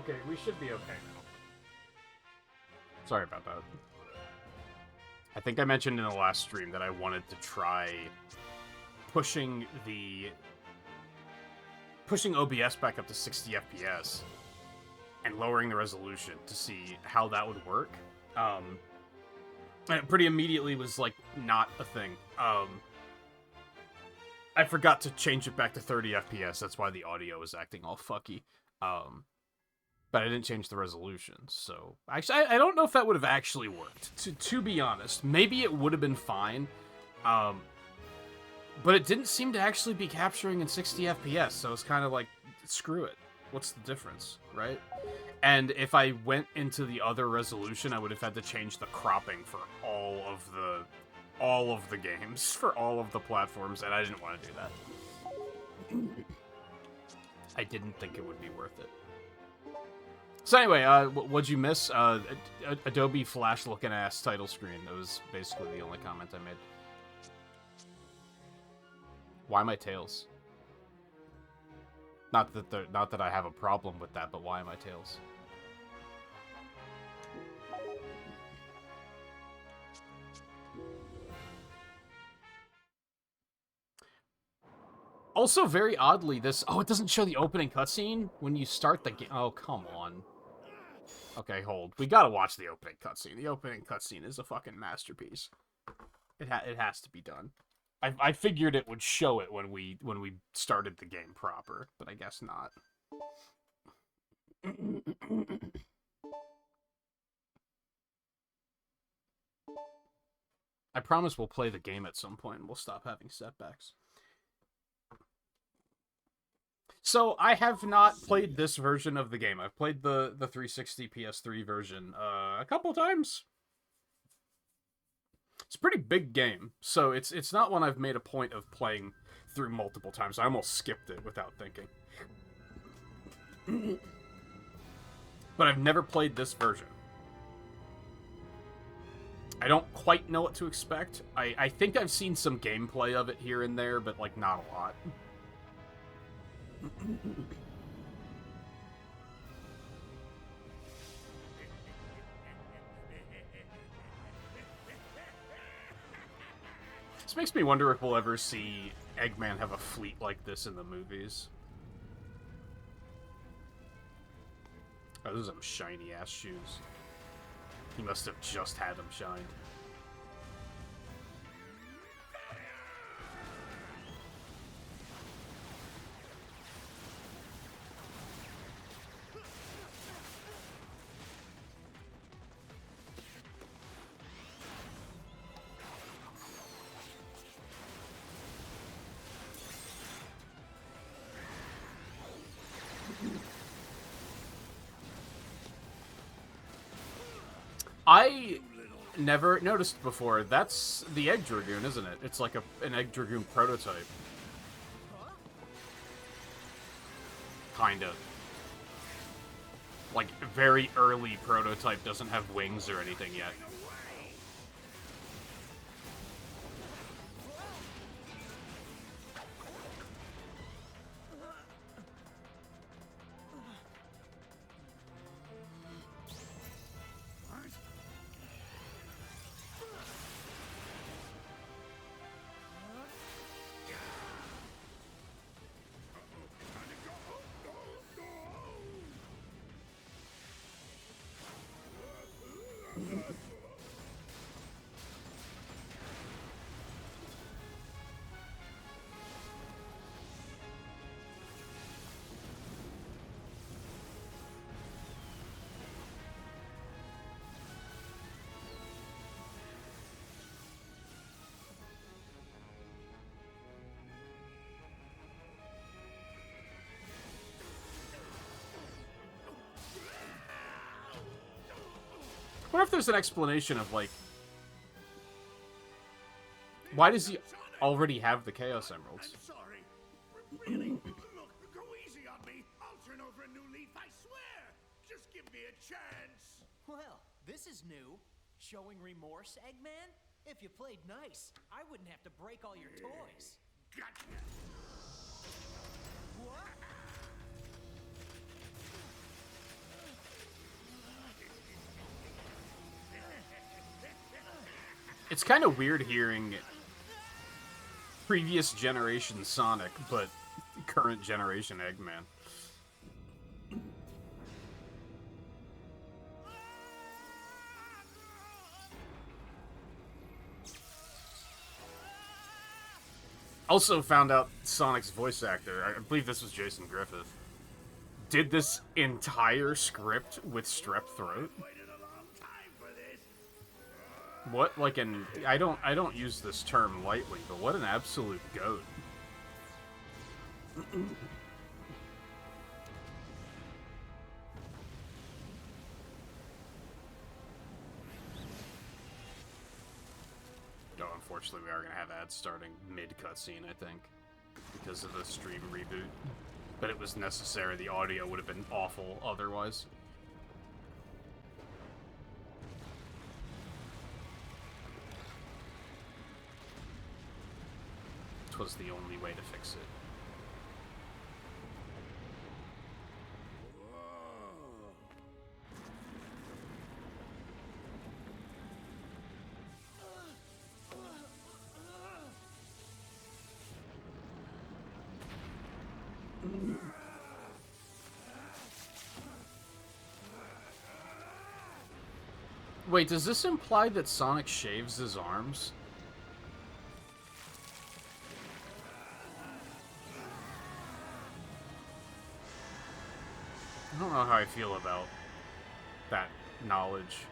Okay, we should be okay now. Sorry about that. I think I mentioned in the last stream that I wanted to try pushing OBS back up to 60 FPS and lowering the resolution to see how that would work. And it pretty immediately was, like, not a thing. I forgot to change it back to 30 FPS, that's why the audio was acting all fucky. But I didn't change the resolution, so... Actually, I don't know if that would have actually worked, to be honest. Maybe it would have been fine, but it didn't seem to actually be capturing in 60 FPS, so it's kind of like, screw it. What's the difference, right? And if I went into the other resolution, I would have had to change the cropping for all of the games, for all of the platforms, and I didn't want to do that. I didn't think it would be worth it. So anyway, what'd you miss? Adobe Flash looking ass title screen. That was basically the only comment I made. Why my tails? Not that I have a problem with that, but why my tails? Also, very oddly, this... Oh, it doesn't show the opening cutscene when you start the game. Oh, come on. Okay, hold. We gotta watch the opening cutscene. The opening cutscene is a fucking masterpiece. It has to be done. I figured it would show it when we started the game proper, but I guess not. I promise we'll play the game at some point and we'll stop having setbacks. So, I have not played this version of the game. I've played the 360 PS3 version a couple times. It's a pretty big game, so it's not one I've made a point of playing through multiple times. I almost skipped it without thinking. But I've never played this version. I don't quite know what to expect. I think I've seen some gameplay of it here and there, but, like, not a lot. This makes me wonder if we'll ever see Eggman have a fleet like this in the movies. Oh, those are some shiny-ass shoes. He must have just had them shined. I never noticed before. That's the Egg Dragoon, isn't it? It's like an Egg Dragoon prototype. Kinda. Like, very early prototype, doesn't have wings or anything yet. I wonder if there's an explanation of, like, why does he already have the Chaos Emeralds? I'm sorry. Really? Look, go easy on me. I'll turn over a new leaf, I swear. Just give me a chance. Well, this is new. Showing remorse, Eggman? If you played nice, I wouldn't have to break all your toys. Gotcha. What? It's kind of weird hearing previous generation Sonic, but current generation Eggman. Also found out Sonic's voice actor, I believe this was Jason Griffith, did this entire script with strep throat. What, like an... I don't use this term lightly, but what an absolute goat. Oh, unfortunately, we are going to have ads starting mid-cutscene, I think, because of the stream reboot. But it was necessary. The audio would have been awful otherwise. 'Twas the only way to fix it. Wait, does this imply that Sonic shaves his arms? I don't know how I feel about that knowledge.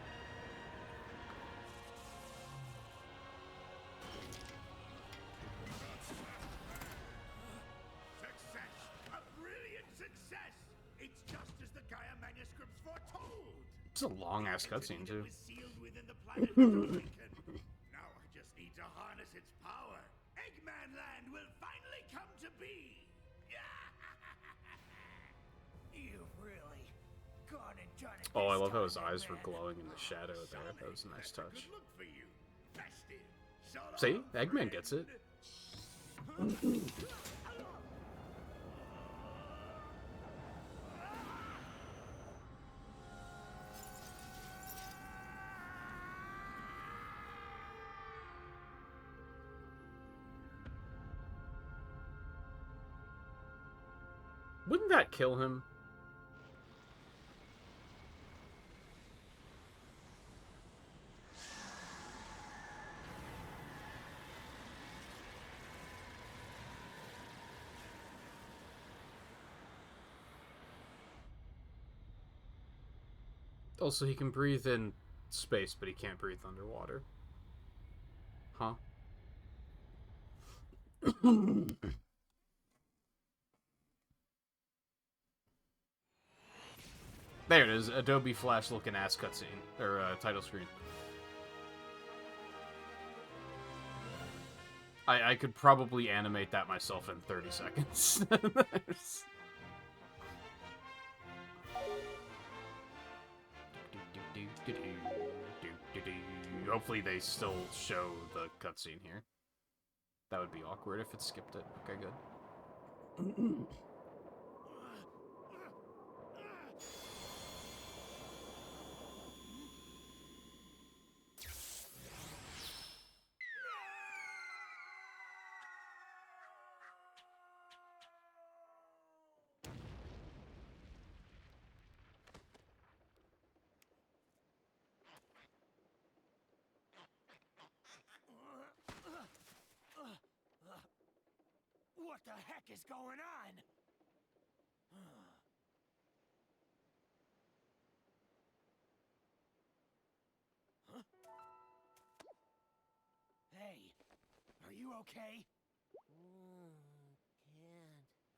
Success! A brilliant success! It's just as the Gaia manuscripts foretold! It's a long-ass cutscene, too. It was sealed within the planet was awakened. Now I just need to harness its power. Eggman Land will finally come to be! You've really gone and done it. Oh, I this love how his time, eyes were Eggman. glowing in the shadow there. That was a nice That's a touch. good look for you. Festive. So See? long, Eggman friend. gets it. Wouldn't that kill him? Also, he can breathe in space, but he can't breathe underwater. Huh? There it is, Adobe Flash looking ass cutscene, or title screen. I could probably animate that myself in 30 seconds. Hopefully they still show the cutscene here. That would be awkward if it skipped it. Okay, good. What the heck is going on? Huh? Hey, are you okay?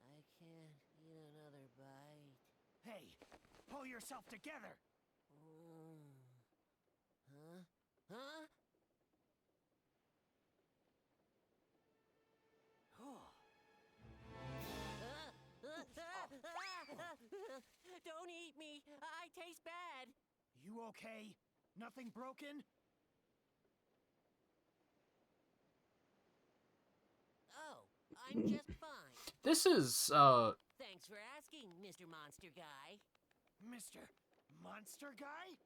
I can't eat another bite. Hey, pull yourself together. Huh? Huh? Don't eat me! I taste bad! You okay? Nothing broken? Oh, I'm just fine. This is, Thanks for asking, Mr. Monster Guy. Mr. Monster Guy?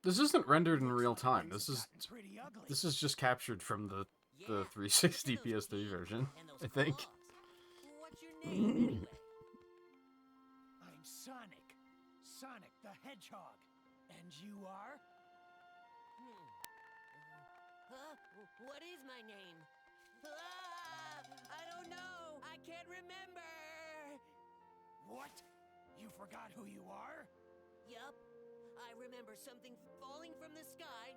This isn't rendered in real time. Things have gotten pretty ugly. This is just captured from the Yeah, 360 look at those PS3 teeth version, and those I think. claws. What's your name, anyway? I'm Sonic. Sonic the Hedgehog. And you are? Huh? What is my name? Ah, I don't know. I can't remember. What? You forgot who you are? Yup. I remember something falling from the sky,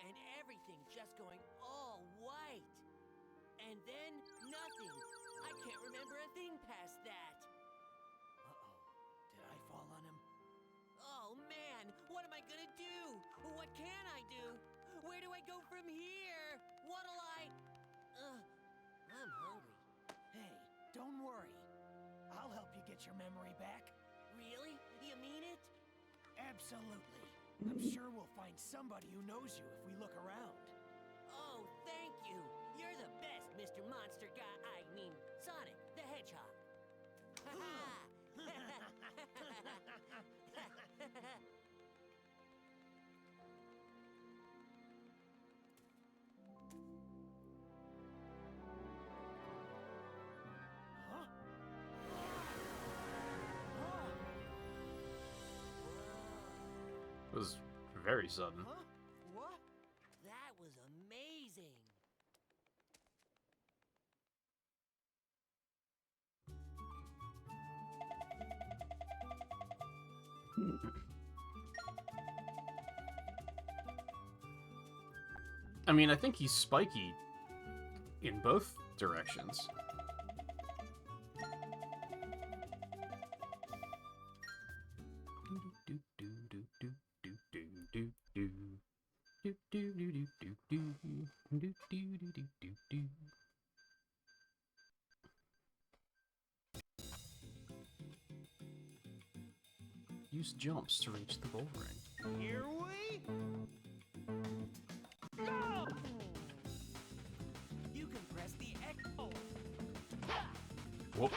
and everything just going all white. And then nothing. I can't remember a thing past that. Uh-oh. Did I fall on him? Oh man, what am I gonna do? What can I do? Where do I go from here? What'll I... I'm hungry. Hey, don't worry. I'll help you get your memory back. Really? You mean it? Absolutely. I'm sure we'll find somebody who knows you if we look around. Oh, thank you. You're the best, Mr. Monster Guy. I mean, Sonic the Hedgehog. Huh? It was very sudden. Huh? What? That was amazing. I mean, I think he's spiky in both directions. Use jumps to reach the goal ring. Here we go! You can press the X. Oh, Whoop.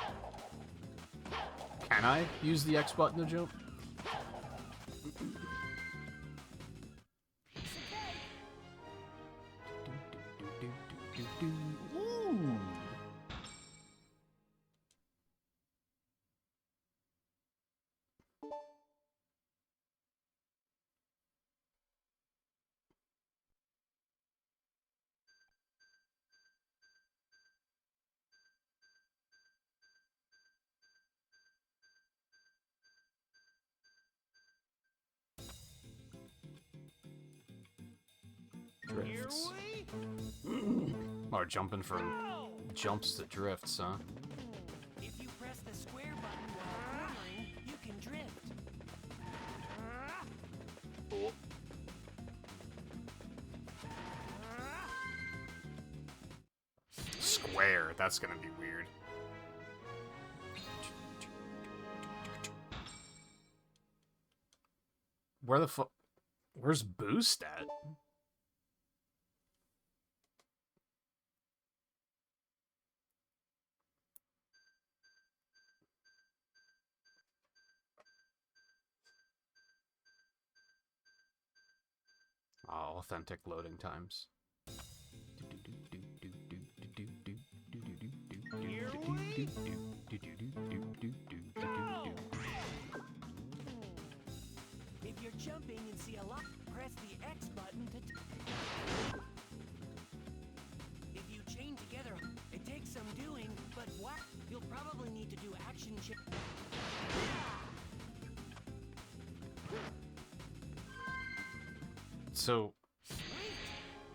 Can I use the X button to jump? Ooh. Here Drifts. we Or jumping from go! jumps to drifts, huh? if you press the square button while cornering, you can drift. Square, that's gonna be weird. Where the fuck? Where's Boost at? Oh, authentic loading times. Here we If you're jumping and see a lot, press the X button to... If you chain together, it takes some doing, but what? You'll probably need to do action check. So,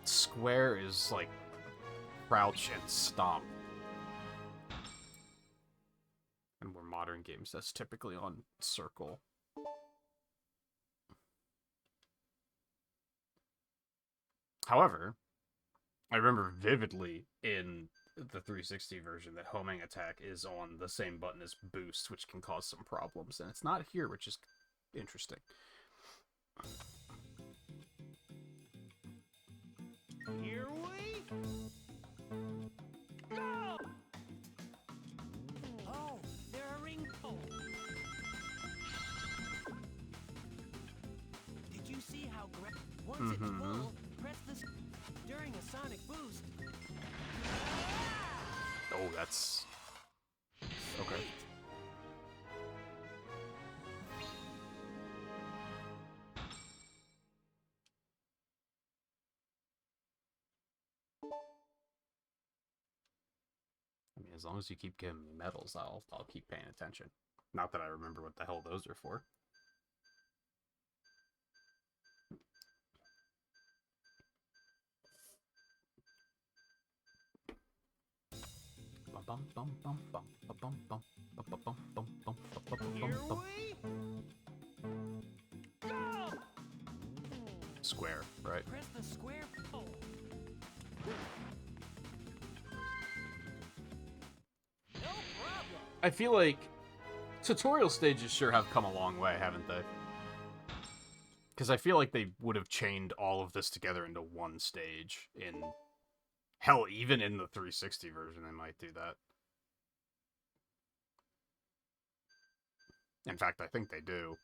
square is like crouch and stomp. And more modern games, that's typically on circle. However, I remember vividly in the 360 version that homing attack is on the same button as boost, which can cause some problems, and it's not here, which is interesting. Here we go! Oh, there are ring... Oh. Did you Once it's full, press the during a sonic boost. Oh, that's okay. Sweet. I mean, as long as you keep giving me medals, I'll keep paying attention. Not that I remember what the hell those are for. Here we go! Square, right? Press the square. Oh. No problem. I feel like tutorial stages sure have come a long way, haven't they? Because I feel like they would have chained all of this together into one stage in... Hell, even in the 360 version, they might do that. In fact, I think they do.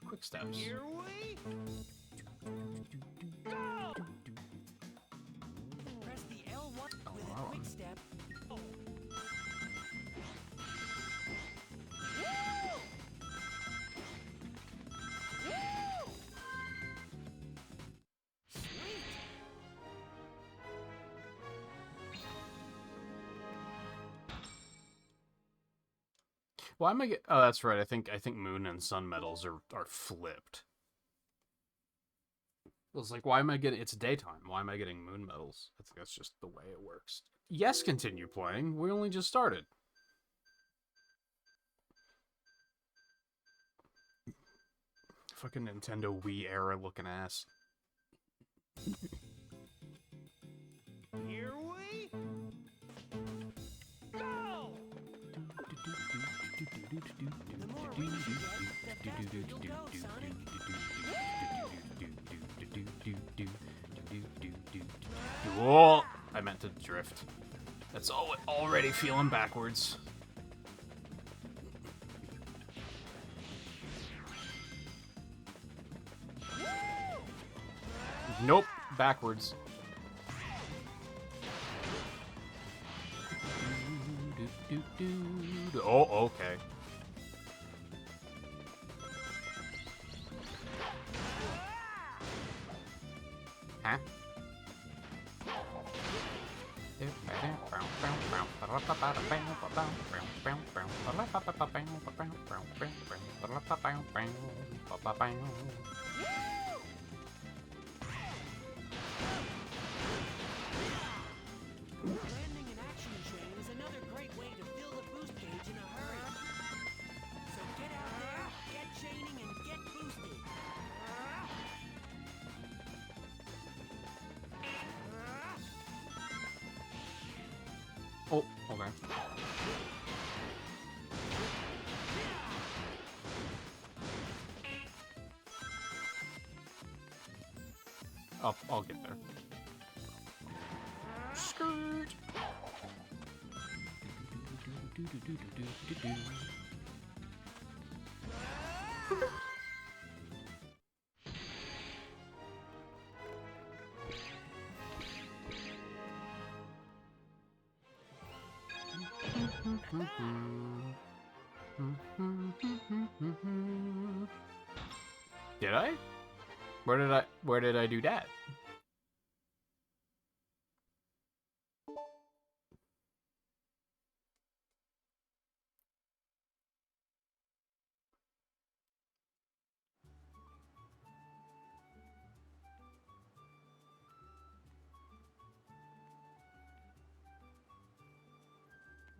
Quick steps. Here we go! Press the L1 with a wow. quick step. Oh. Sweet. Why am I get? Oh, that's right. I think Moon and Sun medals are flipped. It was like, why am I getting? It's daytime. Why am I getting Moon medals? I think that's just the way it works. Yes, continue playing. We only just started. Fucking Nintendo Wii era looking ass. Here we go! The more rings you get, the faster you'll go, Sonic. Whoa! I meant to drift. That's already feeling backwards. Nope, backwards. Oh, okay. Huh? Landing an action chain is another great way to fill the boost gauge in a hurry. So get out there, get chaining, and get boosted. Oh, okay. I'll get there. Skirt. Did I? Where did I do that?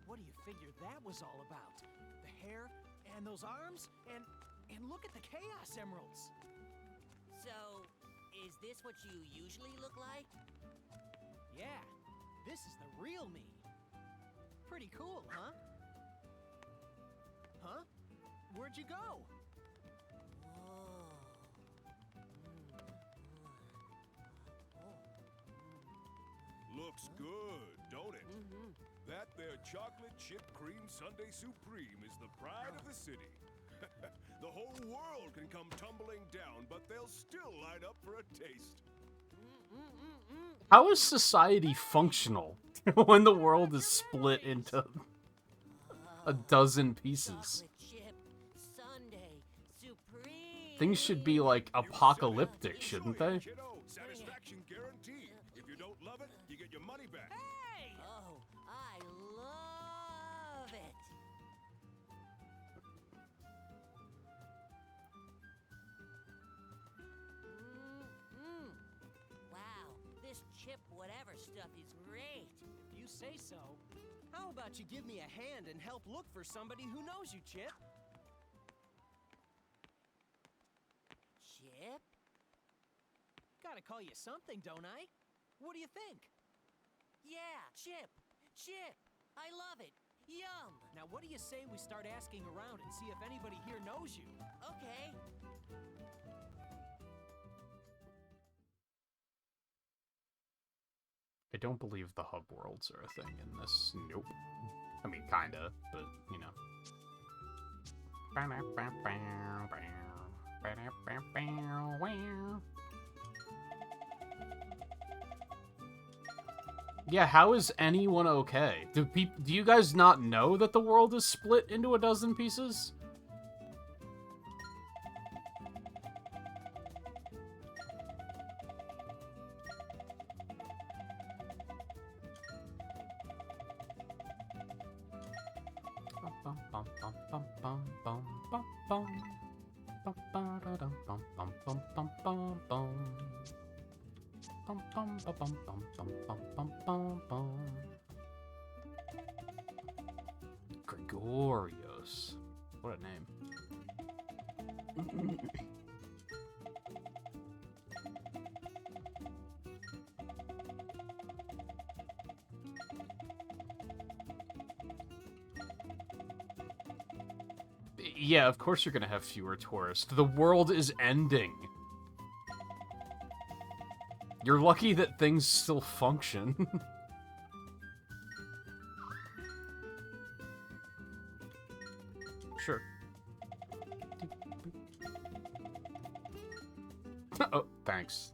What do you figure that was all about? The hair and those arms and look at the Chaos Emeralds. So, is this what you usually look like? Yeah, this is the real me. Pretty cool, huh? Huh? Where'd you go? Whoa. Looks good, don't chocolate chip cream sundae supreme is the pride of the city. The whole world can come tumbling down, but they'll still line up for a taste. How is society functional when the world is split into a dozen pieces? Chocolate chip sundae supreme. Things should be, like, apocalyptic, shouldn't they? Kiddo, satisfaction guaranteed. If you don't love it, you get your money back. Hey! Oh, I love it. Wow, this chip whatever stuff is great. If you say so. How about you give me a hand and help look for somebody who knows you, Chip? Chip? Gotta call you something, don't I? What do you think? Yeah, Chip. Chip. I love it. Yum. Now what do you say we start asking around and see if anybody here knows you? Okay. I don't believe the hub worlds are a thing in this. Nope. I mean, kinda, but, you know. Yeah, how is anyone okay? Do you guys not know that the world is split into a dozen pieces? Gregorios. What a name. Yeah, of course you're gonna have fewer tourists. The world is ending. You're lucky that things still function. Sure. Oh, thanks.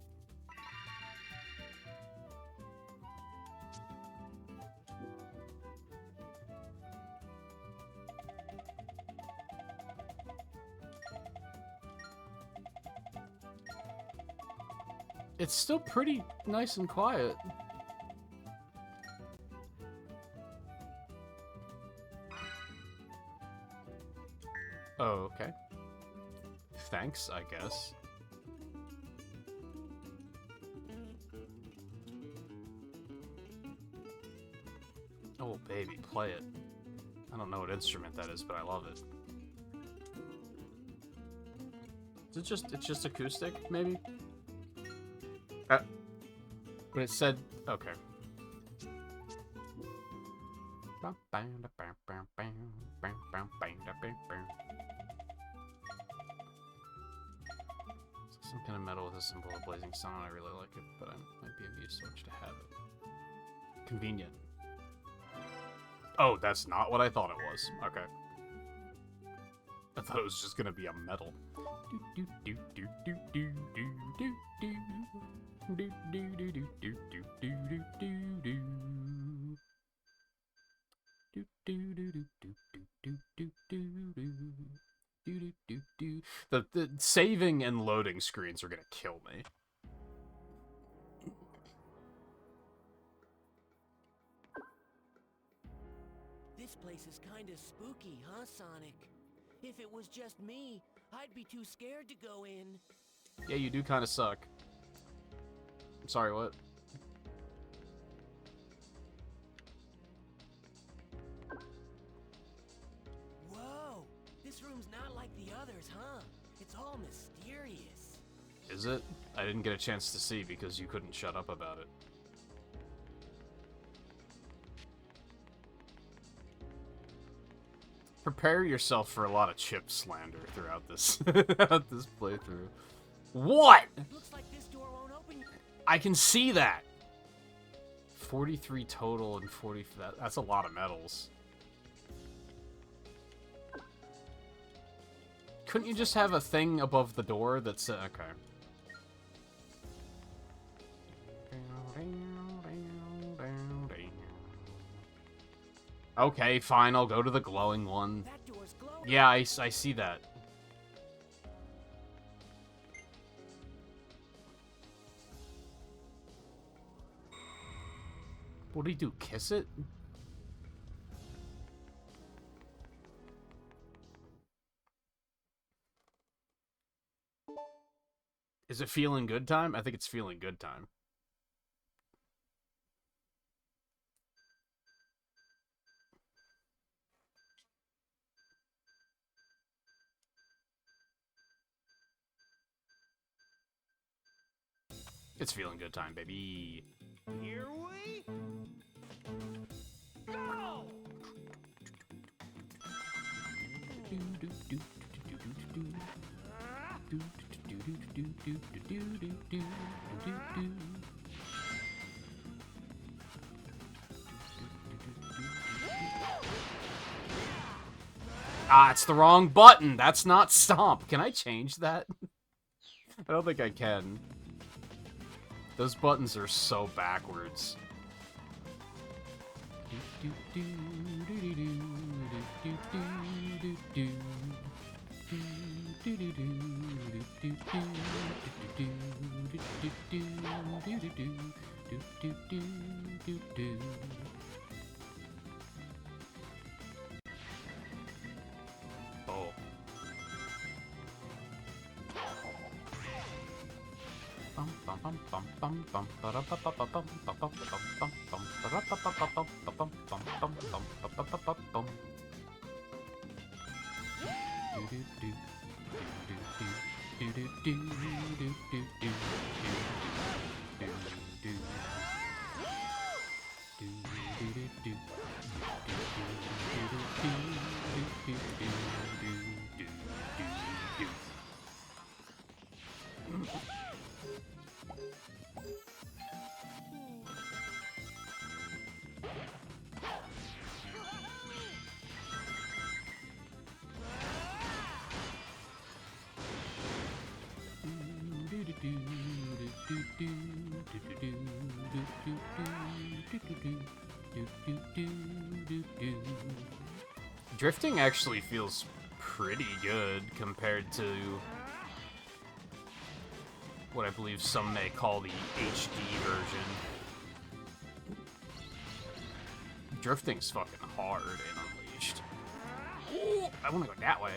It's still pretty nice and quiet. Oh, okay. Thanks, I guess. Oh, baby, play it. I don't know what instrument that is, but I love it. It's just acoustic, maybe? But it said, okay. Some kind of metal with a symbol of blazing sun. I really like it, but I might be of use so much to have it. Convenient. Oh, that's not what I thought it was. Okay. I thought it was just gonna be a medal. The saving and loading screens are gonna kill me. This place is kinda spooky, huh, Sonic? If it was just me, I'd be too scared to go in. Yeah, you do kind of suck. I'm sorry, what? Whoa! This room's not like the others, huh? It's all mysterious. Is it? I didn't get a chance to see because you couldn't shut up about it. Prepare yourself for a lot of chip slander throughout this this playthrough. What? Looks like this door won't open. I can see that. 43 total and 40... That's a lot of medals. Couldn't you just have a thing above the door that's... okay. Okay, fine, I'll go to the glowing one. That door's glowing. Yeah, I see that. What do you do, kiss it? Is it feeling good time? I think it's feeling good time. It's feeling good time, baby. Here we go. Ah, it's the wrong button. That's not stomp. Can I change that? I don't think I can. Those buttons are so backwards. Oh. Drifting actually feels pretty good compared to what I believe some may call the HD version. Drifting's fucking hard in Unleashed. Ooh, I want to go that way.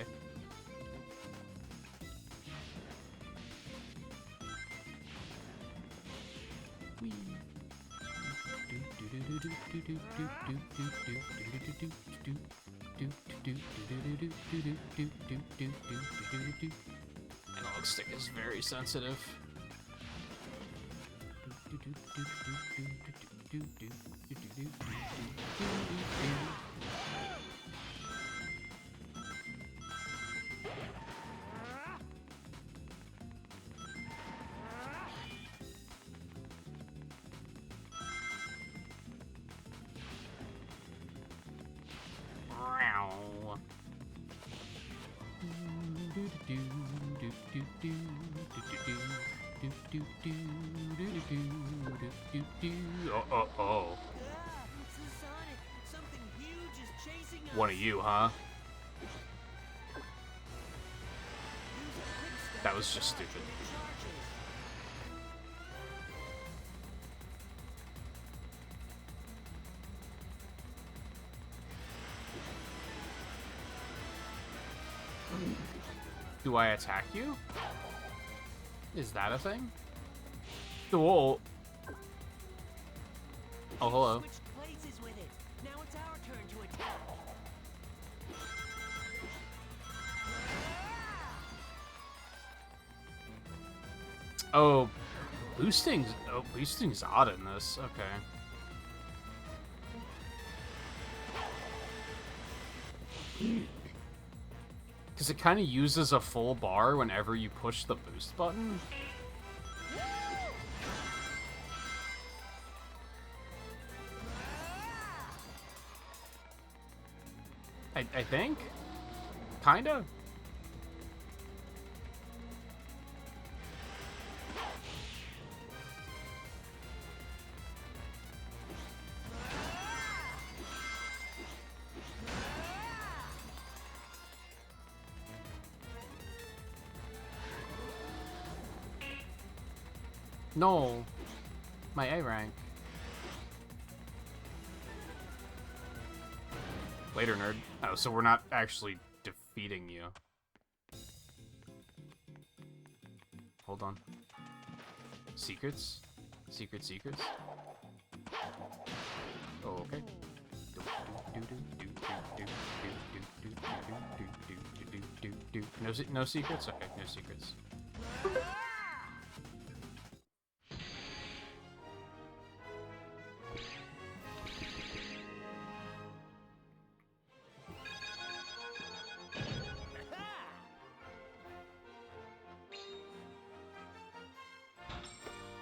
Analog stick is very sensitive. Oh. Sonic, something huge is chasing us. One of you, huh? That was just stupid. Do I attack you? Is that a thing? Whoa. Oh, hello. Switched places with it. Now it's our turn to attack. Oh, boosting's odd in this. Okay. Because it kind of uses a full bar whenever you push the boost button. I think? Kinda? No. My A rank. Later, nerd. Oh, so we're not actually defeating you. Hold on. Secrets? Secrets? Oh, okay. No secrets? Okay, no secrets.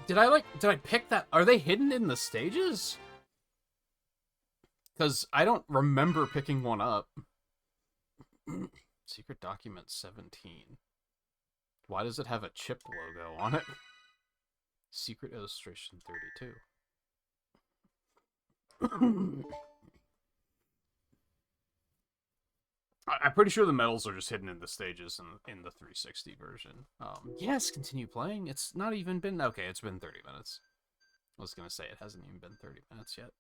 Did I pick that? Are they hidden in the stages? Because I don't remember picking one up. Secret document 17. Why does it have a chip logo on it? Secret illustration 32. I'm pretty sure the medals are just hidden in the stages in the 360 version. Yes, continue playing. It's not even been... Okay, it's been 30 minutes. I was going to say it hasn't even been 30 minutes yet.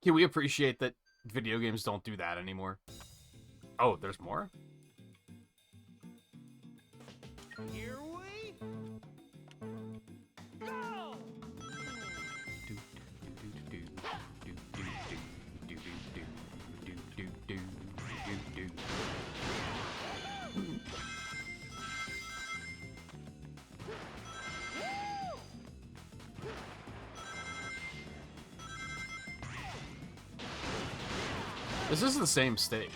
Can we appreciate that video games don't do that anymore? Oh, there's more? Here we go! This is the same stage.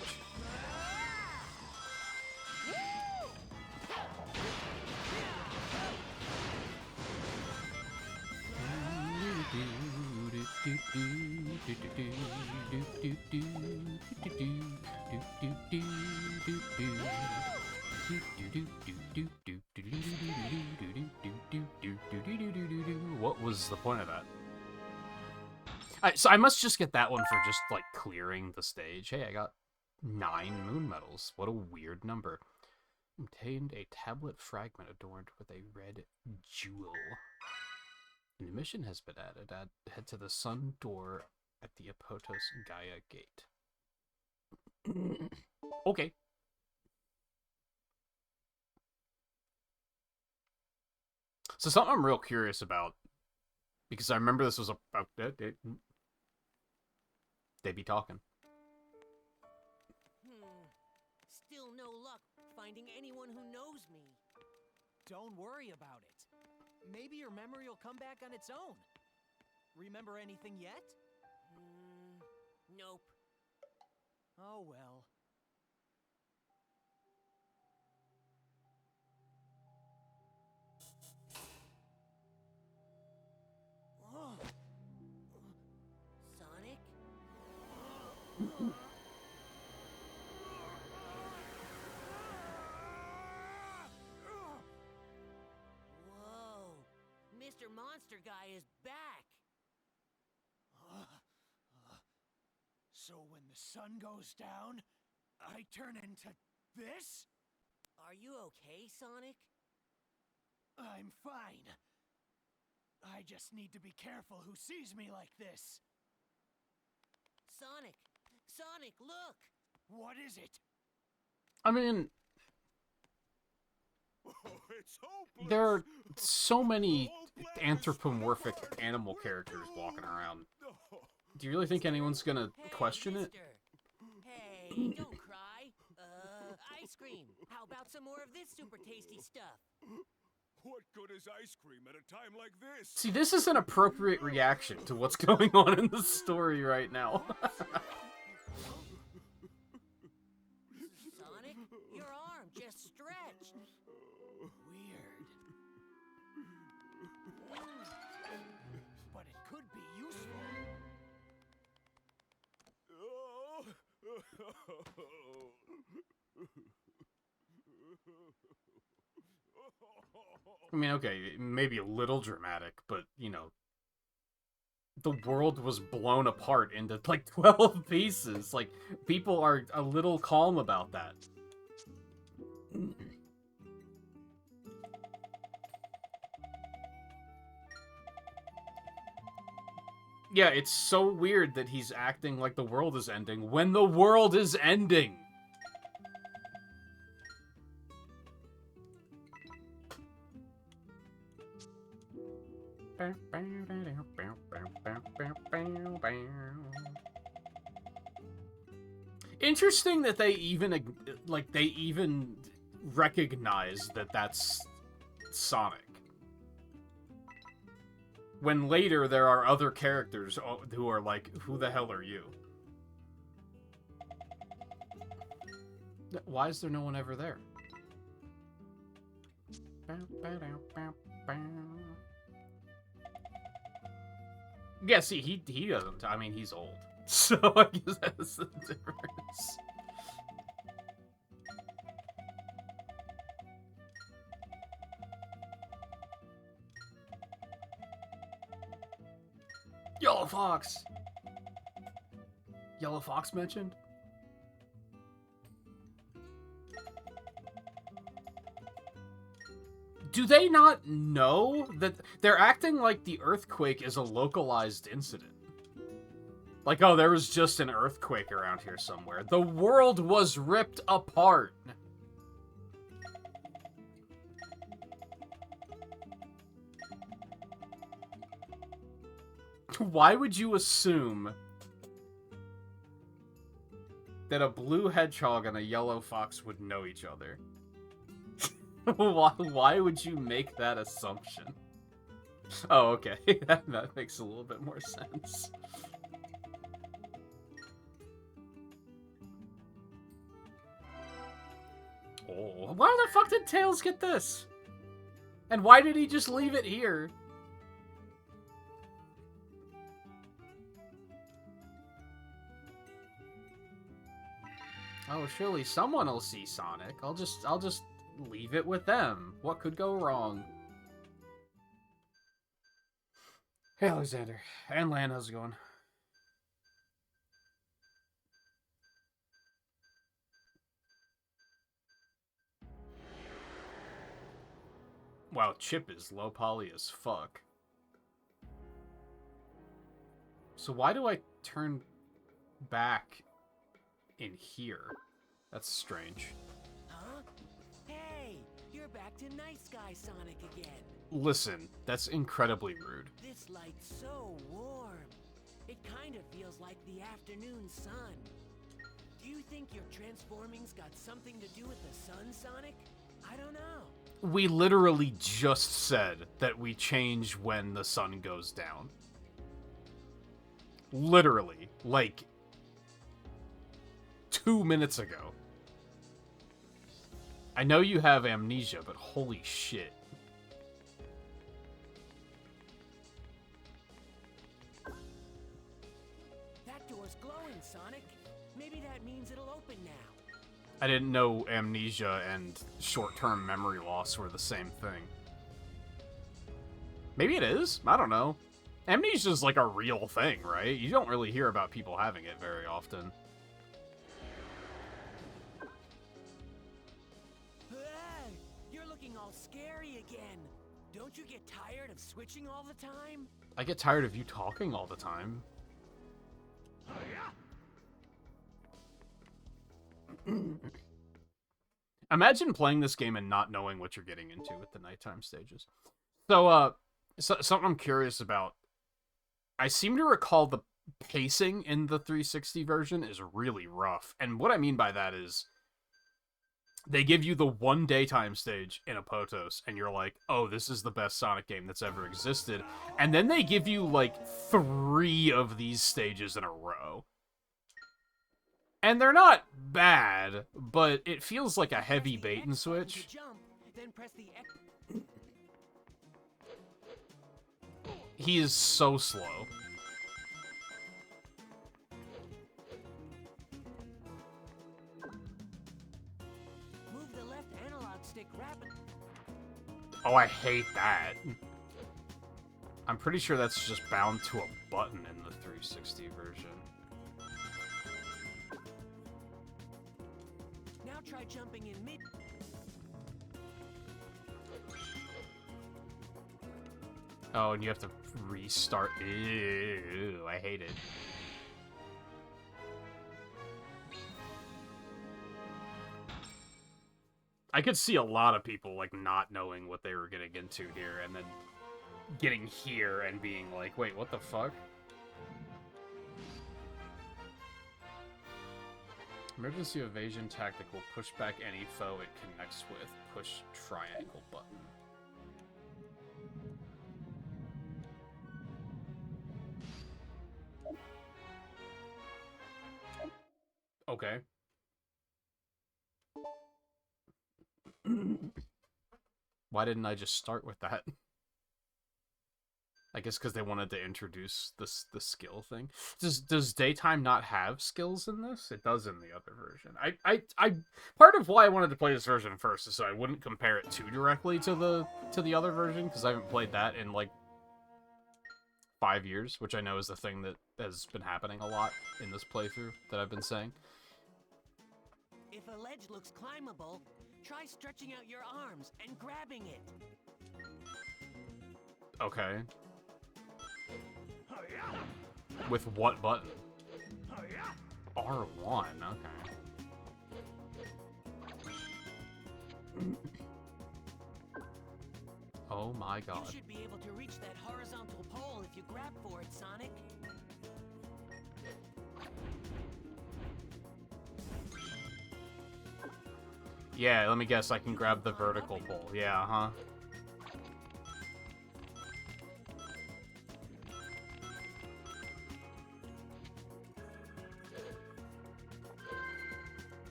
What was the point of that? So I must just get that one for just, like, clearing the stage. Hey, I got 9 moon medals. What a weird number. Obtained a tablet fragment adorned with a red jewel. A new mission has been added. Head to the sun door at the Apotos Gaia gate. Okay. So something I'm real curious about, because I remember this was about... They be talking. Still no luck finding anyone who knows me. Don't worry about it. Maybe your memory will come back on its own. Remember anything yet? Nope. Oh well. Sonic? Whoa! Mr. Monster Guy is back! So when the sun goes down, I turn into this? Are you okay, Sonic? I'm fine. I just need to be careful who sees me like this. Sonic! Sonic, look! What is it? I mean, It's hopeless. there are so many anthropomorphic animal characters walking around. Do you really think anyone's gonna Hey, question it? mister. Hey, don't cry. Ice cream. How about some more of this super tasty stuff? What good is ice cream at a time like this? See, this is an appropriate reaction to what's going on in the story right now. Sonic, your arm just stretched. Weird. But it could be useful. I mean, okay, maybe a little dramatic, but, you know, the world was blown apart into, like, 12 pieces. Like, people are a little calm about that. Yeah, it's so weird that he's acting like the world is ending when the world is ending. Interesting that they even recognize that that's Sonic. When later there are other characters who are like, who the hell are you? Why is there no one ever there? Yeah, see, he doesn't. I mean, he's old. So I guess that's the difference. Yellow Fox! Yellow Fox mentioned? Do they not know that they're acting like the earthquake is a localized incident? Like, oh, there was just an earthquake around here somewhere. The world was ripped apart. Why would you assume that a blue hedgehog and a yellow fox would know each other? Why would you make that assumption? Oh, okay. That makes a little bit more sense. Oh, why the fuck did Tails get this? And why did he just leave it here? Oh, surely someone will see Sonic. I'll just leave it with them. What could go wrong? Hey, Alexander. And Lan, how's it going? Wow, Chip is low poly as fuck. So why do I turn back in here? That's strange. Huh? Hey, you're back to Nice Guy Sonic again. Listen, that's incredibly rude. This light's so warm. It kind of feels like the afternoon sun. Do you think your transforming's got something to do with the sun, Sonic? I don't know. We literally just said that we change when the sun goes down. Literally, like 2 minutes ago. I know you have amnesia, but holy shit. That door's glowing, Sonic. Maybe that means it'll open now. I didn't know amnesia and short-term memory loss were the same thing. Maybe it is? I don't know. Amnesia is like a real thing, right? You don't really hear about people having it very often. Hey, you're looking all scary again. Don't you get tired of switching all the time? I get tired of you talking all the time. Imagine playing this game and not knowing what you're getting into with the nighttime stages. So, something I'm curious about. I seem to recall the pacing in the 360 version is really rough. And what I mean by that is they give you the one daytime stage in a Potos, and you're like, oh, this is the best Sonic game that's ever existed. And then they give you, like, 3 of these stages in a row. And they're not bad, but it feels like a heavy bait and switch. He is so slow. stick rapid. Oh, I hate that. I'm pretty sure that's just bound to a button in the 360 version. Now try jumping in mid. Oh, and you have to restart. Ew, I hate it. I could see a lot of people, like, not knowing what they were getting into here, and then getting here and being like, wait, what the fuck? Emergency evasion tactic will push back any foe it connects with. Push triangle button. Okay. Why didn't I just start with that? I guess because they wanted to introduce the skill thing. Does daytime not have skills in this? It does in the other version. I part of why I wanted to play this version first is so I wouldn't compare it too directly to the other version, because I haven't played that in like 5 years, which I know is the thing that has been happening a lot in this playthrough that I've been saying. If a ledge looks climbable, try stretching out your arms and grabbing it. Okay. With what button? R1, okay. Oh my god. You should be able to reach that horizontal pole if you grab for it, Sonic. Yeah, let me guess, I can grab the vertical pole. Yeah, huh?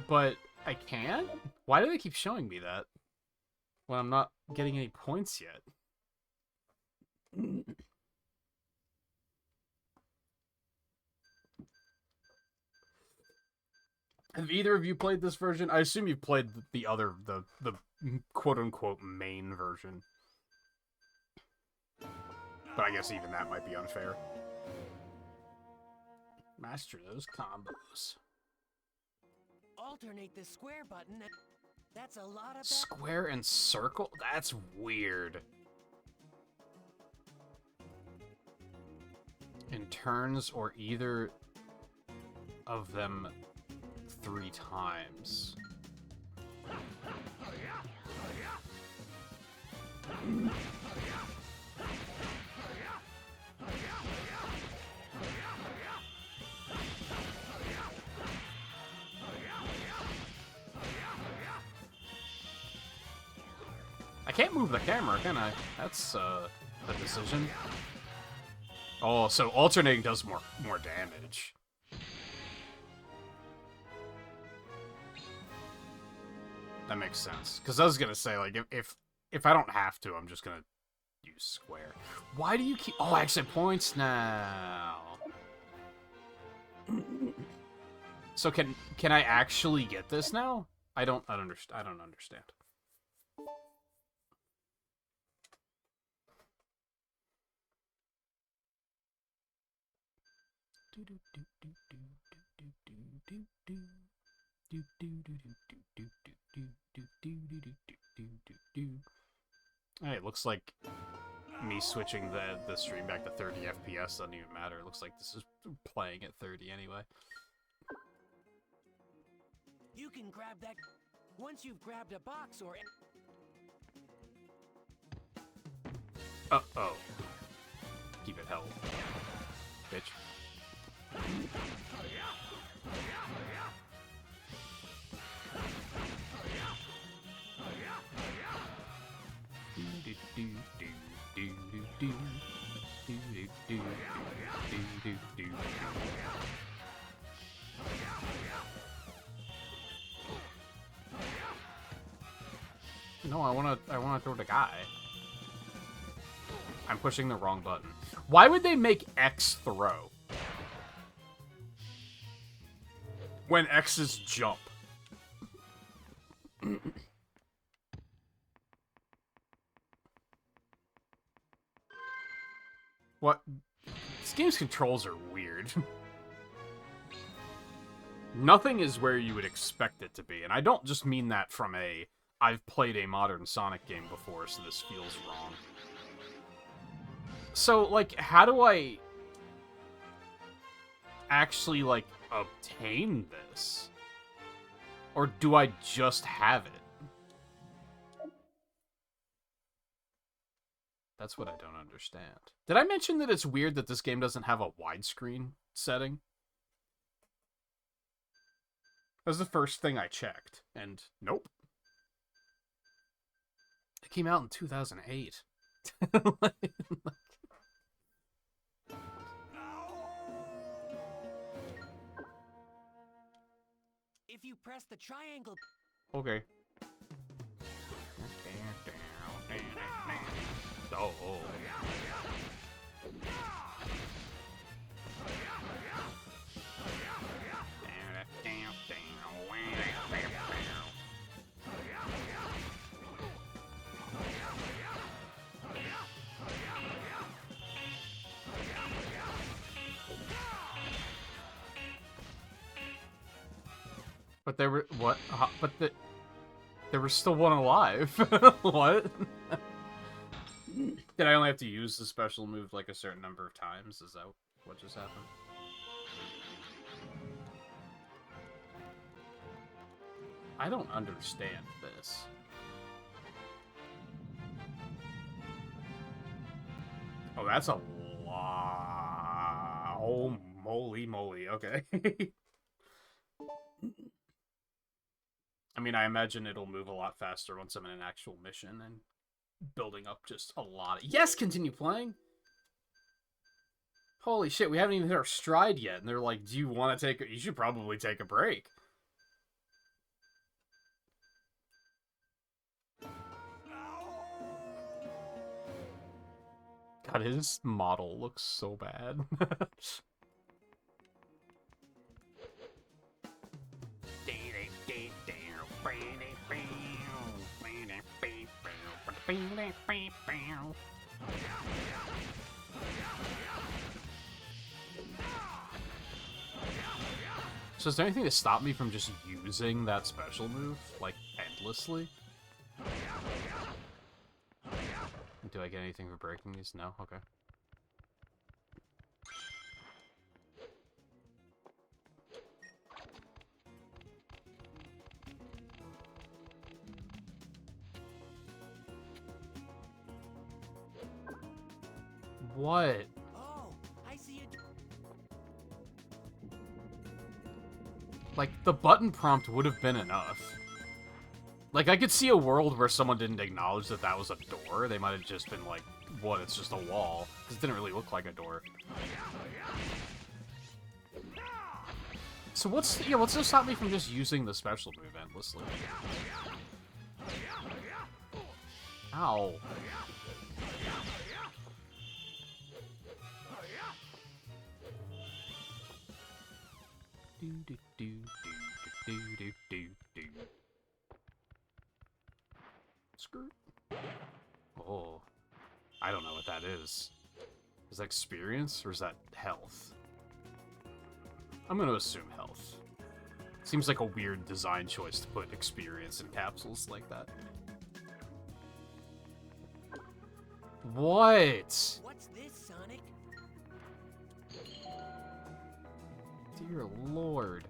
But I can't? Why do they keep showing me that when I'm not getting any points yet? Have either of you played this version? I assume you've played the other, the quote-unquote main version. But I guess even that might be unfair. Master those combos. Alternate the square button. That's a lot of Square and circle? That's weird. In turns or either of them 3 times. I can't move the camera, can I? That's a decision. Oh, so alternating does more damage. That makes sense. Because I was gonna say, like, if I don't have to, I'm just gonna use square. Why do you keep? Oh, I actually have points now. So can I actually get this now? I don't understand. Hey, it looks like me switching the stream back to 30 FPS doesn't even matter. It looks like this is playing at 30 anyway. You can grab that once you've grabbed a box or... Uh-oh. Keep it held. Bitch. No, I wanna throw the guy. I'm pushing the wrong button. Why would they make X throw? When X is jump. What? This game's controls are weird. Nothing is where you would expect it to be, and I don't just mean that from a I've played a modern Sonic game before, so this feels wrong. So, like, how do I actually, like, obtain this? Or do I just have it? That's what I don't understand. Did I mention that it's weird that this game doesn't have a widescreen setting? That was the first thing I checked, and nope. It came out in 2008. If you press the triangle... Okay. Oh. But there were what? There was still one alive. What? Did I only have to use the special move like a certain number of times? Is that what just happened? I don't understand this. Oh, that's a lot. Oh, moly moly. Okay. I mean, I imagine it'll move a lot faster once I'm in an actual mission and building up just a lot of... Yes, continue playing! Holy shit, we haven't even hit our stride yet, and they're like, do you want to take a... You should probably take a break. God, his model looks so bad. So is there anything to stop me from just using that special move, like, endlessly? Do I get anything for breaking these? No? Okay. What? Oh, I see it. Like, the button prompt would have been enough. Like, I could see a world where someone didn't acknowledge that that was a door. They might have just been like, what, it's just a wall. Because it didn't really look like a door. So what's to stop me from just using the special move endlessly? Ow. Do do do do do do do. Skirt. Oh, I don't know what that is. Is that experience or is that health? I'm gonna assume health. Seems like a weird design choice to put experience in capsules like that. What? What's this, Sonic? Dear Lord.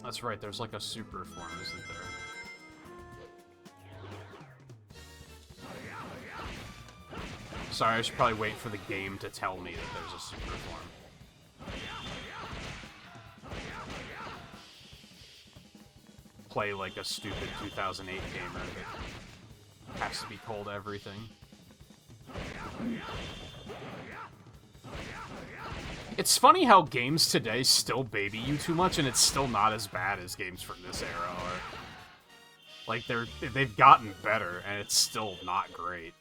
That's right, there's like a super form, isn't there? Sorry, I should probably wait for the game to tell me that there's a super form. Play like a stupid 2008 gamer that has to be told everything. It's funny how games today still baby you too much, and it's still not as bad as games from this era are. Like, they've gotten better, and it's still not great.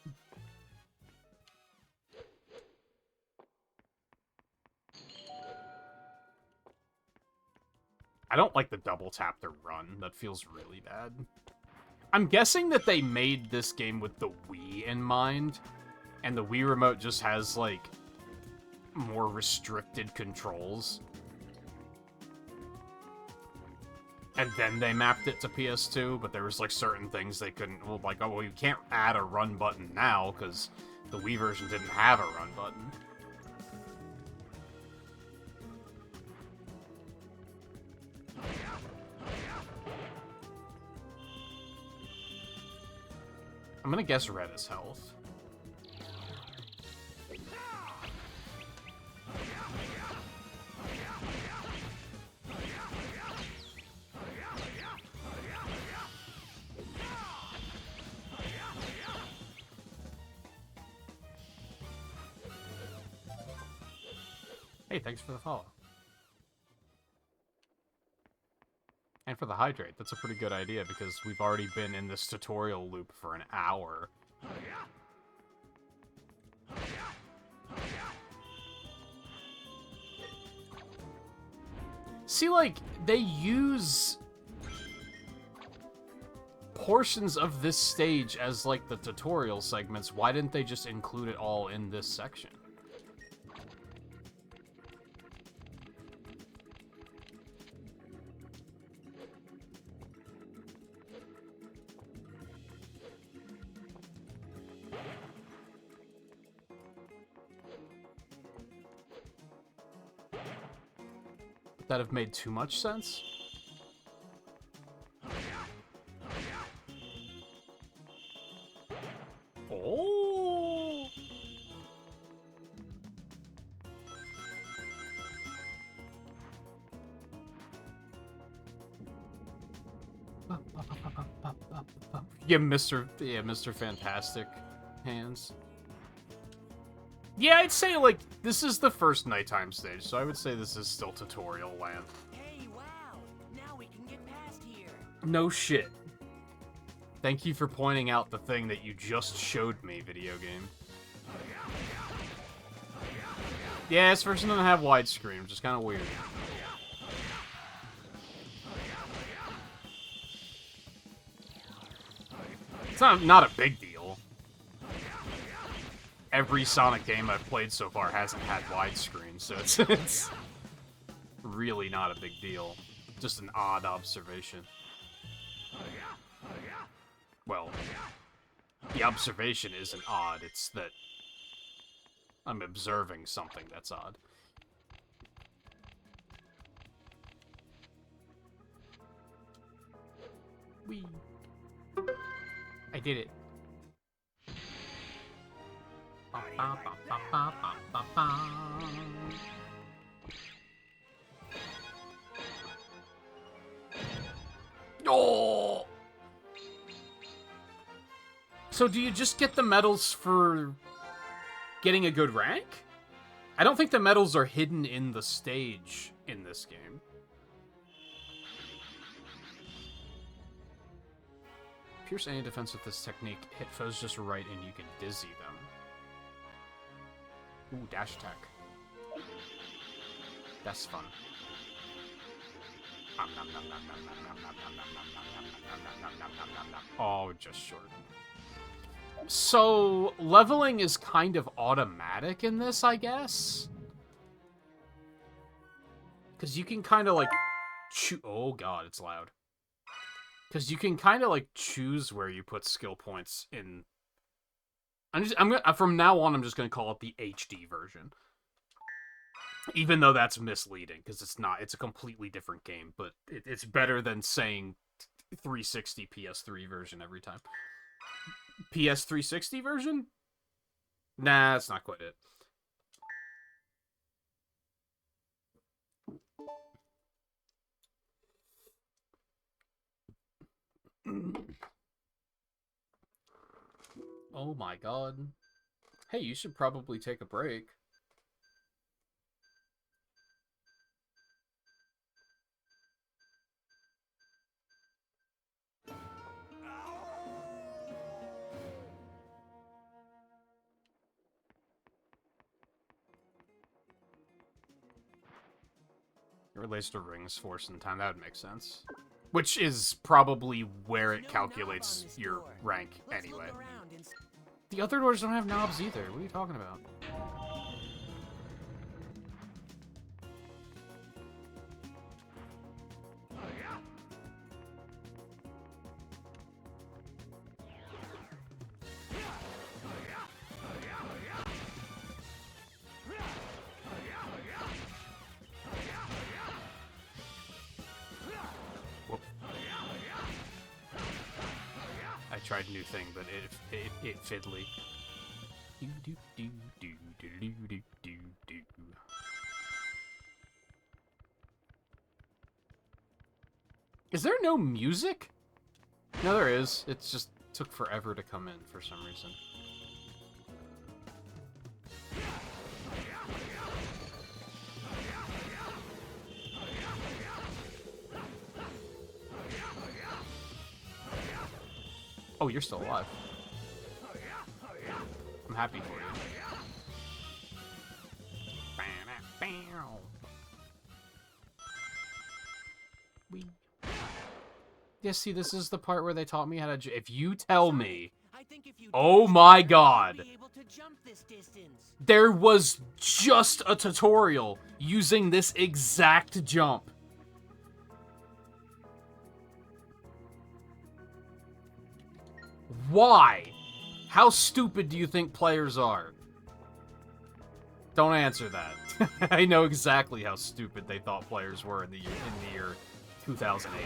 I don't like the double tap to run. That feels really bad. I'm guessing that they made this game with the Wii in mind, and the Wii remote just has, like, more restricted controls. And then they mapped it to PS2, but there was, like, certain things they couldn't... Well, like, oh, well, you can't add a run button now, because the Wii version didn't have a run button. I'm gonna guess red is health. Hey, thanks for the follow. And for the hydrate. That's a pretty good idea, because we've already been in this tutorial loop for an hour. See, like, they use portions of this stage as, like, the tutorial segments. Why didn't they just include it all in this section? That have made too much sense? Oh! Yeah, Mr. Fantastic hands. Yeah, I'd say, like, this is the first nighttime stage, so I would say this is still tutorial land. Hey, wow! Now we can get past here. No shit. Thank you for pointing out the thing that you just showed me, video game. Yeah, this version doesn't have widescreen, which is kind of weird. It's not a big deal. Every Sonic game I've played so far hasn't had widescreen, so it's really not a big deal. Just an odd observation. Well, the observation isn't odd, it's that I'm observing something that's odd. Whee! I did it. Ba, ba, ba, ba, ba, ba, ba. Oh! So do you just get the medals for getting a good rank? I don't think the medals are hidden in the stage in this game. Pierce any defense with this technique. Hit foes just right and you can dizzy them. Ooh, dash attack. That's fun. Oh, just short. So, leveling is kind of automatic in this, I guess? Because you can kind of, like, oh god, it's loud. Because you can kind of, like, choose where you put skill points in... from now on, I'm just going to call it the HD version. Even though that's misleading, because it's not. It's a completely different game, but it's better than saying 360 PS3 version every time. PS 360 version? Nah, that's not quite it. Oh my god. Hey, you should probably take a break. relates to rings, force, and time. That would make sense. Which is probably where it calculates your rank anyway. The other doors don't have knobs either. What are you talking about? Tried a new thing, but it fiddly. Is there no music? No, there is. It just took forever to come in for some reason. Oh, you're still alive. I'm happy for you. Yeah, see, this is the part where they taught me how to... If you tell me... Oh my god! There was just a tutorial using this exact jump. Why? How stupid do you think players are? Don't answer that. I know exactly how stupid they thought players were in the year 2008.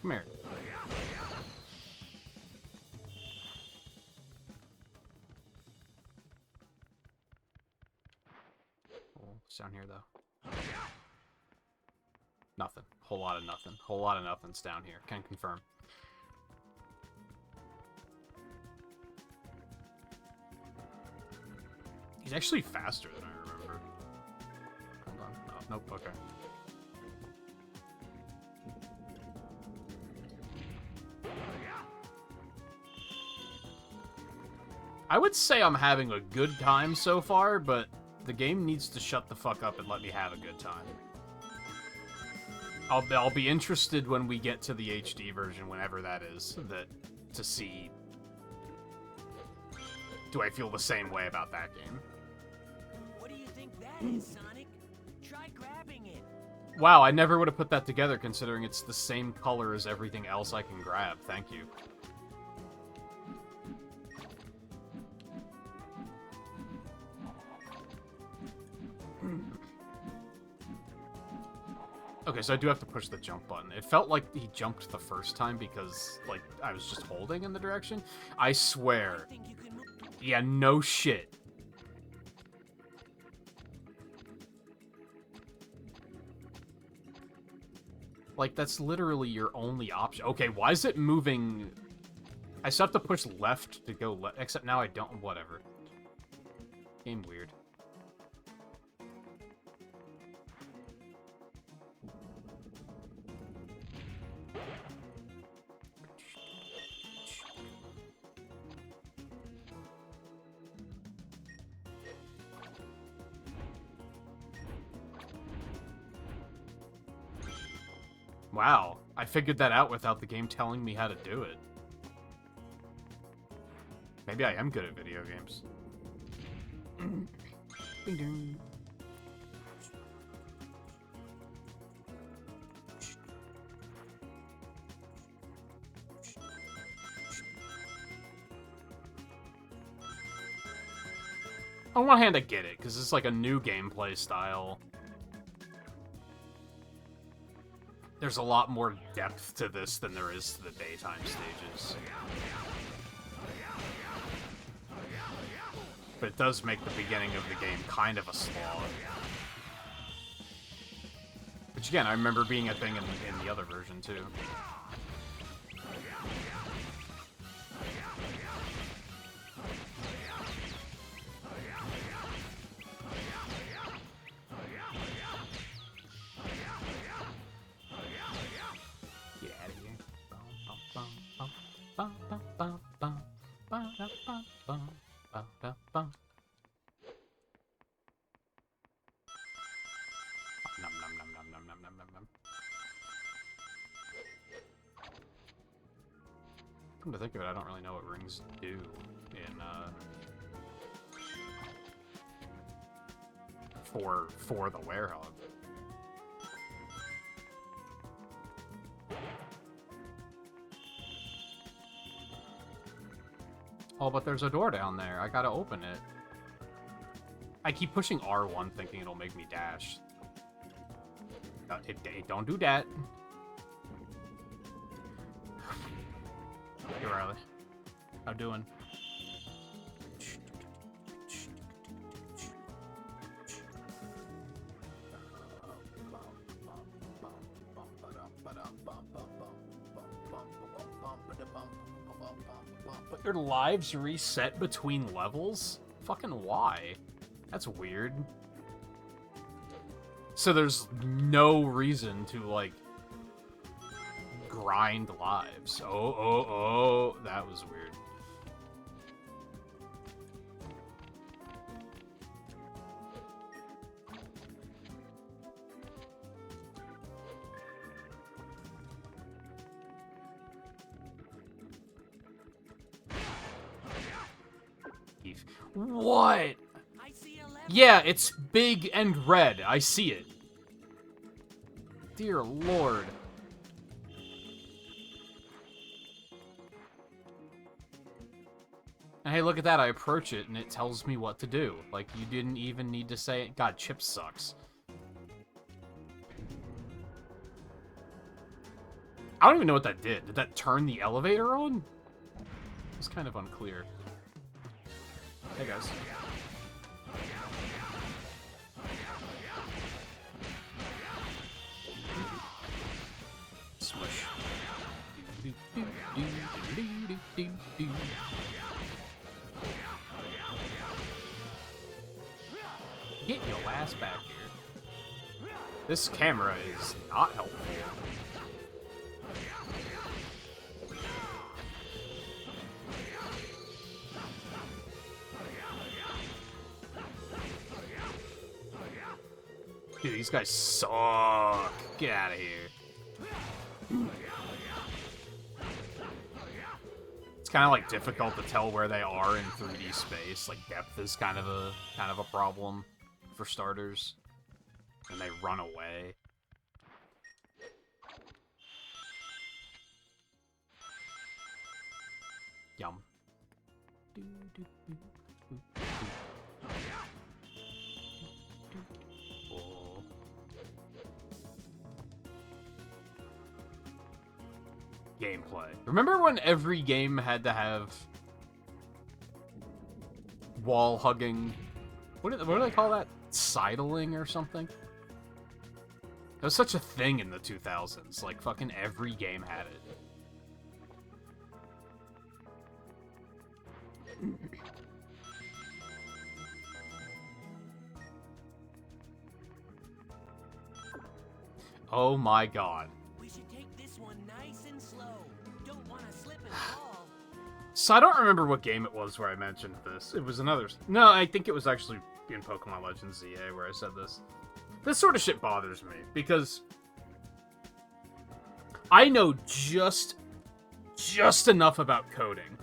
Come here. What's down here, though? Nothing. Whole lot of nothing. Whole lot of nothing's down here. Can confirm. He's actually faster than I remember. Hold on. Oh, nope. Okay. I would say I'm having a good time so far, but the game needs to shut the fuck up and let me have a good time. I'll be interested when we get to the HD version, whenever that is, to see... Do I feel the same way about that game? What do you think that is, Sonic? Try grabbing it. Wow, I never would have put that together, considering it's the same color as everything else I can grab. Thank you. Okay, so I do have to push the jump button. It felt like he jumped the first time because, like, I was just holding in the direction. I swear. Yeah, no shit. Like, that's literally your only option. Okay, why is it moving? I still have to push left to go left, except now I don't. Whatever. Game weird. Wow, I figured that out without the game telling me how to do it. Maybe I am good at video games. Ding ding. On one hand, I get it, because it's like a new gameplay style. There's a lot more depth to this than there is to the daytime stages. But it does make the beginning of the game kind of a slog. Which again, I remember being a thing in the other version too. Get out of here. Nom, nom, nom, nom, nom, nom, nom, nom, nom. Come to think of it, I don't really know what rings do in for the werehog. Oh, but there's a door down there. I gotta open it. I keep pushing R1 thinking it'll make me dash. It don't do that. Hey, Riley. How doing? But your lives reset between levels? Fucking why? That's weird. So there's no reason to, like, grind lives. Oh, that was weird. What? I see a lever. Yeah, it's big and red. I see it. Dear Lord. And hey, look at that. I approach it and it tells me what to do. Like, you didn't even need to say it. God, Chip sucks. I don't even know what that did. Did that turn the elevator on? It's kind of unclear. Hey, guys. Smush. Get your ass back here. This camera is not helpful. Dude, these guys suck. Get out of here. It's kind of like difficult to tell where they are in 3D space. Like depth is kind of a problem for starters. And they run away. Yum. Oh. Gameplay. Remember when every game had to have wall hugging? What do they call that? Sidling or something? It was such a thing in the 2000s. Like, fucking every game had it. Oh my god. We should take this one nice and slow. Don't want to slip and fall. So I don't remember what game it was where I mentioned this. It was another... No, I think it was actually in Pokemon Legends ZA where I said this. This sort of shit bothers me, because I know just enough about coding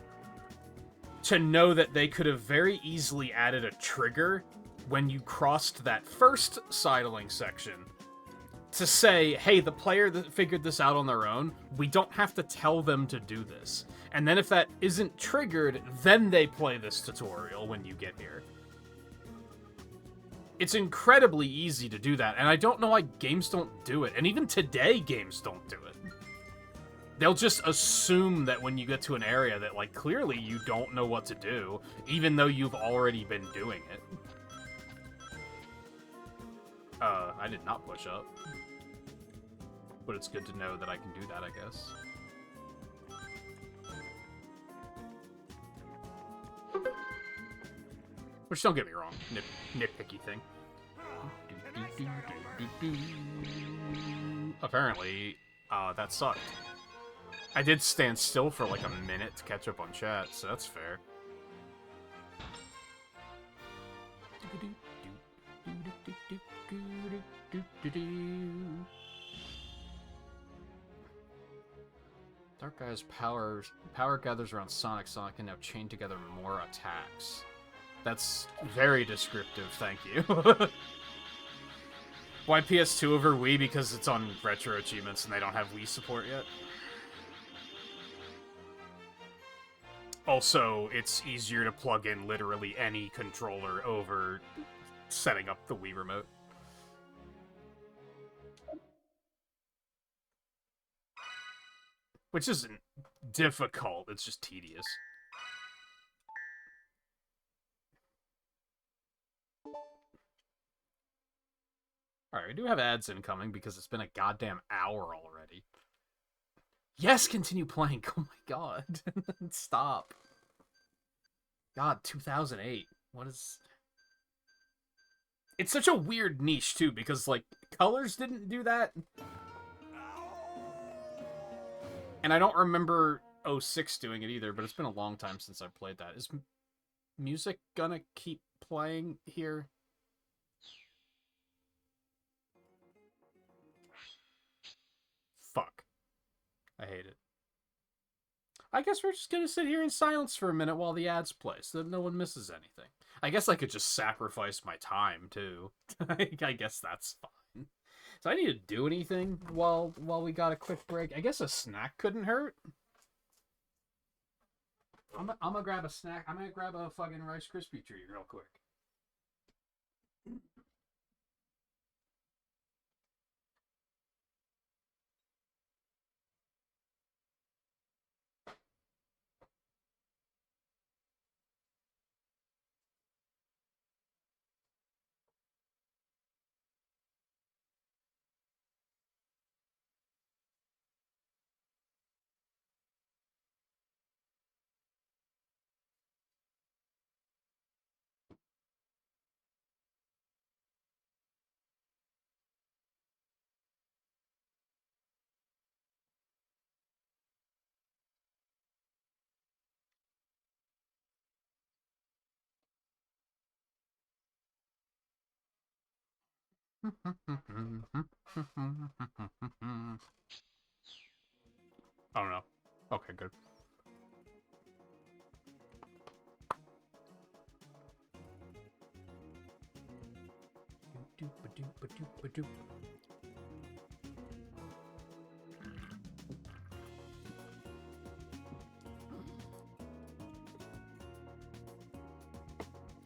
to know that they could have very easily added a trigger when you crossed that first sidling section to say, hey, the player that figured this out on their own, we don't have to tell them to do this. And then if that isn't triggered, then they play this tutorial when you get here. It's incredibly easy to do that, and I don't know why games don't do it. And even today, games don't do it. They'll just assume that when you get to an area that, like, clearly you don't know what to do, even though you've already been doing it. I did not push up. But it's good to know that I can do that, I guess. Which, don't get me wrong, nitpicky thing. Apparently, that sucked. I did stand still for like a minute to catch up on chat, so that's fair. Dark Guy's power gathers around Sonic. Sonic can now chain together more attacks. That's very descriptive, thank you. Why PS2 over Wii? Because it's on retro achievements and they don't have Wii support yet. Also, it's easier to plug in literally any controller over setting up the Wii remote. Which isn't difficult, it's just tedious. Alright, we do have ads incoming because it's been a goddamn hour already. Yes, continue playing. Oh my god. Stop. God, 2008. What is... It's such a weird niche, too, because, like, Colors didn't do that. And I don't remember 06 doing it either, but it's been a long time since I've played that. Is music gonna keep playing here? Fuck. I hate it. I guess we're just gonna sit here in silence for a minute while the ads play, so that no one misses anything. I guess I could just sacrifice my time, too. I guess that's fine. So I need to do anything while we got a quick break? I guess a snack couldn't hurt. I'm gonna grab a snack. I'm gonna grab a fucking Rice Krispie treat real quick. Oh no. Okay, good.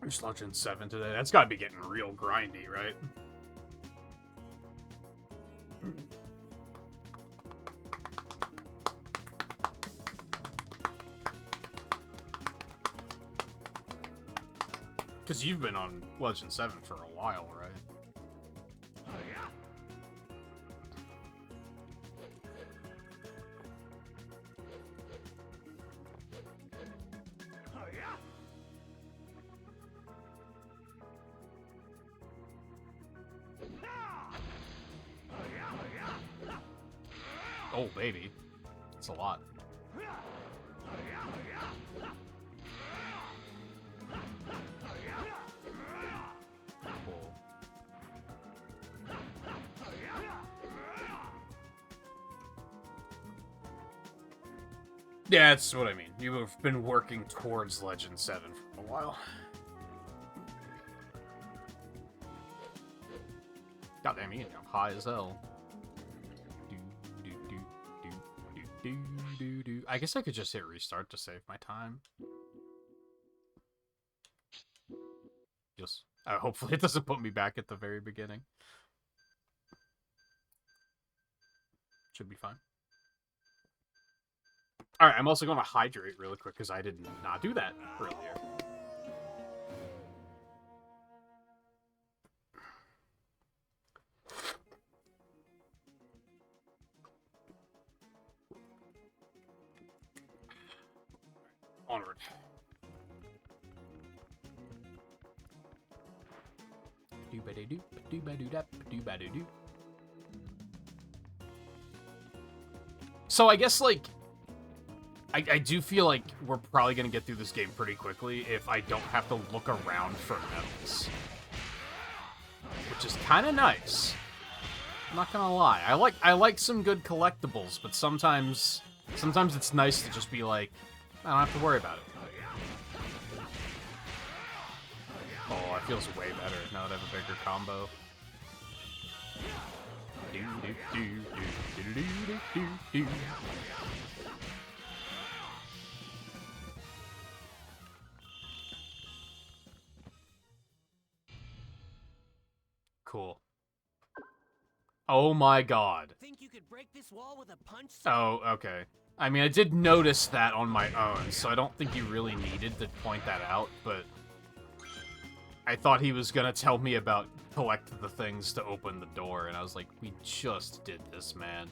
Just launching 7 today. That's gotta be getting real grindy, right? Because you've been on Legend 7 for a while, right? Oh, baby. It's a lot. Cool. Yeah, that's what I mean. You've been working towards Legend 7 for a while. Goddamn, you jump high as hell. I guess I could just hit restart to save my time. Yes. Hopefully it doesn't put me back at the very beginning. Should be fine. Alright, I'm also going to hydrate really quick because I did not do that earlier. Onward. Do-ba-do-do, do-ba-do-da, do-ba-do-do. So I guess, like, I do feel like we're probably gonna get through this game pretty quickly if I don't have to look around for medals. Which is kind of nice. I'm not gonna lie. I like some good collectibles, but sometimes it's nice to just be like, I don't have to worry about it. Oh, it feels way better now that I have a bigger combo. Cool. Oh my god. Think you could break this wall with a punch? Oh, okay. I mean, I did notice that on my own, so I don't think you really needed to point that out, but I thought he was gonna tell me about collect the things to open the door, and I was like, we just did this, man.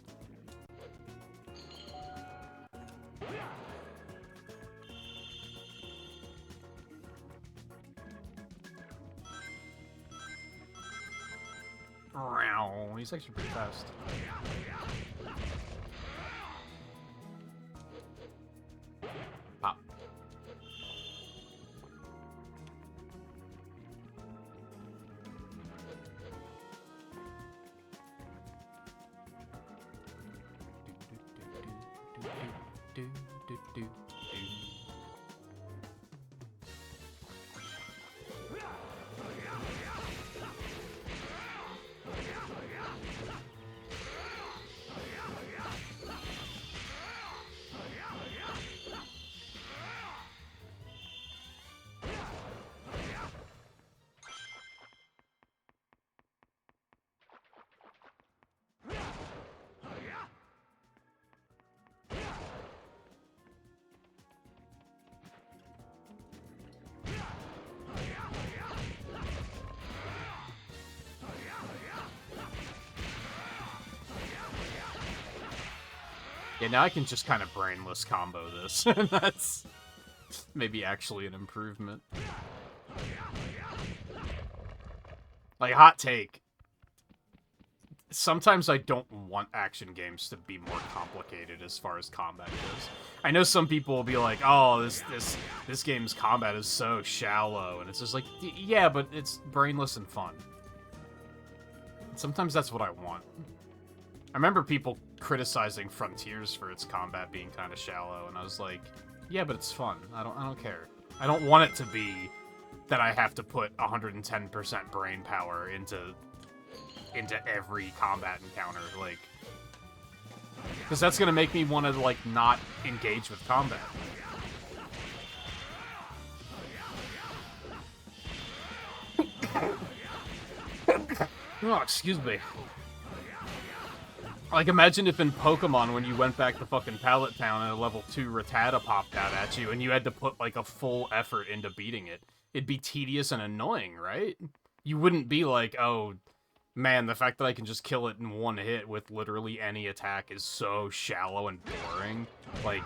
He's actually pretty fast. Pop. Yeah, now I can just kind of brainless combo this. That's maybe actually an improvement. Like, hot take. Sometimes I don't want action games to be more complicated as far as combat goes. I know some people will be like, oh, this game's combat is so shallow, and it's just like, yeah, but it's brainless and fun. Sometimes that's what I want. I remember people criticizing Frontiers for its combat being kind of shallow, and I was like, yeah, but it's fun. I don't care. I don't want it to be that I have to put 110% brain power into every combat encounter, like, because that's gonna make me want to like not engage with combat. Oh, excuse me. Like, imagine if in Pokemon, when you went back to fucking Pallet Town and a level 2 Rattata popped out at you, and you had to put, like, a full effort into beating it. It'd be tedious and annoying, right? You wouldn't be like, oh, man, the fact that I can just kill it in one hit with literally any attack is so shallow and boring. Like...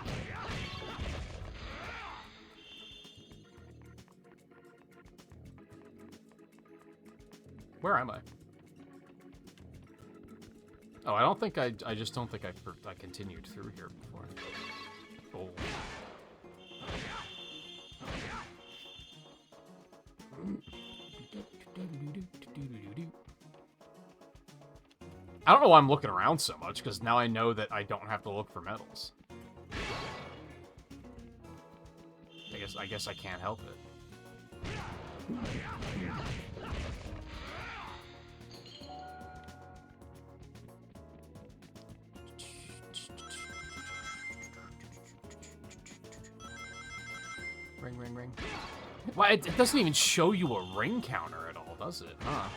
Where am I? Oh, I don't think I just don't think I continued through here before. Oh. I don't know why I'm looking around so much, because now I know that I don't have to look for medals. I guess I can't help it. Ring, ring, ring. Well, it doesn't even show you a ring counter at all, does it? Huh.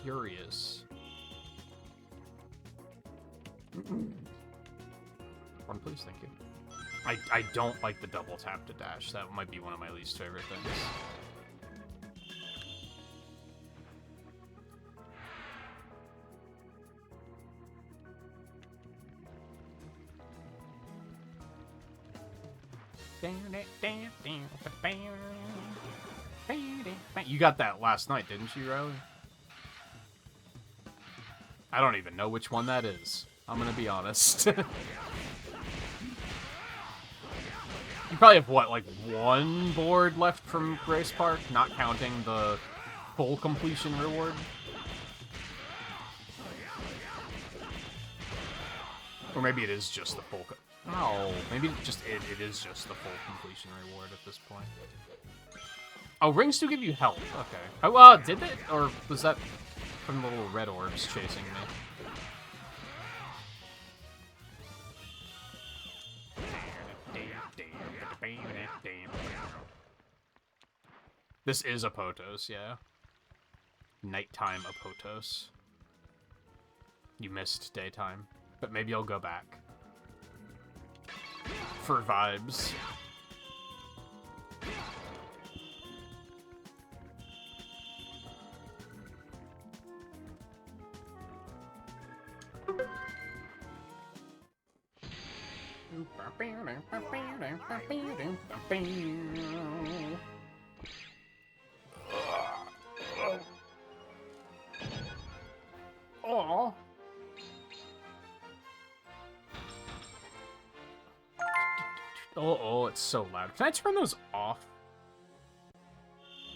Curious. One, please, thank you. I don't like the double tap to dash. That might be one of my least favorite things. You got that last night, didn't you, Riley? I don't even know which one that is. I'm gonna be honest. probably have, what, like, one board left from Grace Park, not counting the full completion reward? Or maybe it is just the full... No, maybe just it is just the full completion reward at this point. Oh, rings do give you health. Okay. Oh, did they? Or was that from the little red orbs chasing me? This is Apotos, yeah. Nighttime Apotos. You missed daytime, but maybe I'll go back. For vibes. Aww. Oh, it's so loud. Can I turn those off?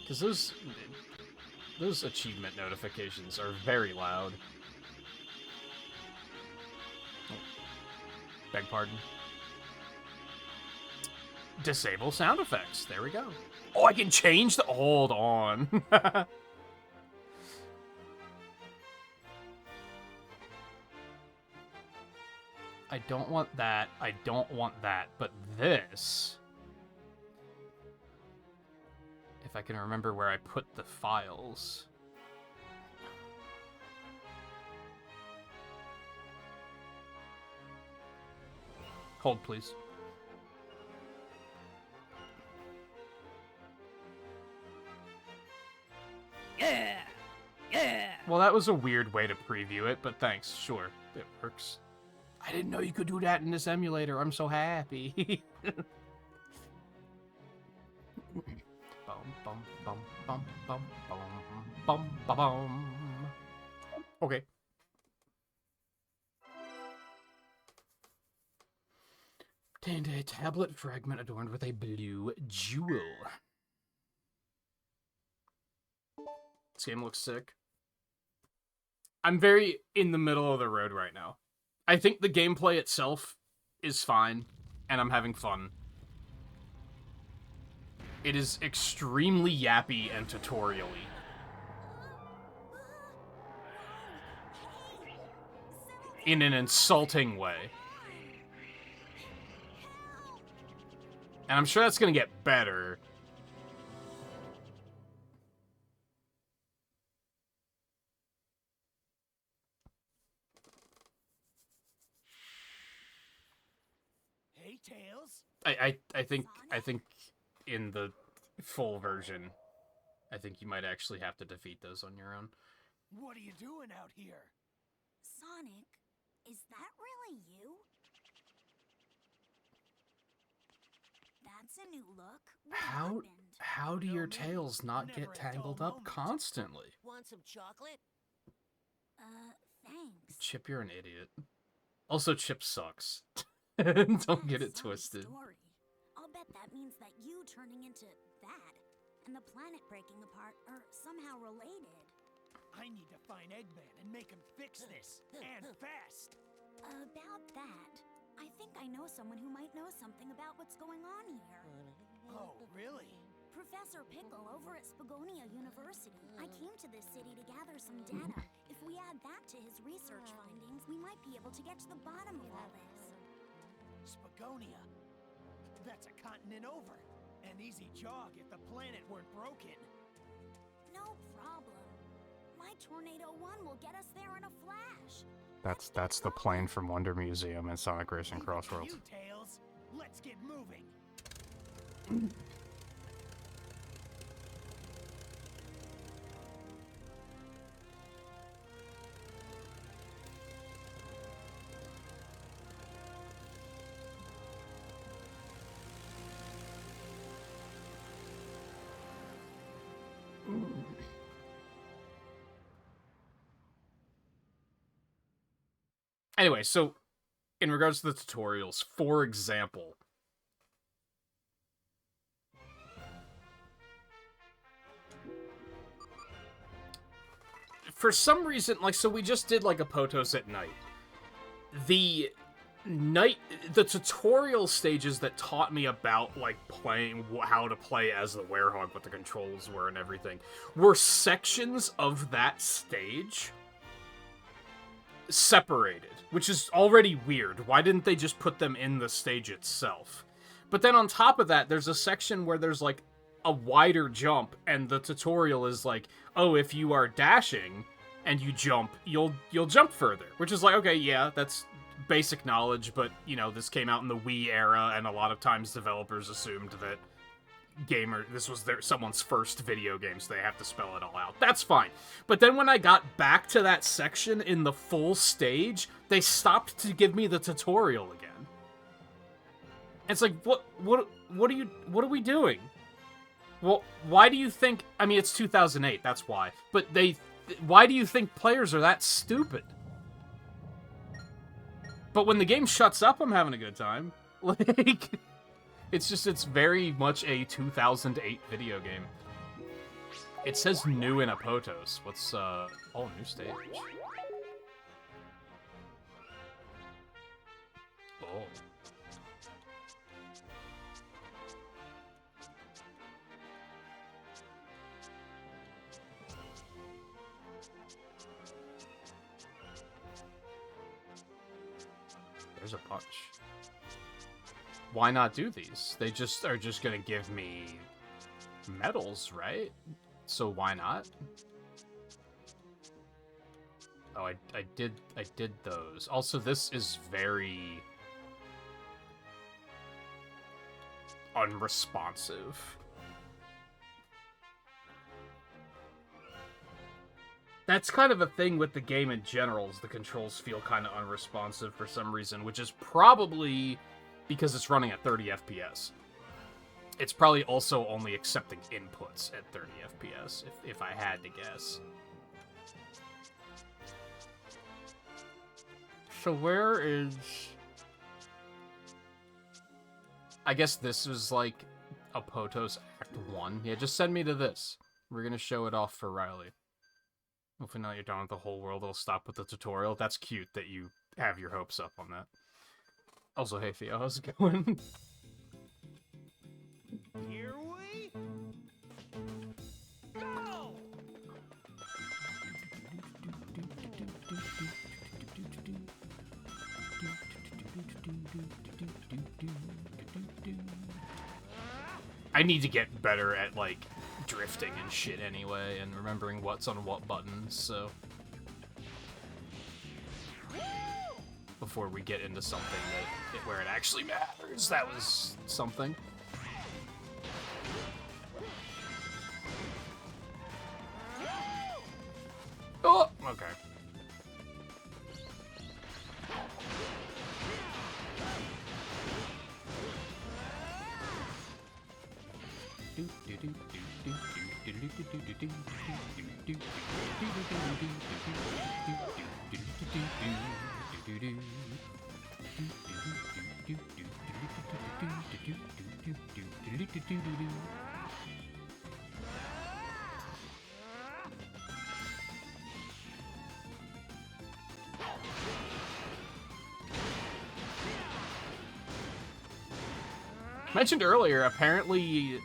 Because those achievement notifications are very loud. Oh. Beg pardon. Disable sound effects. There we go. Oh, I can change the... Hold on. I don't want that. I don't want that. But this... If I can remember where I put the files... Hold, please. Yeah! Yeah! Well, that was a weird way to preview it, but thanks. Sure, it works. I didn't know you could do that in this emulator. I'm so happy. Bum, bum, bum, bum, bum, bum, bum, bum, bum. Okay. Obtained a tablet fragment adorned with a blue jewel. This game looks sick. I'm very in the middle of the road right now. I think the gameplay itself is fine, and I'm having fun. It is extremely yappy and tutorial-y. In an insulting way. And I'm sure that's gonna get better. Hey, Tails. I think in the full version, I think you might actually have to defeat those on your own. What are you doing out here? Sonic, is that really you? That's a new look. What happened? How do No, your me. tails not Never get a tangled dull up moment. constantly? Want some chocolate? Thanks. Chip, you're an idiot. Also, Chip sucks. Don't get it That's some twisted. Story. I'll bet that means that you turning into that and the planet breaking apart are somehow related. I need to find Eggman and make him fix this, and fast. About that, I think I know someone who might know something about what's going on here. Oh, really? Professor Pickle over at Spagonia University. I came to this city to gather some data. If we add that to his research findings, we might be able to get to the bottom of all this. Spagonia. That's a continent over. An easy jog if the planet weren't broken. No problem. My Tornado 1 will get us there in a flash. That's the plane from Wonder Museum and Sonic Racing Leave it to Crossworlds. you, Tails. Let's get moving. Anyway, so in regards to the tutorials, for example, for some reason, like, so we just did, like, a Potos at night. The tutorial stages that taught me about, like, playing, how to play as the werehog, what the controls were and everything, were sections of that stage separated, which is already weird. Why didn't they just put them in the stage itself? But then on top of that, there's a section where there's, like, a wider jump, and the tutorial is like, oh, if you are dashing and you jump, you'll jump further. Which is like, okay, yeah, that's basic knowledge, but, you know, this came out in the Wii era, and a lot of times developers assumed that this was someone's first video game, so they have to spell it all out. That's fine. But then when I got back to that section in the full stage, they stopped to give me the tutorial again. It's like, what are we doing? Well, why do you think, I mean, it's 2008, that's why, but why do you think players are that stupid? But when the game shuts up, I'm having a good time. Like, it's very much a 2008 video game. It says new in Apotos. What's, oh, new stage. Oh. There's a punch. Why not do these? They just are just gonna give me medals, right? So why not? Oh, I did those. Also, this is very unresponsive. That's kind of a thing with the game in general, is the controls feel kind of unresponsive for some reason, which is probably because it's running at 30 FPS. It's probably also only accepting inputs at 30 FPS, if I had to guess. So where is... I guess this is like a Potos Act 1. Yeah, just send me to this. We're gonna show it off for Riley. Hopefully now you're done with the whole world, I'll stop with the tutorial. That's cute that you have your hopes up on that. Also, hey Theo, how's it going? Here we go! I need to get better at, like, drifting and shit anyway, and remembering what's on what buttons, so... Before we get into something where it actually matters, that was something. Oh, okay. Mentioned earlier, apparently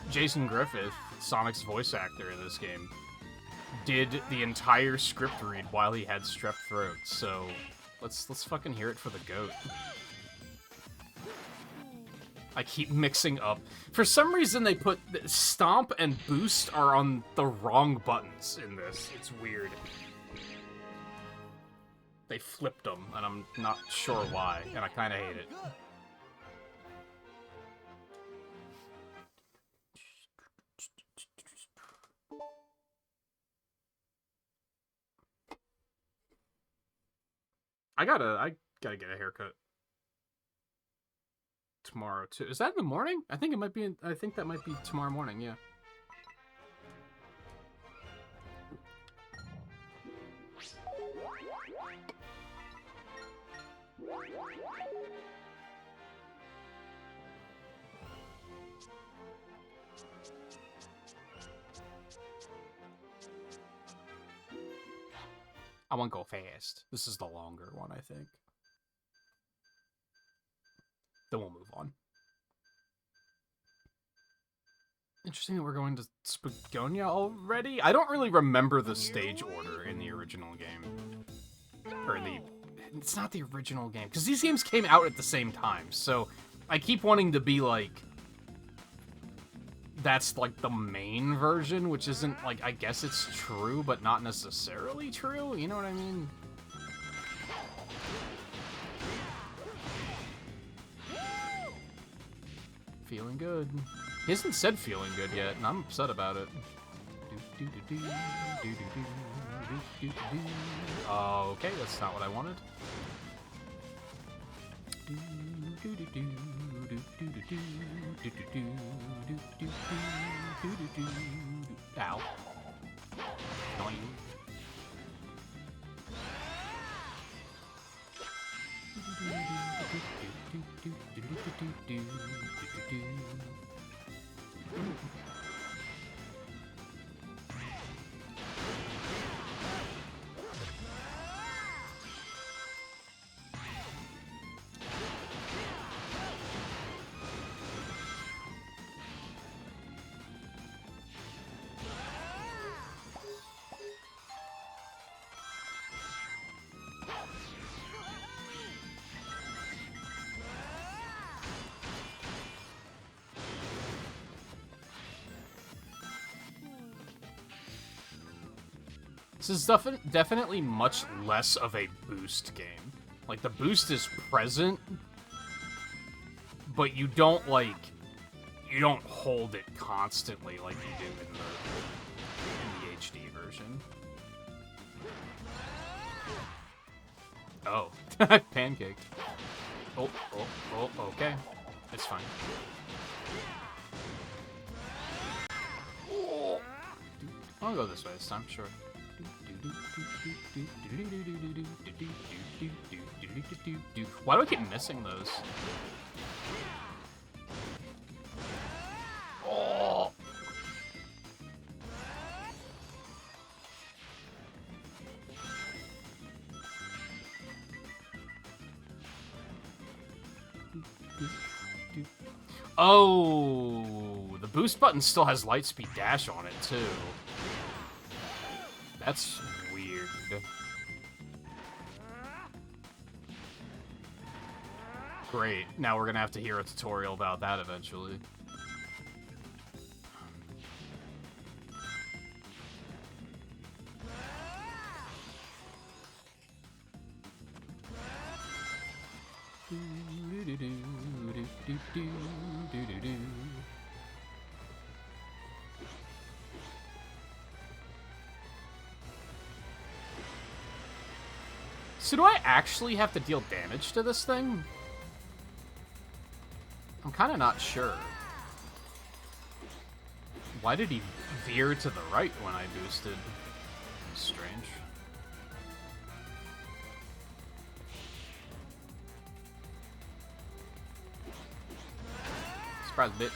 Jason Griffith, Sonic's voice actor in this game, did the entire script read while he had strep throat, so let's fucking hear it for the goat. I keep mixing up. For some reason they put stomp and boost are on the wrong buttons in this. It's weird. They flipped them, and I'm not sure why, and I kinda hate it. I gotta get a haircut tomorrow too. Is that in the morning? I think it might be. I think that might be tomorrow morning. Yeah. I won't go fast. This is the longer one, I think. Then we'll move on. Interesting that we're going to Spagonia already? I don't really remember the stage order in the original game. Or in the... It's not the original game. Because these games came out at the same time. So I keep wanting to be like... That's like the main version, which isn't like... I guess it's true, but not necessarily true. You know what I mean? Feeling good. He hasn't said feeling good yet, and I'm upset about it. Okay, that's not what I wanted. Ow. Annoying. This is definitely much less of a boost game. Like, the boost is present, but you don't, like, you don't hold it constantly like you do in the HD version. Oh, pancaked. Oh, okay. It's fine. I'll go this way this time, sure. Why do I keep missing those? Oh. Oh, the boost button still has lightspeed dash on it too. That's weird. Great. Now we're gonna have to hear a tutorial about that eventually. So do I actually have to deal damage to this thing? I'm kind of not sure. Why did he veer to the right when I boosted? Strange. Surprise, bitch.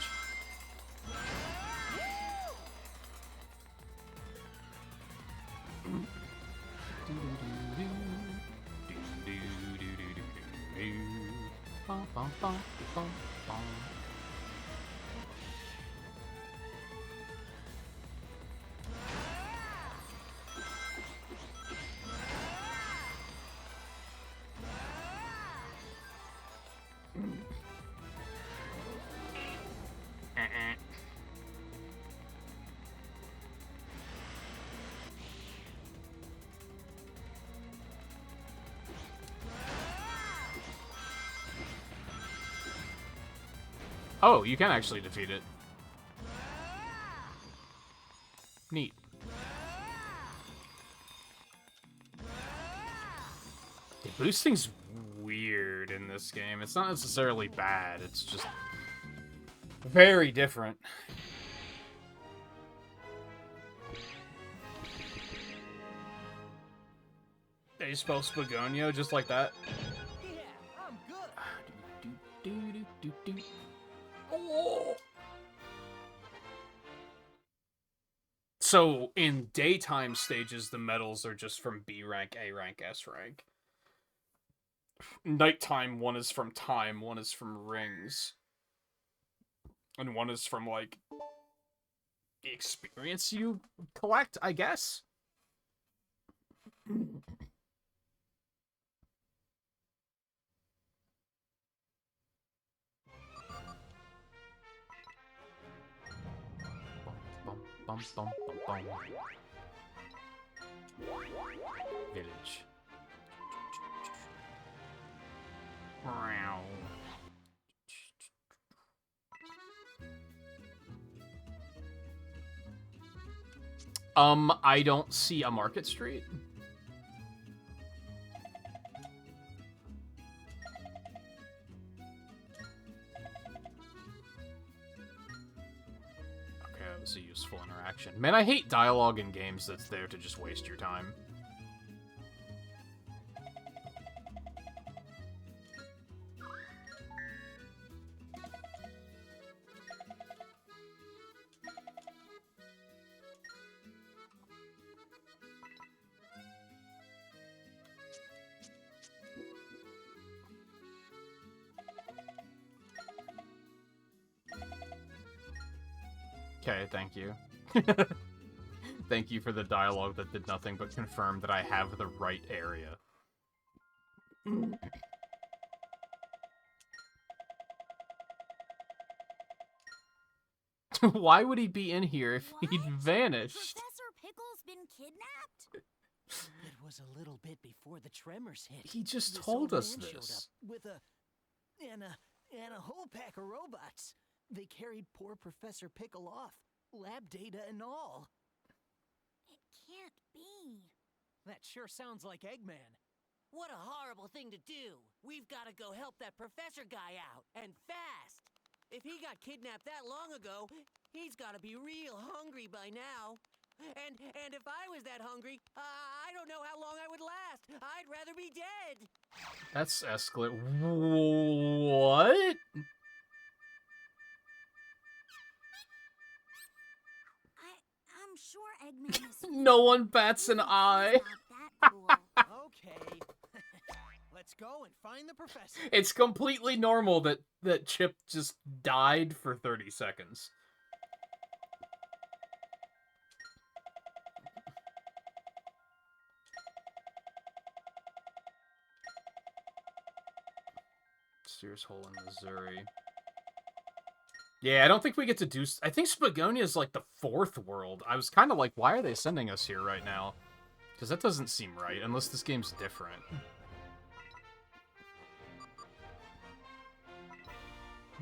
Oh, you can actually defeat it. Neat. The boosting's weird in this game. It's not necessarily bad, it's just very different. They spell Spagonio just like that? Yeah, I'm good. Oh. So in daytime stages, the medals are just from B rank, A rank, S rank. Nighttime, one is from time, one is from rings, and one is from, like, the experience you collect, I guess? Bum, bum, bum, bum. Village. Meow. I don't see a market street. Okay, that was a useful interaction. Man, I hate dialogue in games that's there to just waste your time. Okay, thank you. Thank you for the dialogue that did nothing but confirm that I have the right area. Why would he be in here if he'd vanished? Professor Pickle's been kidnapped? It was a little bit before the tremors hit. He just This told old us man showed this. up with a whole pack of robots. They carried poor Professor Pickle off, lab data and all. It can't be. That sure sounds like Eggman. What a horrible thing to do. We've got to go help that professor guy out, and fast. If he got kidnapped that long ago, he's got to be real hungry by now. And if I was that hungry, I don't know how long I would last. I'd rather be dead. That's escalate. What? I'm sure Eggman is No one bats an Even eye. he's not that cool. Okay. Let's go and find the professor. It's completely normal that Chip just died for 30 seconds. Sears Hole in Missouri. Yeah, I don't think we get to do... I think Spagonia is like the 4th world. I was kind of like, why are they sending us here right now? Because that doesn't seem right, unless this game's different.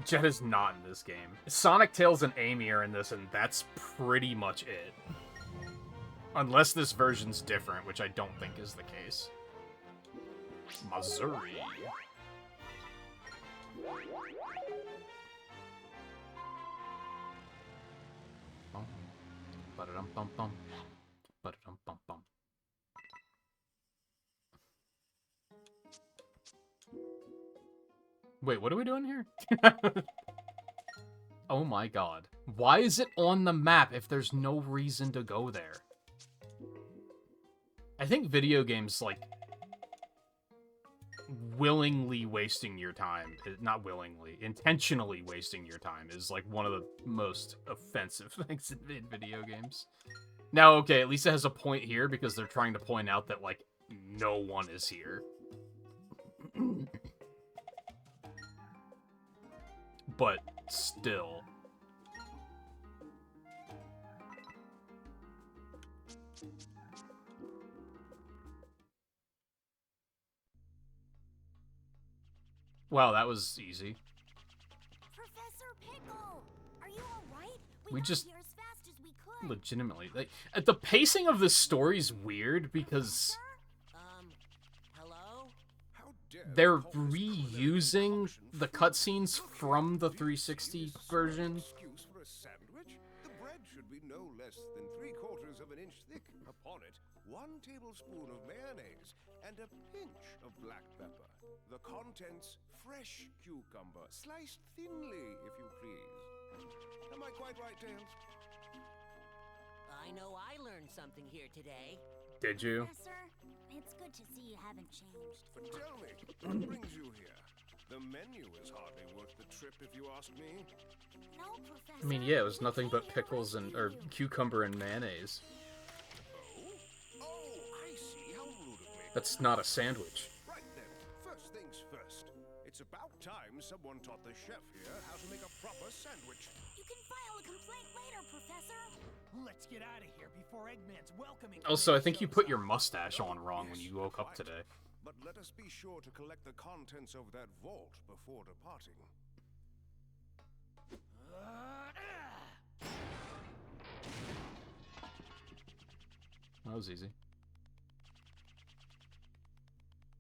Jet is not in this game. Sonic, Tails, and Amy are in this, and that's pretty much it. Unless this version's different, which I don't think is the case. Missouri. Ba-da-dum-bum-bum. Ba-da-dum-bum-bum. Wait, what are we doing here? Oh my god. Why is it on the map if there's no reason to go there? I think video games, like, willingly wasting your time, not willingly, intentionally wasting your time is, like, one of the most offensive things in video games. Now, okay, at least it has a point here because they're trying to point out that, like, no one is here. But still. Wow, that was easy. Professor Pickle, are you all right? We got just here as fast as we could. legitimately, like, the pacing of this story's weird because Hello? How dare they're they call this reusing concoction the food? cutscenes Look, from the do you see 360 this sort of version. excuse for a sandwich? The bread should be no less than 3/4 of an inch thick. Upon it, 1 tablespoon of mayonnaise and a pinch of black pepper. The contents, fresh cucumber, sliced thinly, if you please. Am I quite right, Tails? I know I learned something here today. Did you? Professor, it's good to see you haven't changed. But tell me, what brings you here? The menu is hardly worth the trip, if you ask me. No, Professor. I mean, yeah, it was we nothing came but here to pickles and or rescue you. cucumber and mayonnaise. Oh, I see. How rude of me. That's not a sandwich. Right then, first things first. It's about time someone taught the chef here how to make a proper sandwich. You can file a complaint later, Professor. Let's get out of here before Eggman's welcoming. Also, I think you shows put up. your mustache on wrong when Yes, you woke up quite. today. But let us be sure to collect the contents of that vault before departing. That was easy.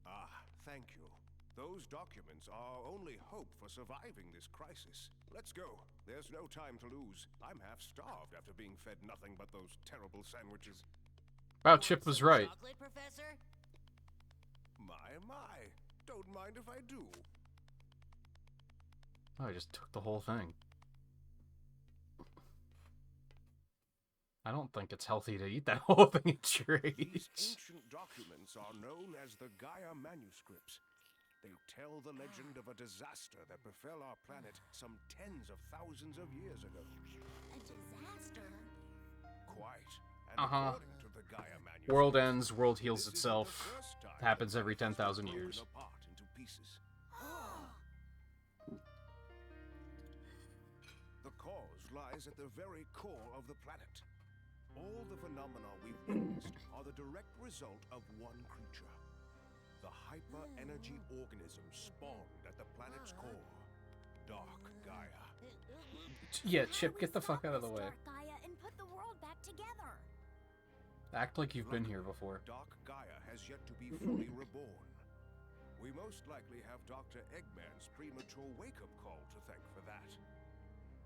Ah, thank you. Those documents are our only hope for surviving this crisis. Let's go. There's no time to lose. I'm half starved after being fed nothing but those terrible sandwiches. Wow, Chip was right. Chocolate, Professor? My. Don't mind if I do. Oh, I just took the whole thing. I don't think it's healthy to eat that whole thing in These trades. ancient documents are known as the Gaia manuscripts. They tell the legend of a disaster that befell our planet some tens of thousands of years ago. A disaster? Quite. And Uh-huh. according to the Gaia manuscripts, World ends, world heals this isn't itself. the first time Happens the every planet has 10,000 been years. broken apart into pieces. The cause lies at the very core of the planet. All the phenomena we've witnessed are the direct result of one creature. The hyper-energy organism spawned at the planet's core. Dark Gaia. Yeah, Chip, How get the we fuck stop out of the this way. Dark Gaia and put the world back together. Act like you've been here before. Dark Gaia has yet to be fully reborn. We most likely have Dr. Eggman's premature wake-up call to thank for that.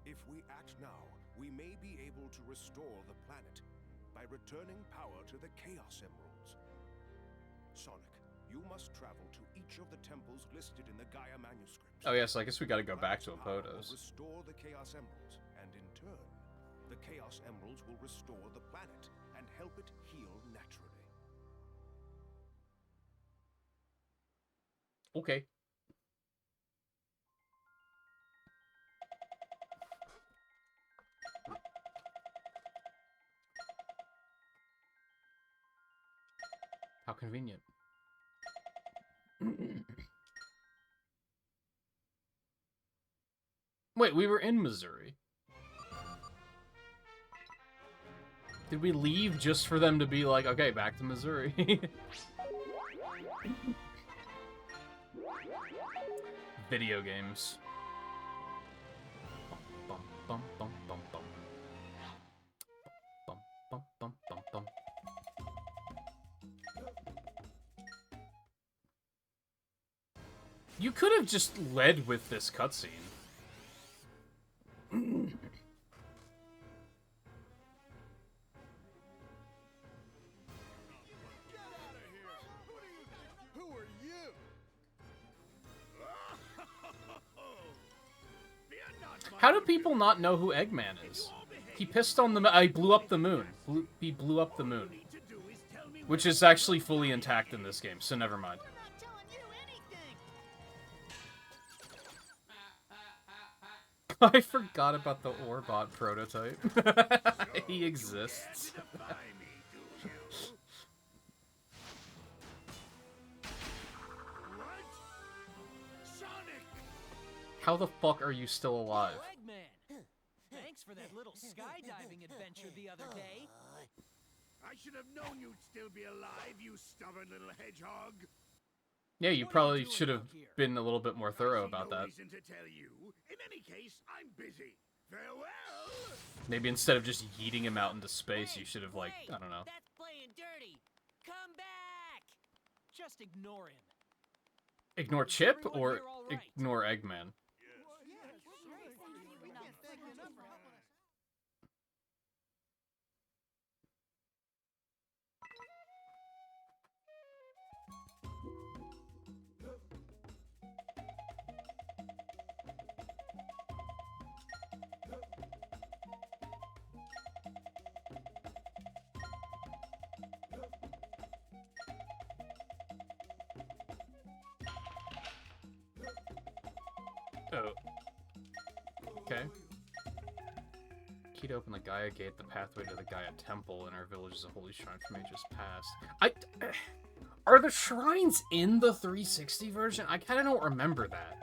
If we act now, we may be able to restore the planet by returning power to the Chaos Emeralds. Sonic, you must travel to each of the temples listed in the Gaia manuscripts. Oh yes, I guess we gotta go back to Planet's power will Apodos. restore the Chaos Emeralds, and in turn, the Chaos Emeralds will restore the planet and help it heal naturally. Okay. How convenient. Wait, we were in Missouri. Did we leave just for them to be like, okay, back to Missouri? Video games. Bum, bum, bum, bum, bum. Bum, bum, bum, bum, bum. You could have just led with this cutscene. Get out of here! Who are you? Fear not, my How do people not know who Eggman is? He pissed on the I blew up the moon. He blew up the moon. need to do is tell me Which is actually fully intact in this game, so never mind. We're not telling you anything. I forgot about the Orbot prototype. He exists. defy me, do you? What? Sonic! How the fuck are you still alive? Oh, Eggman. Thanks for that little skydiving adventure the other day. I should have known you'd still be alive, you stubborn little hedgehog. Yeah, you What are probably you doing should have out here? been a little bit more thorough I see about no that. reason to tell you. In any case, I'm busy. Farewell. Maybe instead of just yeeting him out into space, you should have, like, Wait, I don't know. That's playing dirty. Come back. Just ignore him. Ignore Is Chip everyone or here all right? ignore Eggman? Okay. Key to open the Gaia Gate, the pathway to the Gaia Temple in our village is a holy shrine from ages past. Are the shrines in the 360 version? I kind of don't remember that.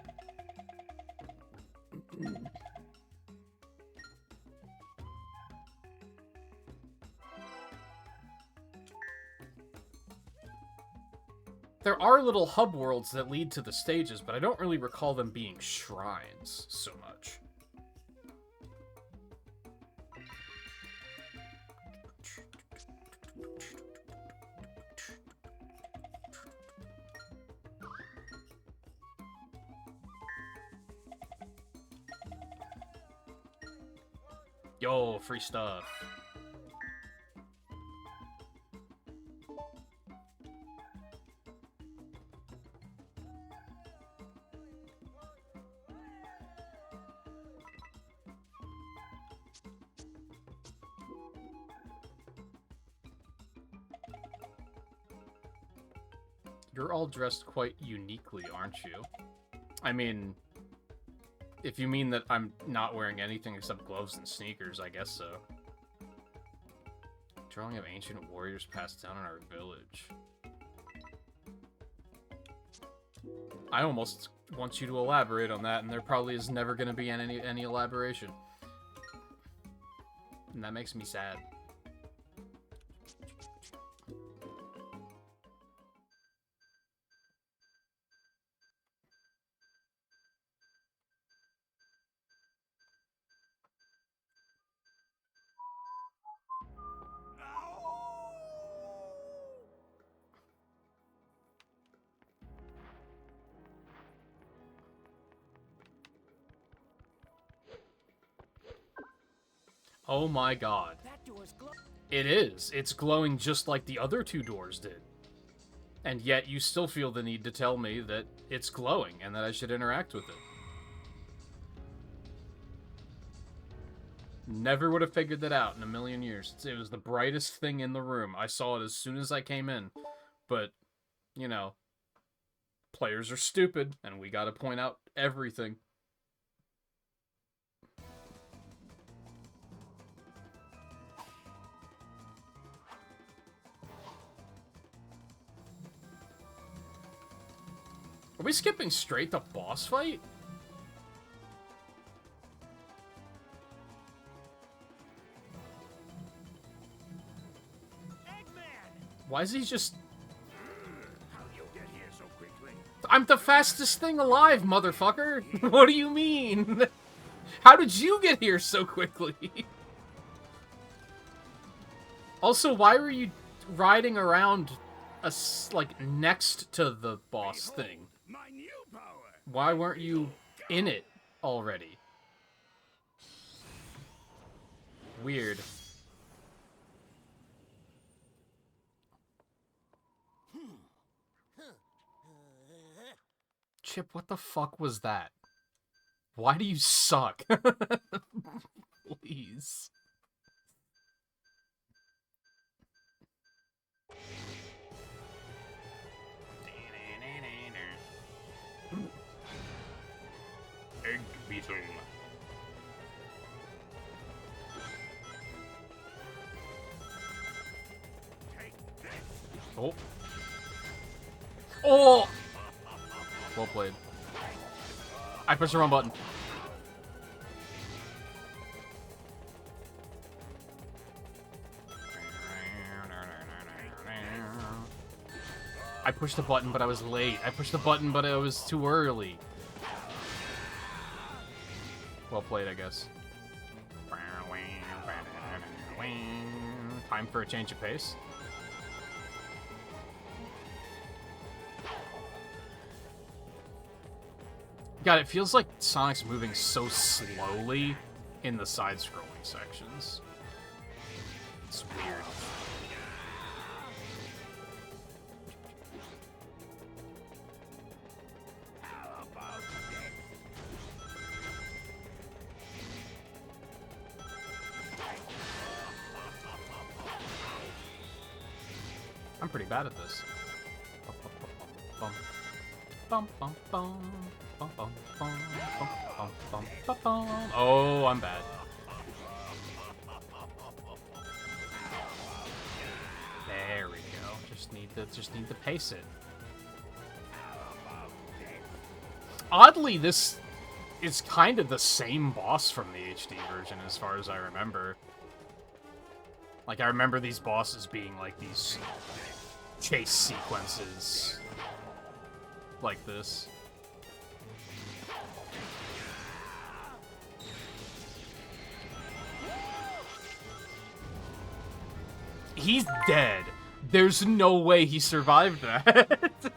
There are little hub worlds that lead to the stages, but I don't really recall them being shrines so much. Yo, free stuff. You're all dressed quite uniquely, aren't you? I mean, if you mean that I'm not wearing anything except gloves and sneakers, I guess so. Drawing of ancient warriors passed down in our village. I almost want you to elaborate on that, and there probably is never going to be any elaboration. And that makes me sad. Oh my god. That door's It is. It's glowing just like the other two doors did. And yet you still feel the need to tell me that it's glowing and that I should interact with it. Never would have figured that out in a million years. It was the brightest thing in the room. I saw it as soon as I came in. But, you know, players are stupid, and we gotta point out everything. Are we skipping straight to boss fight? Why is he just... How'd you get here so quickly? I'm the fastest thing alive, motherfucker! What do you mean? How did you get here so quickly? Also, why were you riding around like next to the boss thing? My new power. Why weren't you in it already? Weird. Chip, what the fuck was that? Why do you suck? Please. Egg beetle. Oh. Oh! Well played. I pressed the wrong button. I pushed the button, but I was late. I pushed the button, but it was too early. Well played, I guess. Time for a change of pace. God, it feels like Sonic's moving so slowly in the side-scrolling sections. It's weird. I'm pretty bad at this. Bum, bum, bum, bum, bum. Oh, I'm bad. There we go. Just need to pace it. Oddly, this is kind of the same boss from the HD version, as far as I remember. Like, I remember these bosses being like these chase sequences like this. He's dead. There's no way he survived that. Same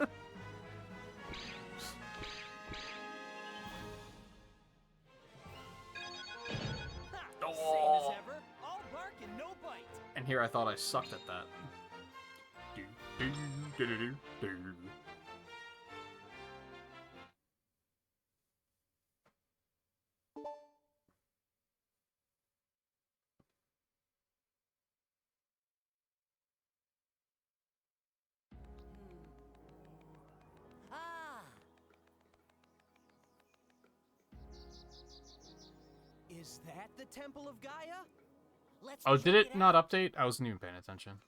as ever. All bark and no bite. And here I thought I sucked at that. Ah! Is that the Temple of Gaia? Let's Oh, check did it it not out. update? I wasn't even paying attention.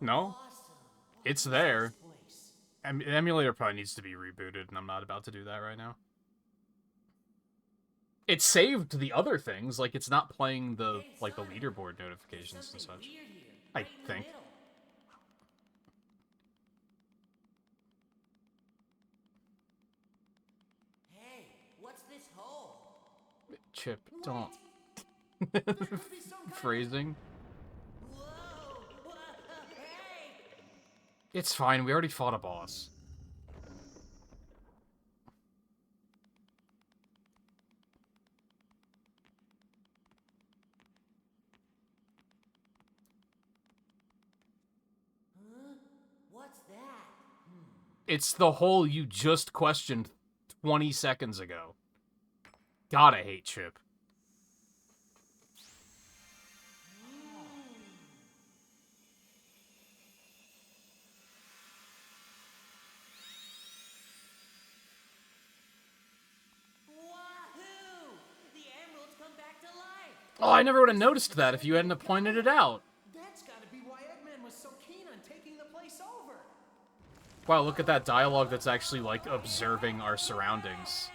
No? It's there. Place. The emulator probably needs to be rebooted, and I'm not about to do that right now. It saved the other things, like it's not playing the the leaderboard notifications and such. Weird here, I right in the think. middle. Hey, what's this hole? Chip, don't. There could be some kind of Phrasing. Whoa! Hey! It's fine, we already fought a boss. What's that? It's the hole you just questioned 20 seconds ago. God, I hate Chip. Wahoo! The emeralds come back to life. Oh, I never would have noticed that if you hadn't have pointed it out. That's gotta be why Eggman was so keen on taking the place over. Wow, look at that dialogue that's actually, like, observing our surroundings.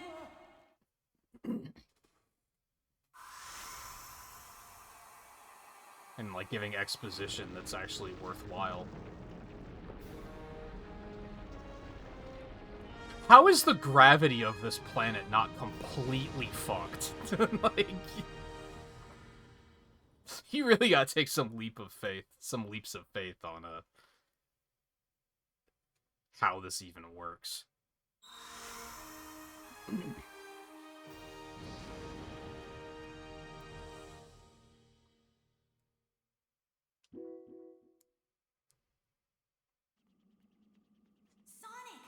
And, like, giving exposition that's actually worthwhile. How is the gravity of this planet not completely fucked? Like... You really gotta take some leaps of faith on, how this even works. Sonic,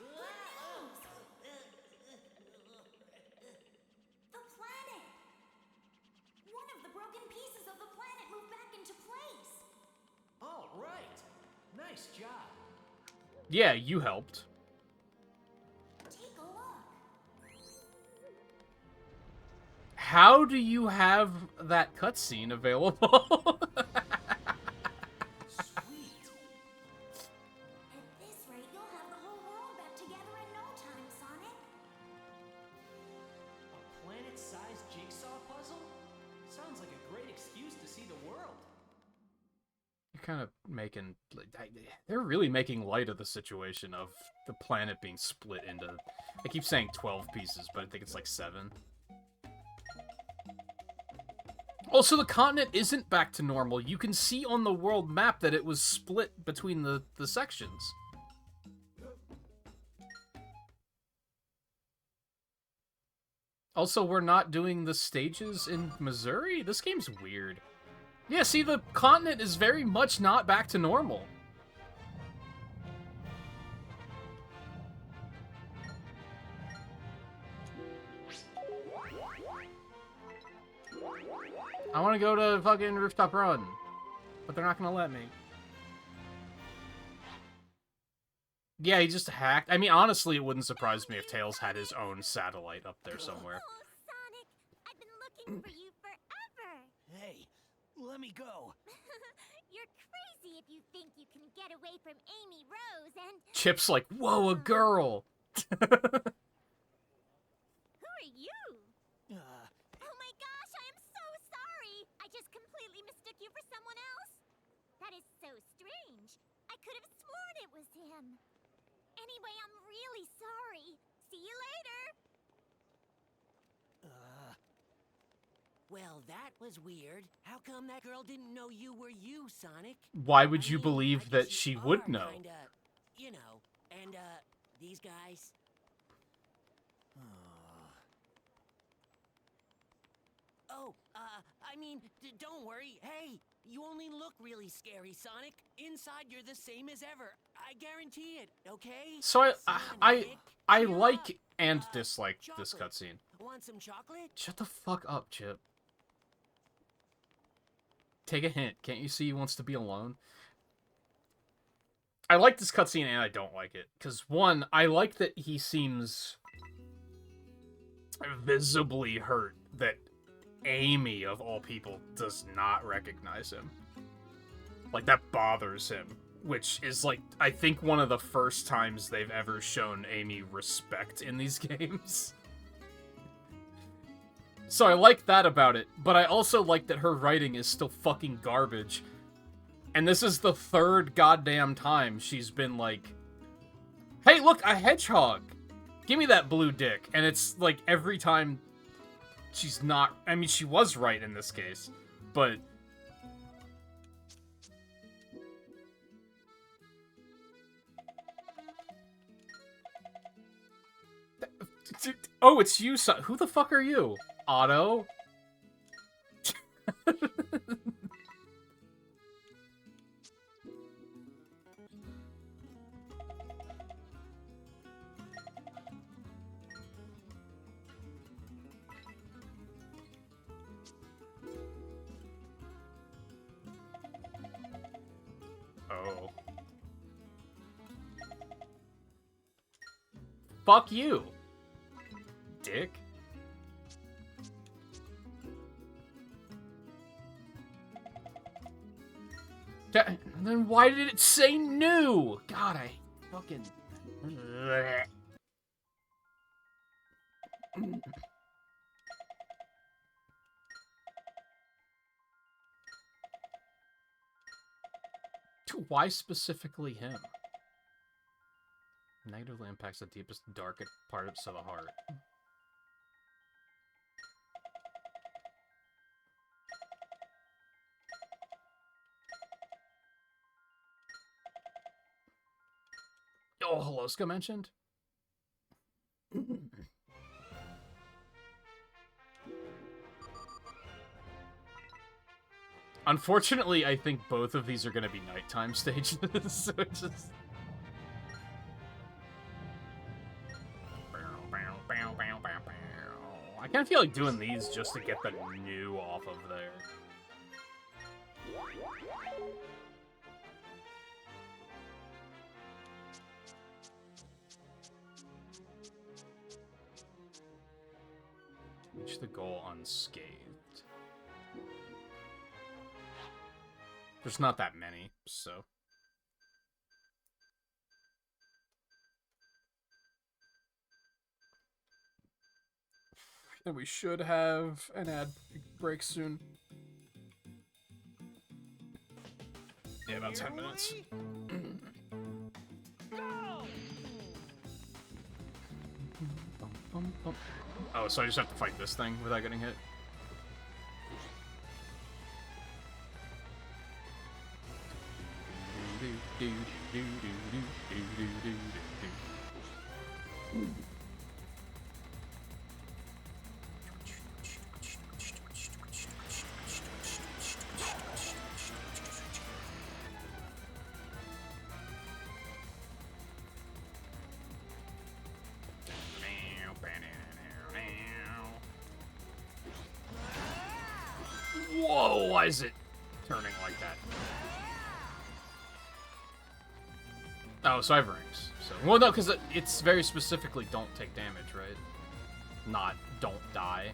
good news! The planet! One of the broken pieces of the planet moved back into place! All right. Nice job. Yeah, you helped. Take a look. How do you have that cutscene available? Sweet. At this rate, you'll have the whole world back together in no time, Sonic. A planet-sized jigsaw puzzle? Sounds like a great excuse to see the world. You're kind of making... They're really making light of the situation of the planet being split into... I keep saying 12 pieces, but I think it's like 7. Also, the continent isn't back to normal. You can see on the world map that it was split between the sections. Also, we're not doing the stages in Missouri? This game's weird. Yeah, see, the continent is very much not back to normal. I want to go to fucking Rooftop Run, but they're not gonna let me. Yeah, he just hacked. I mean, honestly, it wouldn't surprise me if Tails had his own satellite up there somewhere. Oh, Sonic, I've been looking for you forever. Hey, let me go. You're crazy if you think you can get away from Amy Rose and... Chip's like, whoa, a girl! Who are you? Oh my gosh, I am so sorry. I just completely mistook you for someone else. That is so strange. I could have sworn it was him. Anyway, I'm really sorry. See you later. Well, that was weird. How come that girl didn't know you were you, Sonic? Why would I you mean, believe I that guess she you would are know? Kinda, you know, and, these guys. Oh, I mean, don't worry. Hey, you only look really scary, Sonic. Inside, you're the same as ever. I guarantee it, okay? So Son, Nick, I cheer like up. and dislike this Chocolate. cutscene. Want some chocolate? Shut the fuck up, Chip. Take a hint. Can't you see he wants to be alone? I like this cutscene and I don't like it. Because, one, I like that he seems visibly hurt that Amy, of all people, does not recognize him. Like, that bothers him. Which is, like, I think one of the first times they've ever shown Amy respect in these games. So I like that about it, but I also like that her writing is still fucking garbage. And this is the third goddamn time she's been like, hey, look, a hedgehog! Give me that blue dick. And it's like every time she's not... I mean, she was right in this case, but... Oh, it's you, son. Who the fuck are you? Otto? Oh. Fuck you, dick. Then why did it say new? God, I fucking... Why specifically him? Negatively impacts the deepest, darkest parts of the heart. Oh, Holoska mentioned? Unfortunately, I think both of these are going to be nighttime stages, so it's just... I kind of feel like doing these just to get the new off of there. Reach the goal unscathed. There's not that many, so... And we should have an ad break soon. Yeah, about 10 minutes. Oh, so I just have to fight this thing without getting hit? why is it turning like that? Oh, so I have rings. So, well, no, because it's very specifically don't take damage, right? Not don't die.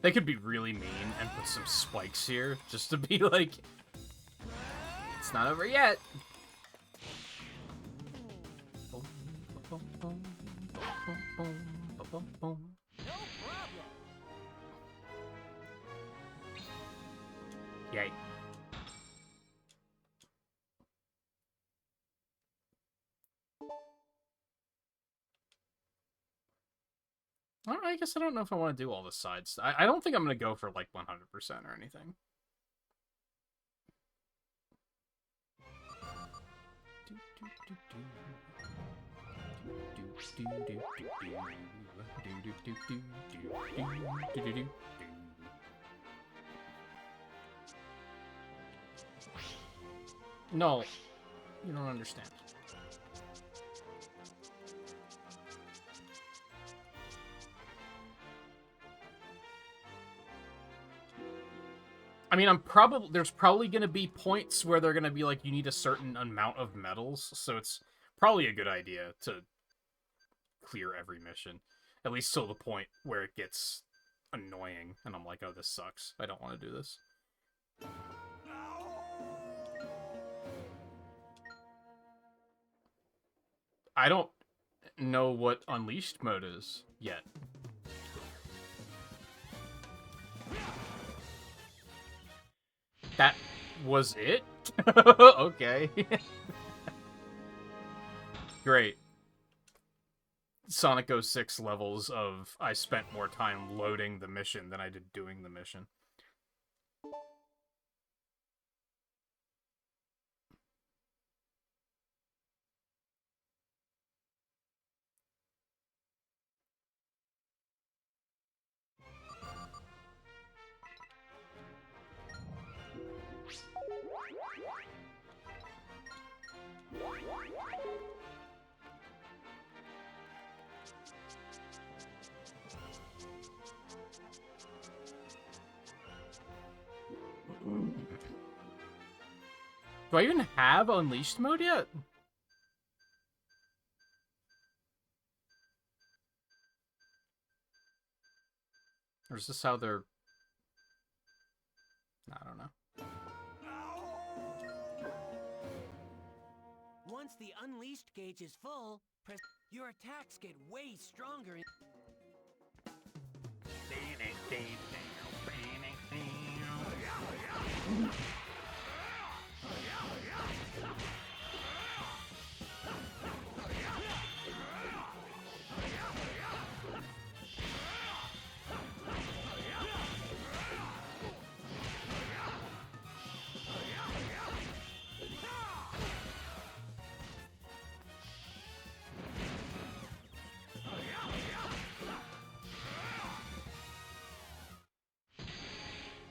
They could be really mean and put some spikes here, just to be like, it's not over yet. No problem. Yay. I guess I don't know if I want to do all the sides. I don't think I'm going to go for like 100% or anything. No, you don't understand. I mean, there's probably going to be points where they're going to be like, you need a certain amount of medals, so it's probably a good idea to clear every mission. At least till the point where it gets annoying, and I'm like, oh, this sucks. I don't want to do this. I don't know what Unleashed mode is yet. That was it? Okay. Great. Sonic 06 levels of I spent more time loading the mission than I did doing the mission. Do I even have Unleashed mode yet? Or is this how they're... I don't know. Once the unleashed gauge is full, your attacks get way stronger.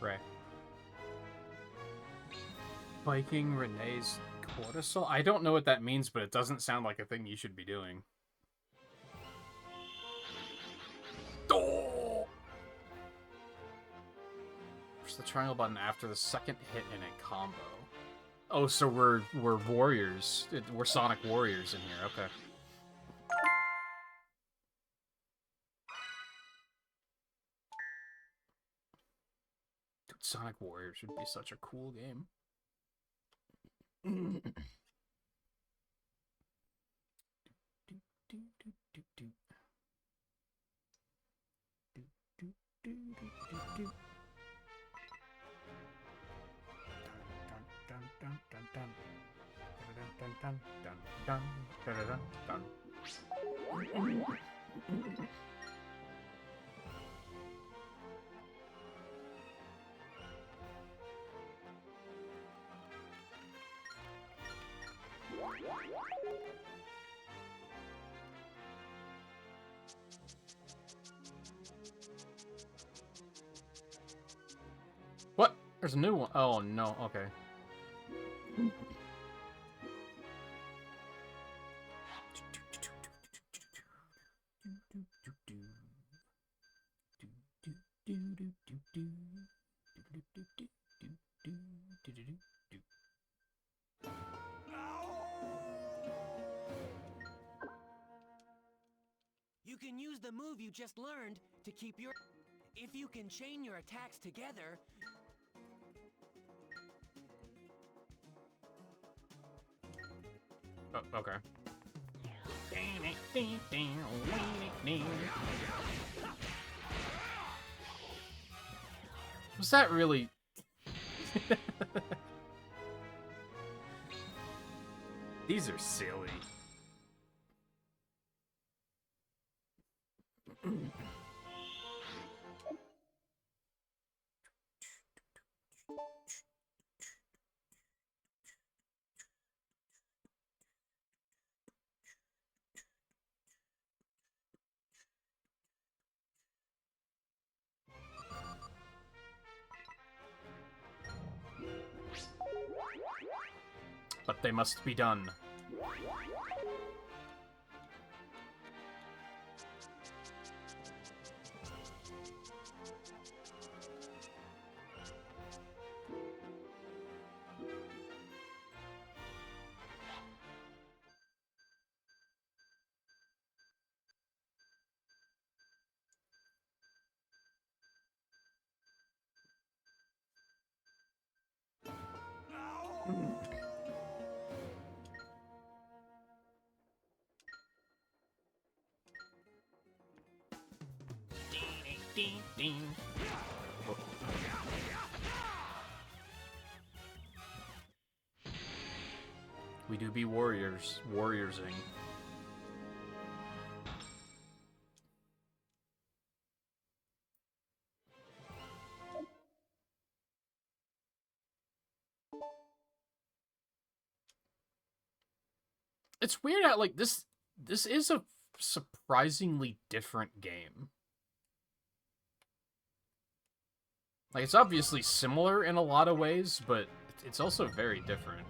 Right. Viking Renee's cortisol? I don't know what that means, but it doesn't sound like a thing you should be doing. Oh! Push the triangle button after the second hit in a combo. Oh, so we're warriors. We're Sonic warriors in here. Okay. Dude, Sonic Warriors would be such a cool game. What? There's a new one. Oh, no. Okay. You can use the move you just learned to keep your... If you can chain your attacks together... Oh, okay. Was that really... These are silly. But they must be done. We do be warriors. Warriorsing. It's weird how, like, this is a surprisingly different game. Like, it's obviously similar in a lot of ways, but it's also very different.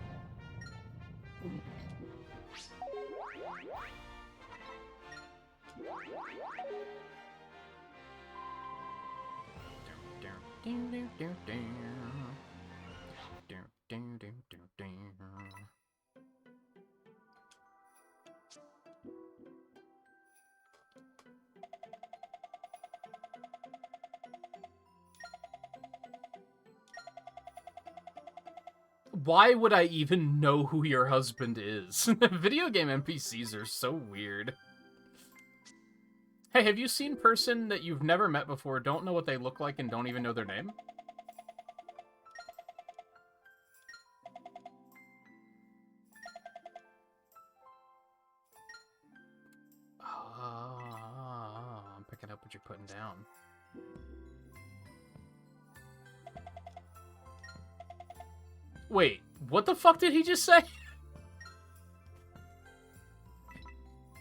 Why would I even know who your husband is? Video game NPCs are so weird. Hey, have you seen person that you've never met before, don't know what they look like, and don't even know their name? I'm picking up what you're putting down. Wait, what the fuck did he just say?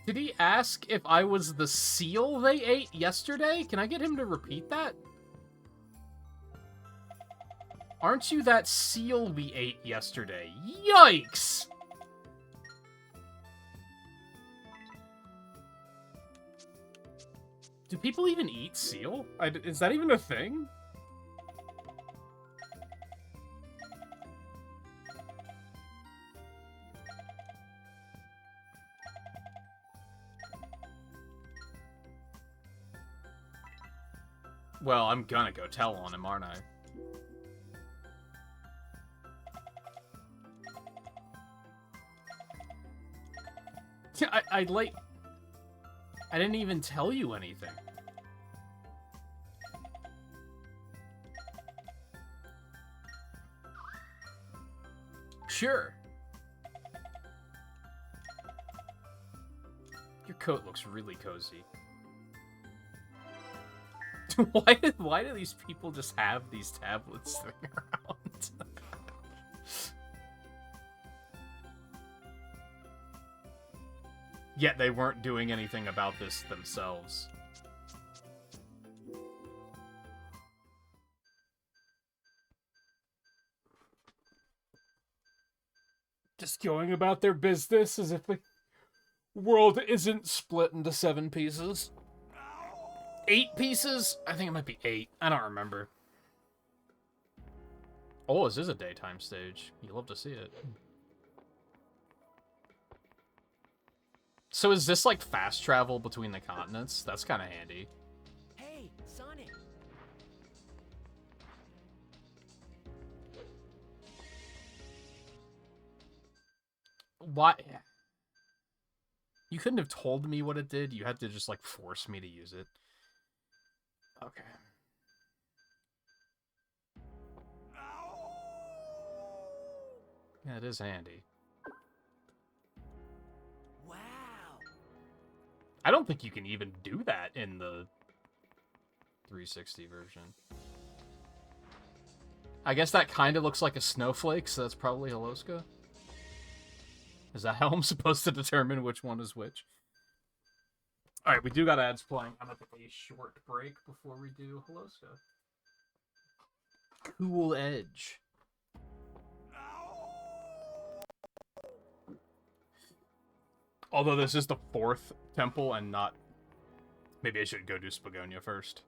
Did he ask if I was the seal they ate yesterday? Can I get him to repeat that? Aren't you that seal we ate yesterday? Yikes! Do people even eat seal? Is that even a thing? Well, I'm gonna go tell on him, aren't I? I didn't even tell you anything. Sure. Your coat looks really cozy. Why do these people just have these tablets sitting around? Yet they weren't doing anything about this themselves. Just going about their business as if the world isn't split into 7 pieces. 8 pieces? I think it might be 8. I don't remember. Oh, this is a daytime stage. You love to see it. So is this like fast travel between the continents? That's kind of handy. Hey, Sonic. Why? You couldn't have told me what it did. You had to just like force me to use it. Okay. Yeah, it is handy. Wow. I don't think you can even do that in the 360 version. I guess that kind of looks like a snowflake, so that's probably Holoska. Is that how I'm supposed to determine which one is which? Alright, we do got ads playing. I'm gonna take a short break before we do Holoska. Cool Edge. Although this is the 4th temple and not... Maybe I should go do Spagonia first.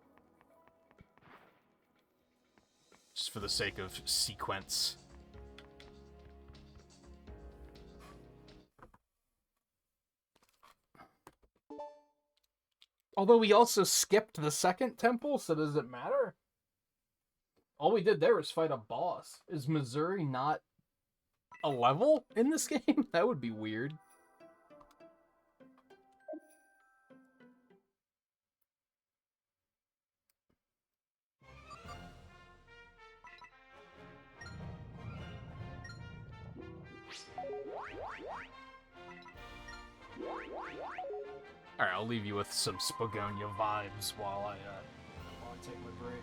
Just for the sake of sequence. Although we also skipped the 2nd temple, so does it matter? All we did there was fight a boss. Is Missouri not a level in this game? That would be weird. Alright, I'll leave you with some Spagonia vibes while I take my break.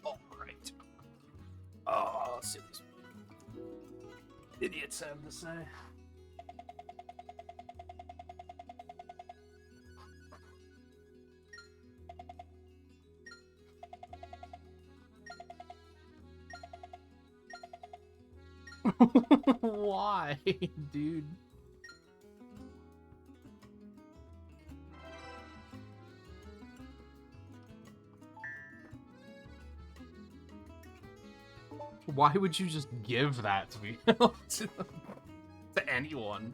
Alright. Oh, let's see what these idiots have to say. Why, dude? Why would you just give that to me? To anyone?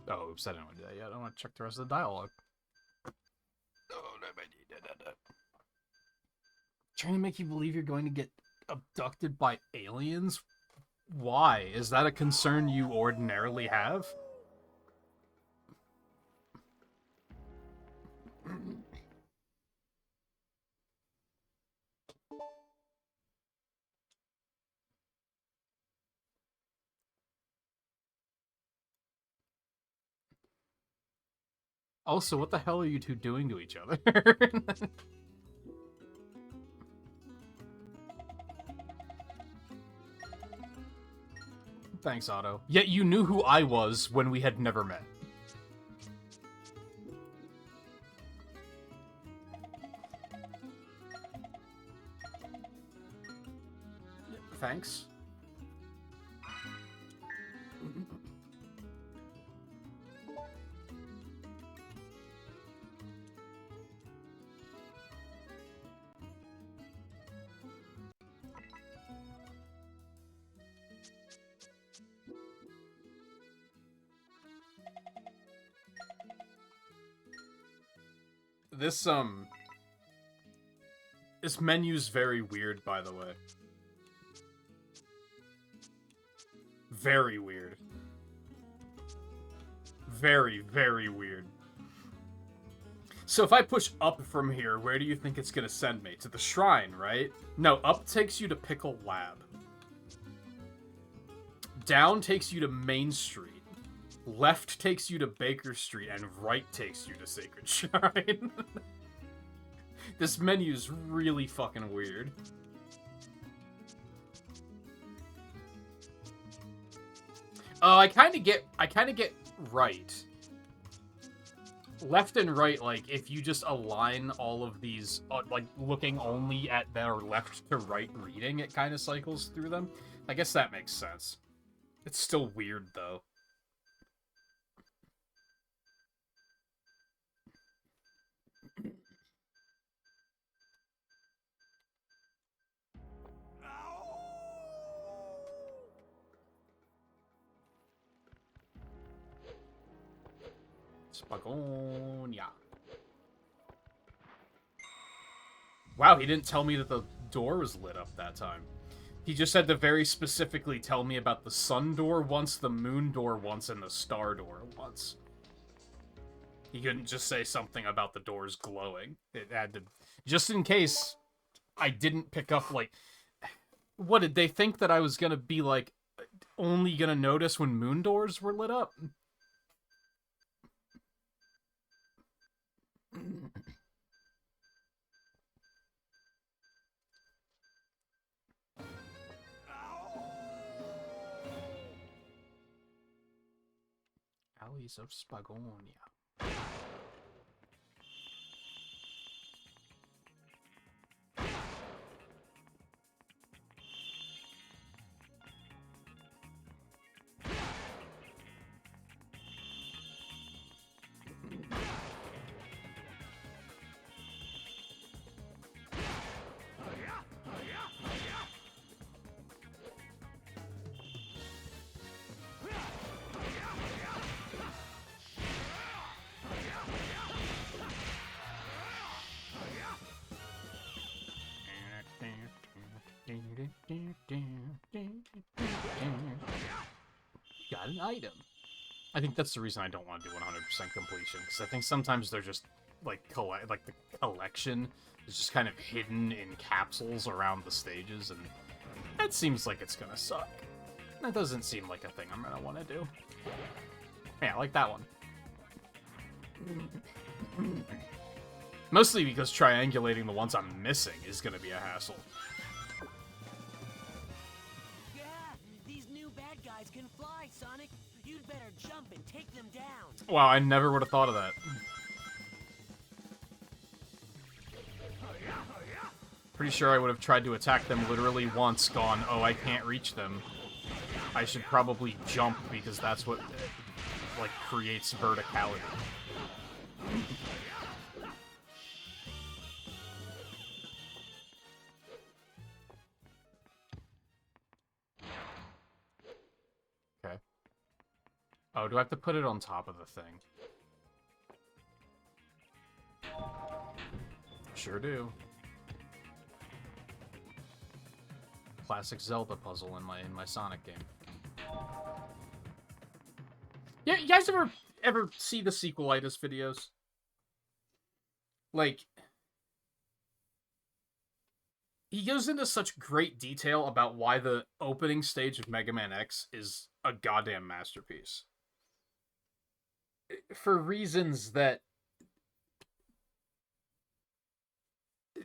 Oh, oops, I didn't want to do that yet. I want to check the rest of the dialogue. Trying to make you believe you're going to get abducted by aliens? Why? Is that a concern you ordinarily have? Also, what the hell are you two doing to each other? Thanks, Otto. Yet you knew who I was when we had never met. Thanks. This menu's very weird, by the way. Very weird. Very, very weird. So if I push up from here, where do you think it's gonna send me? To the shrine, right? No, up takes you to Pickle Lab. Down takes you to Main Street. Left takes you to Baker Street, and right takes you to Sacred Shrine. This menu's really fucking weird. I kind of get right. Left and right, like, if you just align all of these, like, looking only at their left to right reading, it kind of cycles through them. I guess that makes sense. It's still weird, though. Spagonia. Wow, he didn't tell me that the door was lit up that time. He just had to very specifically tell me about the sun door once, the moon door once, and the star door once. He couldn't just say something about the doors glowing. It had to... Just in case I didn't pick up, like... What, did they think that I was gonna be, like, only gonna notice when moon doors were lit up? Alleys of Spagonia. Got an item. I think that's the reason I don't want to do 100% completion, because I think sometimes they're just, like, the collection is just kind of hidden in capsules around the stages, and that seems like it's gonna suck. That doesn't seem like a thing I'm gonna want to do. Yeah, like that one. Mostly because triangulating the ones I'm missing is gonna be a hassle. Yeah, these new bad guys can fly, Sonic. You'd better jump and take them down. Wow, I never would have thought of that. Pretty sure I would have tried to attack them literally once, gone, oh, I can't reach them. I should probably jump because that's what... like, creates verticality. Okay. Oh, do I have to put it on top of the thing? Sure do. Classic Zelda puzzle in my Sonic game. Yeah, you guys ever see the sequelitis videos? Like, he goes into such great detail about why the opening stage of Mega Man X is a goddamn masterpiece. For reasons that...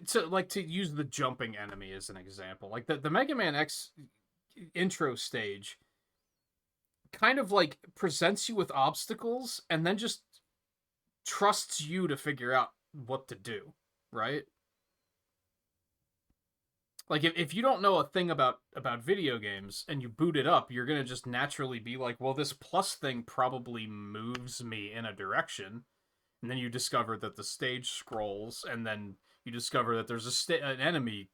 to use the jumping enemy as an example. Like, the Mega Man X intro stage kind of, like, presents you with obstacles and then just trusts you to figure out what to do, right? Like, if you don't know a thing about video games and you boot it up, you're gonna just naturally be like, well, this plus thing probably moves me in a direction. And then you discover that the stage scrolls, and then you discover that there's an enemy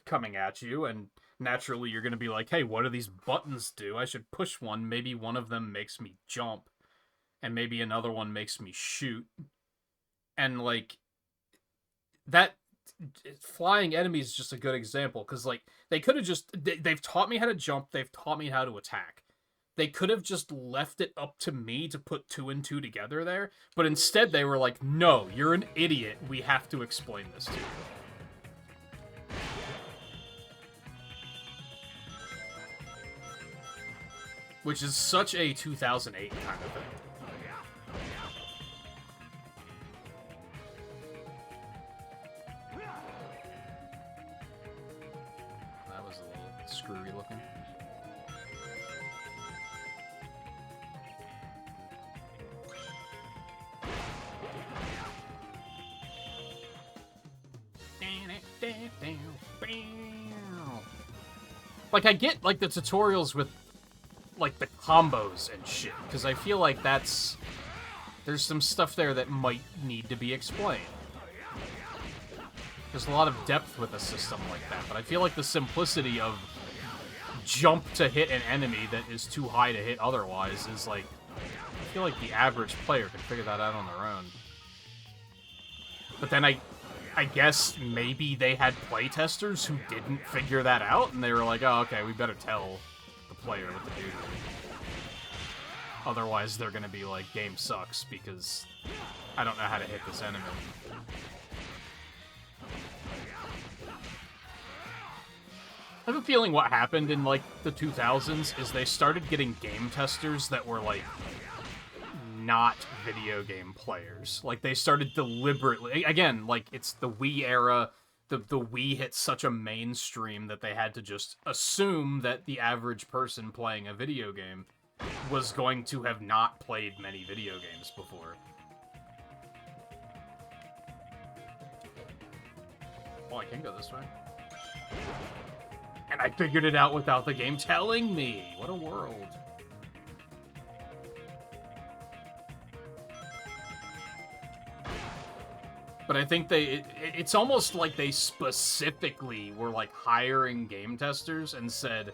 coming at you, and naturally you're gonna be like, hey, what do these buttons do? I should push one. Maybe one of them makes me jump, and maybe another one makes me shoot. And, like, that flying enemies is just a good example, because, like, they could have just... They've taught me how to jump, they've taught me how to attack. They could have just left it up to me to put 2 and 2 together there, but instead they were like, no, you're an idiot, we have to explain this to you. Which is such a 2008 kind of thing. That was a little screwy looking. Like, I get, like, the tutorials with, like, the combos and shit, because I feel like there's some stuff there that might need to be explained. There's a lot of depth with a system like that, but I feel like the simplicity of jump to hit an enemy that is too high to hit otherwise is, like, I feel like the average player can figure that out on their own. But then I guess maybe they had playtesters who didn't figure that out, and they were like, oh, okay, we better tell the player what to do. Otherwise, they're gonna be like, game sucks, because I don't know how to hit this enemy. I have a feeling what happened in, like, the 2000s is they started getting game testers that were, like, not video game players. Like, they started deliberately... Again, like, it's the Wii era. The Wii hit such a mainstream that they had to just assume that the average person playing a video game was going to have not played many video games before. Oh, I can go this way. And I figured it out without the game telling me. What a world. But I think it's almost like they specifically were, like, hiring game testers and said,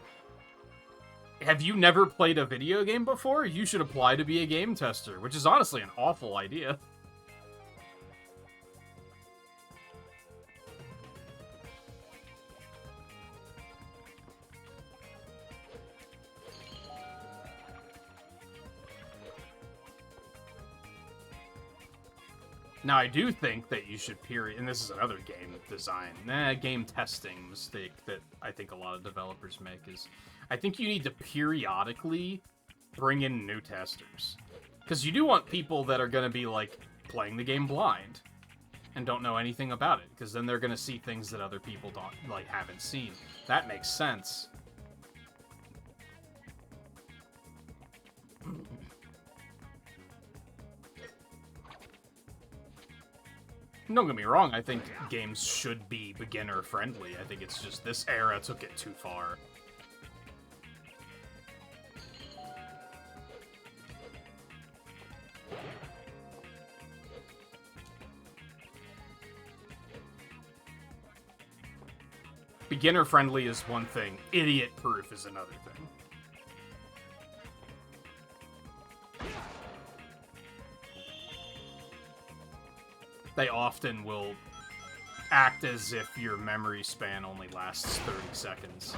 have you never played a video game before? You should apply to be a game tester, which is honestly an awful idea. Now, I do think that you should and this is another game design, game testing mistake that I think a lot of developers make, is I think you need to periodically bring in new testers. Because you do want people that are going to be, like, playing the game blind and don't know anything about it, because then they're going to see things that other people haven't seen. That makes sense. Don't get me wrong, I think games should be beginner-friendly. I think it's just this era took it too far. Beginner friendly is one thing, idiot proof is another thing. They often will act as if your memory span only lasts 30 seconds.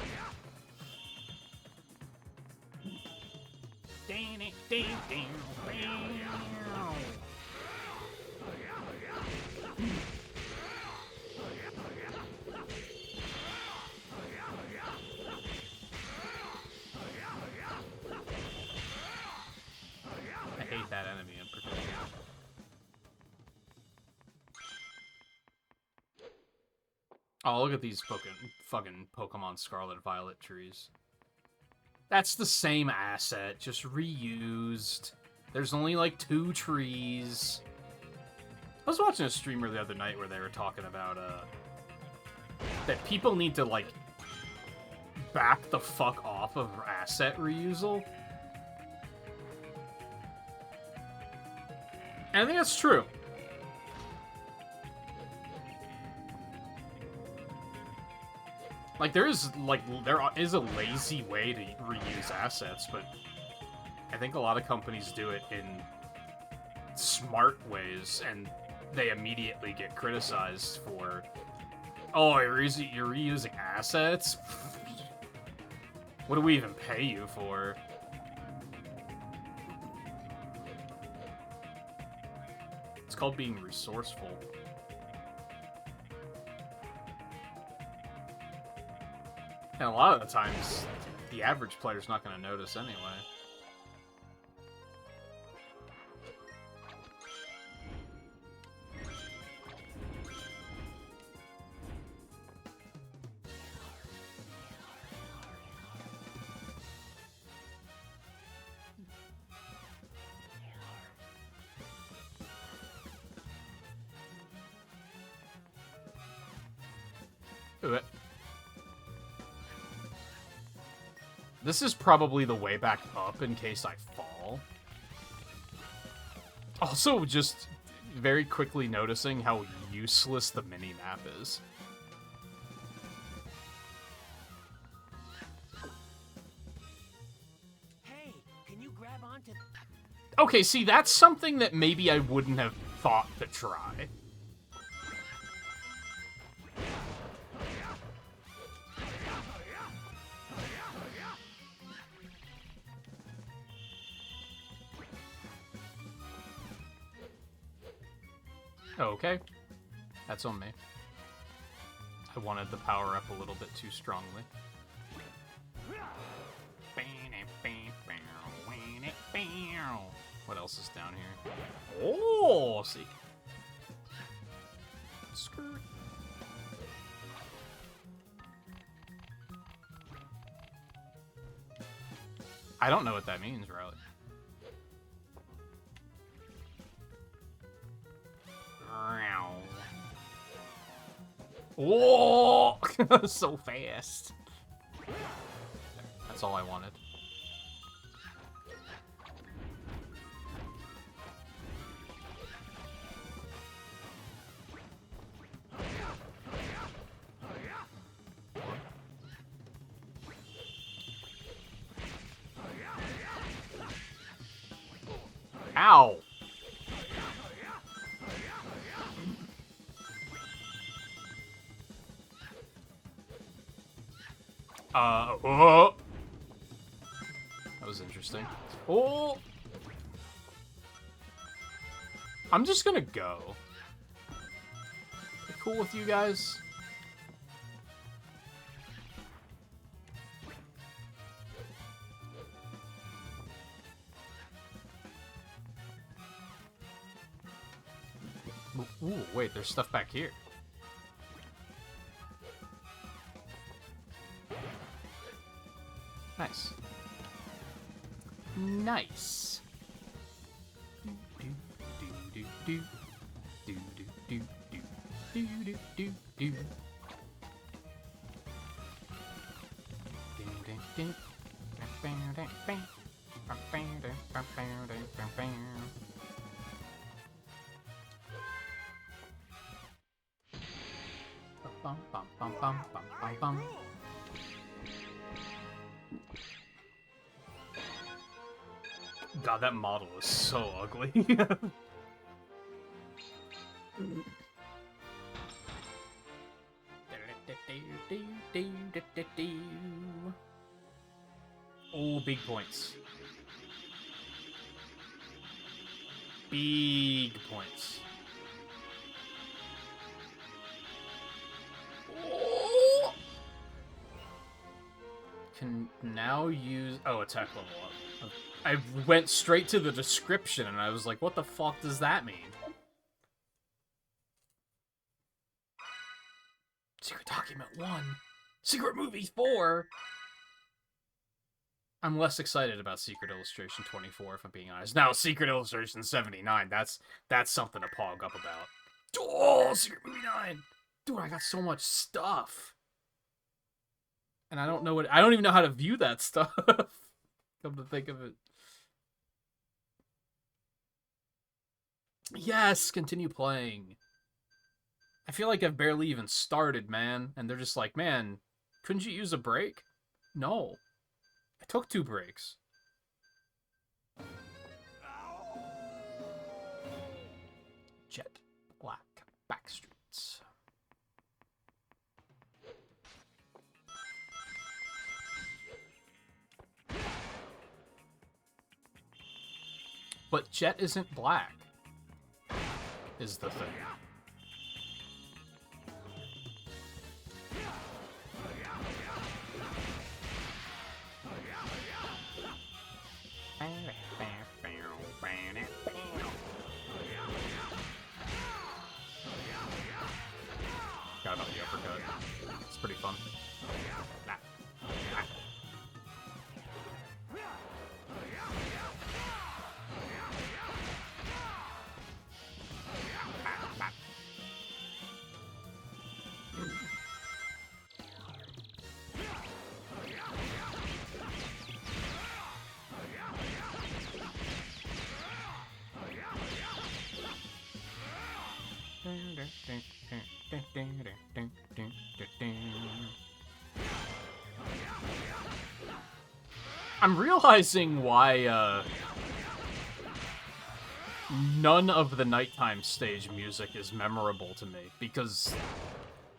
I hate that enemy in particular. Oh, look at these fucking Pokemon Scarlet Violet trees. That's the same asset, just reused. There's only like 2 trees. I was watching a streamer the other night where they were talking about that people need to like back the fuck off of asset reusal. And I think that's true. Like, there is a lazy way to reuse assets, but I think a lot of companies do it in smart ways, and they immediately get criticized for, oh, you're reusing assets? What do we even pay you for? It's called being resourceful. And a lot of the times, the average player's not going to notice anyway. This is probably the way back up in case I fall. Also, just very quickly noticing how useless the mini-map is. Hey, can you grab onto... Okay, see, that's something that maybe I wouldn't have thought to try. Okay. That's on me. I wanted the power up a little bit too strongly. What else is down here? Oh, see. Skirt. I don't know what that means, Riley. Whoa! So fast. That's all I wanted. Ow! Oh! That was interesting. Oh! I'm just gonna go. You cool with you guys? Ooh, wait, there's stuff back here. Nice. Nice. bum, bum, bum, bum, bum, bum, bum. God, that model is so ugly. Oh, big points. Big points. Oh! Can now use... Oh, attack level up. I went straight to the description and I was like, what the fuck does that mean? Secret Document 1. Secret Movie 4. I'm less excited about Secret Illustration 24, if I'm being honest. Now, Secret Illustration 79, that's something to pog up about. Oh, Secret Movie 9! Dude, I got so much stuff. And I don't even know how to view that stuff. Come to think of it. Yes, continue playing. I feel like I've barely even started, man. And they're just like, man, couldn't you use a break? No. I took 2 breaks. Jet Black Backstreets. But Jet isn't black, is the thing. Got about the uppercut. It's pretty fun. I'm realizing why none of the nighttime stage music is memorable to me, because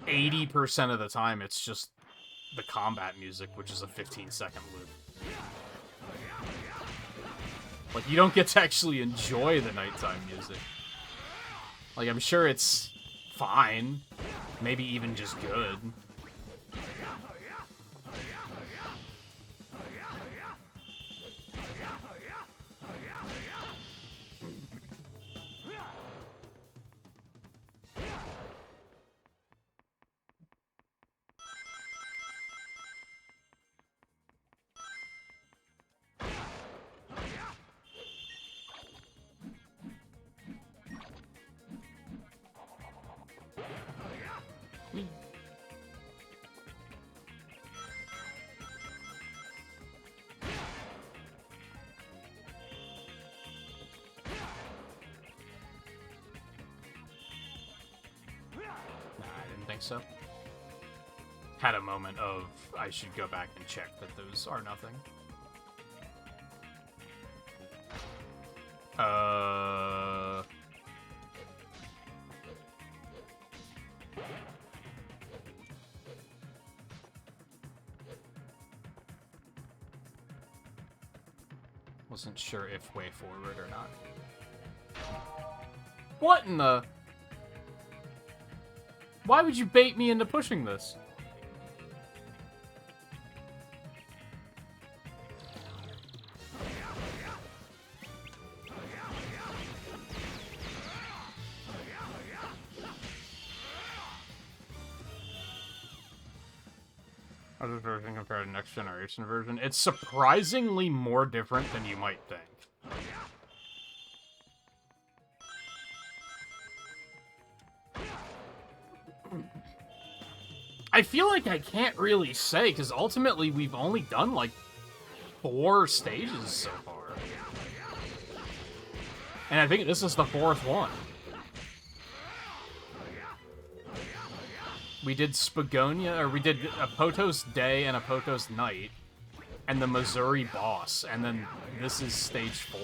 80% of the time it's just the combat music, which is a 15-second loop. Like, you don't get to actually enjoy the nighttime music. Like, I'm sure it's fine. Maybe even just good. So had a moment of I should go back and check that those are nothing. Wasn't sure if way forward or not. What in the... Why would you bait me into pushing this? Other version compared to next generation version, it's surprisingly more different than you might think. I feel like I can't really say, because ultimately we've only done, like, 4 stages so far. And I think this is the 4th one. We did Spagonia, or we did a Potos Day and a Potos Night, and the Missouri boss, and then this is stage 4.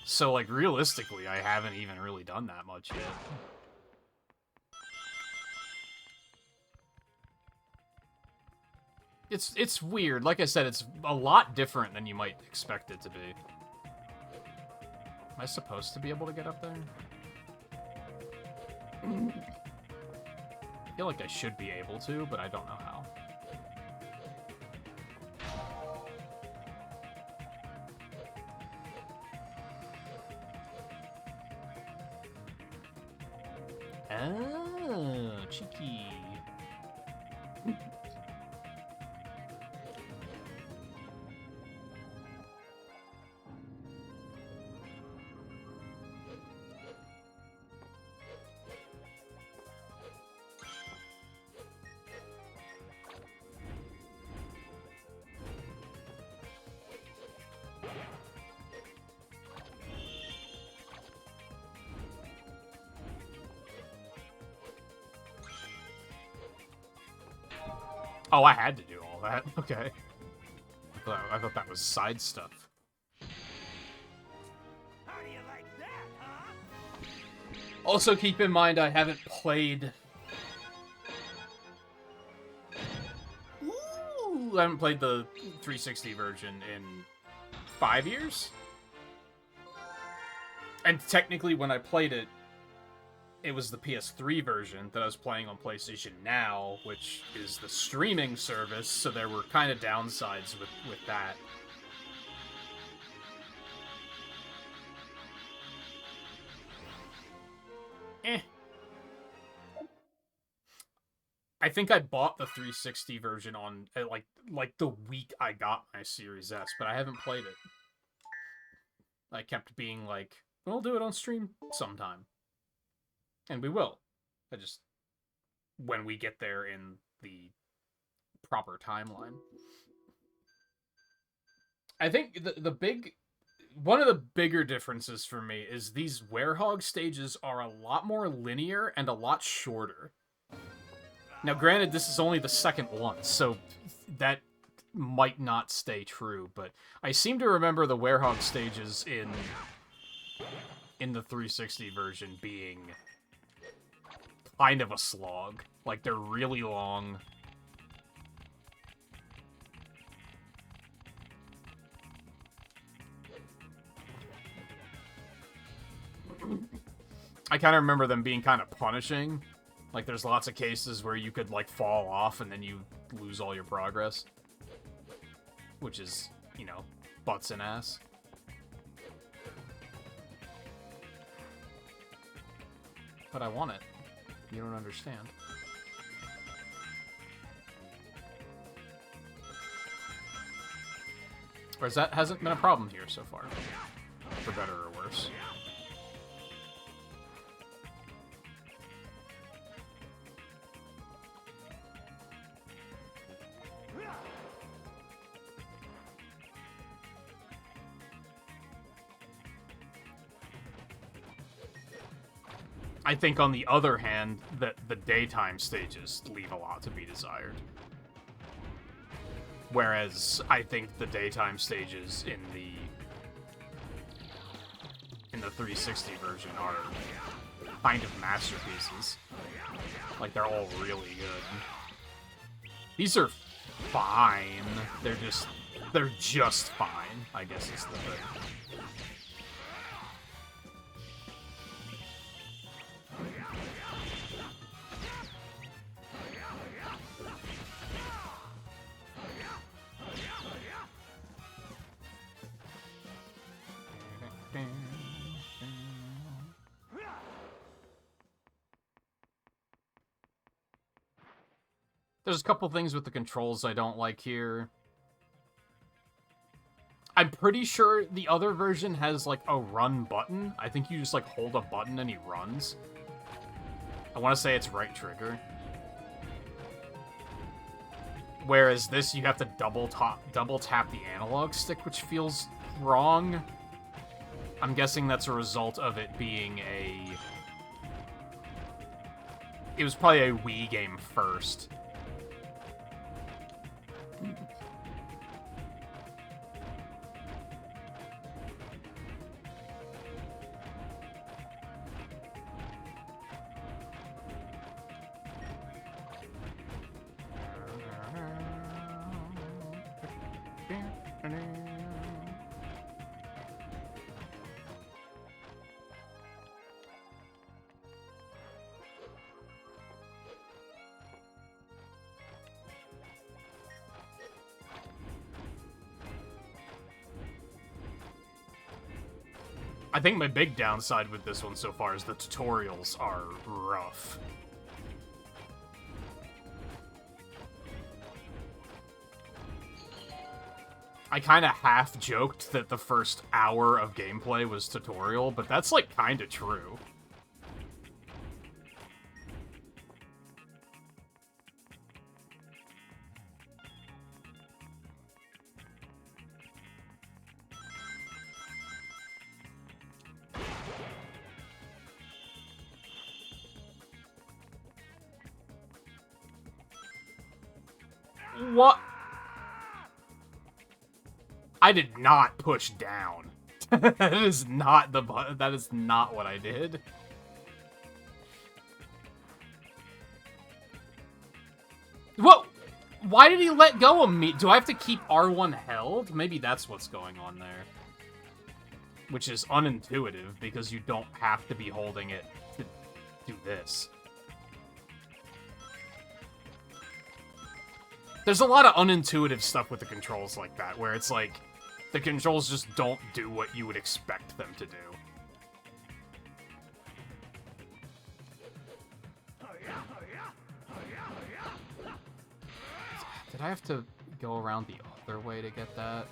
So, like, realistically, I haven't even really done that much yet. It's weird. Like I said, it's a lot different than you might expect it to be. Am I supposed to be able to get up there? I feel like I should be able to, but I don't know how. Oh, cheeky. Oh, I had to do all that. Okay. I thought that was side stuff. How do you like that, huh? Also, keep in mind I haven't played... Ooh, I haven't played the 360 version in 5 years? And technically, when I played it, it was the PS3 version that I was playing on PlayStation Now, which is the streaming service, so there were kind of downsides with that. I think I bought the 360 version on, like the week I got my Series S, but I haven't played it. I kept being like, we'll do it on stream sometime. And we will. I just... when we get there in the proper timeline. I think the big... one of the bigger differences for me is these Werehog stages are a lot more linear and a lot shorter. Now, granted, this is only the second one, so that might not stay true, but I seem to remember the Werehog stages in the 360 version being kind of a slog. Like, they're really long. I kind of remember them being kind of punishing. Like, there's lots of cases where you could, like, fall off and then you lose all your progress. Which is, you know, butts and ass. But I want it. You don't understand. Whereas that hasn't been a problem here so far. For better or worse. I think, on the other hand, that the daytime stages leave a lot to be desired. Whereas, I think the daytime stages in the 360 version are kind of masterpieces. Like, they're all really good. These are fine. They're just fine, I guess is the thing. There's a couple things with the controls I don't like here. I'm pretty sure the other version has, like, a run button. I think you just, like, hold a button and he runs. I want to say it's right trigger. Whereas this, you have to double tap the analog stick, which feels wrong. I'm guessing that's a result of it being it was probably a Wii game first. I think my big downside with this one so far is the tutorials are rough. I kind of half joked that the first hour of gameplay was tutorial, but that's like kind of true. What? I did not push down. That is not the button. That is not what I did. What? Why did he let go of me? Do I have to keep R1 held? Maybe that's what's going on there. Which is unintuitive, because you don't have to be holding it to do this. There's a lot of unintuitive stuff with the controls like that, where it's like, the controls just don't do what you would expect them to do. Did I have to go around the other way to get that?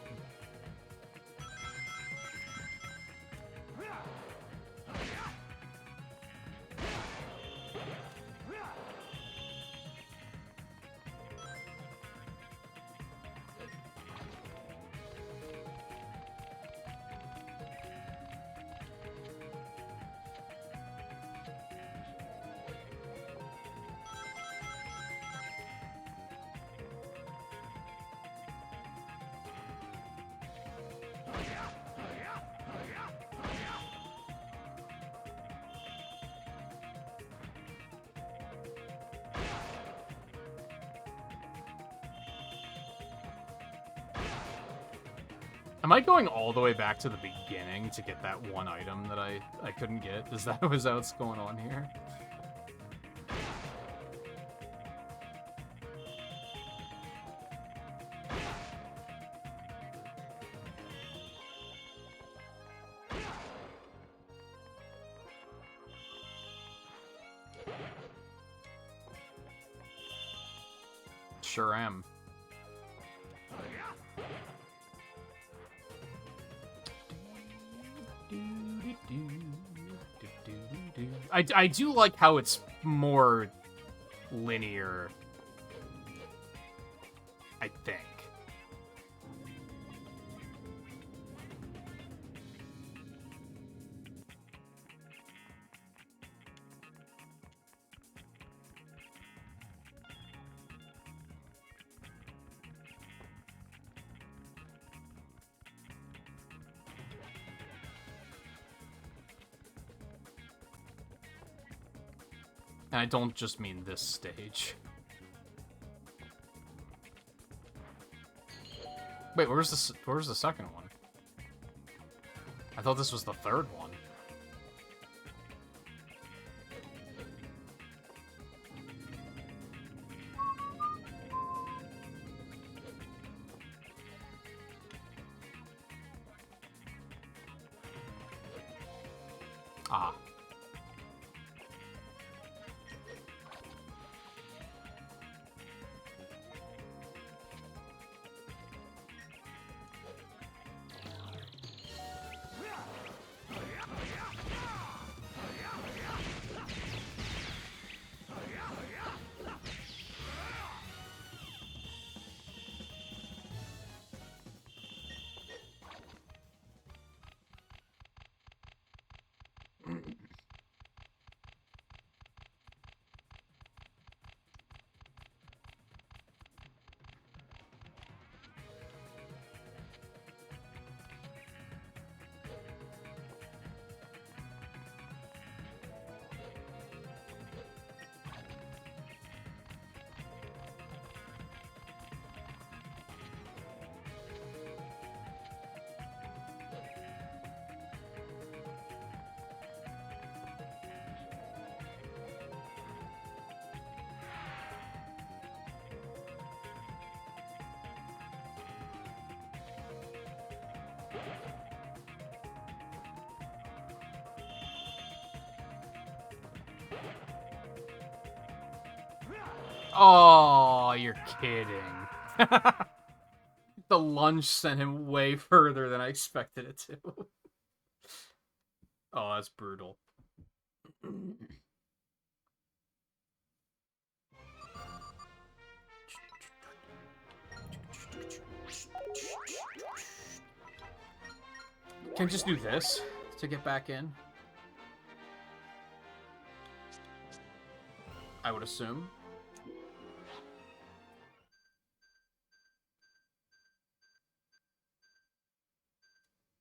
Am I going all the way back to the beginning to get that one item that I couldn't get? Is that what's going on here? Sure am. I do like how it's more linear, I think. And I don't just mean this stage. Wait, where's the second one? I thought this was the third one. Ah. Oh, you're kidding. The lunge sent him way further than I expected it to. Oh, that's brutal. Can just do this to get back in? I would assume.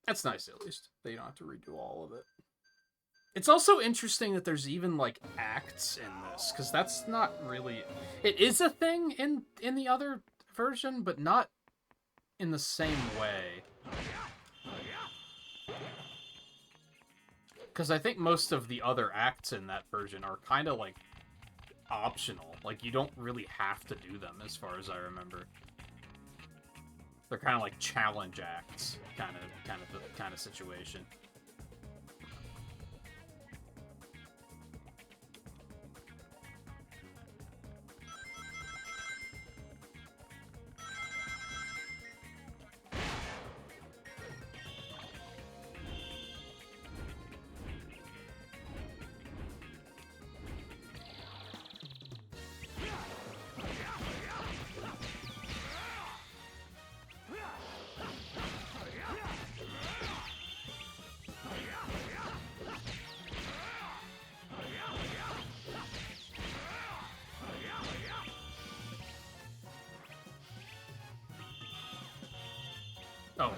That's nice, at least. That you don't have to redo all of it. It's also interesting that there's even, like, acts in this, because that's not really... It is a thing in the other version, but not in the same way. Because I think most of the other acts in that version are kind of, like, optional. Like, you don't really have to do them, as far as I remember. They're kind of like challenge acts, kind of situation. Oh.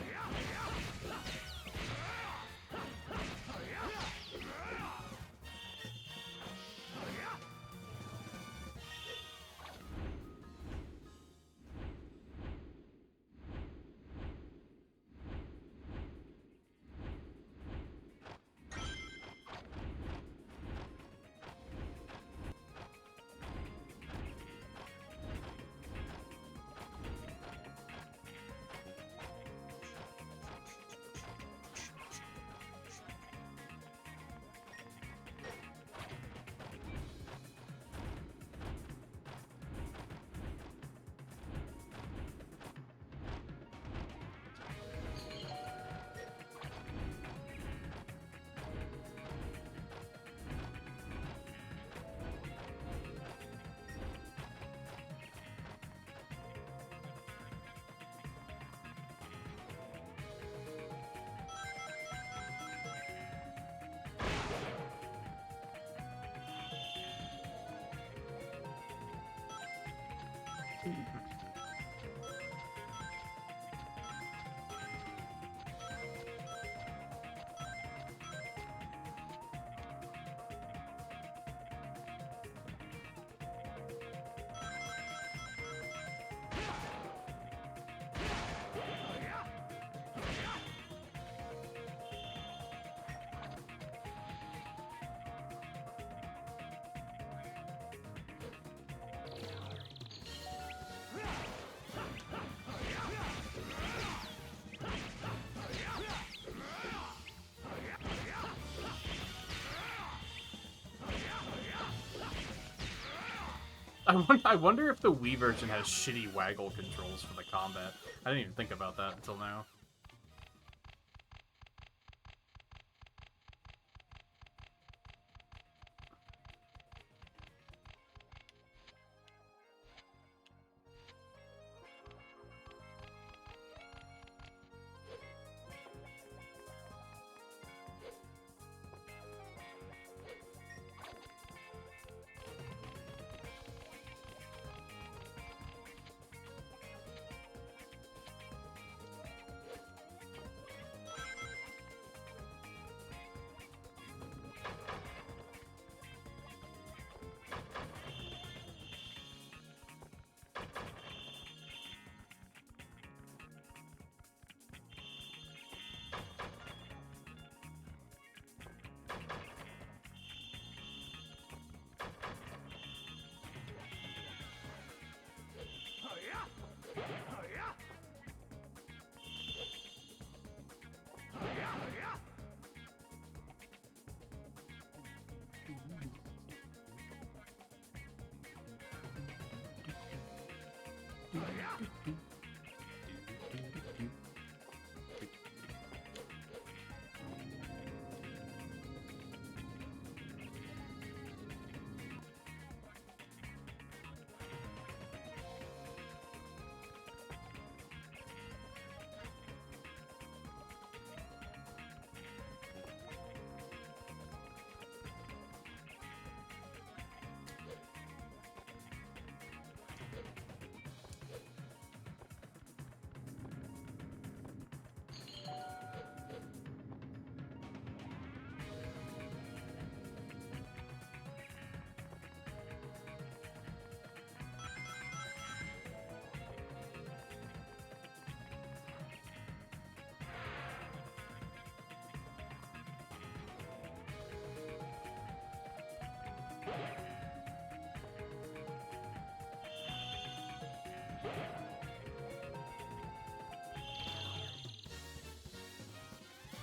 I wonder if the Wii version has shitty waggle controls for the combat. I didn't even think about that until now.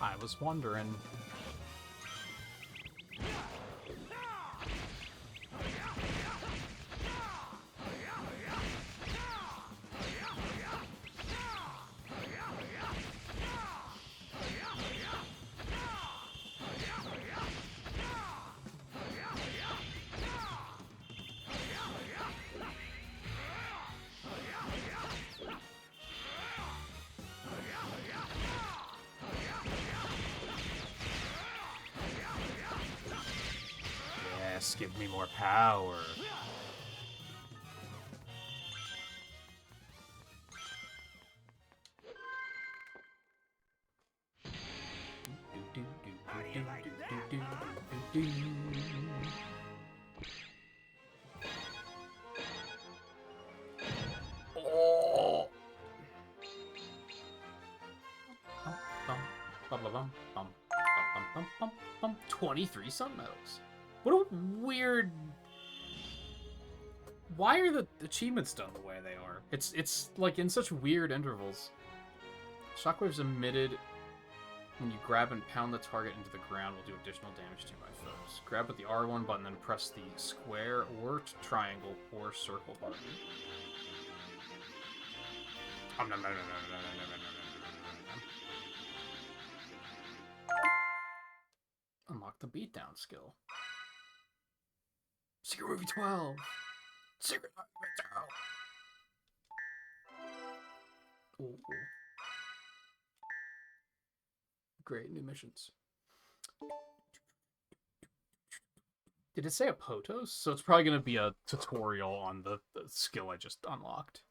I was wondering. Yes, give me more power. Oh. 23 sun medals. What a weird. Why are the achievements done the way they are? It's like in such weird intervals. Shockwaves emitted when you grab and pound the target into the ground will do additional damage to my foes. Grab with the R1 button, then press the square or triangle or circle button. Unlock the beatdown skill. Secret Movie 12. Secret Movie 12. Ooh. Great new missions. Did it say a Potos? So it's probably going to be a tutorial on the skill I just unlocked.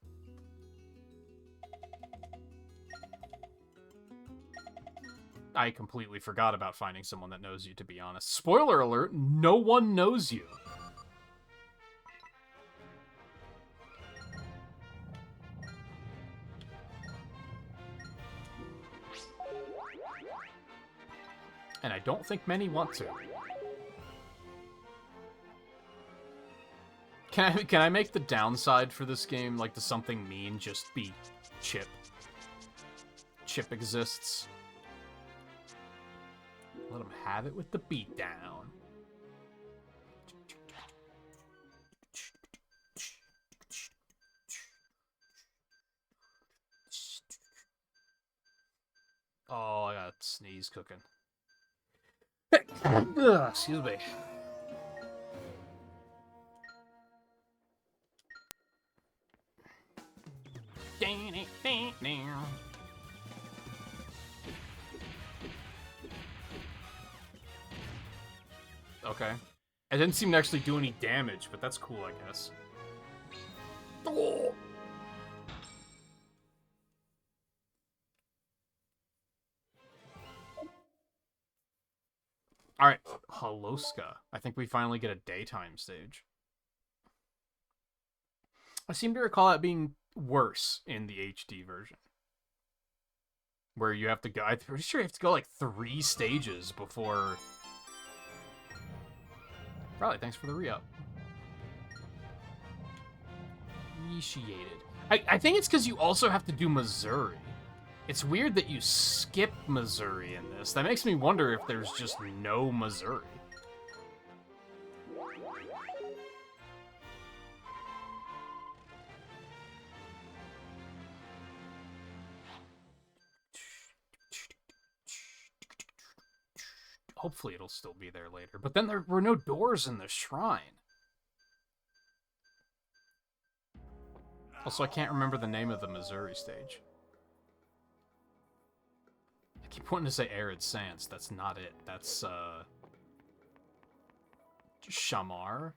I completely forgot about finding someone that knows you, to be honest. Spoiler alert, no one knows you. And I don't think many want to. Can I make the downside for this game, like the something mean, just be Chip? Chip exists. Let him have it with the beatdown. Oh, I got a sneeze cooking. Ugh, excuse me. Okay. It didn't seem to actually do any damage, but that's cool, I guess. Oh. Alright, Haloska. I think we finally get a daytime stage. I seem to recall that being worse in the HD version. Where you have to go... I'm pretty sure you have to go like 3 stages before... Probably, thanks for the re-up. Initiated. I think it's because you also have to do Missouri. It's weird that you skip Missouri in this. That makes me wonder if there's just no Missouri. Hopefully it'll still be there later. But then there were no doors in the shrine. Also, I can't remember the name of the Missouri stage. I keep wanting to say Arid Sands. That's not it. That's, Shamar,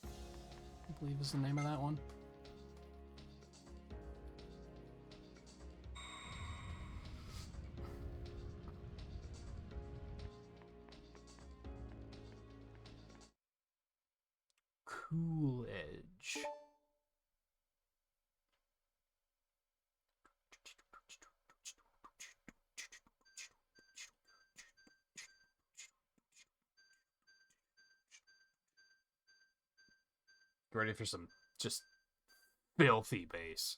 I believe is the name of that one. Cool Edge. Ready for some just filthy bass.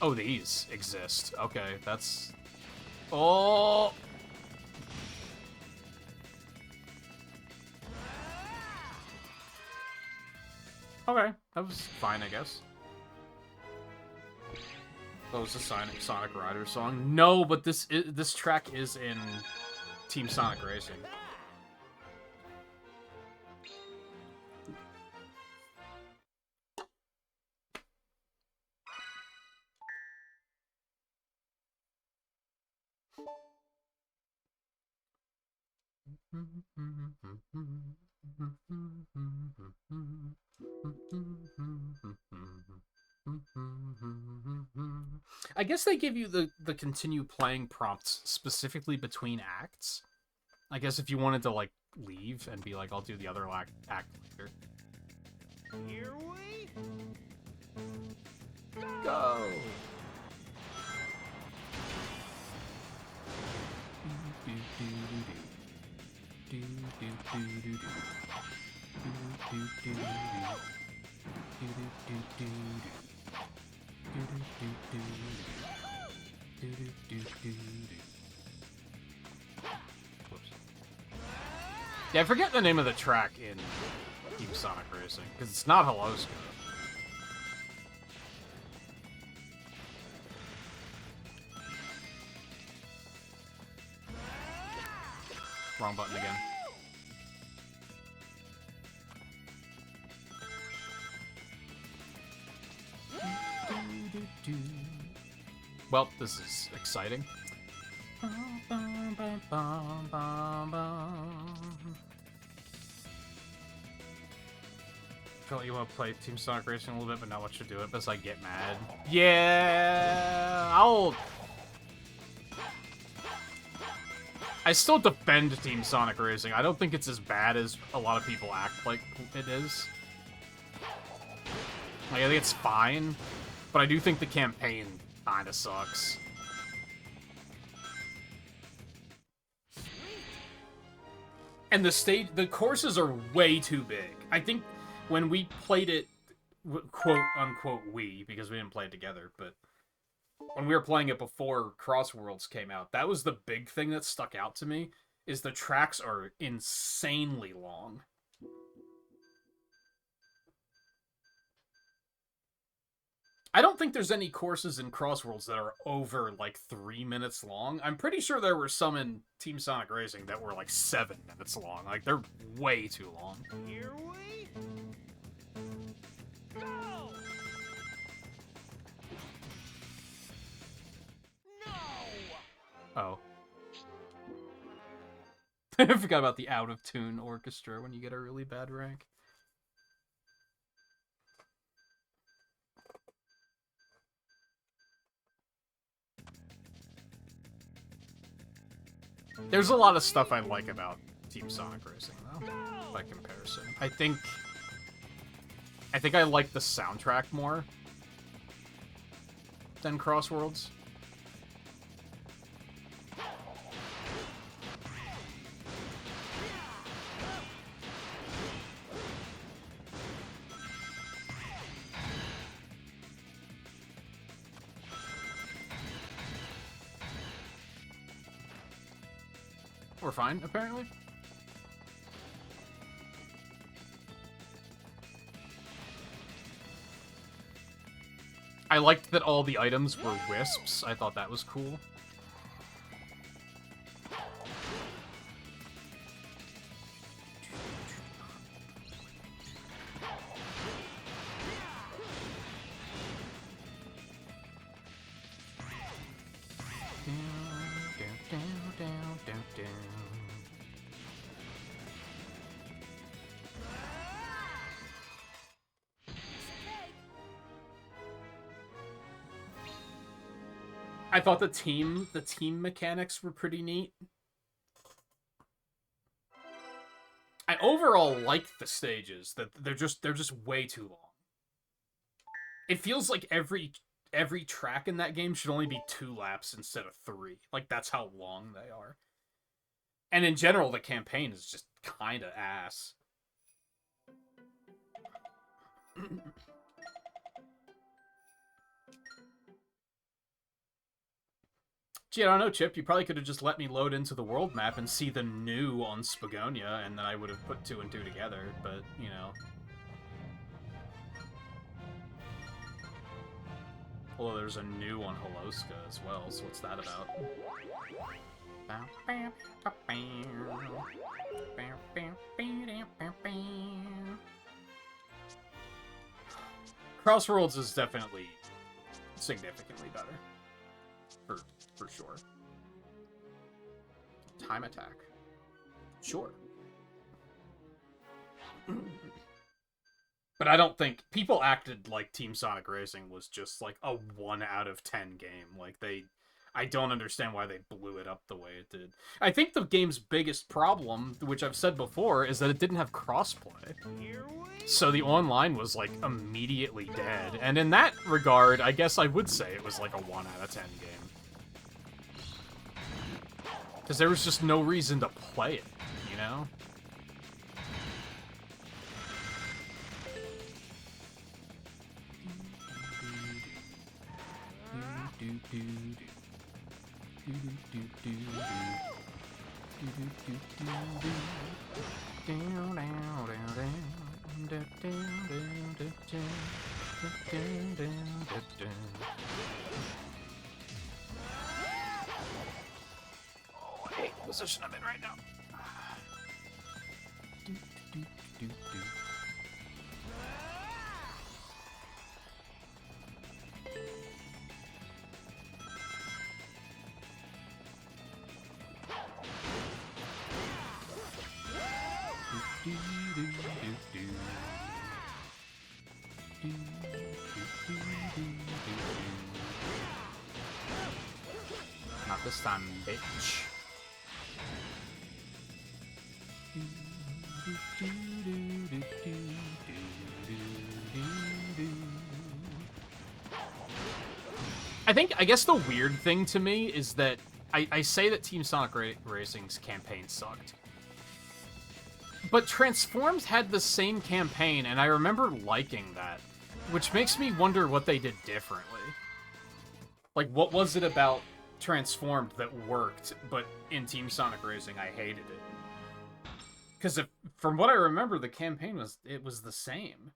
Oh, these exist. Okay, that's... Oh! Okay, that was fine, I guess. That was the Sonic Rider song. No, but this track is in Team Sonic Racing. I guess they give you the continue playing prompts specifically between acts. I guess if you wanted to, like, leave and be like, I'll do the other act later. Here we Go! Yeah, I forget the name of the track in Team Sonic Racing, because it's not Hello Scope. Wrong button again. Well, this is exciting. Feel like you want to play Team Sonic Racing a little bit, but not what you do it, because I get mad. Yeah, I still defend Team Sonic Racing. I don't think it's as bad as a lot of people act like it is. Like, I think it's fine, but I do think the campaign kinda sucks. And the courses are way too big. I think when we played it, quote unquote we, because we didn't play it together, but when we were playing it before Crossworlds came out, that was the big thing that stuck out to me, is the tracks are insanely long. I don't think there's any courses in Crossworlds that are over, like, 3 minutes long. I'm pretty sure there were some in Team Sonic Racing that were, like, 7 minutes long. Like, they're way too long. Here we go. No. Oh. I forgot about the out-of-tune orchestra when you get a really bad rank. There's a lot of stuff I like about Team Sonic Racing, though, by comparison. I think I like the soundtrack more than Crossworlds. We're fine, apparently. I liked that all the items were wisps. I thought that was cool. I thought the team mechanics were pretty neat. I overall like the stages. That they're just way too long. It feels like every track in that game should only be 2 laps instead of 3. Like, that's how long they are. And in general, the campaign is just kind of ass. Gee, I don't know, Chip. You probably could have just let me load into the world map and see the new on Spagonia, and then I would have put 2 and 2 together, but, you know. Although there's a new on Holoska as well, so what's that about? Crossworlds is definitely significantly better. For sure. Time attack. Sure. But I don't think people acted like Team Sonic Racing was just like a 1 out of 10 game. Like I don't understand why they blew it up the way it did. I think the game's biggest problem, which I've said before, is that it didn't have crossplay. So the online was like immediately dead. And in that regard, I guess I would say it was like a 1 out of 10 game. Because there was just no reason to play it, you know? Oh, I hate the position I'm in right now. Not this time, bitch. I guess the weird thing to me is that I say that Team Sonic Racing's campaign sucked. But Transformed had the same campaign, and I remember liking that, which makes me wonder what they did differently. Like, what was it about Transformed that worked, but in Team Sonic Racing I hated it? Because from what I remember, the campaign was the same.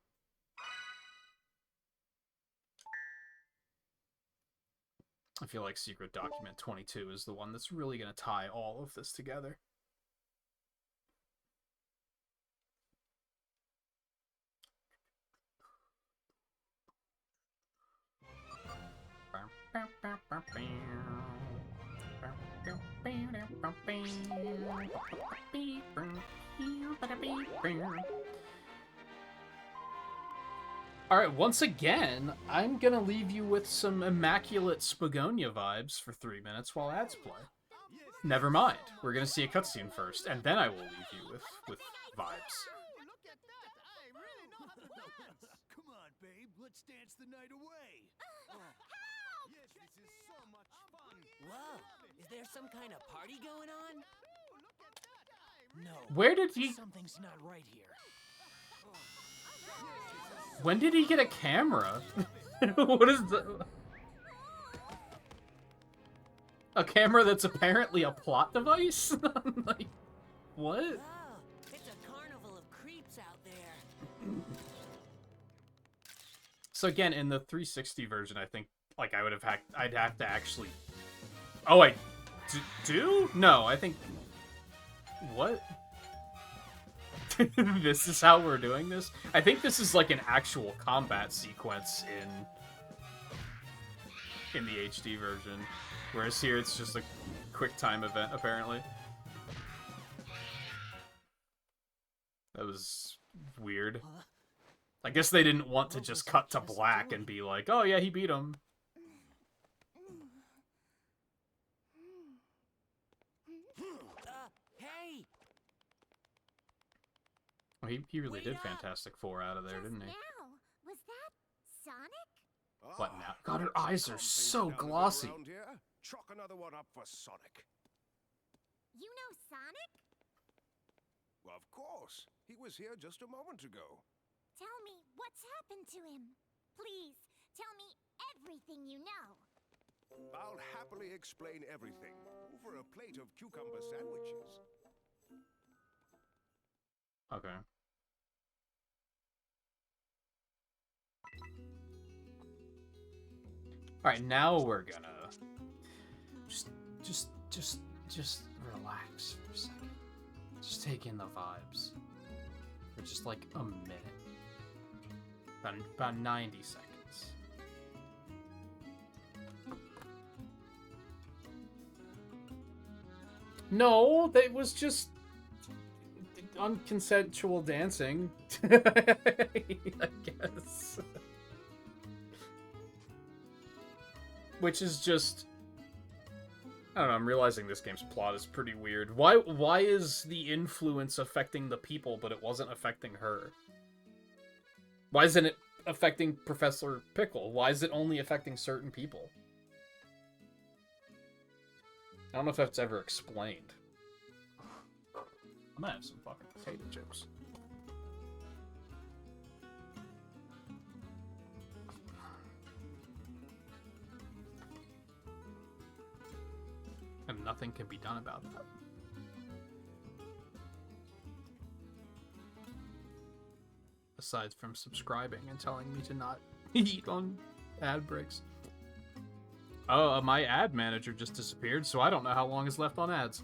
I feel like Secret Document 22 is the one that's really going to tie all of this together. Alright, once again, I'm gonna leave you with some immaculate Spagonia vibes for 3 minutes while ads play. Never mind, we're gonna see a cutscene first, and then I will leave you with vibes. Look at that! I really know how to dance! Come on, babe, let's dance the night away! Yes, this is so much fun! Whoa, is there some kind of party going on? Look at that! No. Where did he... Something's not right here. When did he get a camera? What is the... A camera that's apparently a plot device? Like, what? Oh, it's a carnival of creeps out there. So again, in the 360 version, I think, like, I'd have to actually... Oh, I do? No, I think... What? This is how we're doing this? I think this is like an actual combat sequence in the HD version. Whereas here it's just a quick time event, apparently. That was weird. I guess they didn't want to just cut to black and be like, oh yeah, he beat him. Hey! Well, he really did Fantastic Four out of there, didn't he? Now, was that Sonic? What now? God, her eyes are so Down a bit glossy. around here. Chalk another one up for Sonic. You know Sonic? Well, of course. He was here just a moment ago. Tell me what's happened to him. Please, tell me everything you know. I'll happily explain everything over a plate of cucumber sandwiches. Okay. Alright, now we're gonna just relax for a second. Just take in the vibes. For just like a minute. About 90 seconds. No, that was just unconsensual dancing. I guess. Which is just... I don't know, I'm realizing this game's plot is pretty weird. Why is the influence affecting the people, but it wasn't affecting her? Why isn't it affecting Professor Pickle? Why is it only affecting certain people? I don't know if that's ever explained. I might have some fucking potato chips. And nothing can be done about that. Aside from subscribing and telling me to not eat on ad breaks. Oh, my ad manager just disappeared, so I don't know how long is left on ads.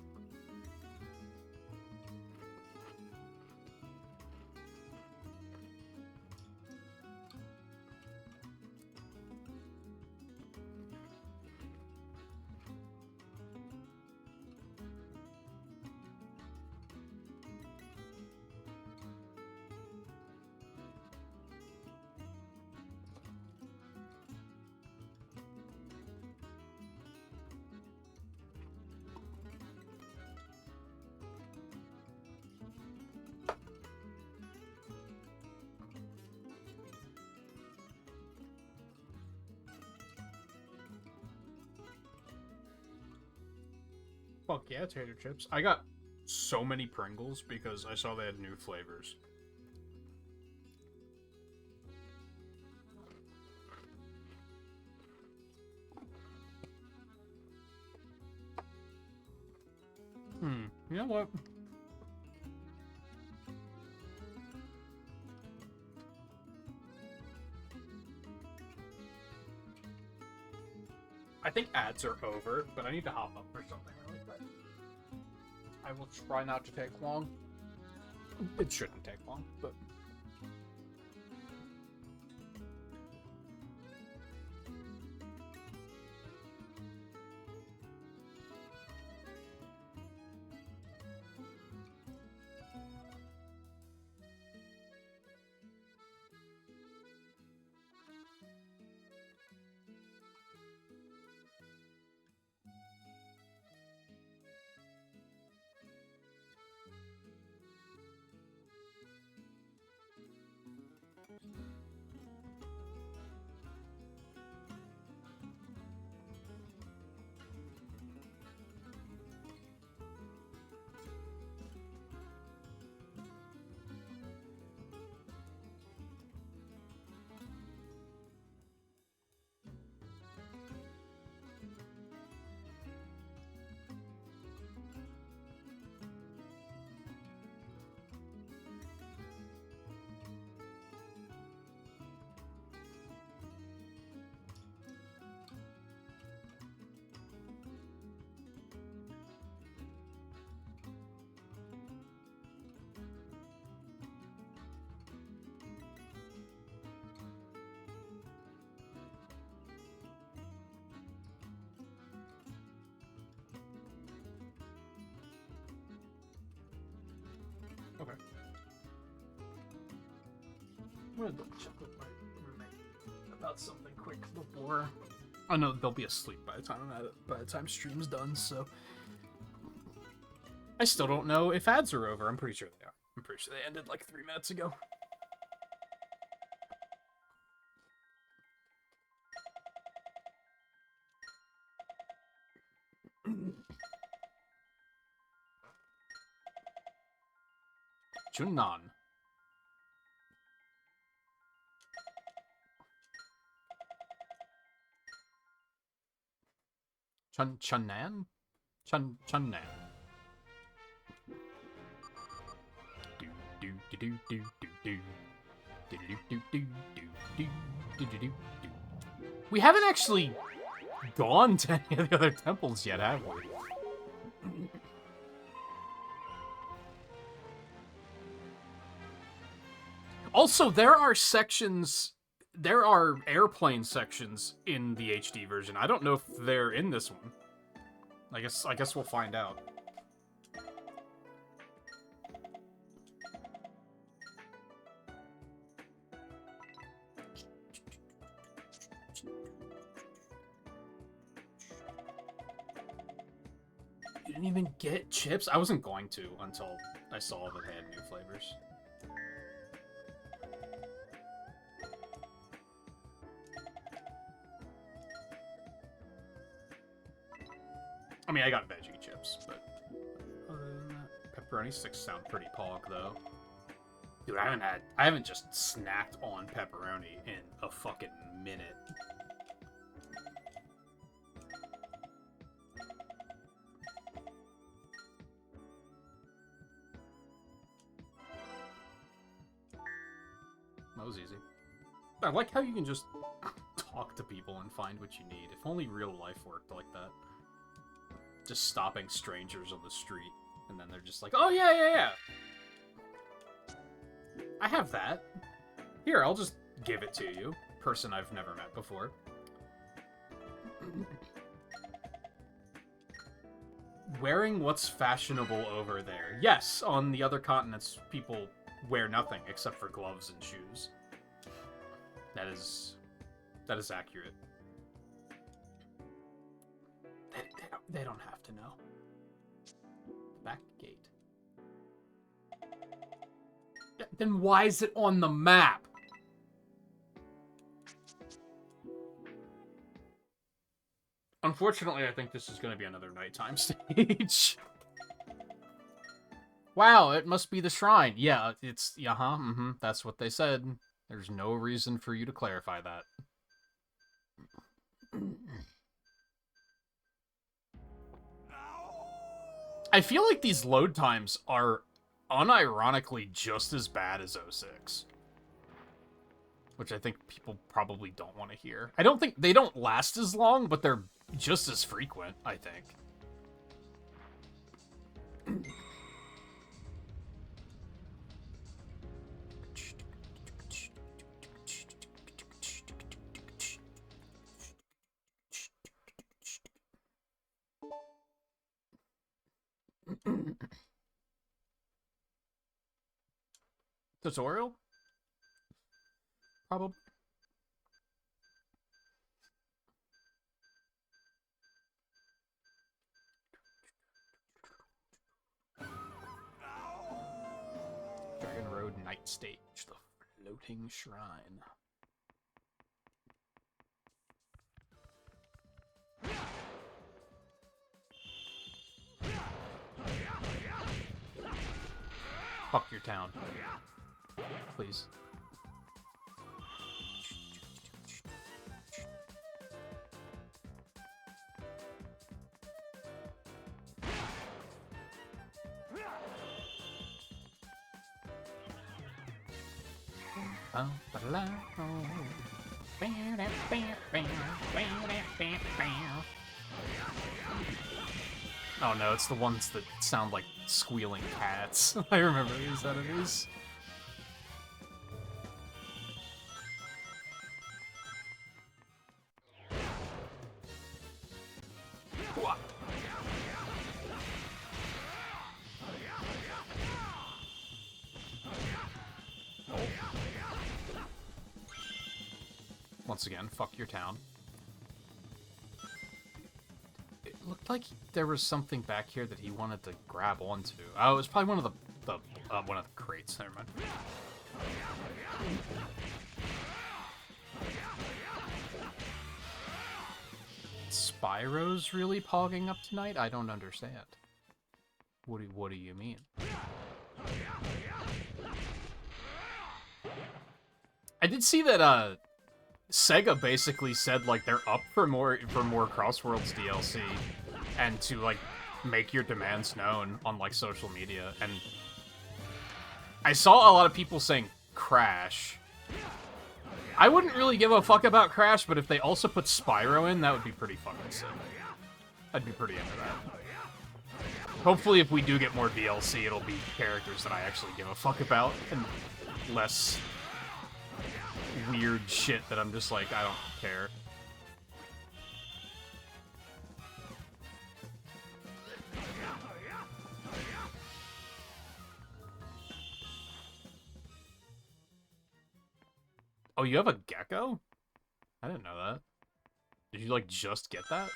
Fuck yeah, tater chips. I got so many Pringles because I saw they had new flavors. You know what? I think ads are over, but I need to hop up for something really quick. I will try not to take long. It shouldn't take long, but... Okay. I'm gonna double check with my roommate about something quick before. Oh no, they'll be asleep by the time stream's done. So I still don't know if ads are over. I'm pretty sure they are. I'm pretty sure they ended like 3 minutes ago. Junnan. Chunnan? Chunnan. Do do do do do do do do do do do do do do. We haven't actually gone to any of the other temples yet, have we? Also, there are airplane sections in the HD version. I don't know if they're in this one. I guess we'll find out. You didn't even get chips? I wasn't going to until I saw that they had new flavors. I mean, I got veggie chips, but other than that, pepperoni sticks sound pretty pog, though. Dude, I haven't just snacked on pepperoni in a fucking minute. That was easy. I like how you can just talk to people and find what you need. If only real life worked like that. Just stopping strangers on the street, and then they're just like, oh, yeah. I have that. Here, I'll just give it to you. Person I've never met before. Wearing what's fashionable over there. Yes, on the other continents, people wear nothing except for gloves and shoes. That is accurate. They don't have to know. Back gate. Then why is it on the map? Unfortunately, I think this is going to be another nighttime stage. Wow, it must be the shrine. Yeah, it's... that's what they said. There's no reason for you to clarify that. I feel like these load times are unironically just as bad as 06. Which I think people probably don't want to hear. I don't think they don't last as long, but they're just as frequent, I think. Tutorial? Probably. Dragon Road Night Stage, the floating shrine. Fuck your town. Please. Oh no, it's the ones that sound like squealing cats. I remember these enemies. Once again, fuck your town. It looked like there was something back here that he wanted to grab onto. Oh, it was probably one of the crates. Never mind. Spyro's really pogging up tonight? I don't understand. What do you mean? I did see that Sega basically said like they're up for more Crossworlds DLC, and to like make your demands known on like social media. And I saw a lot of people saying Crash. I wouldn't really give a fuck about Crash, but if they also put Spyro in, that would be pretty fucking sick. I'd be pretty into that. Hopefully, if we do get more DLC, it'll be characters that I actually give a fuck about, and less weird shit that I'm just like, I don't care. Oh, you have a gecko? I didn't know that. Did you, like, just get that?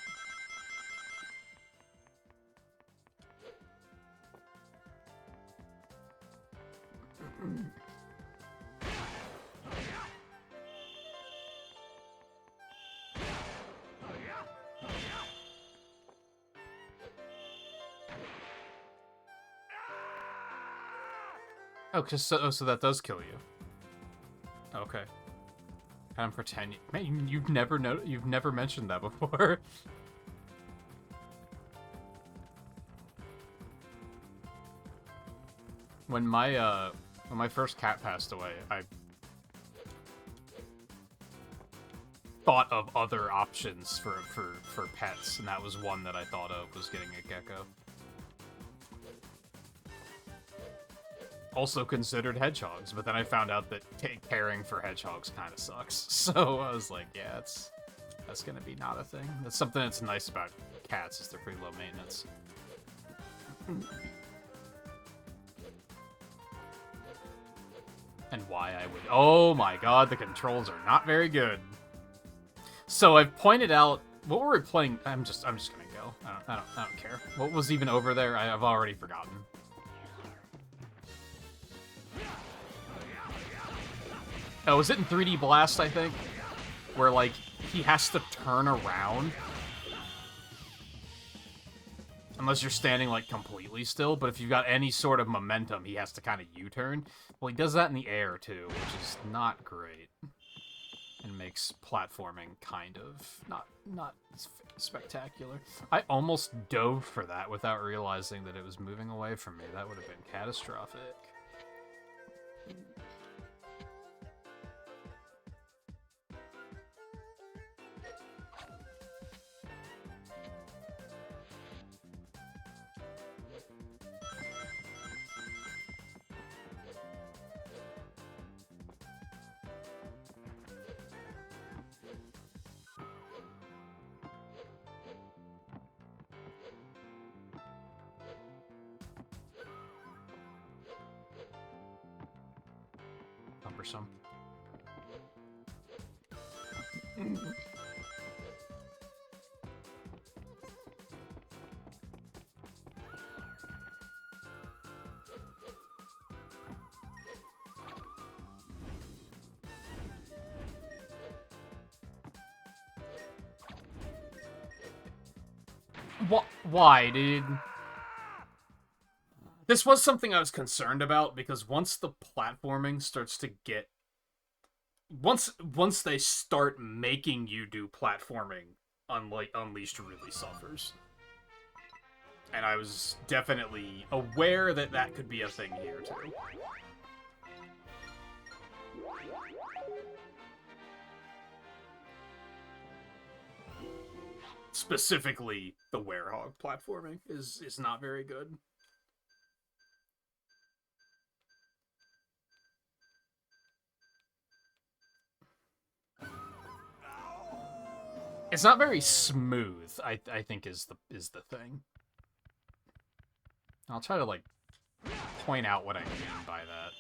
Oh, so that does kill you. Okay. I'm pretending. Man, you've never mentioned that before. When my first cat passed away, I thought of other options for pets, and that was one that I thought of, was getting a gecko. Also considered hedgehogs, but then I found out that caring for hedgehogs kind of sucks. So I was like, yeah, that's gonna be not a thing. That's something that's nice about cats, is they're pretty low maintenance. And why I would... Oh my god, the controls are not very good. So I've pointed out... What were we playing? I'm just gonna go. I don't care. What was even over there? I've already forgotten. Oh, was it in 3D Blast, I think? Where, like, he has to turn around. Unless you're standing, like, completely still. But if you've got any sort of momentum, he has to kind of U-turn. Well, he does that in the air, too, which is not great. And makes platforming kind of not spectacular. I almost dove for that without realizing that it was moving away from me. That would have been catastrophic. Cumbersome. Why, dude? This was something I was concerned about, because once the platforming starts to get... Once they start making you do platforming, Unleashed really suffers. And I was definitely aware that that could be a thing here, too. Specifically, the Werehog platforming is not very good. It's not very smooth, I think is the thing. I'll try to, like, point out what I mean by that.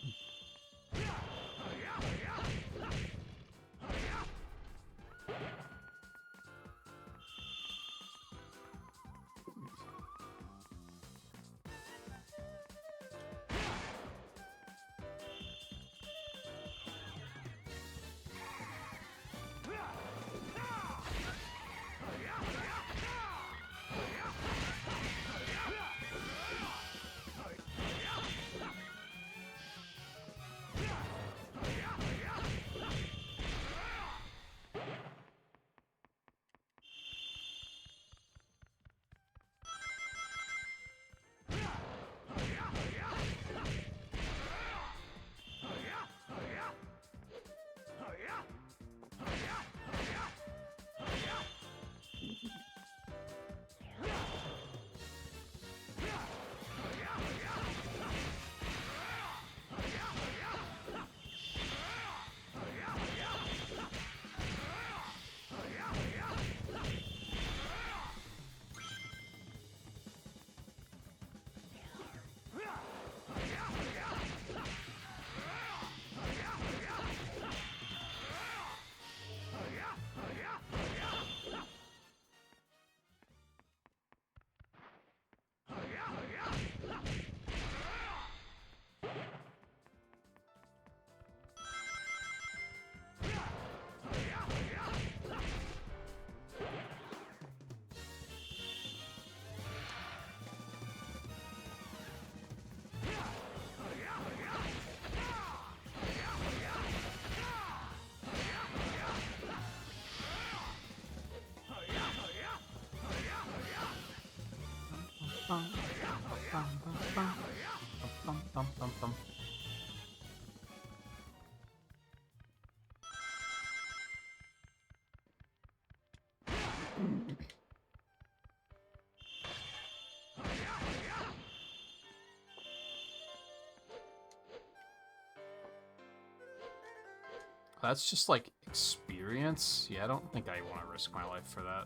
That's just like experience. Yeah, I don't think I want to risk my life for that.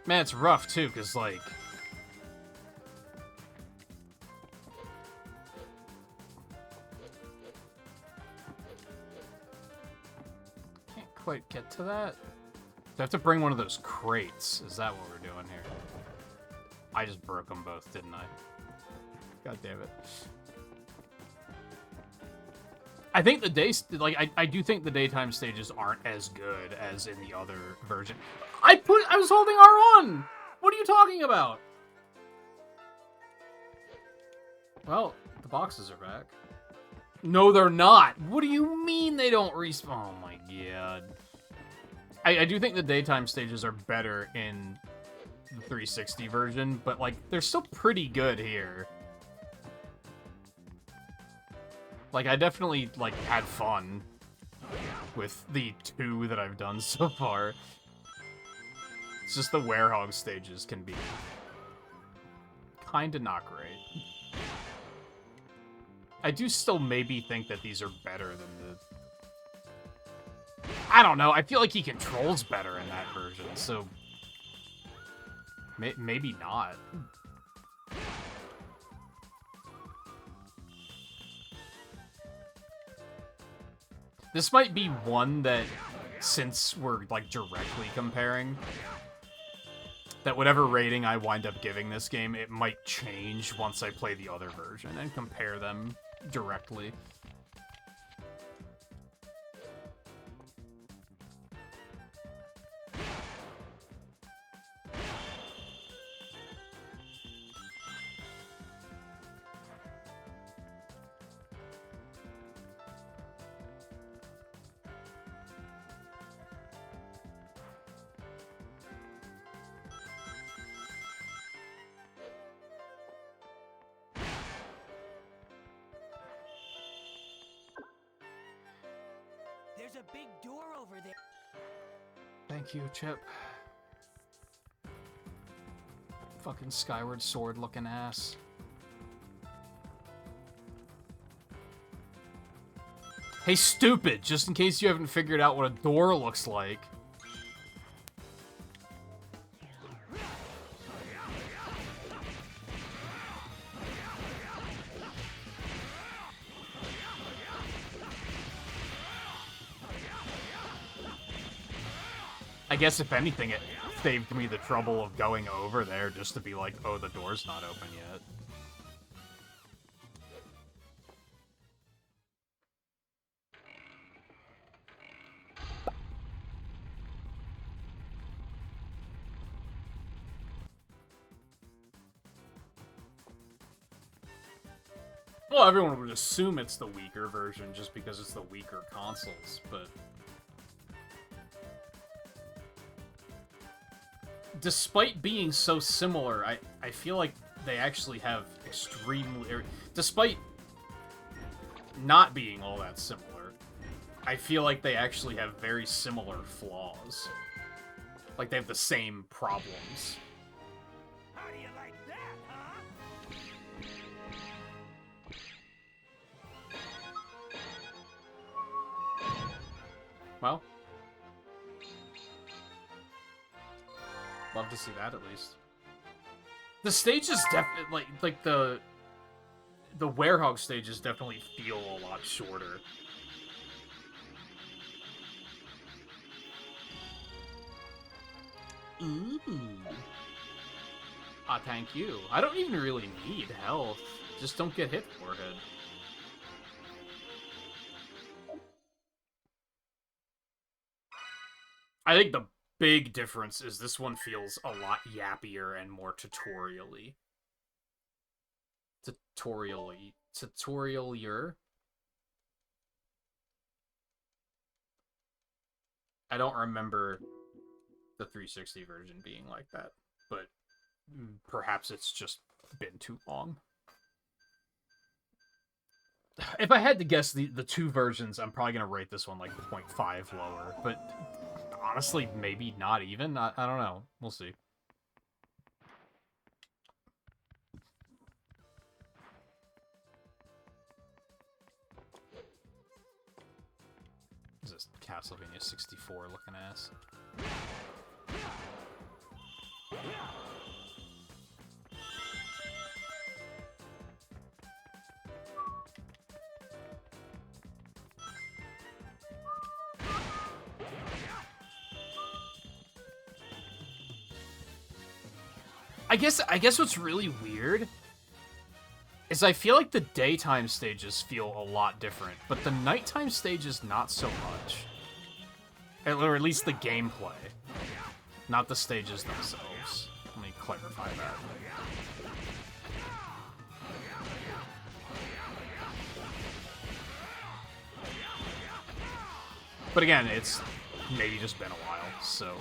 Man, it's rough too, because like can't quite get to that. Do I have to bring one of those crates? Is that what we're doing here? I just broke them both, didn't I? God damn it. I think the I do think the daytime stages aren't as good as in the other version. I was holding R1! What are you talking about? Well, the boxes are back. No, they're not. What do you mean they don't respawn? Oh my god. I do think the daytime stages are better in the 360 version, but like they're still pretty good here. Like, I definitely, like, had fun with the 2 that I've done so far. It's just the Werehog stages can be kinda not great. I do still maybe think that these are better than the... I don't know, I feel like he controls better in that version, so... maybe not. This might be one that, since we're, like, directly comparing, that whatever rating I wind up giving this game, it might change once I play the other version and compare them directly. There's a big door over there. Thank you, Chip. Fucking Skyward Sword looking ass. Hey, stupid! Just in case you haven't figured out what a door looks like. I guess if anything, it saved me the trouble of going over there just to be like, oh, the door's not open yet. Well, everyone would assume it's the weaker version just because it's the weaker consoles, but... Despite being so similar, I feel like they actually have extremely... Despite not being all that similar, I feel like they actually have very similar flaws. Like, they have the same problems. How do you like that, huh? Well... Love to see that at least. The stages definitely like the Werehog stages definitely feel a lot shorter. Ooh. Ah, thank you. I don't even really need health. Just don't get hit, forehead. I think the big difference is this one feels a lot yappier and more tutorial-y. Tutorial-ier? I don't remember the 360 version being like that, but perhaps it's just been too long. If I had to guess the two versions, I'm probably going to rate this one like 0.5 lower, but honestly, maybe not even. I don't know. We'll see. This is Castlevania 64 looking ass. I guess what's really weird is I feel like the daytime stages feel a lot different, but the nighttime stages not so much. Or at least the gameplay. Not the stages themselves. Let me clarify that. But again, it's maybe just been a while, so...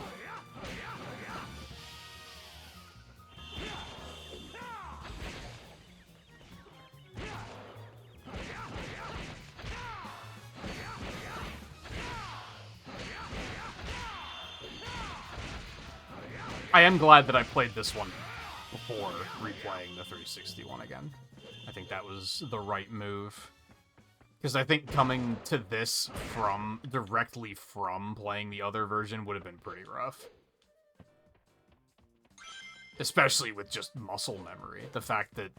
I am glad that I played this one before replaying the 360 one again. I think that was the right move. Because I think coming to this directly from playing the other version would have been pretty rough. Especially with just muscle memory. The fact that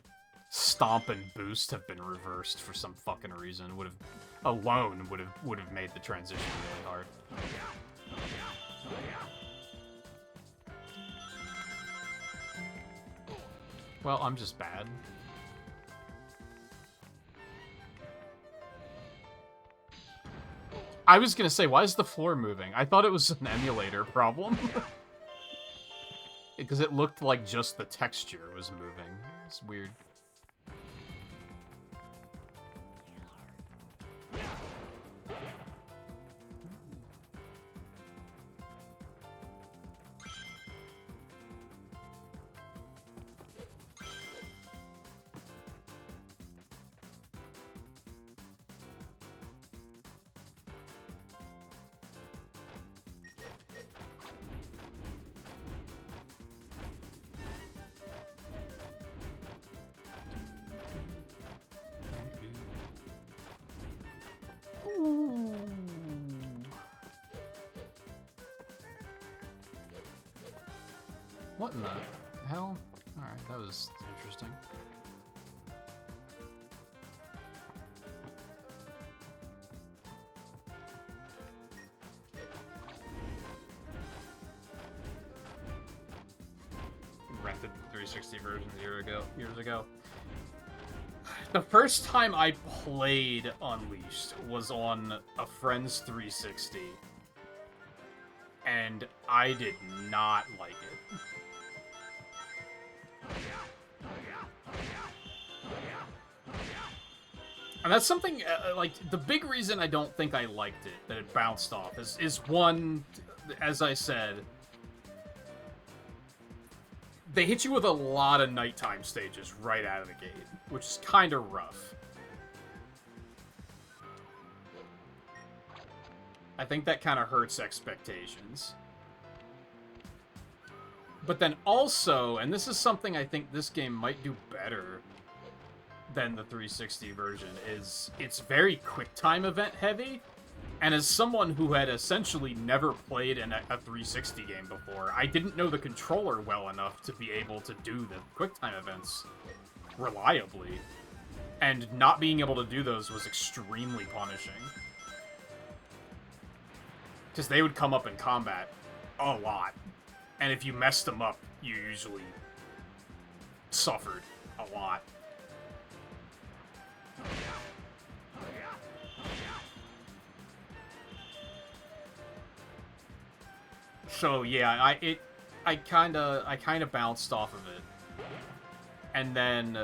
Stomp and Boost have been reversed for some fucking reason would have made the transition really hard. Well, I'm just bad. I was gonna say, why is the floor moving? I thought it was an emulator problem. Because it looked like just the texture was moving. It's weird. What in the hell? Alright, that was interesting. Rented the 360 version years ago. The first time I played Unleashed was on a friend's 360, and I did not like it. And that's something, like, the big reason I don't think I liked it, that it bounced off, is one, as I said, they hit you with a lot of nighttime stages right out of the gate, which is kind of rough. I think that kind of hurts expectations. But then also, and this is something I think this game might do better than the 360 version, is it's very QuickTime event heavy. And as someone who had essentially never played a 360 game before, I didn't know the controller well enough to be able to do the QuickTime events reliably. And not being able to do those was extremely punishing. Because they would come up in combat a lot. And if you messed them up, you usually suffered a lot. So yeah, I kind of bounced off of it, and then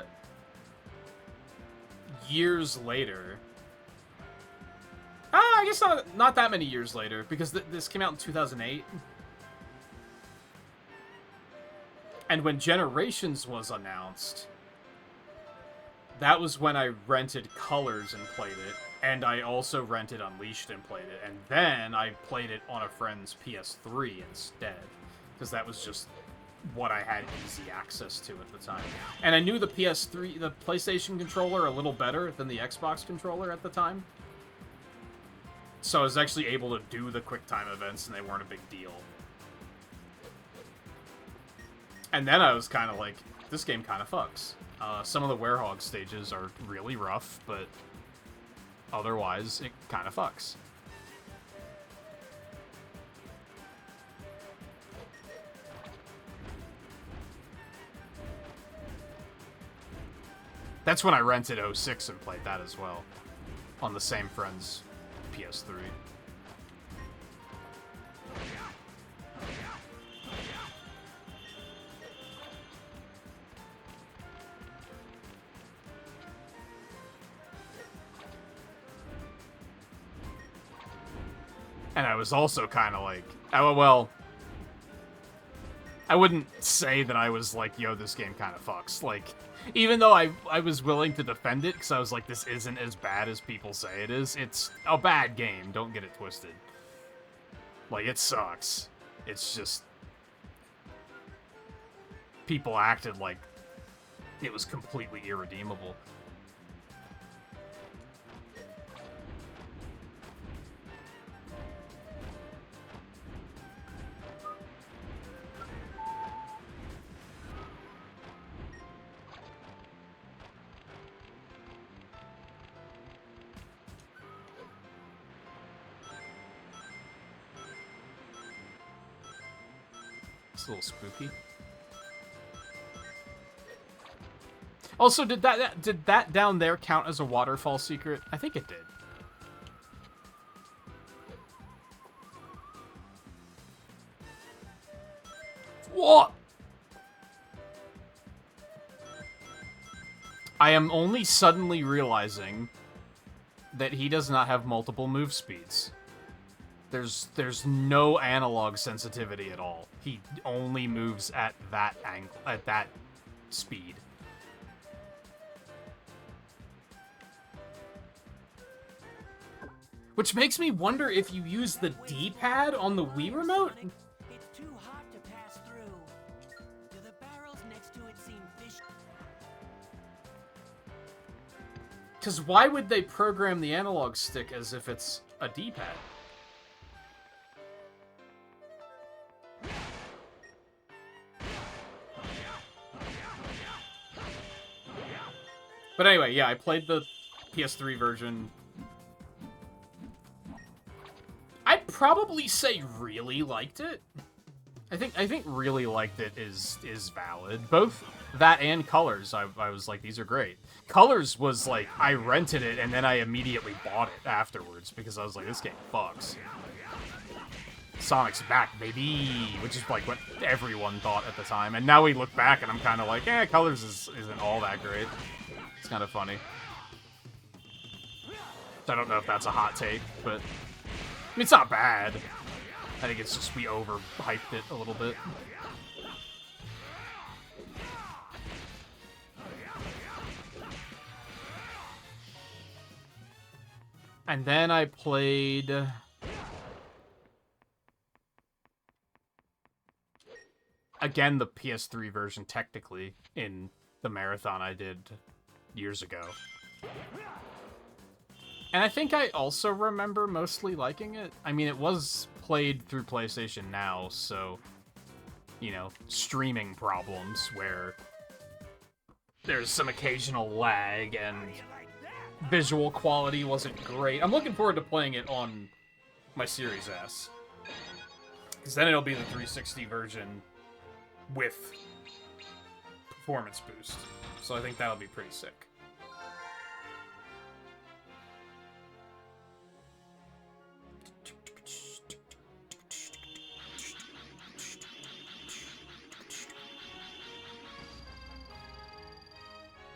years later, I guess not that many years later, because this came out in 2008, and when Generations was announced, that was when I rented Colors and played it. And I also rented Unleashed and played it. And then I played it on a friend's PS3 instead. Because that was just what I had easy access to at the time. And I knew the PS3, the PlayStation controller a little better than the Xbox controller at the time. So I was actually able to do the QuickTime events and they weren't a big deal. And then I was kind of like, this game kind of fucks. Some of the Werehog stages are really rough, but otherwise, it kind of fucks. That's when I rented 06 and played that as well. On the same friend's PS3. And I was also kind of like, well, I wouldn't say that I was like, yo, this game kind of fucks. Like, even though I was willing to defend it, because I was like, this isn't as bad as people say it is. It's a bad game, don't get it twisted. Like, it sucks. It's just, people acted like it was completely irredeemable. It's a little spooky. Also, did that down there count as a waterfall secret? I think it did. What? I am only suddenly realizing that he does not have multiple move speeds. There's no analog sensitivity at all. He only moves at that angle, at that speed. Which makes me wonder if you use the D-pad on the Wii remote? It's too hot to pass through. Do the barrels next to it seem fish? Because why would they program the analog stick as if it's a D-pad? But anyway, yeah, I played the PS3 version. I'd probably say really liked it. I think really liked it is valid. Both that and Colors, I was like, these are great. Colors was like, I rented it and then I immediately bought it afterwards because I was like, this game fucks. Sonic's back, baby, which is like what everyone thought at the time. And now we look back and I'm kind of like, Colors isn't all that great. It's kind of funny. I don't know if that's a hot take, but I mean, it's not bad. I think it's just we overhyped it a little bit. And then I played again the PS3 version technically in the marathon I did years ago. And I think I also remember mostly liking it. I mean, it was played through PlayStation Now, so, you know, streaming problems where there's some occasional lag and visual quality wasn't great. I'm looking forward to playing it on my Series S. Because then it'll be the 360 version with performance boost. So I think that'll be pretty sick.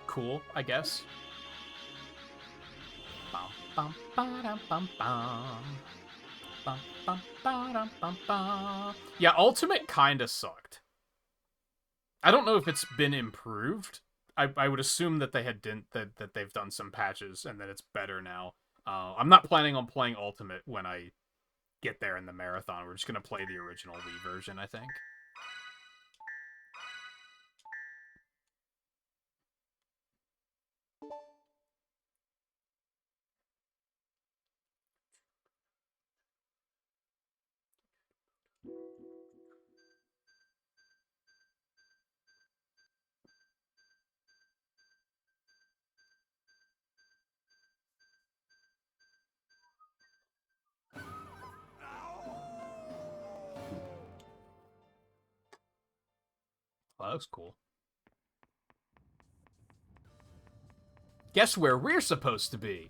Cool, I guess. Bum, bum, ba-dum, bum, bum. Bum, bum, ba-dum, bum, bum. Yeah, Ultimate kinda sucked. I don't know if it's been improved. I would assume that they that they've done some patches and that it's better now. I'm not planning on playing Ultimate when I get there in the marathon. We're just gonna play the original Wii version, I think. Well, that was cool. Guess where we're supposed to be?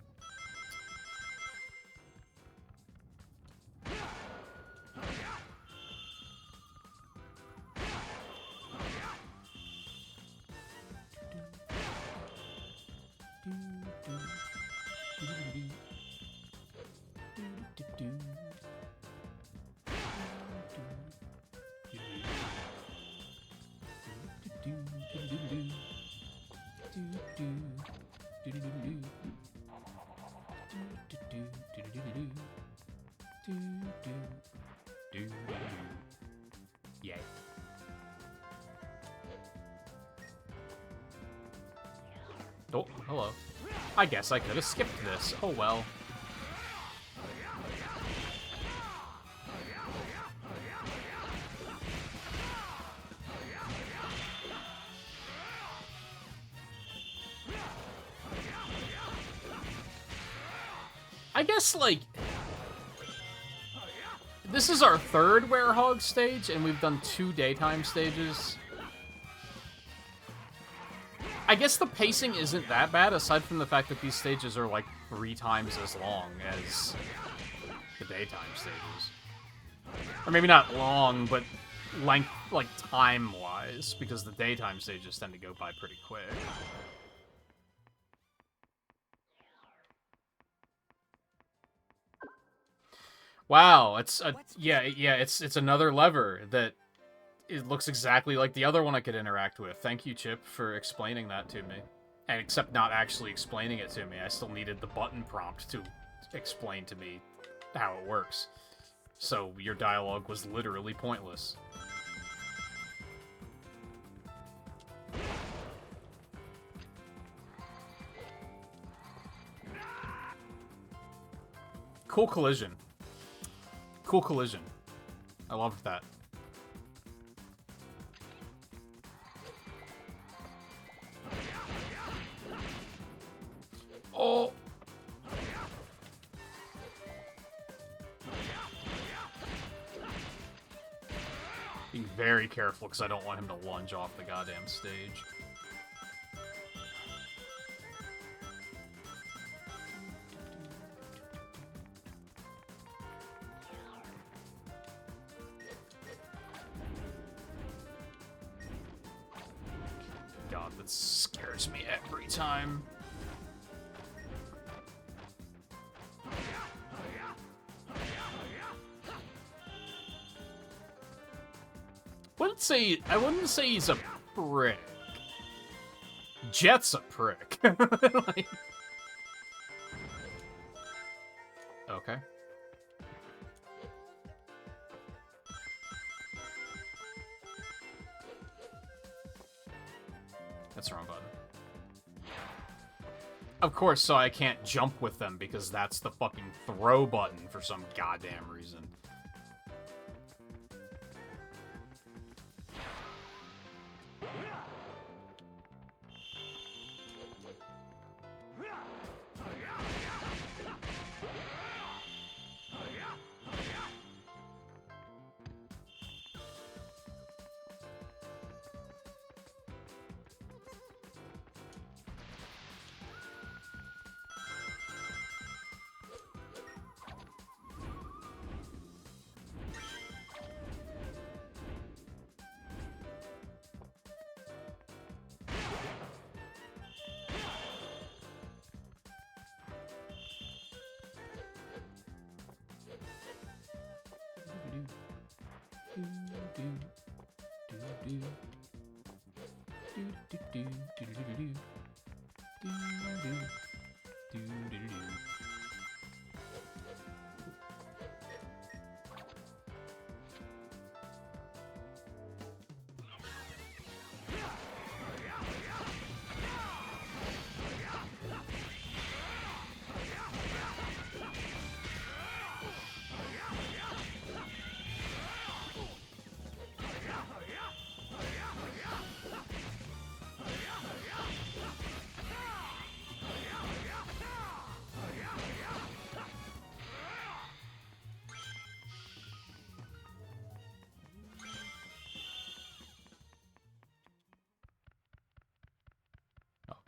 Yay. Oh, hello. I guess I could have skipped this. Oh well. I guess, like, this is our third Werehog stage, and we've done 2 daytime stages. I guess the pacing isn't that bad, aside from the fact that these stages are, like, 3 times as long as the daytime stages. Or maybe not long, but length, like, time-wise, because the daytime stages tend to go by pretty quick. Wow, it's it's another lever that it looks exactly like the other one I could interact with. Thank you, Chip, for explaining that to me. And except not actually explaining it to me, I still needed the button prompt to explain to me how it works. So your dialogue was literally pointless. Cool collision. Cool collision. I loved that. Oh! Being very careful because I don't want him to lunge off the goddamn stage. God, that scares me every time. I wouldn't say he's a prick. Jet's a prick. Like... Okay. That's the wrong button. Of course, so I can't jump with them because that's the fucking throw button for some goddamn reason.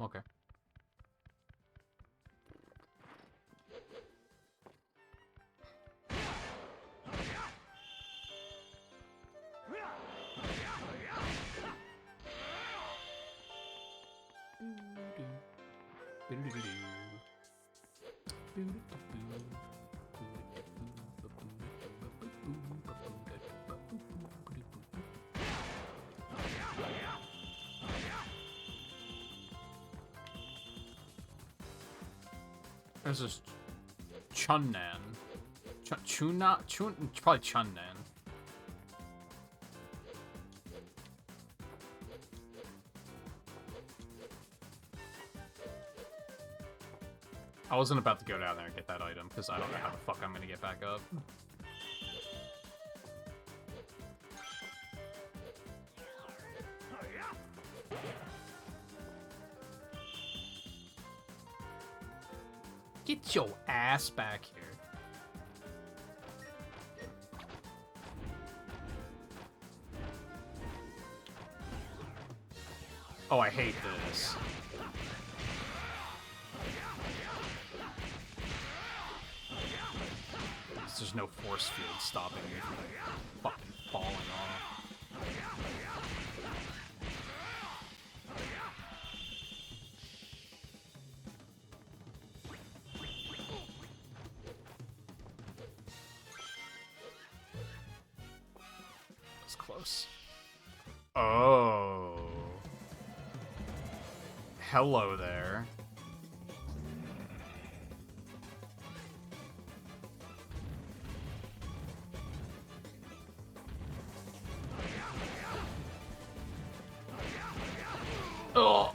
Oh, okay. There's this Chunnan. It's probably Chunnan. I wasn't about to go down there and get that item, because I don't know how the fuck I'm gonna get back up. Get your ass back here. Oh, I hate this. There's no force field stopping me from fucking falling off. That's close. Oh. Hello there. Oh.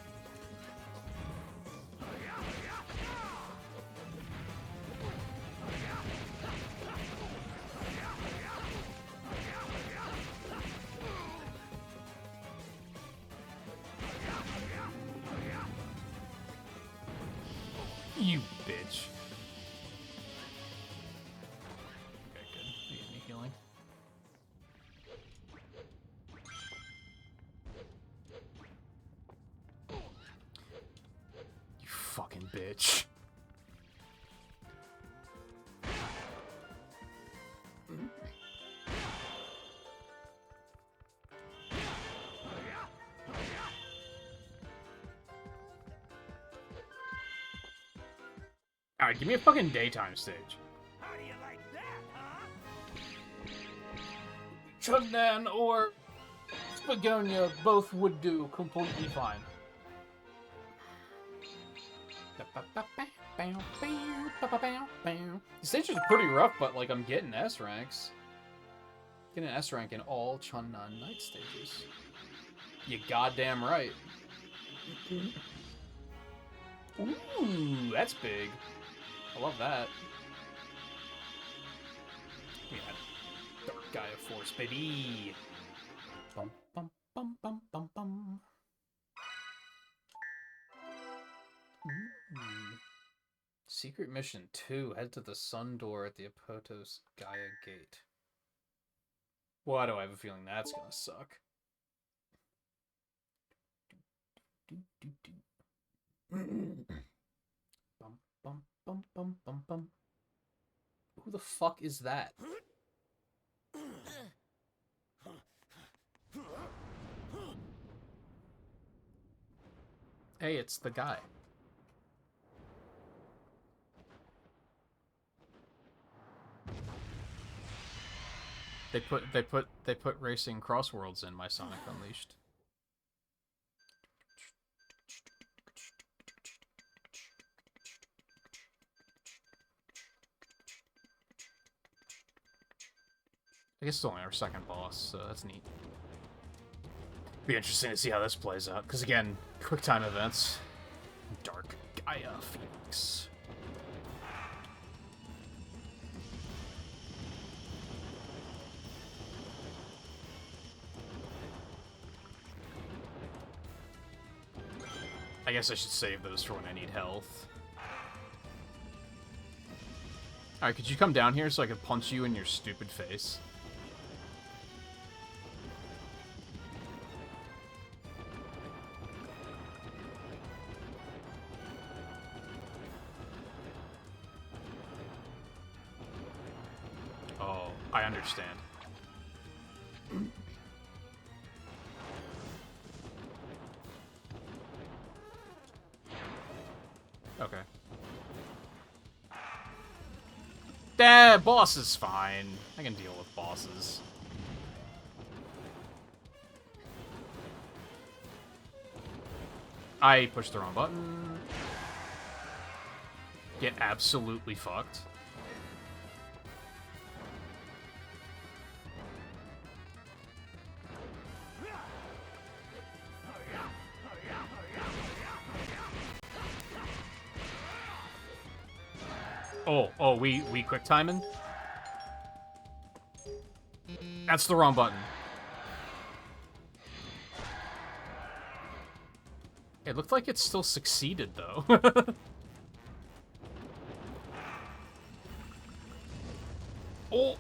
You bitch. Okay, good. You get me healing. You fucking bitch. Alright, give me a fucking daytime stage. How do you like that, huh? Chunnan or Spagonia both would do completely fine. The stages are pretty rough, but like I'm getting S ranks. Getting an S rank in all Chunnan night stages. You goddamn right. Ooh, that's big. I love that. Yeah, Dark Gaia Force, baby. Bum bum bum bum bum bum. Ooh. Secret Mission 2. Head to the Sun Door at the Apotos Gaia Gate. Why do I have a feeling that's gonna suck? Bum bum bum bum bum bum. Who the fuck is that? Hey, it's the guy. They put racing crossworlds in my Sonic Unleashed. I guess it's only our second boss, so that's neat. Be interesting to see how this plays out, because again, quick time events. Dark Gaia Phoenix. I guess I should save those for when I need health. Alright, could you come down here so I could punch you in your stupid face? Oh, I understand. Okay. Boss is fine. I can deal with bosses. I pushed the wrong button. Get absolutely fucked. Oh, we quick timing? That's the wrong button. It looked like it still succeeded, though. Oh!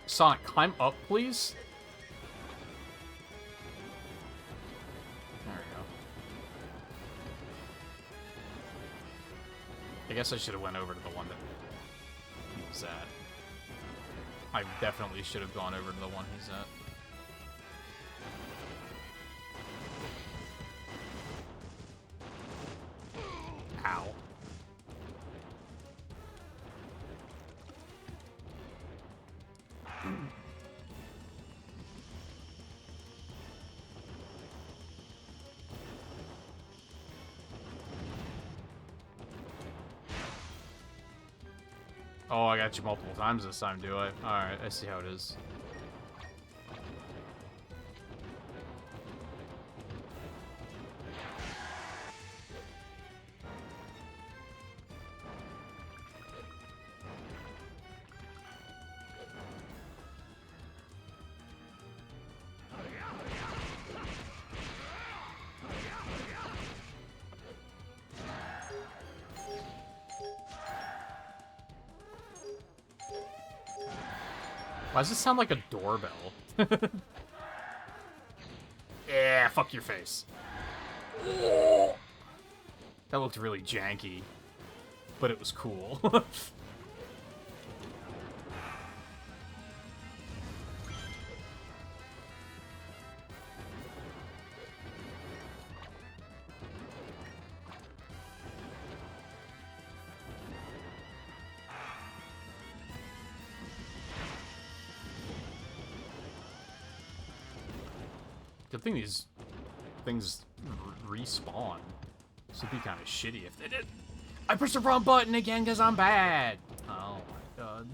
Sonic, climb up, please? There we go. I guess I should have went over to the one that he was at. I definitely should have gone over to the one he's at. Ow. Oh, I got you multiple times this time, do I? Alright, I see how it is. Why does it sound like a doorbell? Yeah, fuck your face. That looked really janky, but it was cool. Good thing these things respawn. This would be kind of shitty if they did. I pushed the wrong button again because I'm bad. Oh my god.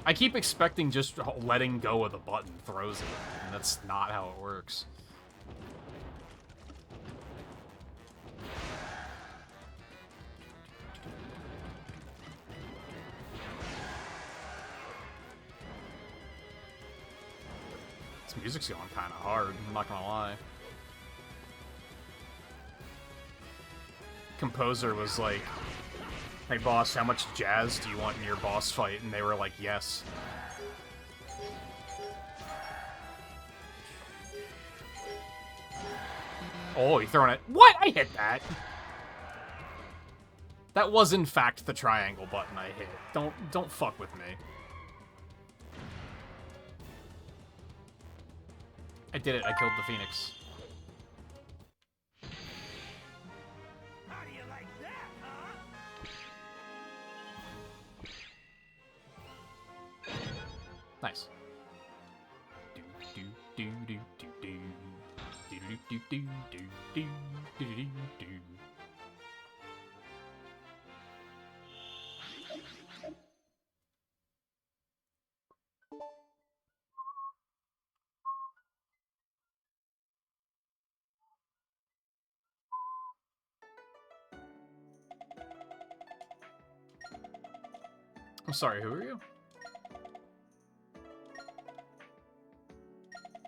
I keep expecting just letting go of the button throws it, and that's not how it works. This music's going kind of hard, I'm not gonna lie. Composer was like, "Hey boss, how much jazz do you want in your boss fight?" And they were like, "Yes." Oh, you're throwing it. What? I hit that. That was in fact the triangle button I hit. Don't fuck with me. I did it. I killed the Phoenix. How do you like that, huh? Nice. Do do do do do do do do do do do do do do. I'm sorry, who are you?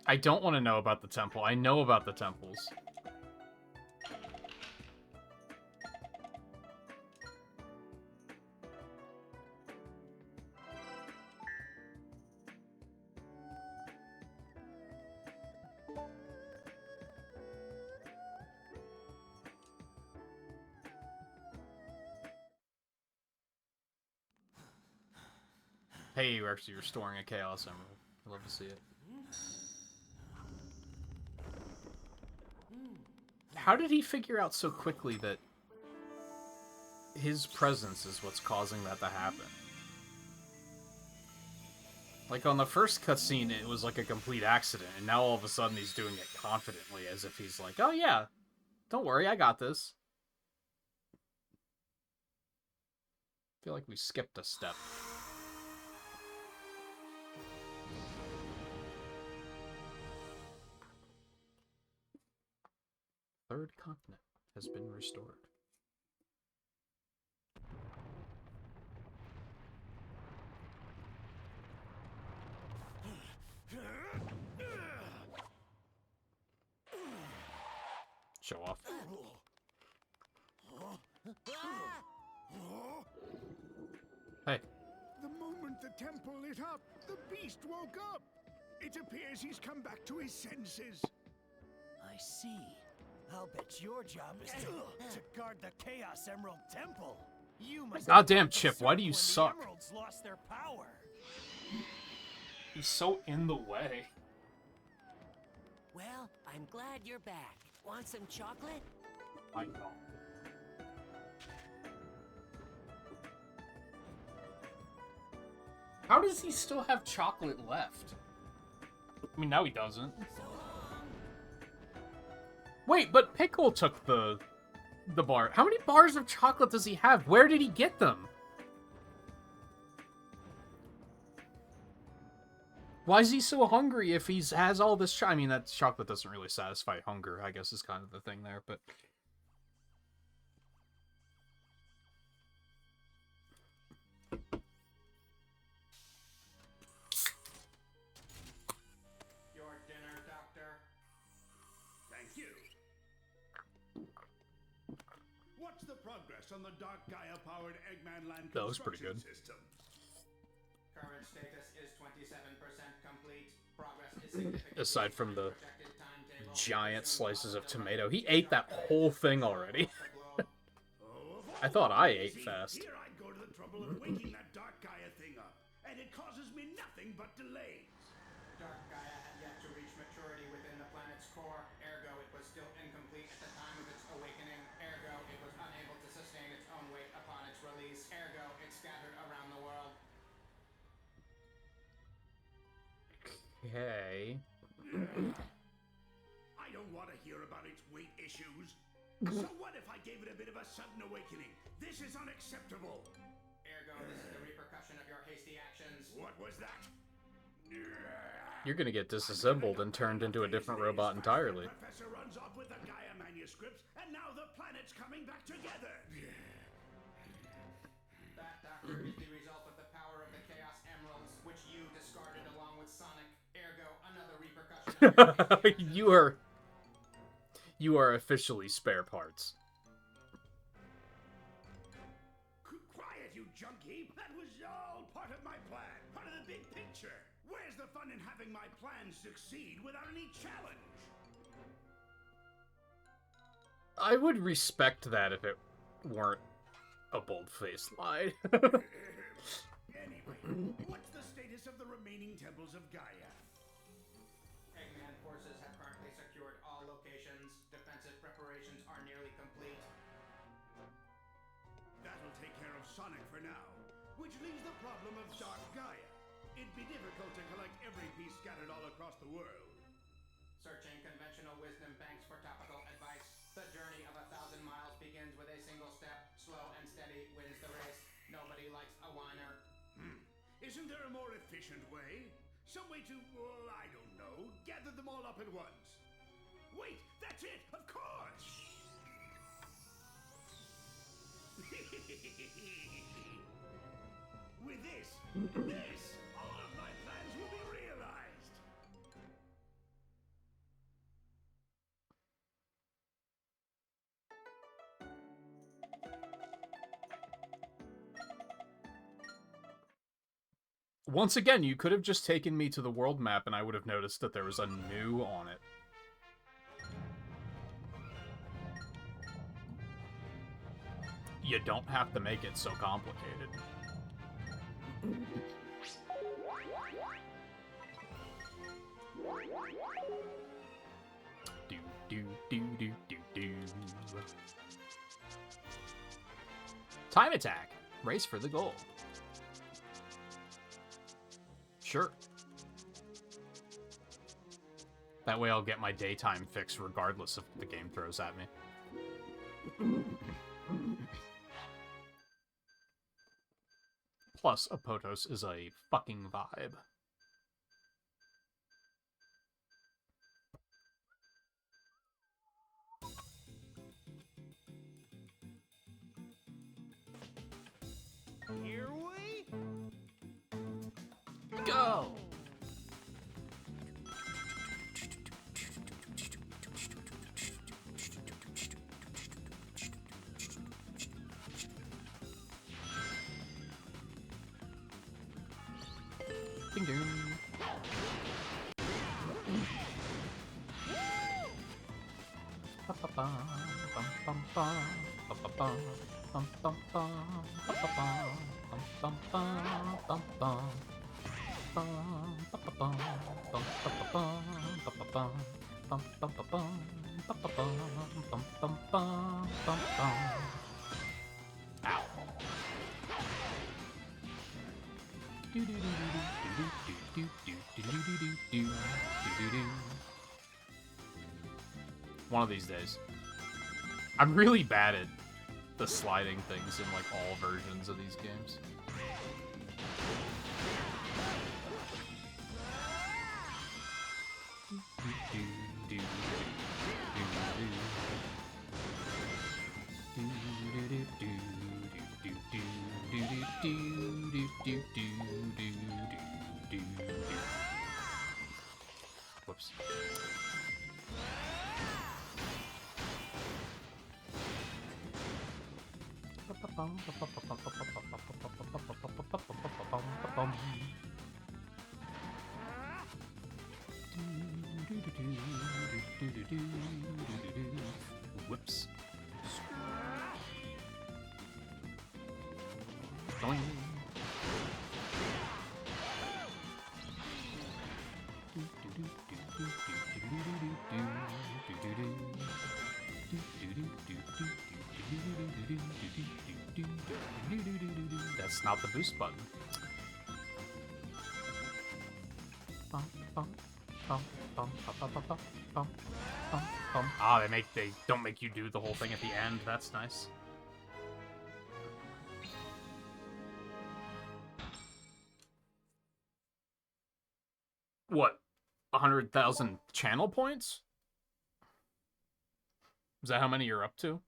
I don't want to know about the temple. I know about the temples. Hey, you're actually restoring a Chaos Emerald. I'd love to see it. How did he figure out so quickly that his presence is what's causing that to happen? Like, on the first cutscene, it was like a complete accident, and now all of a sudden he's doing it confidently, as if he's like, "Oh yeah, don't worry, I got this." I feel like we skipped a step. Third continent has been restored. Show off. Hey. The moment the temple lit up, the beast woke up. It appears he's come back to his senses. I see. I'll bet your job is to guard the Chaos Emerald Temple. You must. Goddamn, Chip, why do you when suck? The emeralds lost their power. He's so in the way. Well, I'm glad you're back. Want some chocolate? I don't. How does he still have chocolate left? I mean, now he doesn't. So long. Wait, but Pickle took the bar. How many bars of chocolate does he have? Where did he get them? Why is he so hungry if he has all this I mean, that chocolate doesn't really satisfy hunger, I guess is kind of the thing there, but... Your dinner, Doctor. Thank you. What's the progress on the Dark Gaia-powered Eggman Land That was pretty construction good. system? Current status is 27% complete. Progress is significant. Aside from the giant slices of tomato. He ate that whole thing already. I thought I ate fast. Here I go to the trouble of waking that Dark Gaia thing up, and it causes me nothing but delays. Dark Gaia had yet to reach maturity within the planet's core, ergo it was still incomplete at the time of its awakening, ergo it was unable to sustain its own weight upon its release, ergo it scattered around the world. Okay. I don't want to hear about its weight issues. So what if I gave it a bit of a sudden awakening? This is unacceptable. Ergo, this is the repercussion repercussion of your hasty actions. What was that? You're gonna get disassembled and turned into a different robot entirely. The professor runs off with the Gaia manuscripts, and now the planet's coming back together. That, Doctor, is the result of the power of the Chaos Emeralds, which you discarded along with Sonic. Ergo, another repercussion of your hasty actions. You are officially spare parts. Quiet, you junkie! That was all part of my plan, part of the big picture. Where's the fun in having my plan succeed without any challenge? I would respect that if it weren't a bold-faced lie. Anyway, what's the status of the remaining temples of Gaia? Eggman forces have currently secured all locations. Defensive preparations are nearly complete. That'll take care of Sonic for now, which leaves the problem of Dark Gaia. It'd be difficult to collect every piece scattered all across the world. Searching conventional wisdom banks for topical advice. The journey of 1,000 miles begins with a single step. Slow and steady wins the race. Nobody likes a whiner. Isn't there a more efficient way? Some way to, I don't know, gather them all up at once. Wait, that's it, of course! With this, all of my plans will be realized. Once again, you could have just taken me to the world map and I would have noticed that there was a new on it. You don't have to make it so complicated. Do do do do do do. Time attack. Race for the goal. Sure. That way I'll get my daytime fix regardless of what the game throws at me. Plus, Apotos is a fucking vibe. Here we Go! Ding dong. One of these days. I'm really bad at the sliding things in like all versions of these games. Whoops. Whoops. Doing. That's not the boost button. Ah, they don't make you do the whole thing at the end. That's nice. What? 100,000 channel points? Is that how many you're up to?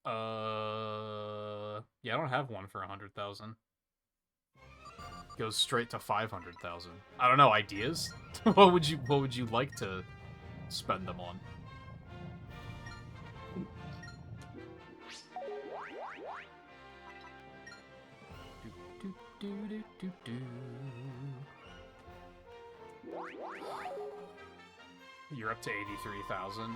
Yeah, I don't have one for 100,000. Goes straight to 500,000. I don't know, ideas? What would you like to spend them on? You're up to 83,000.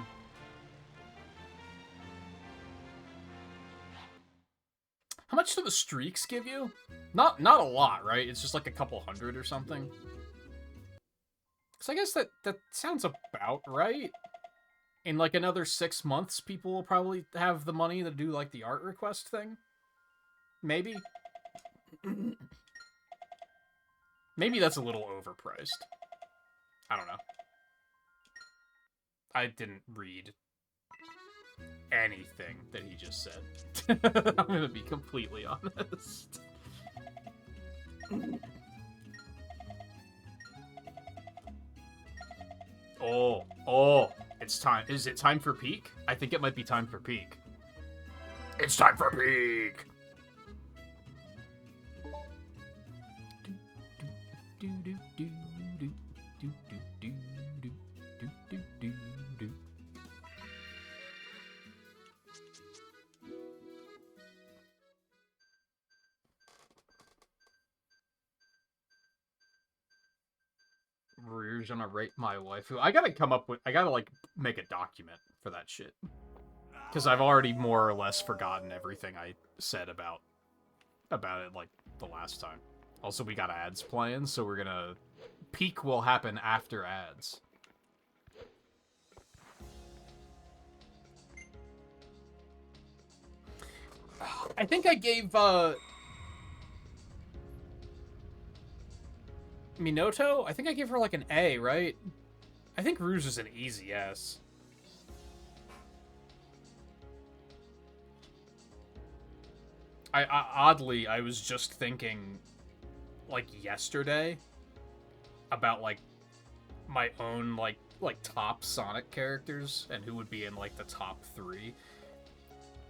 How much do the streaks give you? Not a lot, right? It's just like a couple hundred or something. So I guess that sounds about right. In like another 6 months, people will probably have the money to do like the art request thing. Maybe. Maybe that's a little overpriced. I don't know. I didn't read anything that he just said. I'm gonna be completely honest. Oh, it's time. Is it time for peak? I think it might be time for peak. It's time for peak! You're gonna rate my waifu. I gotta like make a document for that shit. Because I've already more or less forgotten everything I said about it like the last time. Also, we got ads playing, so we're gonna... Peak will happen after ads. I think I gave, Minoto? I think I gave her, like, an A, right? I think Rouge is an easy S. Oddly, I was just thinking, like, yesterday about, like, my own, like top Sonic characters and who would be in, like, the top 3.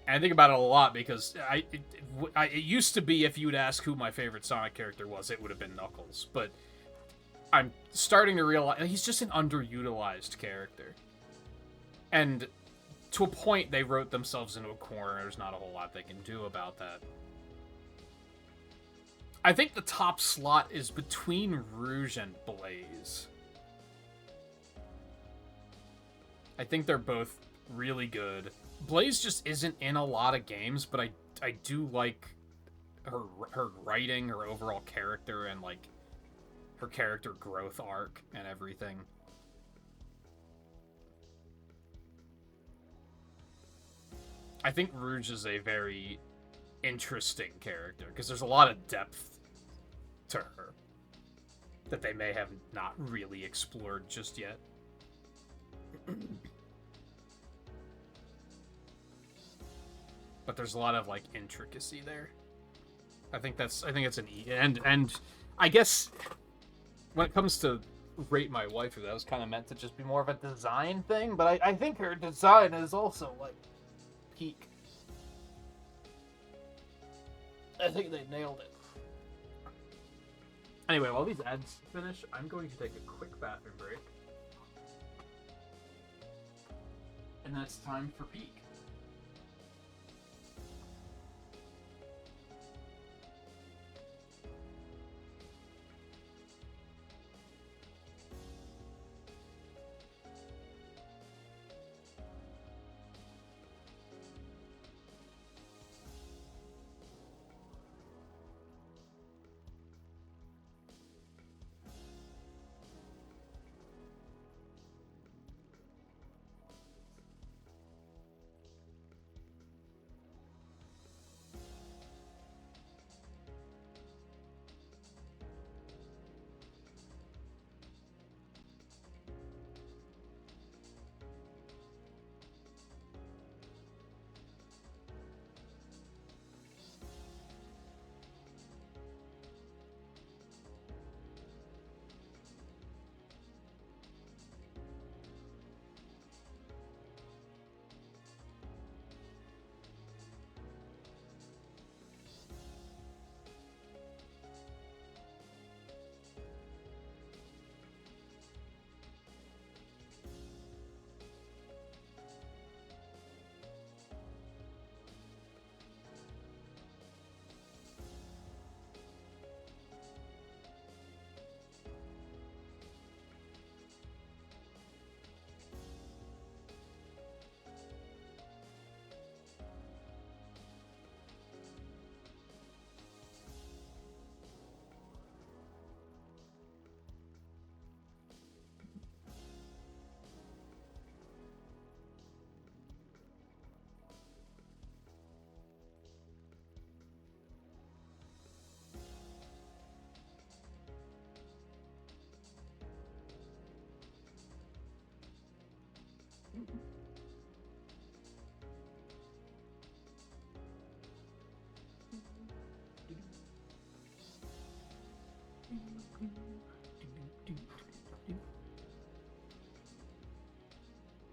And I think about it a lot because it used to be if you would ask who my favorite Sonic character was, it would have been Knuckles. But I'm starting to realize he's just an underutilized character. And to a point, they wrote themselves into a corner. There's not a whole lot they can do about that. I think the top slot is between Rouge and Blaze. I think they're both really good. Blaze just isn't in a lot of games, but I do like her writing, her overall character, and like her character growth arc and everything. I think Rouge is a very interesting character because there's a lot of depth to her that they may have not really explored just yet. But there's a lot of like intricacy there. I think it's an E, and I guess when it comes to rate my waifu, that was kind of meant to just be more of a design thing, but I think her design is also like peak. I think they nailed it. Anyway, while these ads finish, I'm going to take a quick bathroom break. And that's time for peak.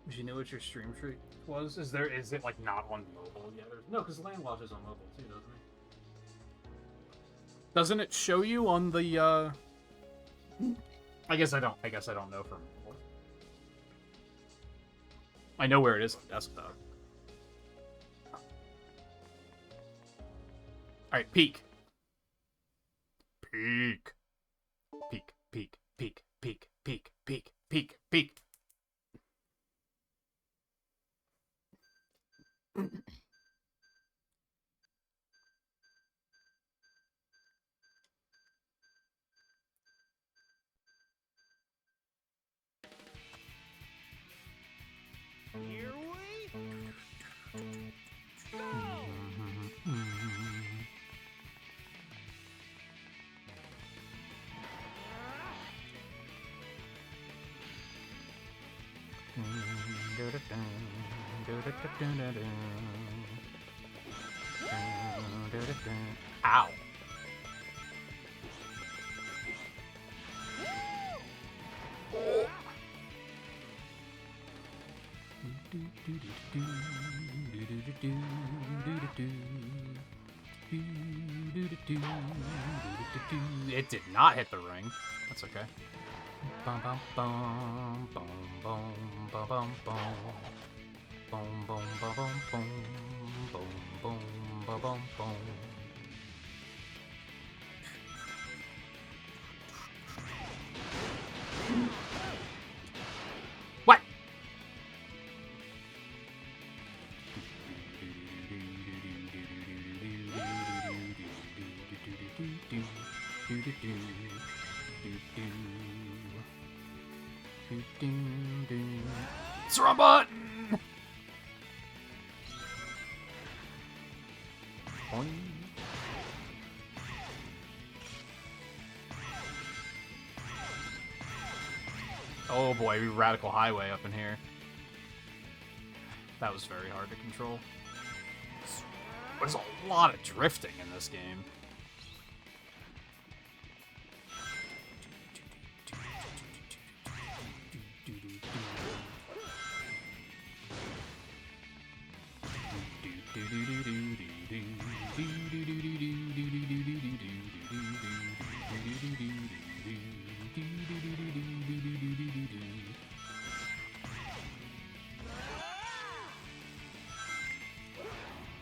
Did you know what your stream treat was? Is it like not on mobile yet? Or, no, because Landwatch is on mobile too, doesn't it? Doesn't it show you on the I guess I don't know from mobile. I know where it is on desktop. Alright, peek. Peek. Peek, peek, peek, peek, peek, peek, peek, peek. Here we go! Ow. It did not hit the ring. That's okay. Bum bum bum bum bum bum bum bum bum bum bum bum bum bum bum bum bum. What? It's the wrong button! Boing. Oh boy, we radical highway up in here. That was very hard to control. There's a lot of drifting in this game.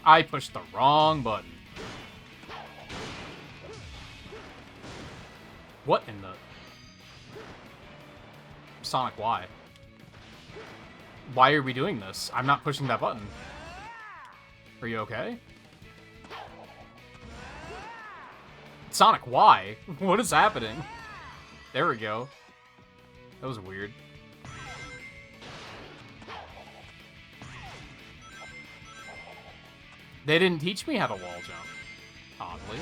I pushed the wrong button. What in the... Sonic, why? Why are we doing this? I'm not pushing that button. Are you okay? Sonic, why? What is happening? There we go. That was weird. They didn't teach me how to wall jump, oddly.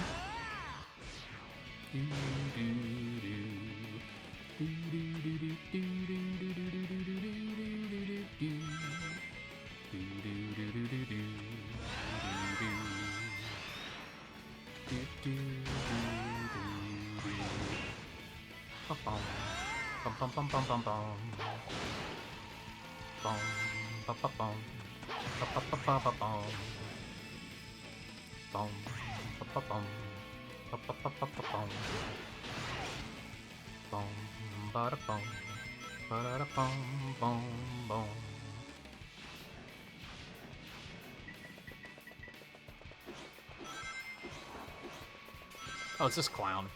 Oh, it's this clown.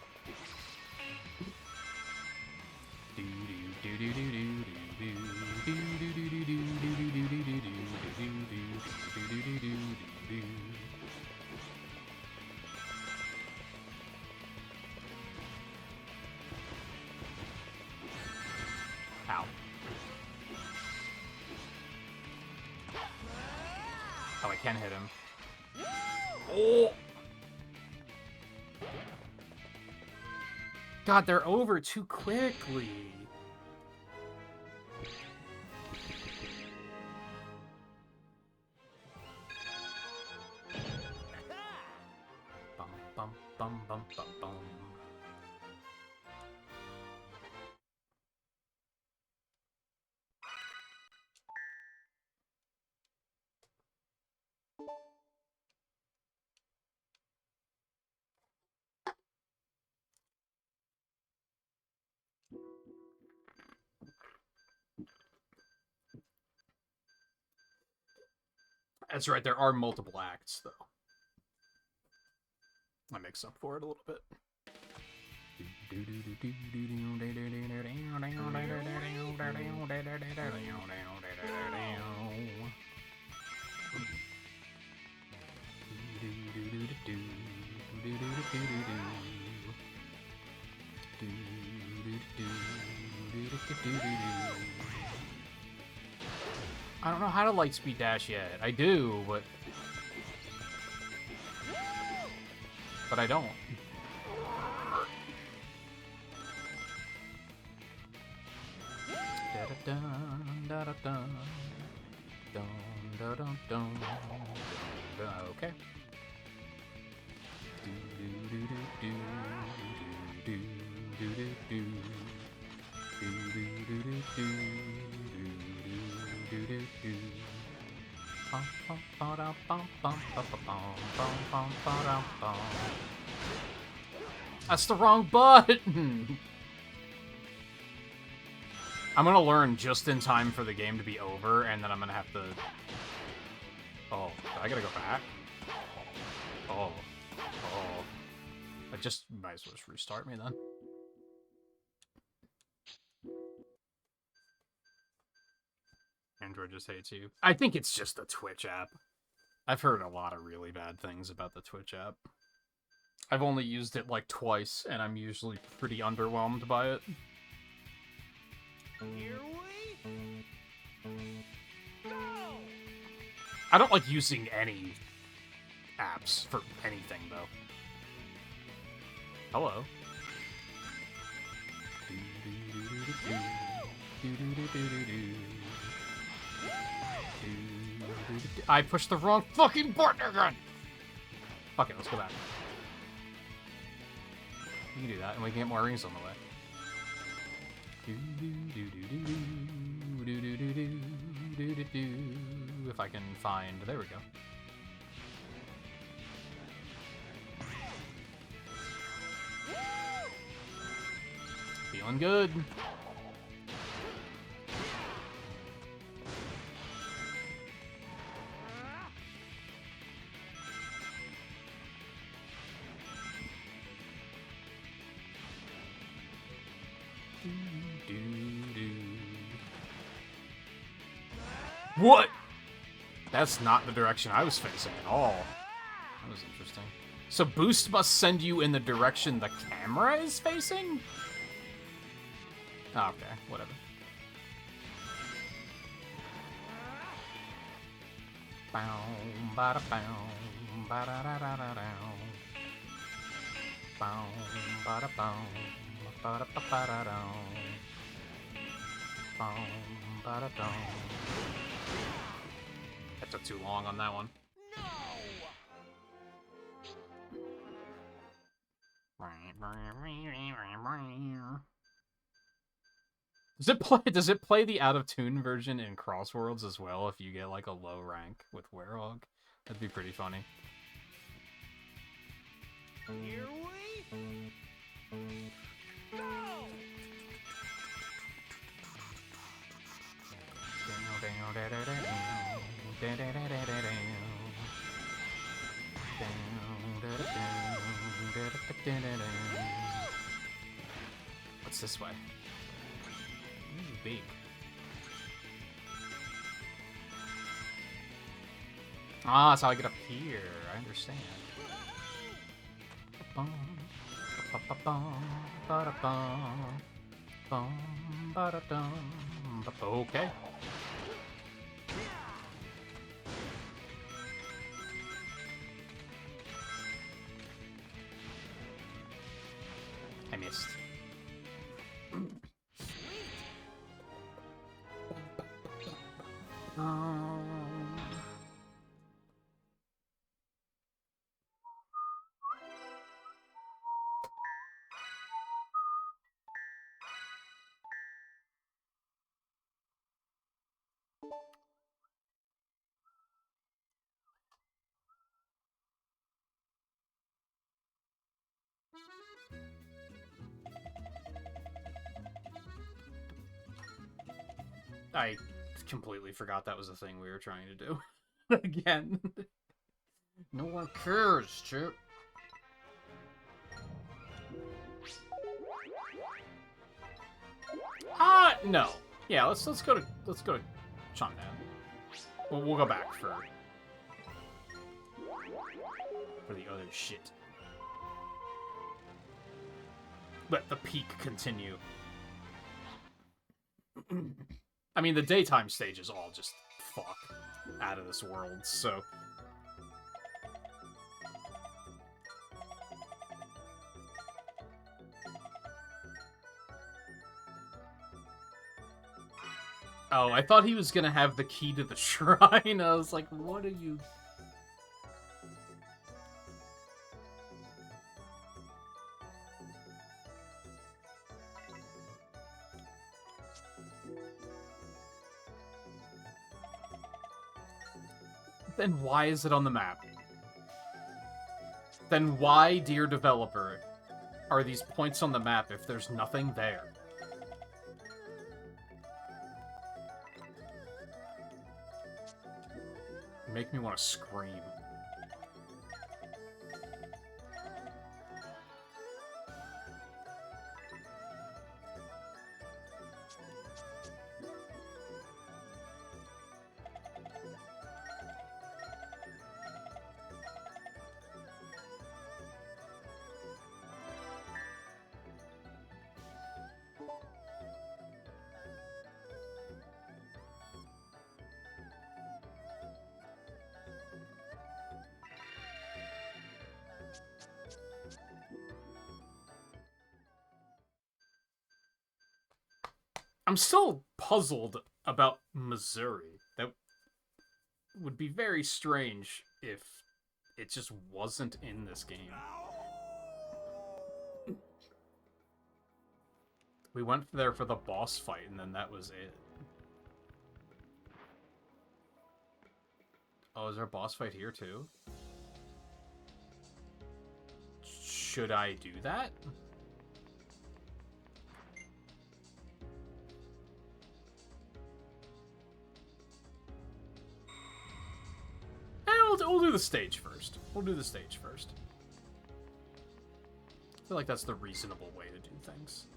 Ow. Oh, I can hit him. Oh! God, they're over too quickly. bum bum bum bum bum. That's right, there are multiple acts, though. That makes up for it a little bit. I don't know how to lightspeed dash yet. I do, but I don't. Okay. That's the wrong button! I'm gonna learn just in time for the game to be over, and then I'm gonna have to... Oh, I gotta go back? Oh. Oh. I just might as well just restart me then. Android just hates you. I think it's just the Twitch app. I've heard a lot of really bad things about the Twitch app. I've only used it like twice, and I'm usually pretty underwhelmed by it. Here we go! I don't like using any apps for anything, though. Hello. I pushed the wrong fucking button again! Fuck it, let's go back. We can do that, and we can get more rings on the way. If I can find... There we go. Feeling good. What? That's not the direction I was facing at all. That was interesting. So boost must send you in the direction the camera is facing? Oh, okay, whatever. Bow, bada bow, bada da da da dow. Bow, bada bow, bada ba ba da dow. Bow, bada dow. That took too long on that one. Does it play the out of tune version in Crossworlds as well if you get like a low rank with Werehog? That'd be pretty funny. Here we go! What's this way? Ooh, big. Ah, that's how I get up here. I understand. Okay. I missed. I completely forgot that was a thing we were trying to do. Again. No one cares, Chip. No. Yeah, let's go to Chang'an. We'll go back for the other shit. Let the peak continue. I mean, the daytime stage is all just fuck out of this world, so... Oh, I thought he was gonna have the key to the shrine. I was like, what are you... Then why is it on the map? Then why, dear developer, are these points on the map if there's nothing there? You make me want to scream. I'm still puzzled about Missouri. That would be very strange if it just wasn't in this game. We went there for the boss fight, and then that was it. Oh, is there a boss fight here, too? Should I do that? We'll do the stage first. We'll do the stage first. I feel like that's the reasonable way to do things.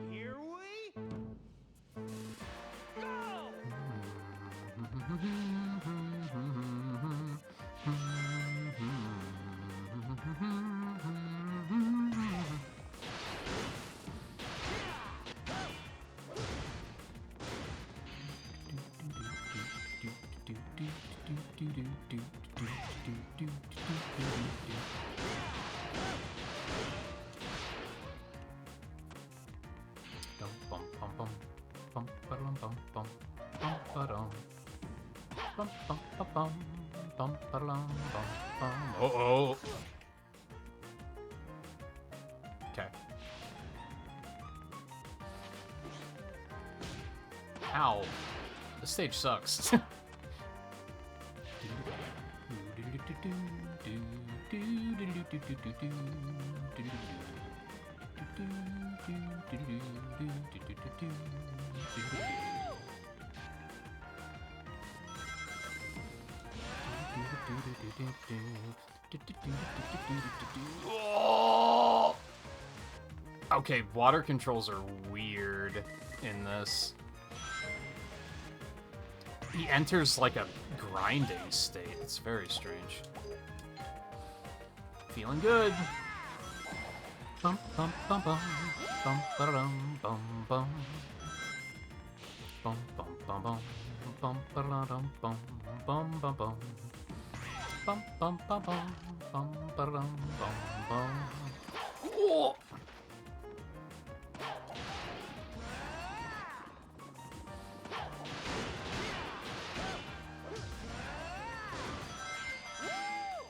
Here we go! Uh-oh. Okay. Ow. This stage sucks. Oh! Okay, water controls are weird in this. He enters like a grinding state. It's very strange. Feeling good. Bum bum bum bum bum ba-da-dum bum bum bum bum bum bum bum ba-da-dum bum bum bum bum bum bum bum bum bum ba-da-dum bum bum. Oh!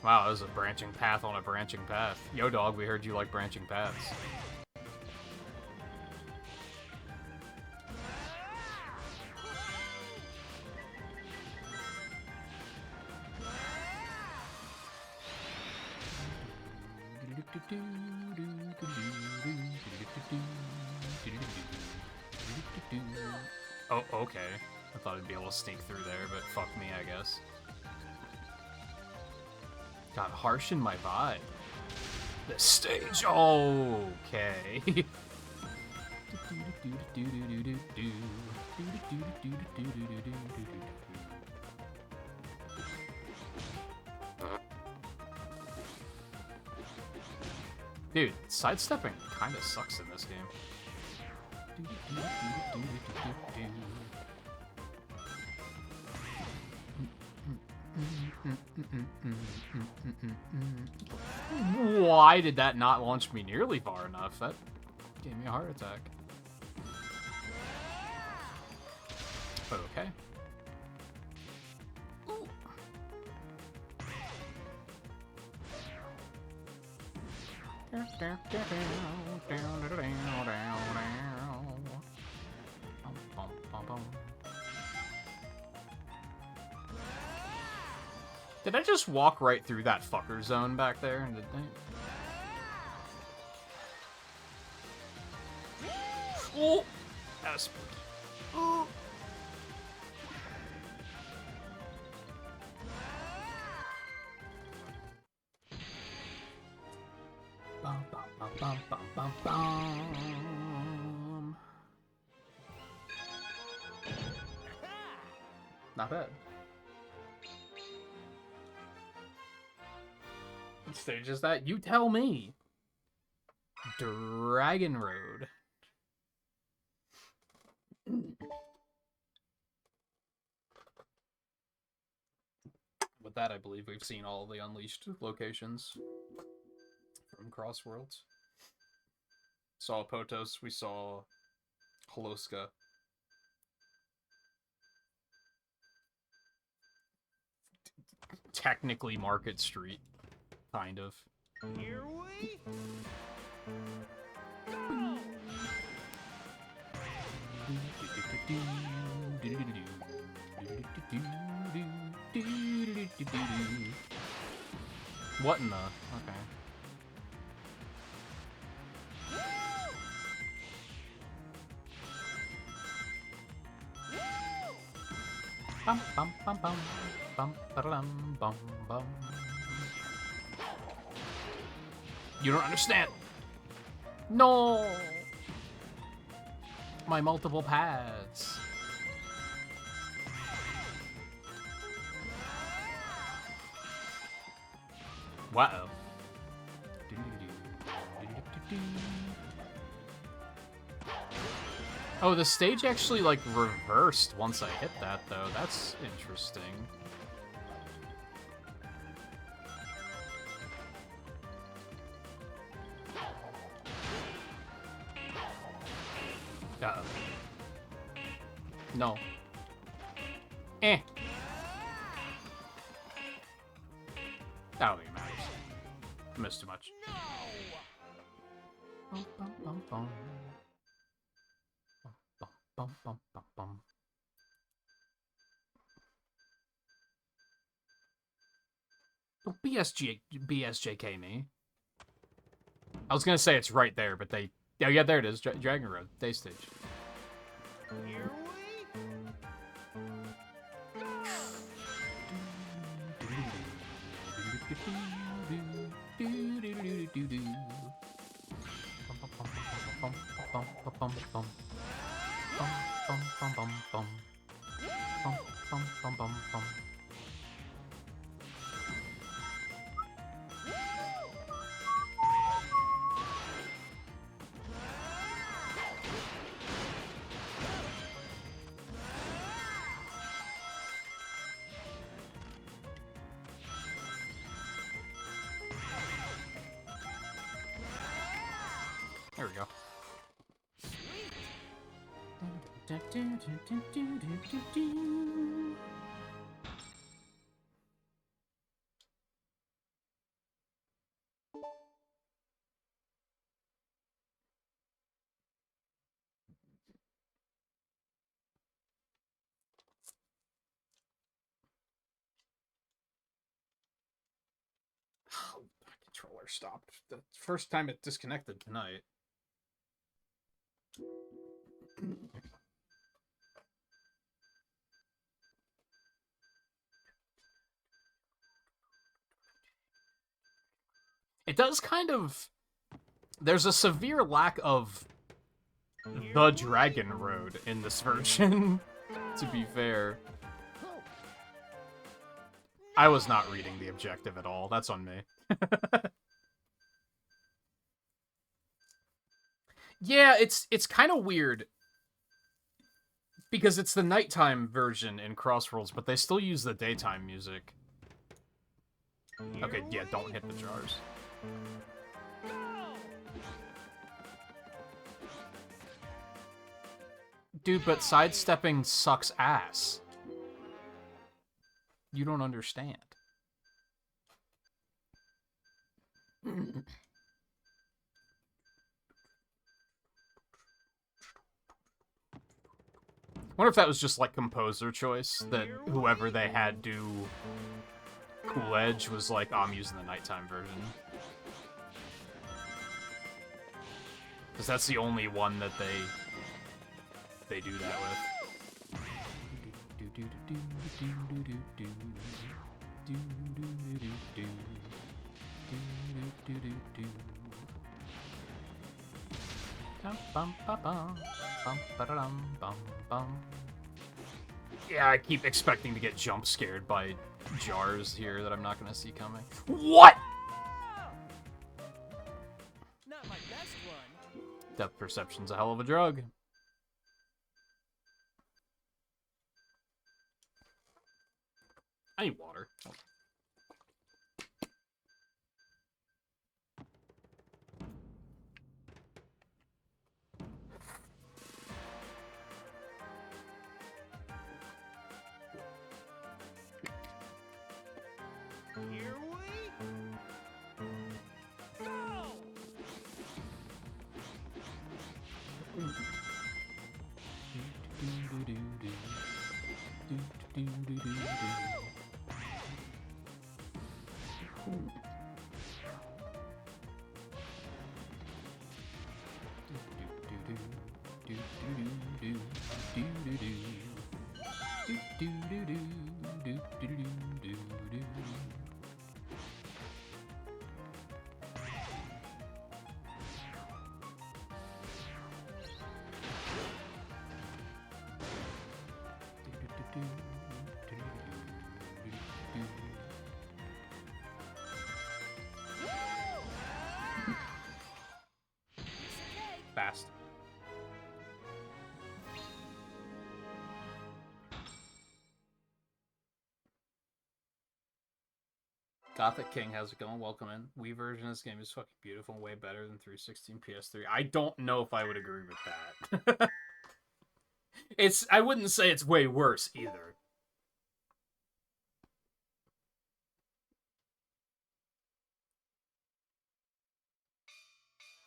Wow, that was a branching path on a branching path. Yo, dog, we heard you like branching paths. Oh, okay. I thought I'd be able to sneak through there, but fuck me, I guess. Got harsh in my vibe. The stage. Okay. Dude, sidestepping kind of sucks in this game. Why did that not launch me nearly far enough? That gave me a heart attack. But okay. Did I just walk right through that fucker zone back there? Did I? Oh! That was spooky. Oh! Bum, bum, bum, bum, bum, bum, bum. Not bad. What stage is that? You tell me. Dragon Road. With that, I believe we've seen all the Unleashed locations from Crossworlds. Saw Potos, we saw Holoska. Technically Market Street, kind of. Here we What in the... Okay. Bum bum bum bum bum ba-da-dum, bum bum. You don't understand. No. My multiple paths. Wow. Oh, the stage actually, like, reversed once I hit that, though. That's interesting. Uh-oh. No. Eh. That don't even matter. I missed too much. Bum, bum, bum, bum. Bum, bum, bum, bum. Don't BSJK me. I was gonna say it's right there, but they... Yeah, there it is. Dragon Road. Day stage. here There we go. Controller stopped. The first time it disconnected tonight. It does kind of... There's a severe lack of the Dragon Road in this version, to be fair. I was not reading the objective at all. That's on me. Yeah, it's kind of weird. Because it's the nighttime version in Crossworlds, but they still use the daytime music. Okay, yeah, don't hit the jars. Dude, but sidestepping sucks ass. You don't understand. Wonder if that was just, like, composer choice, that whoever they had do Cool Edge was like, oh, I'm using the nighttime version. Because that's the only one that they do that with. Yeah, I keep expecting to get jump scared by jars here that I'm not gonna see coming. What? Not my best one. Depth perception's a hell of a drug. I need water. Here we go! Fast. Gothic King, how's it going? Welcome in. Wii version of this game is fucking beautiful, way better than 316 PS3. I don't know if I would agree with that. I wouldn't say it's way worse either.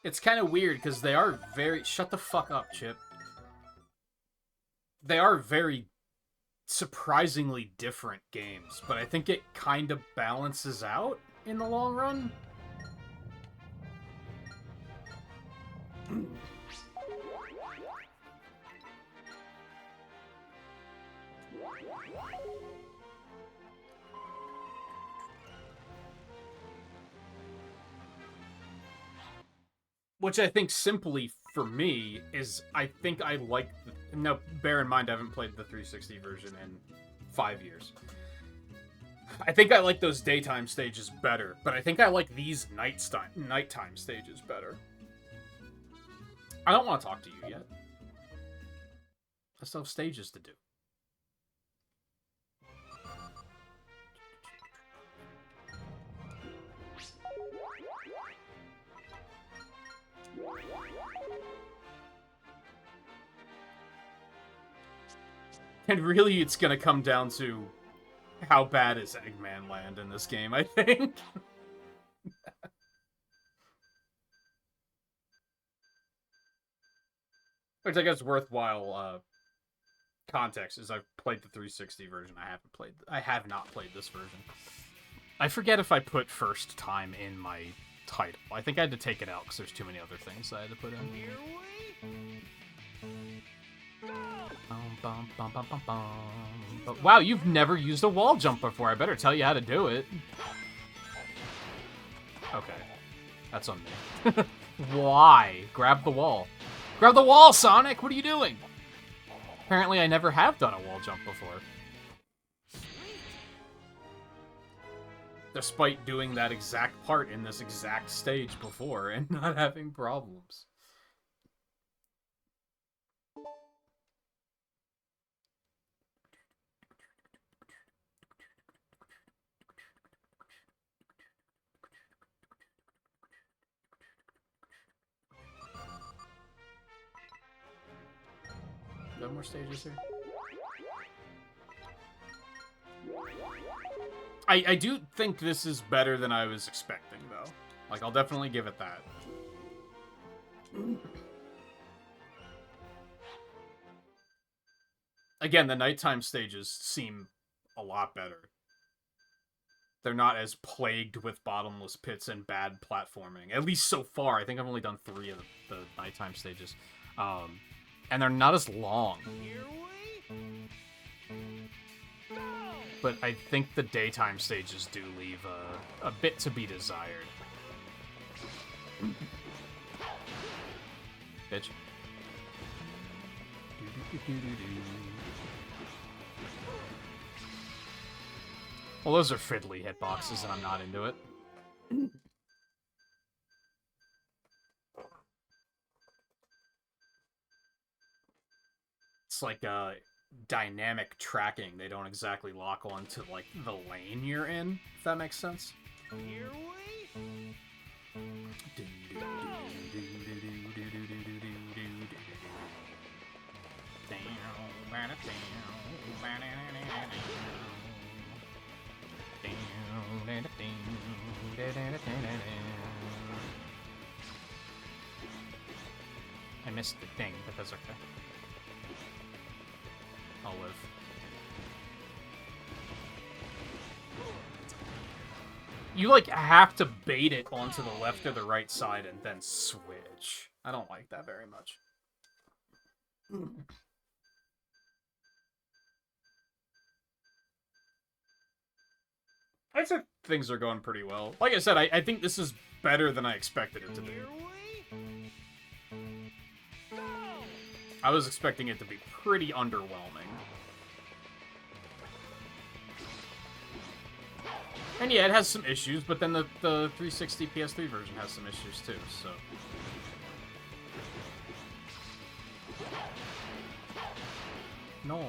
It's kind of weird because they are very... Shut the fuck up, Chip. They are very surprisingly different games, but I think it kind of balances out in the long run. Which I think simply, for me, is I think I like... Now, bear in mind, I haven't played the 360 version in 5 years. I think I like those daytime stages better, but I think I like these nighttime stages better. I don't want to talk to you yet. I still have stages to do. And really, it's gonna come down to how bad is Eggman Land in this game, I think. Which I guess worthwhile context is I've played the 360 version. I have not played this version. I forget if I put first time in my title. I think I had to take it out because there's too many other things I had to put in. But wow, you've never used a wall jump before. I better tell you how to do it. Okay. That's on me. Why? Grab the wall. Grab the wall, Sonic! What are you doing? Apparently I never have done a wall jump before. Despite doing that exact part in this exact stage before and not having problems. No more stages here. I do think this is better than I was expecting, though. Like, I'll definitely give it that. Again, the nighttime stages seem a lot better. They're not as plagued with bottomless pits and bad platforming. At least so far. I think I've only done 3 of the nighttime stages. And they're not as long. But I think the daytime stages do leave a bit to be desired. Bitch. Well, those are fiddly hitboxes, and I'm not into it. It's like dynamic tracking. They don't exactly lock on to like the lane you're in, if that makes sense. I missed the thing, but that's okay. I'll live. You, like, have to bait it onto the left or the right side and then switch. I don't like that very much. I'd say things are going pretty well. Like I said, I think this is better than I expected it to be. I was expecting it to be pretty underwhelming. And yeah, it has some issues, but then the 360 PS3 version has some issues too, so... No.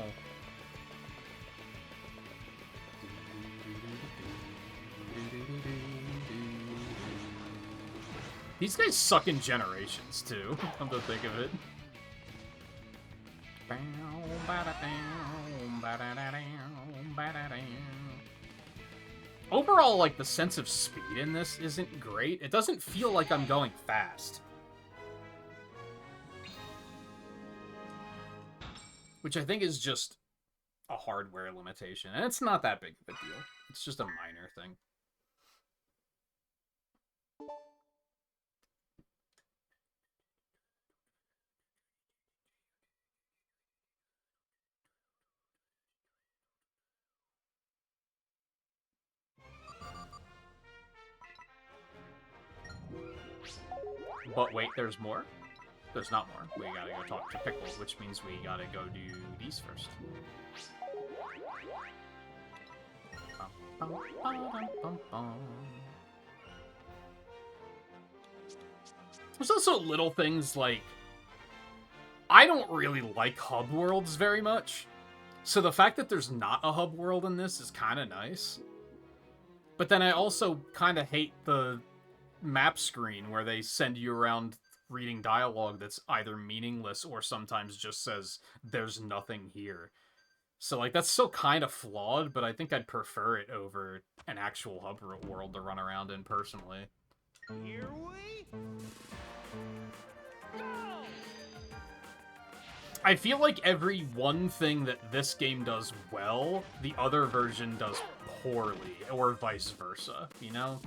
These guys suck in Generations, too, come to think of it. Overall, like, the sense of speed in this isn't great. It doesn't feel like I'm going fast. Which I think is just a hardware limitation. And it's not that big of a deal. It's just a minor thing. But wait, there's more? There's not more. We gotta go talk to Pickle, which means we gotta go do these first. There's also little things like... I don't really like hub worlds very much. So the fact that there's not a hub world in this is kind of nice. But then I also kind of hate the map screen where they send you around reading dialogue that's either meaningless or sometimes just says, there's nothing here. So, like, that's still kind of flawed, but I think I'd prefer it over an actual hub world to run around in personally. Here we go! I feel like every one thing that this game does well, the other version does poorly, or vice versa, you know?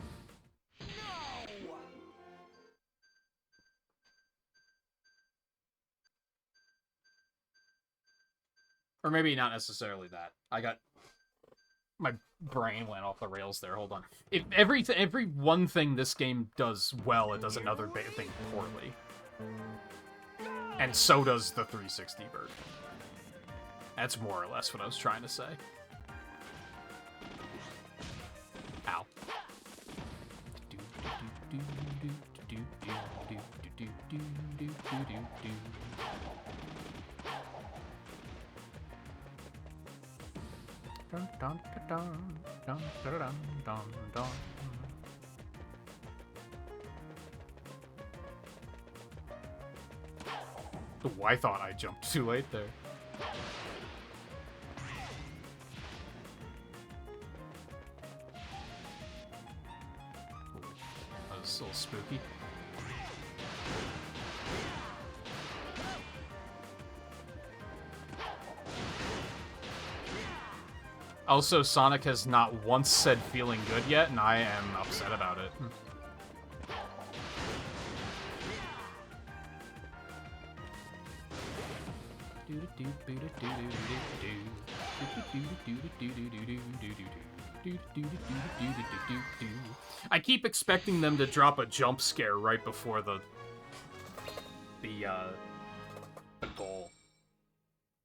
Or maybe not necessarily that. My brain went off the rails there, hold on. If every one thing this game does well, it does another thing poorly. And so does the 360 version. That's more or less what I was trying to say. Ow. Dun, dun, dun, dun, dun, dun, dun, dun. Ooh, I thought I jumped too late there. Ooh, that was a little spooky. Also, Sonic has not once said feeling good yet, and I am upset about it. I keep expecting them to drop a jump scare right before the goal.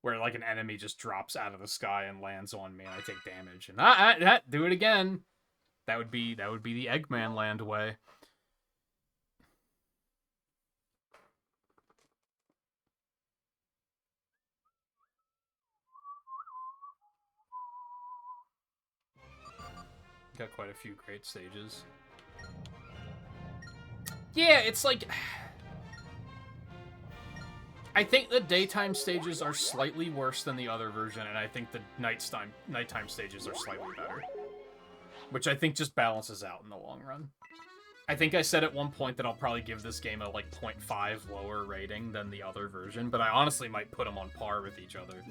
Where, like, an enemy just drops out of the sky and lands on me and I take damage. And do it again. That would be the Eggman Land way. Got quite a few great stages. Yeah, it's like... I think the daytime stages are slightly worse than the other version, and I think the nighttime stages are slightly better. Which I think just balances out in the long run. I think I said at one point that I'll probably give this game a, like, 0.5 lower rating than the other version, but I honestly might put them on par with each other.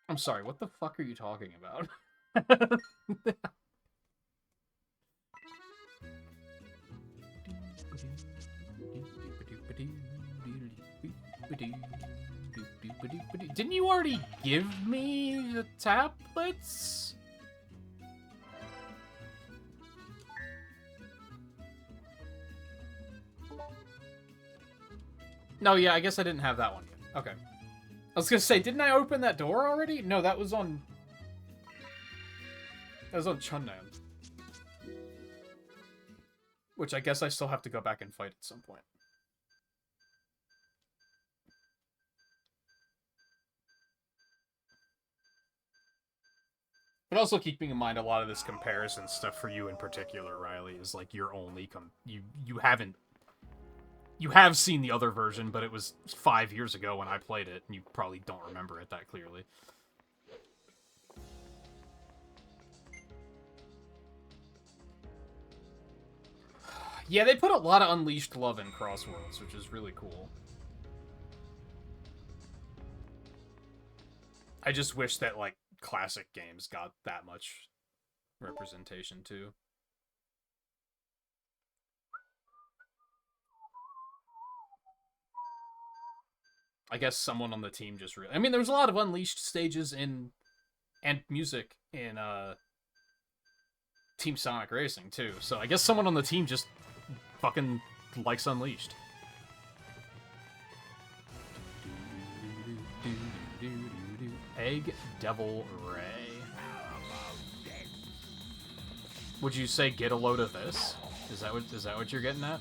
I'm sorry, what the fuck are you talking about? Didn't you already give me the tablets? No, yeah, I guess I didn't have that one yet. Okay. I was gonna say, didn't I open that door already? No, that was on... That was on Chunnan. Which I guess I still have to go back and fight at some point. But also keeping in mind a lot of this comparison stuff for you in particular, Riley, is like your only... You have seen the other version, but it was 5 years ago when I played it, and you probably don't remember it that clearly. Yeah, they put a lot of unleashed love in Crossworlds, which is really cool. I just wish that, like, classic games got that much representation, too. I guess someone on the team just really... I mean, there was a lot of unleashed stages and music in Team Sonic Racing, too. So I guess someone on the team just fucking likes Unleashed. Egg Devil Ray. Would you say get a load of this? Is that what you're getting at?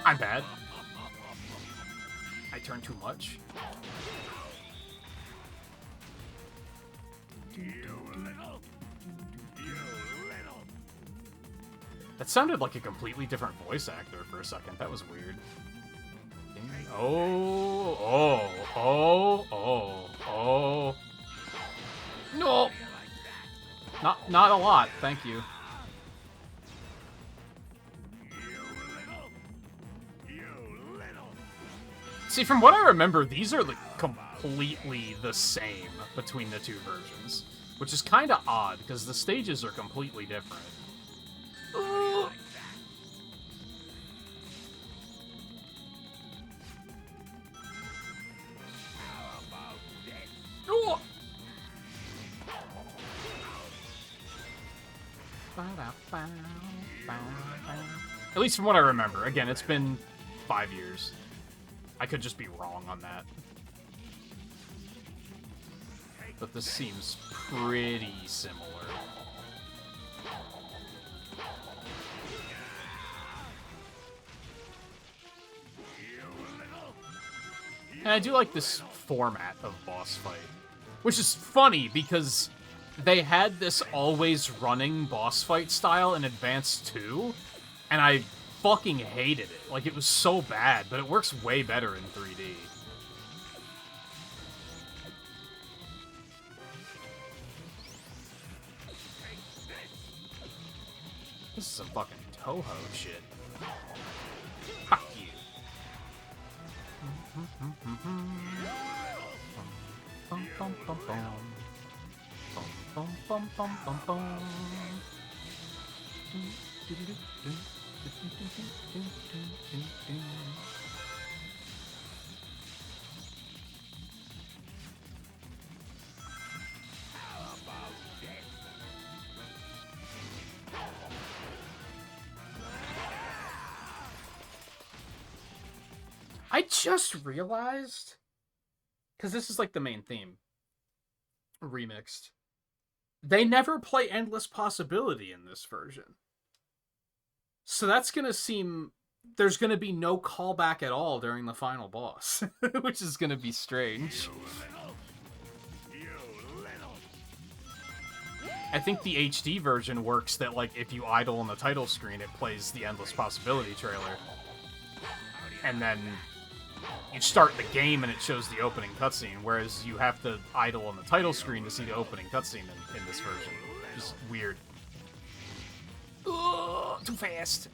I'm bad. I turn too much. That sounded like a completely different voice actor for a second. That was weird. Oh, oh, oh, oh, Oh. No. Not a lot, thank you. See, from what I remember, these are completely the same between the two versions, which is kind of odd because the stages are completely different. Oh. At least from what I remember. Again, it's been 5 years. I could just be wrong on that. But this seems pretty similar. And I do like this format of boss fight. Which is funny because they had this always running boss fight style in Advance 2, and I fucking hated it. Like, it was so bad, but it works way better in 3D. This is some fucking Toho shit. Fuck you. Bum, bum, bum, bum. Bum, bum, bum, bum, bum. I just realized, because this is like the main theme, remixed. They never play Endless Possibility in this version. So that's going to seem... There's going to be no callback at all during the final boss. Which is going to be strange. I think the HD version works that, like, if you idle on the title screen, it plays the Endless Possibility trailer. And then you start the game and it shows the opening cutscene, whereas you have to idle on the title screen to see the opening cutscene in this version. Just weird. Ugh, too fast.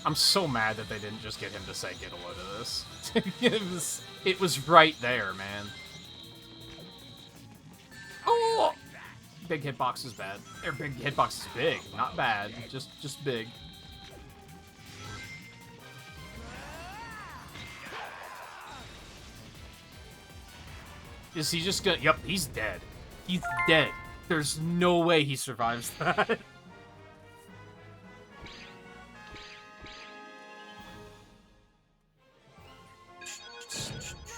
I'm so mad that they didn't just get him to say, get a load of this. it was right there, man. Oh! Big hitbox is bad. Or big hitbox is big, not bad, just big. Is he just gonna... Yep, he's dead. He's dead. There's no way he survives that. Not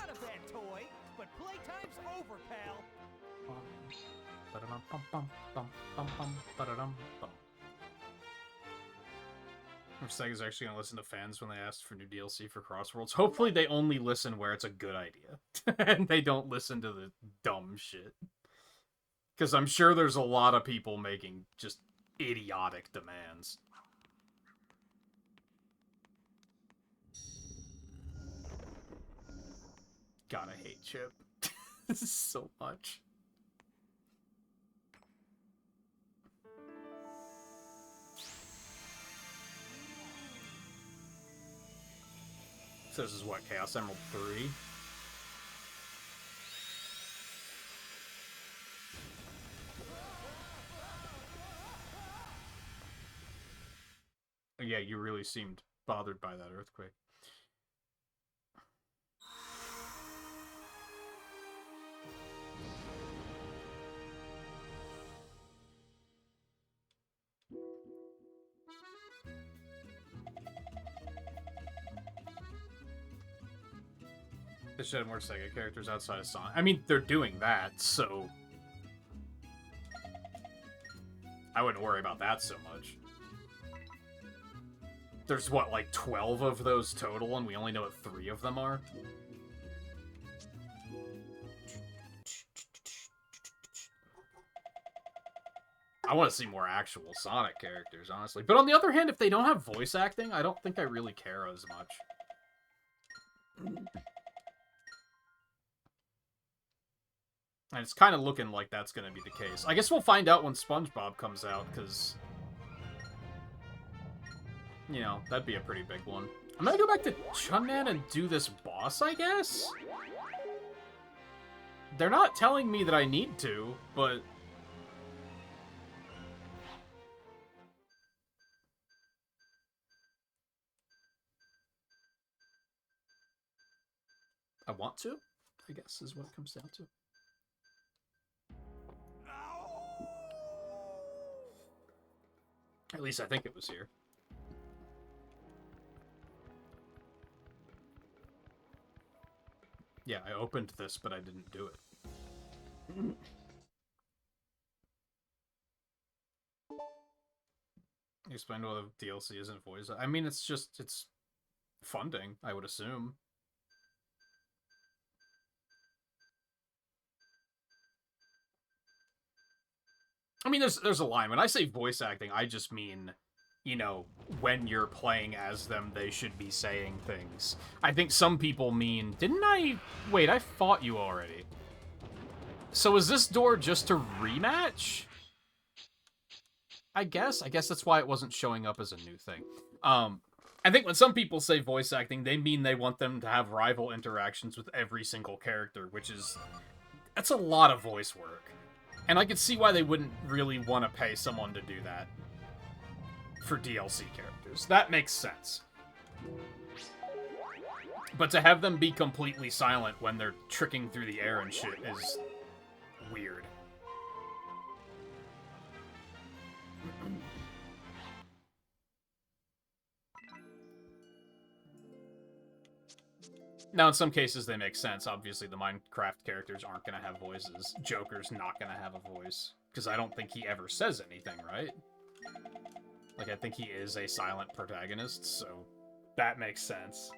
a bad toy, but playtime's over, pal. Sega's actually gonna listen to fans when they ask for new DLC for Crossworlds. Hopefully they only listen where it's a good idea. And they don't listen to the dumb shit. Because I'm sure there's a lot of people making just idiotic demands. God, I hate Chip. This is so much. So this is what, Chaos Emerald 3? Yeah, you really seemed bothered by that earthquake. They should have more Sega characters outside of Sonic. I mean, they're doing that, so I wouldn't worry about that so much. There's, what, like 12 of those total, and we only know what 3 of them are? I want to see more actual Sonic characters, honestly. But on the other hand, if they don't have voice acting, I don't think I really care as much. And it's kind of looking like that's going to be the case. I guess we'll find out when SpongeBob comes out, because, you know, that'd be a pretty big one. I'm going to go back to Chunman and do this boss, I guess? They're not telling me that I need to, but... I want to, I guess, is what it comes down to. At least I think it was here. Yeah, I opened this, but I didn't do it. Explain why the DLC isn't voice. I mean, it's just, it's funding, I would assume. I mean, there's a line. When I say voice acting, I just mean, you know, when you're playing as them, they should be saying things. I think some people mean, didn't I... Wait, I fought you already. So is this door just a rematch? I guess that's why it wasn't showing up as a new thing. I think when some people say voice acting, they mean they want them to have rival interactions with every single character, which is... That's a lot of voice work. And I could see why they wouldn't really want to pay someone to do that for DLC characters. That makes sense. But to have them be completely silent when they're tricking through the air and shit is weird. Now, in some cases, they make sense. Obviously, the Minecraft characters aren't going to have voices. Joker's not going to have a voice. Because I don't think he ever says anything, right? Like, I think he is a silent protagonist, so that makes sense.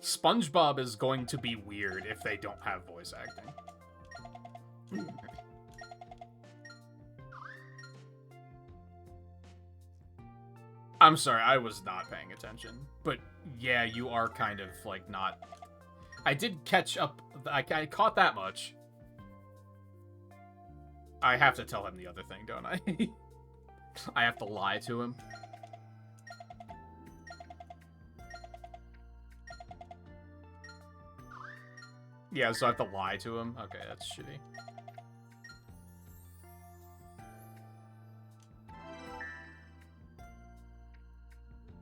SpongeBob is going to be weird if they don't have voice acting. I'm sorry, I was not paying attention. But yeah, you are kind of, like, not... I did catch up... I caught that much. I have to tell him the other thing, don't I? I have to lie to him. Yeah, so I have to lie to him? Okay, that's shitty.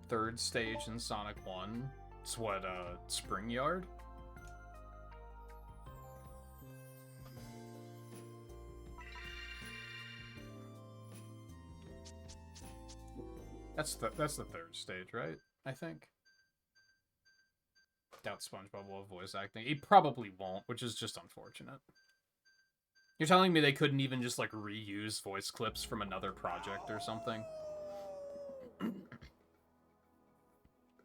Third stage in Sonic 1. It's what, Spring Yard? That's the third stage, right? I think. Doubt SpongeBob will have voice acting. He probably won't, which is just unfortunate. You're telling me they couldn't even just, like, reuse voice clips from another project or something?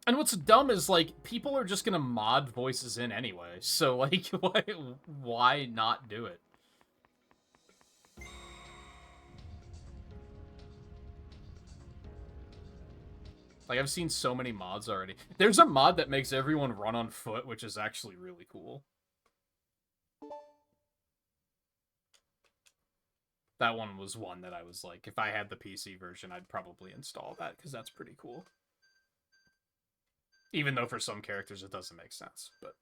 And what's dumb is, like, people are just gonna mod voices in anyway, so, like, why not do it? Like, I've seen so many mods already. There's a mod that makes everyone run on foot, which is actually really cool. That one was one that I was like, if I had the PC version, I'd probably install that, because that's pretty cool. Even though for some characters it doesn't make sense, but...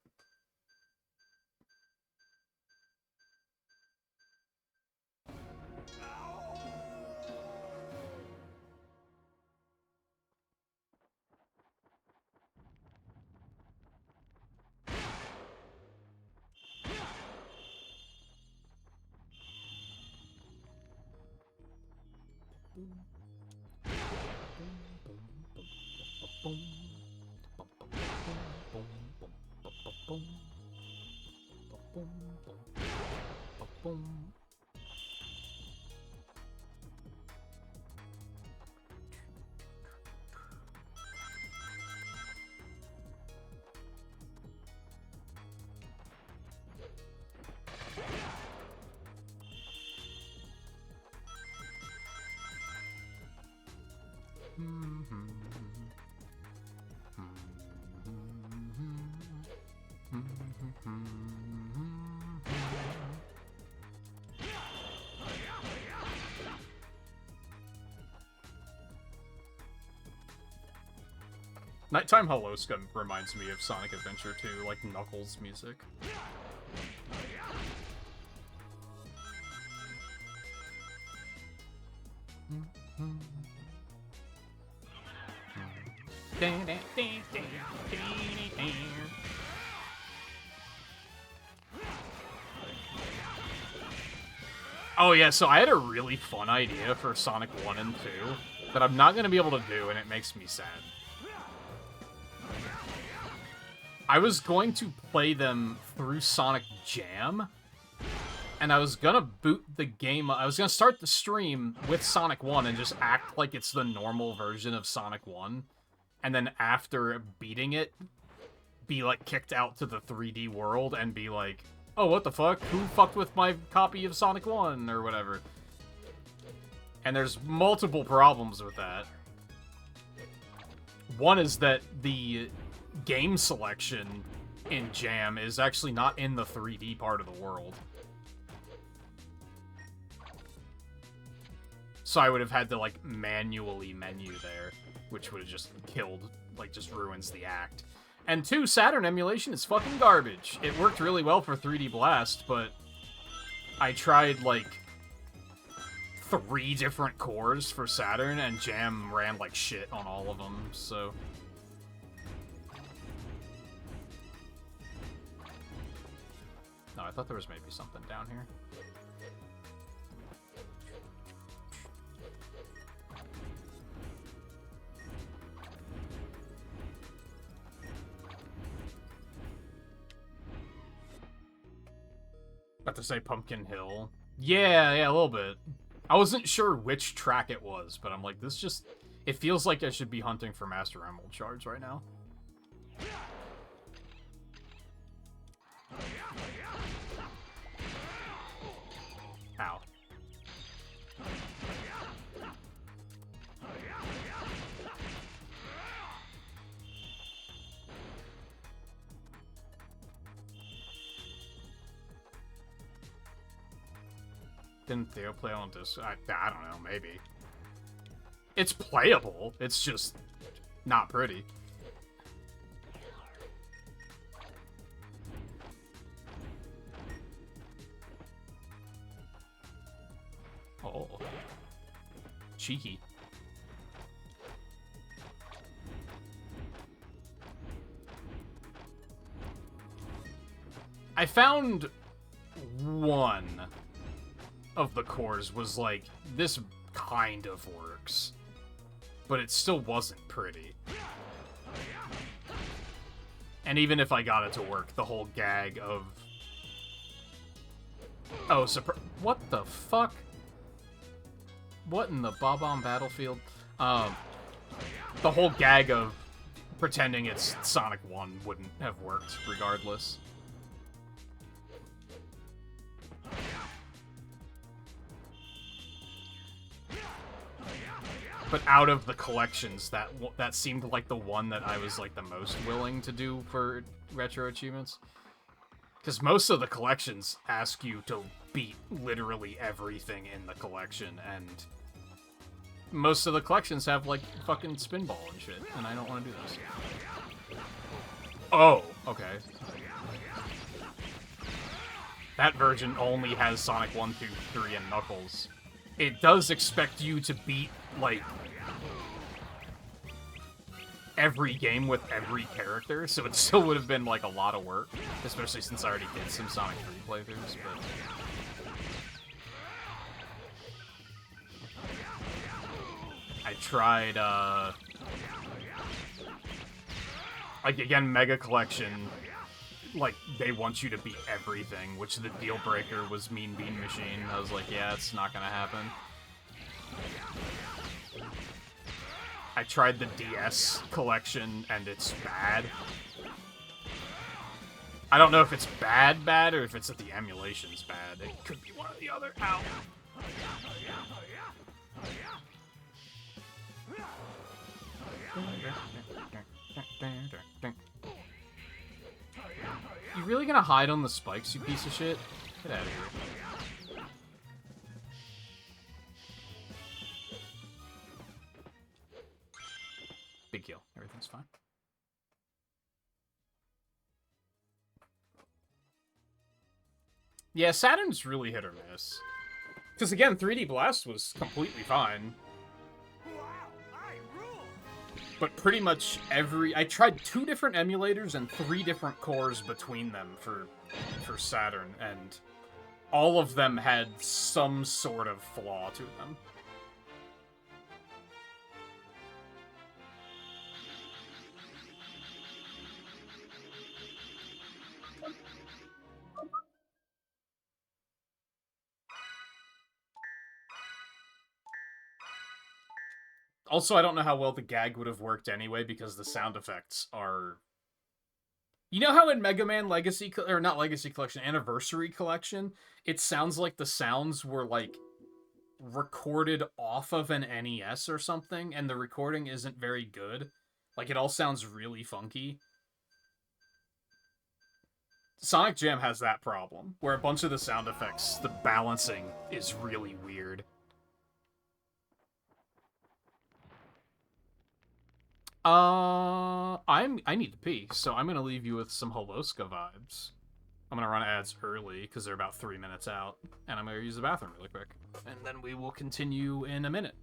Nighttime Holoska reminds me of Sonic Adventure 2, like Knuckles music. Oh yeah, so I had a really fun idea for Sonic 1 and 2 that I'm not going to be able to do, and it makes me sad. I was going to play them through Sonic Jam, and I was gonna boot the game. I was gonna start the stream with Sonic 1 and just act like it's the normal version of Sonic 1, and then after beating it, be like kicked out to the 3D world and be like, oh, what the fuck? Who fucked with my copy of Sonic 1 or whatever? And there's multiple problems with that. One is that the game selection in Jam is actually not in the 3D part of the world. So I would have had to, like, manually menu there, which would have just killed, like, just ruins the act. And 2, Saturn emulation is fucking garbage. It worked really well for 3D Blast, but I tried, like, 3 different cores for Saturn, and Jam ran like shit on all of them, so... No, I thought there was maybe something down here. About to say Pumpkin Hill. Yeah, a little bit. I wasn't sure which track it was, but I'm like, this just... It feels like I should be hunting for Master Emerald shards right now. Ow. Didn't Theo play on this? I don't know, maybe. It's playable. It's just not pretty. Oh. Cheeky. I found one of the cores was like, this kind of works, but it still wasn't pretty. And even if I got it to work, the whole gag of... Oh, what the fuck? What in the Bob-omb Battlefield? The whole gag of pretending it's Sonic 1 wouldn't have worked regardless. But out of the collections, that seemed like the one that I was like the most willing to do for retro achievements. Because most of the collections ask you to beat literally everything in the collection, and most of the collections have like fucking Spinball and shit, and I don't want to do this. Oh, okay. That version only has Sonic 1, 2, 3, and Knuckles. It does expect you to beat, like, every game with every character, so it still would have been, like, a lot of work, especially since I already did some Sonic 3 playthroughs, but... I tried, like, again, Mega Collection, like, they want you to beat everything, which the deal breaker was Mean Bean Machine. I was like, yeah, it's not gonna happen. I tried the DS collection, and it's bad. I don't know if it's bad, or if it's that the emulation's bad. It could be one or the other. Ow. You You really gonna hide on the spikes, you piece of shit? Get out of here. Big deal. Everything's fine. Yeah, Saturn's really hit or miss. Because again, 3D Blast was completely fine. But pretty much I tried 2 different emulators and 3 different cores between them for Saturn, and all of them had some sort of flaw to them. Also, I don't know how well the gag would have worked anyway, because the sound effects are... You know how in Mega Man Legacy... Or not Legacy Collection, Anniversary Collection, it sounds like the sounds were, like, recorded off of an NES or something, and the recording isn't very good? Like, it all sounds really funky. Sonic Jam has that problem, where a bunch of the sound effects, the balancing is really weird. I need to pee, so I'm gonna leave you with some Holoska vibes. I'm gonna run ads early, because they're about 3 minutes out, and I'm gonna use the bathroom really quick. And then we will continue in a minute.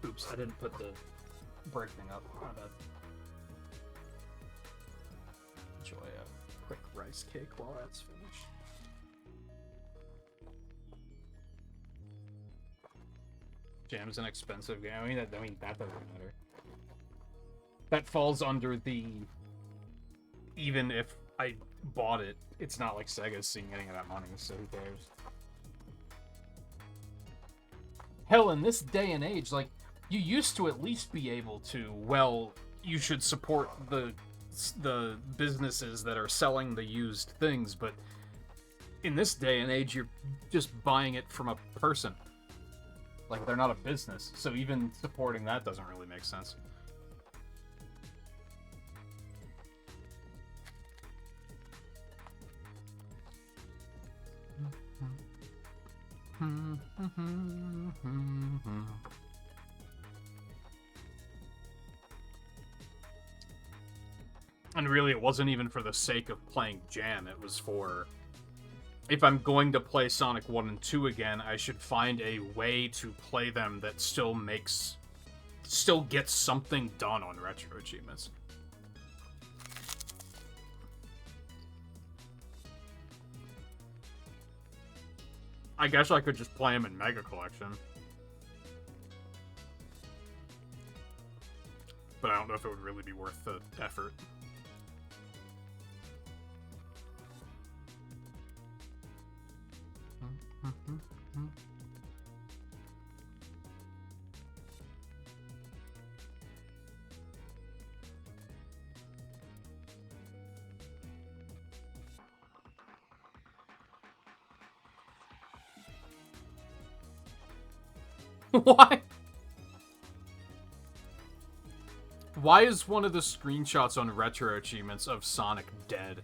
Oops, I didn't put the break thing up. My bad. Enjoy a quick rice cake while that's finished. Jam's an expensive game. I mean, that doesn't matter. That falls under the... Even if I bought it, it's not like Sega's seeing any of that money, so who cares? Hell, in this day and age, like, you used to at least be able to, well, you should support the businesses that are selling the used things, but in this day and age, you're just buying it from a person. Like, they're not a business, so even supporting that doesn't really make sense. And really, it wasn't even for the sake of playing Jam, it was for... If I'm going to play Sonic 1 and 2 again, I should find a way to play them that still gets something done on retro achievements. I guess I could just play them in Mega Collection. But I don't know if it would really be worth the effort. Why? Why is one of the screenshots on retro achievements of Sonic dead?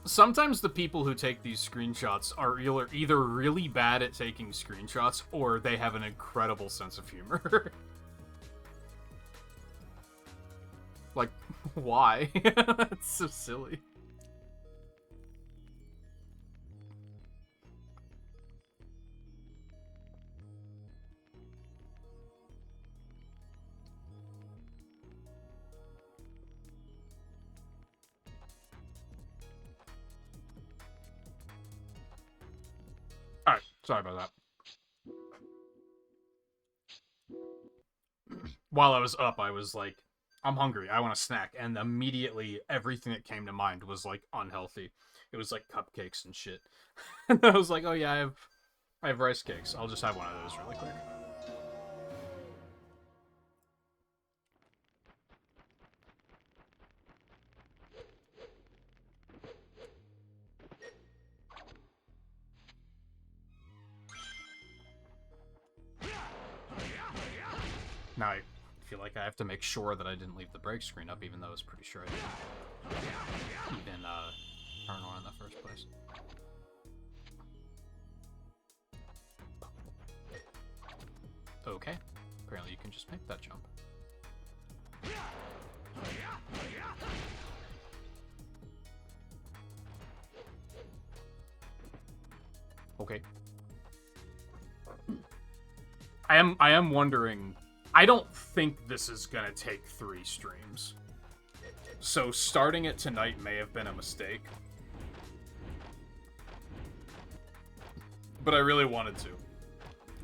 Sometimes the people who take these screenshots are either really bad at taking screenshots or they have an incredible sense of humor. Like, why? That's so silly. Alright, sorry about that. While I was up, I was like, I'm hungry, I want a snack, and immediately everything that came to mind was like unhealthy. It was like cupcakes and shit. And I was like, oh yeah, I have rice cakes. I'll just have one of those really quick. Now I feel like I have to make sure that I didn't leave the break screen up, even though I was pretty sure I didn't even turn on in the first place. Okay. Apparently you can just make that jump. Okay. I am wondering, I don't think this is gonna take 3 streams. So starting it tonight may have been a mistake. But I really wanted to.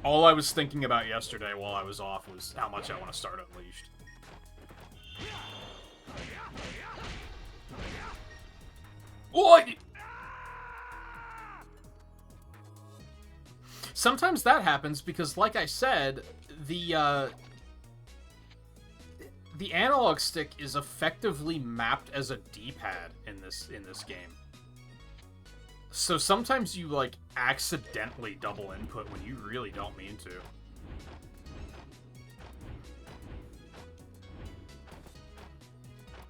All I was thinking about yesterday while I was off was how much I want to start Unleashed. What? Sometimes that happens because, like I said, the analog stick is effectively mapped as a D-pad in this game. So sometimes you, like, accidentally double input when you really don't mean to.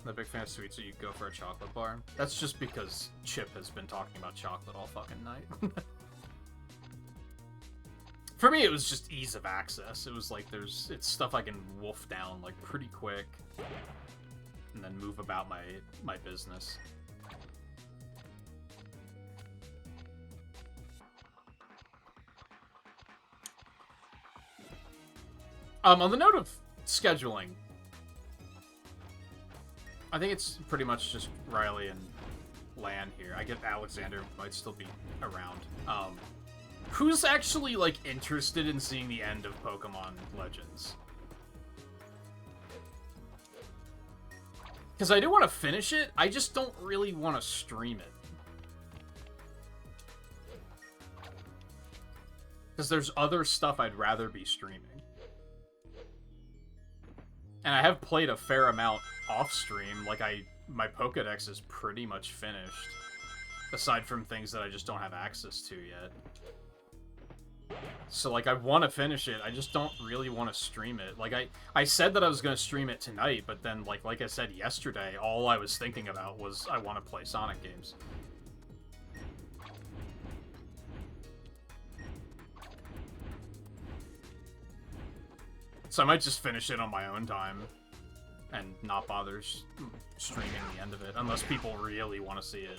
I'm a big fan of sweets, so you go for a chocolate bar. That's just because Chip has been talking about chocolate all fucking night. For me, it was just ease of access. It was like it's stuff I can wolf down, like, pretty quick. And then move about my business. On the note of scheduling, I think it's pretty much just Riley and Lan here. I get Alexander might still be around. Who's actually, like, interested in seeing the end of Pokemon Legends? Because I do want to finish it, I just don't really want to stream it. Because there's other stuff I'd rather be streaming. And I have played a fair amount off-stream, like my Pokedex is pretty much finished. Aside from things that I just don't have access to yet. So, like, I want to finish it, I just don't really want to stream it. Like, I said that I was going to stream it tonight, but then, like I said yesterday, all I was thinking about was I want to play Sonic games. So I might just finish it on my own time and not bother streaming the end of it, unless people really want to see it.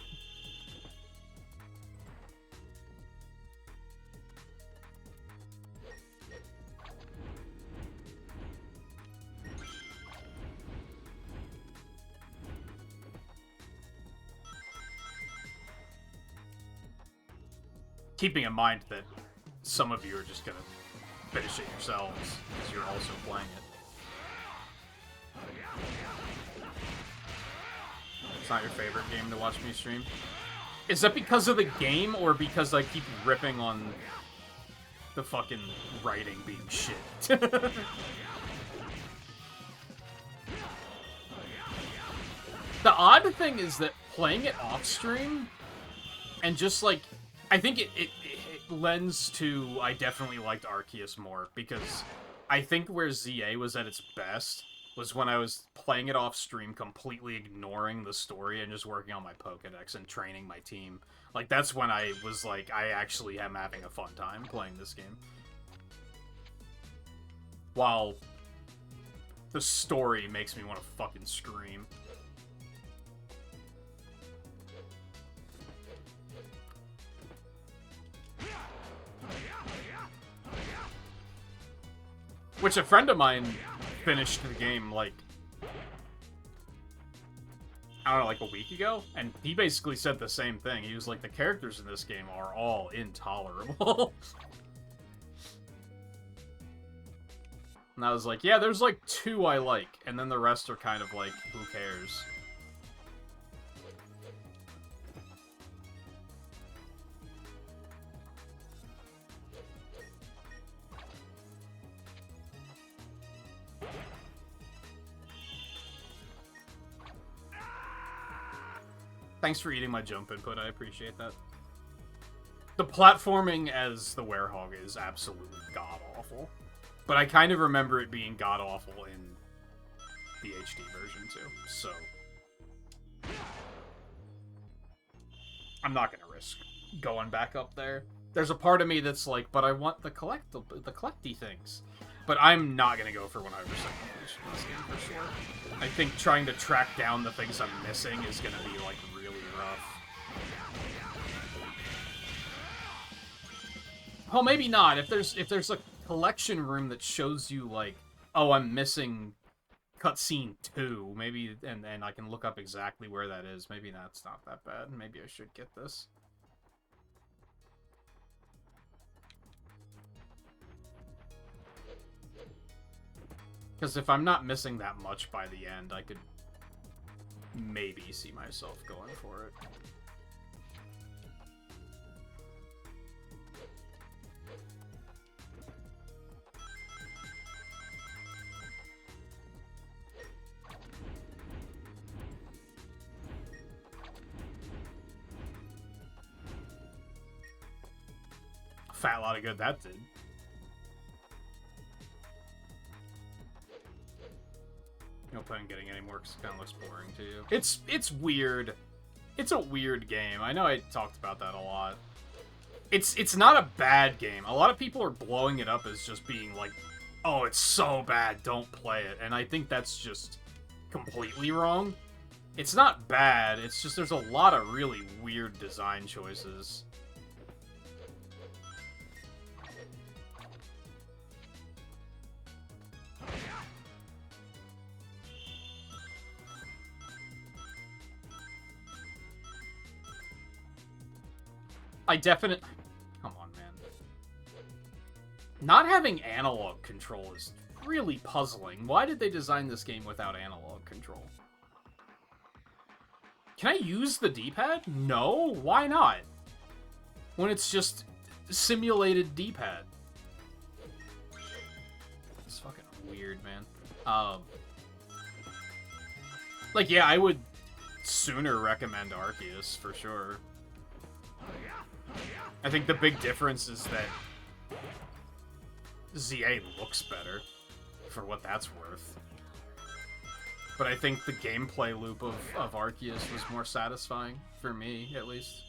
keeping in mind that some of you are just gonna finish it yourselves, because you're also playing it. It's not your favorite game to watch me stream? Is that because of the game, or because I keep ripping on the fucking writing being shit? The odd thing is that playing it off stream, and just like, I think it lends to, I definitely liked Arceus more, because I think where ZA was at its best was when I was playing it off stream, completely ignoring the story and just working on my Pokedex and training my team. Like, that's when I was like, I actually am having a fun time playing this game. While the story makes me want to fucking scream. Which a friend of mine finished the game, like, I don't know, like a week ago, and he basically said the same thing. He was like, the characters in this game are all intolerable. And I was like, yeah, there's like 2 I like, and then the rest are kind of like, who cares? Thanks for eating my jump input, I appreciate that. The platforming as the Werehog is absolutely god-awful. But I kind of remember it being god-awful in the HD version, too, so... I'm not gonna risk going back up there. There's a part of me that's like, but I want the collecty things. But I'm not gonna go for 100% completion in this game, for sure. I think trying to track down the things I'm missing is gonna be, like, really rough. Oh, maybe not. If there's a collection room that shows you, like, oh, I'm missing cutscene 2, maybe, and I can look up exactly where that is. Maybe that's not that bad. Maybe I should get this. Because if I'm not missing that much by the end, I could maybe see myself going for it. Fat lot of good that did. No plan on getting any more because it kind of looks boring to you. It's weird. It's a weird game. I know I talked about that a lot. It's not a bad game. A lot of people are blowing it up as just being like, oh, it's so bad, don't play it. And I think that's just completely wrong. It's not bad, it's just there's a lot of really weird design choices. I definitely... Come on, man. Not having analog control is really puzzling. Why did they design this game without analog control? Can I use the D-pad? No? Why not? When it's just simulated D-pad. It's fucking weird, man. Like, yeah, I would sooner recommend Arceus, for sure. I think the big difference is that ZA looks better, for what that's worth. But I think the gameplay loop of Arceus was more satisfying, for me, at least.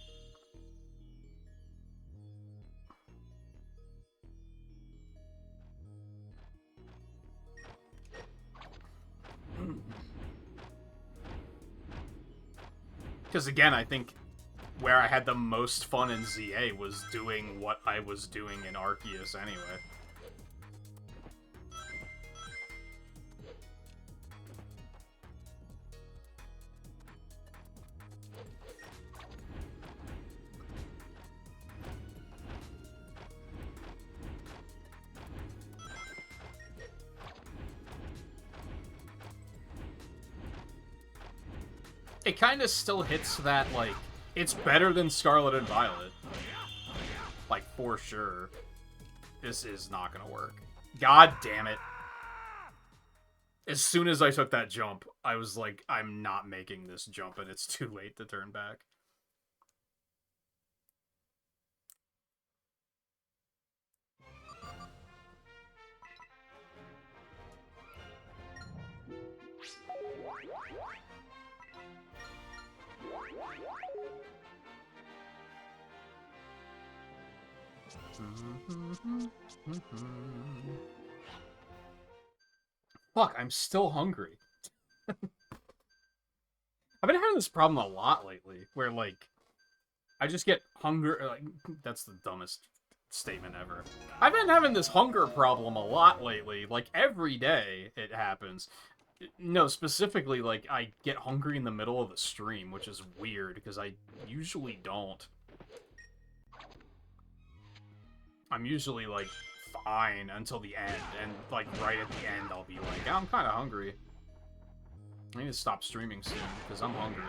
Because again, I think where I had the most fun in ZA was doing what I was doing in Arceus anyway. it kind of still hits that, like, it's better than Scarlet and Violet. Like, for sure. This is not gonna work. God damn it. As soon as I took that jump, I was like, I'm not making this jump, and it's too late to turn back. Fuck, I'm still hungry. I've been having this problem a lot lately, where, like, I just get hunger, like, that's the dumbest statement ever. I've been having this hunger problem a lot lately, like, every day it happens. No, specifically, like, I get hungry in the middle of the stream, which is weird, because I usually don't. I'm usually, like, fine until the end, and, like, right at the end, I'll be like, I'm kind of hungry. I need to stop streaming soon, because I'm hungry.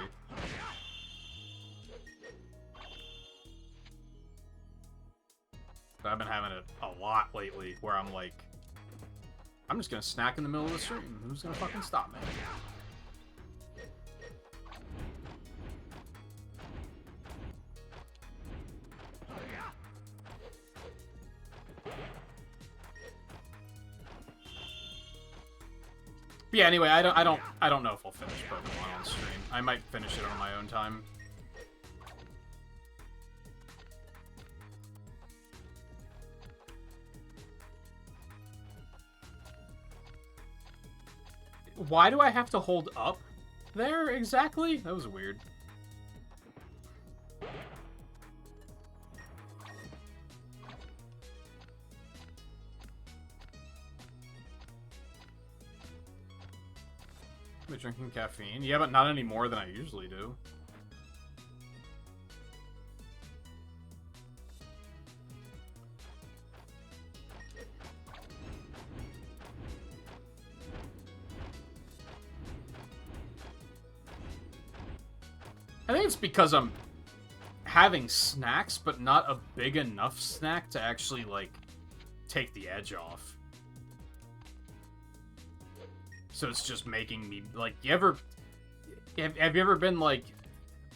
But I've been having it a lot lately, where I'm like, I'm just gonna snack in the middle of the stream. Who's gonna fucking stop me? But yeah, anyway, I don't know if I'll finish Pokemon on stream. I might finish it on my own time. Why do I have to hold up there exactly? That was weird. Am I drinking caffeine? Yeah, but not any more than I usually do. I think it's because I'm having snacks, but not a big enough snack to actually, like, take the edge off. So it's just making me, like, have you ever been like,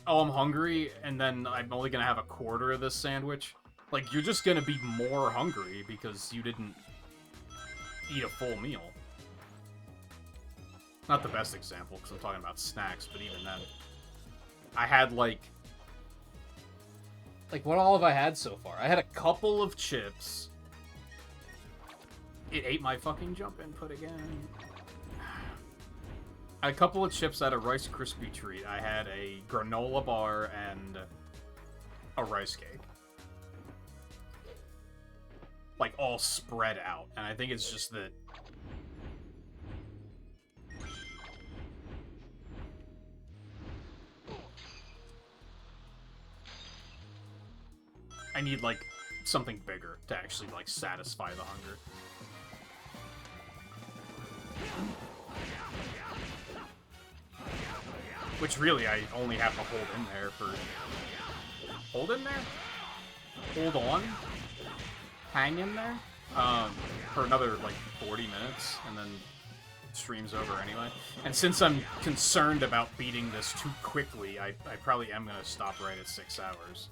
oh, I'm hungry, and then I'm only gonna have a quarter of this sandwich? Like, you're just gonna be more hungry because you didn't eat a full meal. Not the best example, because I'm talking about snacks, but even then. I had, like, what all have I had so far? I had a couple of chips. It ate my fucking jump input again. I had a couple of chips, I had a Rice Krispie treat, I had a granola bar, and a rice cake. Like, all spread out. And I think it's just that... I need, like, something bigger to actually, like, satisfy the hunger. Which, really, I only have to hold in there for... Hold in there? Hold on? Hang in there? For another, like, 40 minutes, and then stream's over anyway. And since I'm concerned about beating this too quickly, I probably am gonna stop right at 6 hours.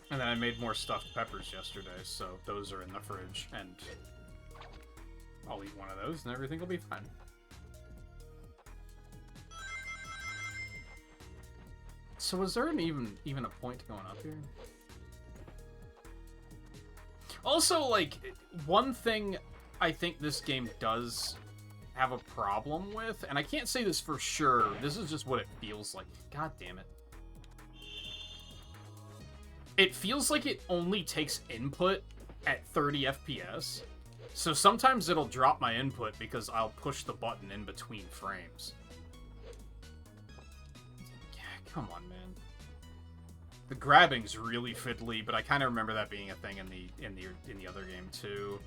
And then I made more stuffed peppers yesterday, so those are in the fridge, and I'll eat one of those and everything will be fine. So was there even a point to going up here? Also, like, one thing I think this game does have a problem with, and I can't say this for sure, this is just what it feels like. God damn it. It feels like it only takes input at 30 FPS. So sometimes it'll drop my input because I'll push the button in between frames. Yeah, come on, man. The grabbing's really fiddly, but I kind of remember that being a thing in the other game too.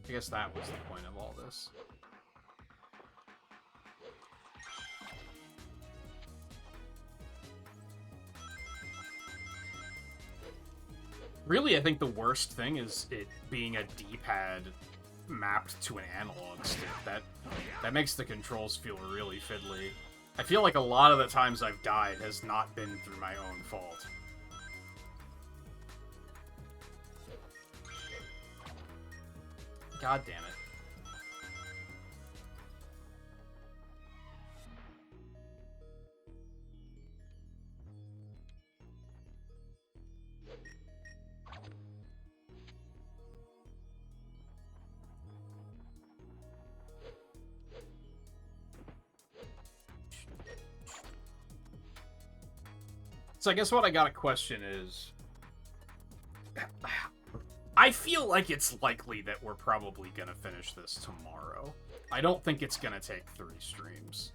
I guess that was the point of all this. Really, I think the worst thing is it being a D-pad mapped to an analog stick. That makes the controls feel really fiddly. I feel like a lot of the times I've died has not been through my own fault. God damn it. So I guess what I gotta question is... I feel like it's likely that we're probably gonna finish this tomorrow. I don't think it's gonna take 3 streams.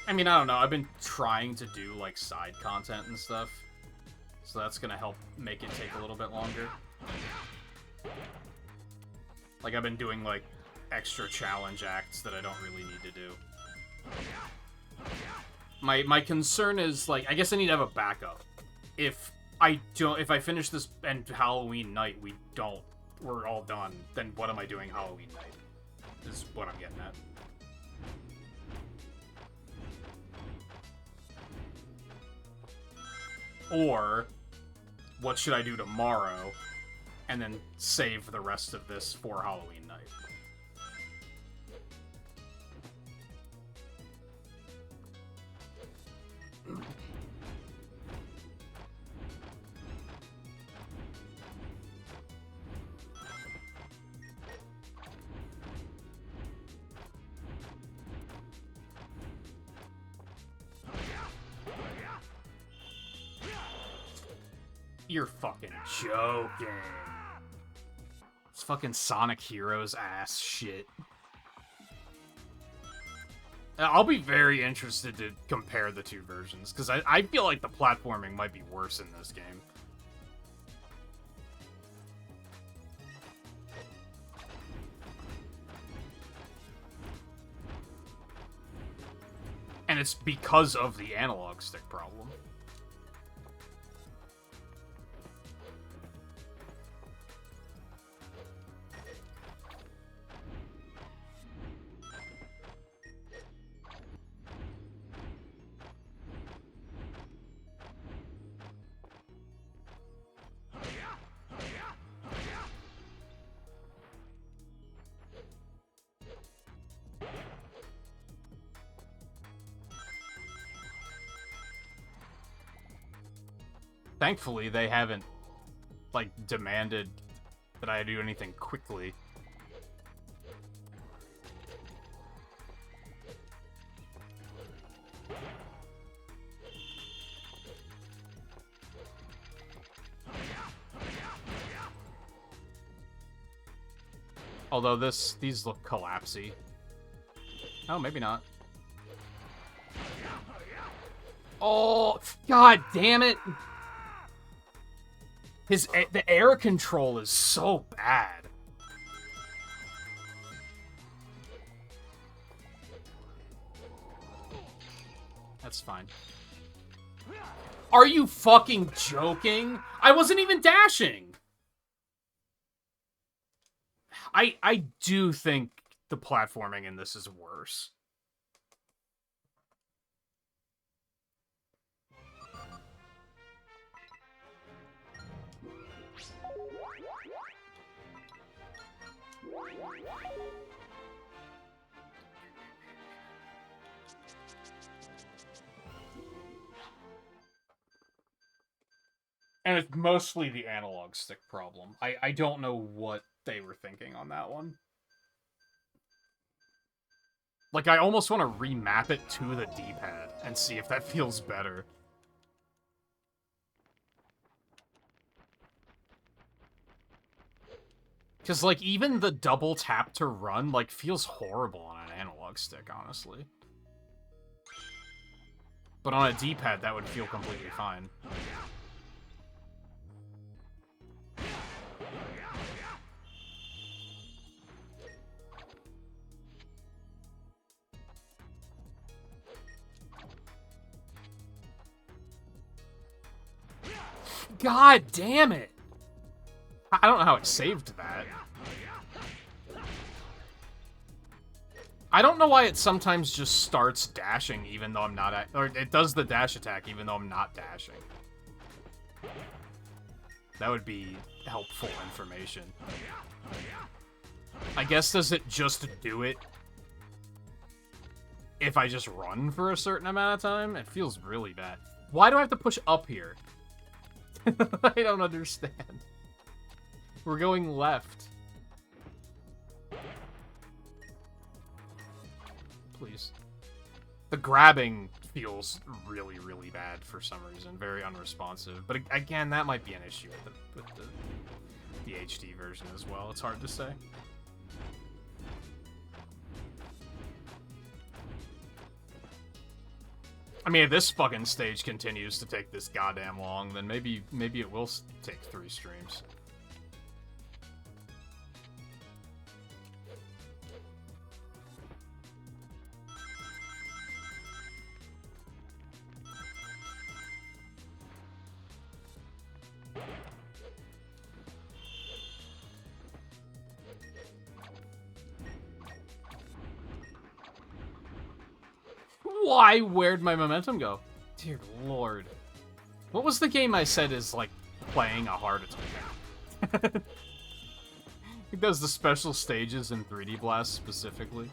I mean, I don't know. I've been trying to do, like, side content and stuff. So that's gonna help make it take a little bit longer. Like, I've been doing, like, extra challenge acts that I don't really need to do. My concern is, like, I guess I need to have a backup. If I finish this and Halloween night we're all done, then what am I doing Halloween night? Is what I'm getting at. Or, what should I do tomorrow, and then save the rest of this for Halloween night? You're fucking joking. It's fucking Sonic Heroes ass shit. I'll be very interested to compare the 2 versions, because I feel like the platforming might be worse in this game. And it's because of the analog stick problem. Thankfully, they haven't, like, demanded that I do anything quickly. Although these look collapsy. Oh, maybe not. Oh, god damn it! The air control is so bad. That's fine. Are you fucking joking? I wasn't even dashing! I do think the platforming in this is worse. And it's mostly the analog stick problem. I don't know what they were thinking on that one. Like, I almost want to remap it to the D-pad and see if that feels better. Because, like, even the double tap to run, like, feels horrible on an analog stick, honestly. But on a D-pad, that would feel completely fine. God damn it! I don't know how it saved that. I don't know why it sometimes just starts dashing even though I'm not or it does the dash attack even though I'm not dashing. That would be helpful information. I guess, does it just do it if I just run for a certain amount of time? It feels really bad. Why do I have to push up here? I don't understand. We're going left. Please. The grabbing feels really, really bad for some reason. Very unresponsive. But again, that might be an issue with the HD version as well. It's hard to say. I mean, if this fucking stage continues to take this goddamn long, then maybe it will take 3 streams. Why? Where'd my momentum go? Dear lord. What was the game I said is, like, playing a heart attack? It does the special stages in 3D Blast specifically.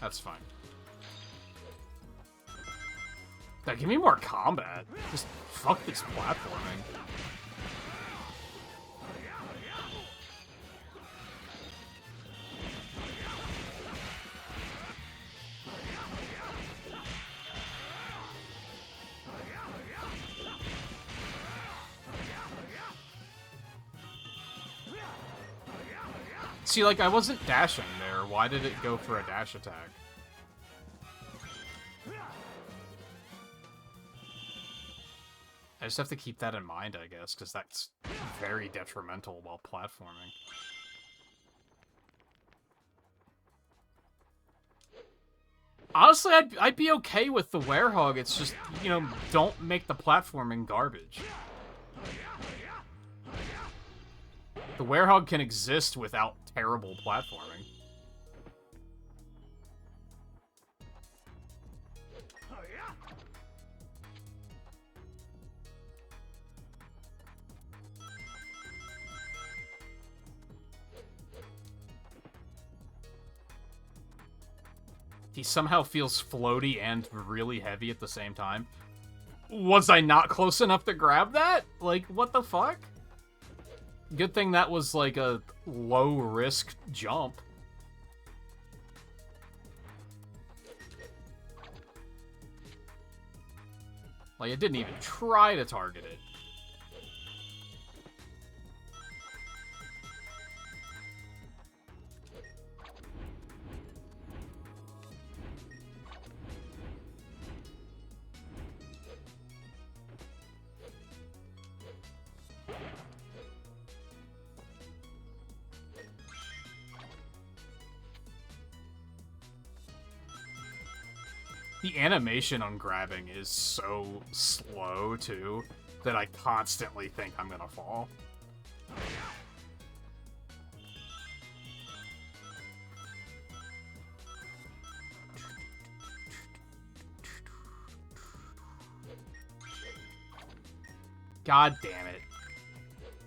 That's fine. Now, give me more combat. Just fuck this platforming. See, like, I wasn't dashing there. Why did it go for a dash attack? I just have to keep that in mind, I guess, because that's very detrimental while platforming. Honestly, I'd be okay with the Werehog. It's just, you know, don't make the platforming garbage. The Werehog can exist without terrible platforming. He somehow feels floaty and really heavy at the same time. Was I not close enough to grab that? Like, what the fuck? Good thing that was, like, a low-risk jump. Like, it didn't even try to target it. The animation on grabbing is so slow, too, that I constantly think I'm gonna fall. God damn it.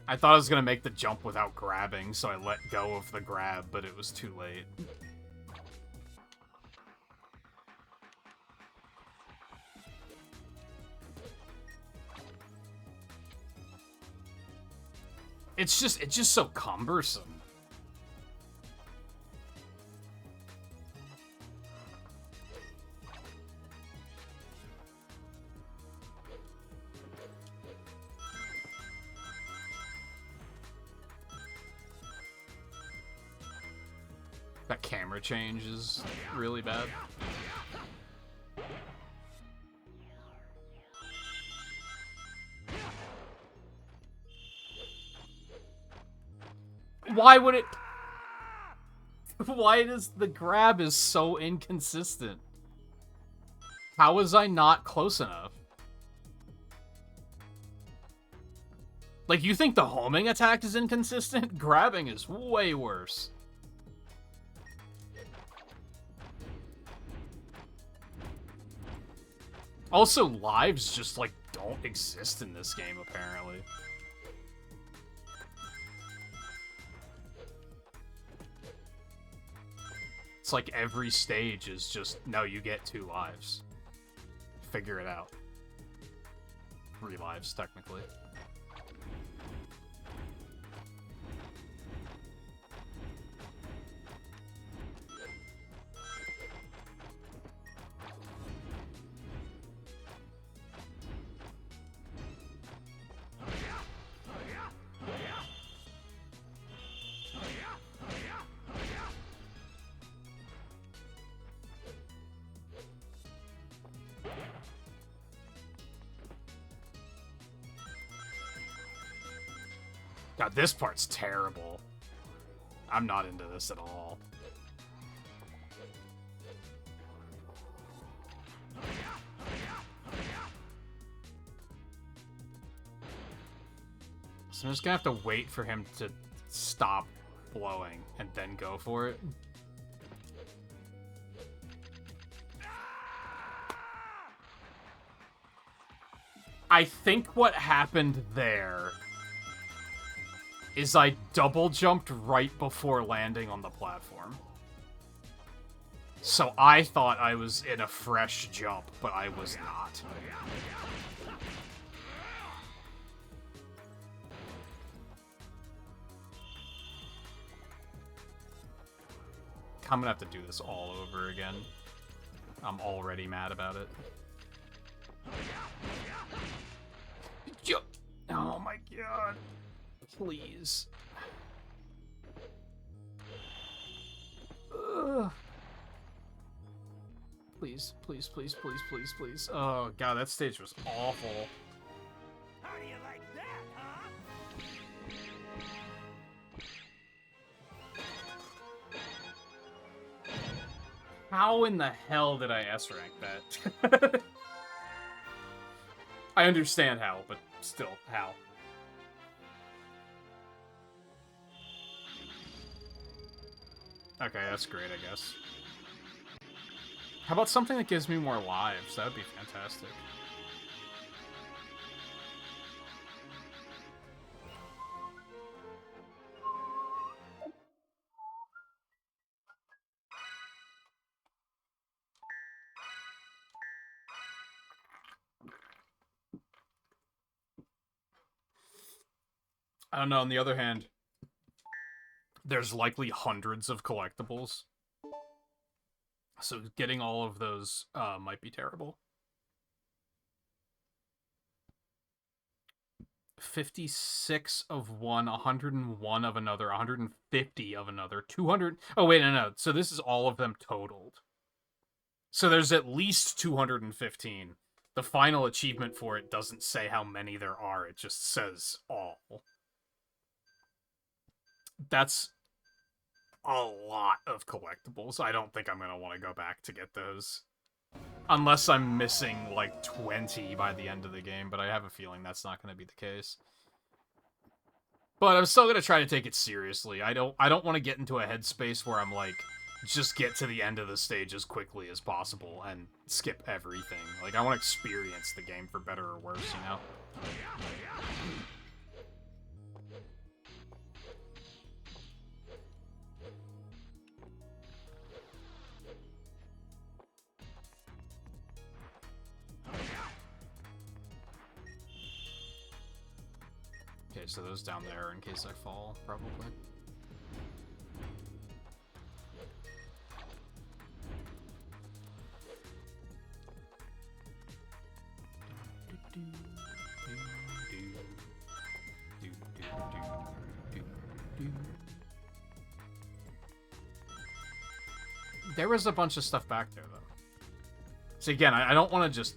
I thought I was gonna make the jump without grabbing, so I let go of the grab, but it was too late. It's just so cumbersome. That camera change is really bad. Why would it... Why does the grab is so inconsistent? How was I not close enough? Like, you think the homing attack is inconsistent? Grabbing is way worse. Also, lives just, like, don't exist in this game, apparently. It's like every stage is just, no, you get 2 lives. Figure it out. 3 lives, technically. God, this part's terrible. I'm not into this at all. So I'm just gonna have to wait for him to stop blowing and then go for it. I think what happened there is I double jumped right before landing on the platform. So I thought I was in a fresh jump, but I was not. I'm gonna have to do this all over again. I'm already mad about it. Oh my god. Please. Ugh. Please, please, please, please, please, please. Oh god, that stage was awful. How do you like that, huh? How in the hell did I S-rank that? I understand how, but still, how? Okay, that's great, I guess. How about something that gives me more lives? That would be fantastic. I don't know, on the other hand, there's likely hundreds of collectibles. So getting all of those might be terrible. 56 of one, 101 of another, 150 of another, 200... Oh, wait, no. So this is all of them totaled. So there's at least 215. The final achievement for it doesn't say how many there are. It just says all. That's a lot of collectibles. I don't think I'm going to want to go back to get those. Unless I'm missing, like, 20 by the end of the game, but I have a feeling that's not going to be the case. But I'm still going to try to take it seriously. I don't want to get into a headspace where I'm like, just get to the end of the stage as quickly as possible and skip everything. Like, I want to experience the game for better or worse, you know? Okay, so those down there in case I fall, probably. There was a bunch of stuff back there, though. So again, I don't want to just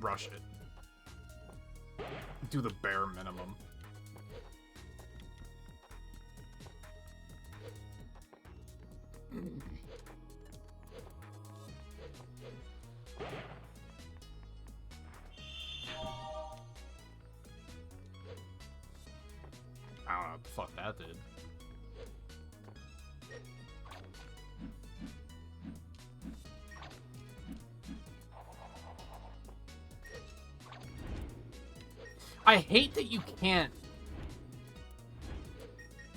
rush it. Do the bare minimum. I don't know what the fuck that did. I hate that you can't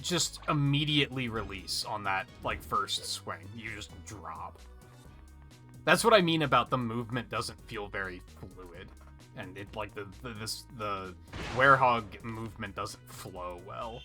just immediately release on that, like, first swing. You just drop. That's what I mean about the movement doesn't feel very fluid. And it, like, the werehog movement doesn't flow well.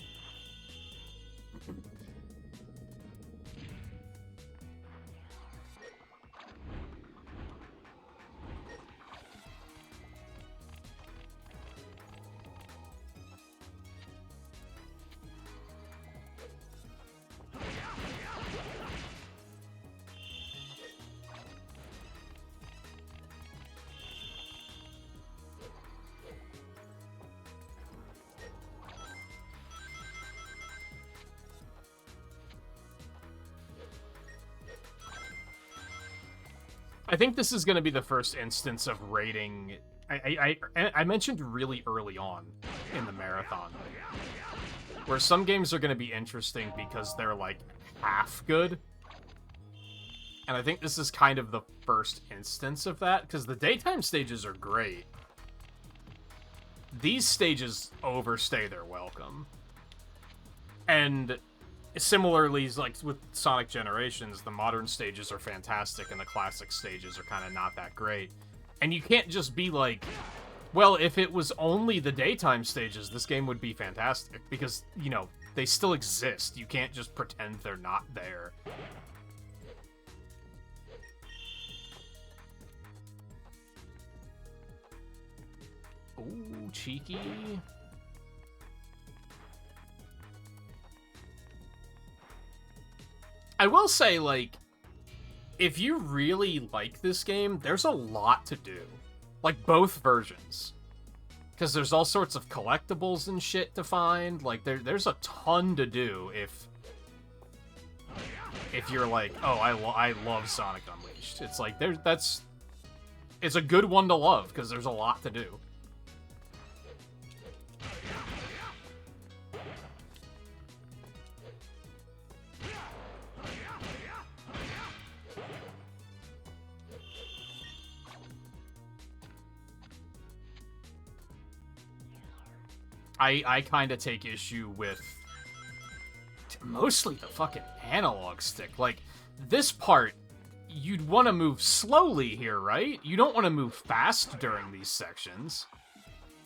I think this is going to be the first instance of rating. I mentioned really early on in the marathon where some games are going to be interesting because they're like half good. And I think this is kind of the first instance of that because the daytime stages are great. These stages overstay their welcome. And similarly, like with Sonic Generations, the modern stages are fantastic and the classic stages are kind of not that great. And you can't just be like, well, if it was only the daytime stages, this game would be fantastic. Because, you know, they still exist. You can't just pretend they're not there. Ooh, cheeky. I will say, like, if you really like this game, there's a lot to do. Like, both versions. Because there's all sorts of collectibles and shit to find. Like, there's a ton to do if you're like, oh, I love Sonic Unleashed. It's like, it's a good one to love, because there's a lot to do. I kind of take issue with mostly the fucking analog stick. Like, this part, you'd want to move slowly here, right? You don't want to move fast during these sections.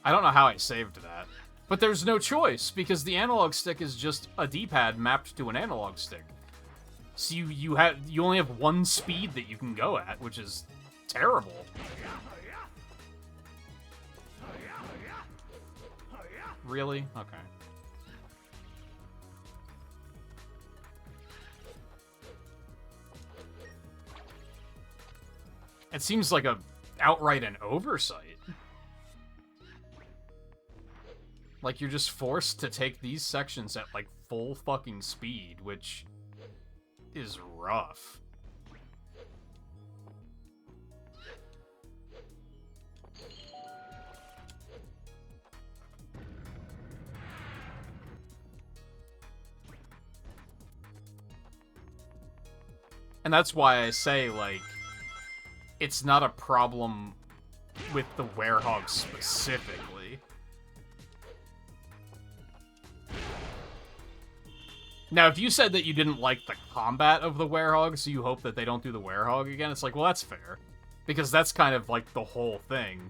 I don't know how I saved that. But there's no choice, because the analog stick is just a D-pad mapped to an analog stick. So you only have one speed that you can go at, which is terrible. Really? Okay. It seems like outright an oversight. Like, you're just forced to take these sections at, like, full fucking speed, which is rough. And that's why I say, like, it's not a problem with the werehog specifically. Now, if you said that you didn't like the combat of the werehog, so you hope that they don't do the werehog again, it's like, well, that's fair. Because that's kind of, like, the whole thing.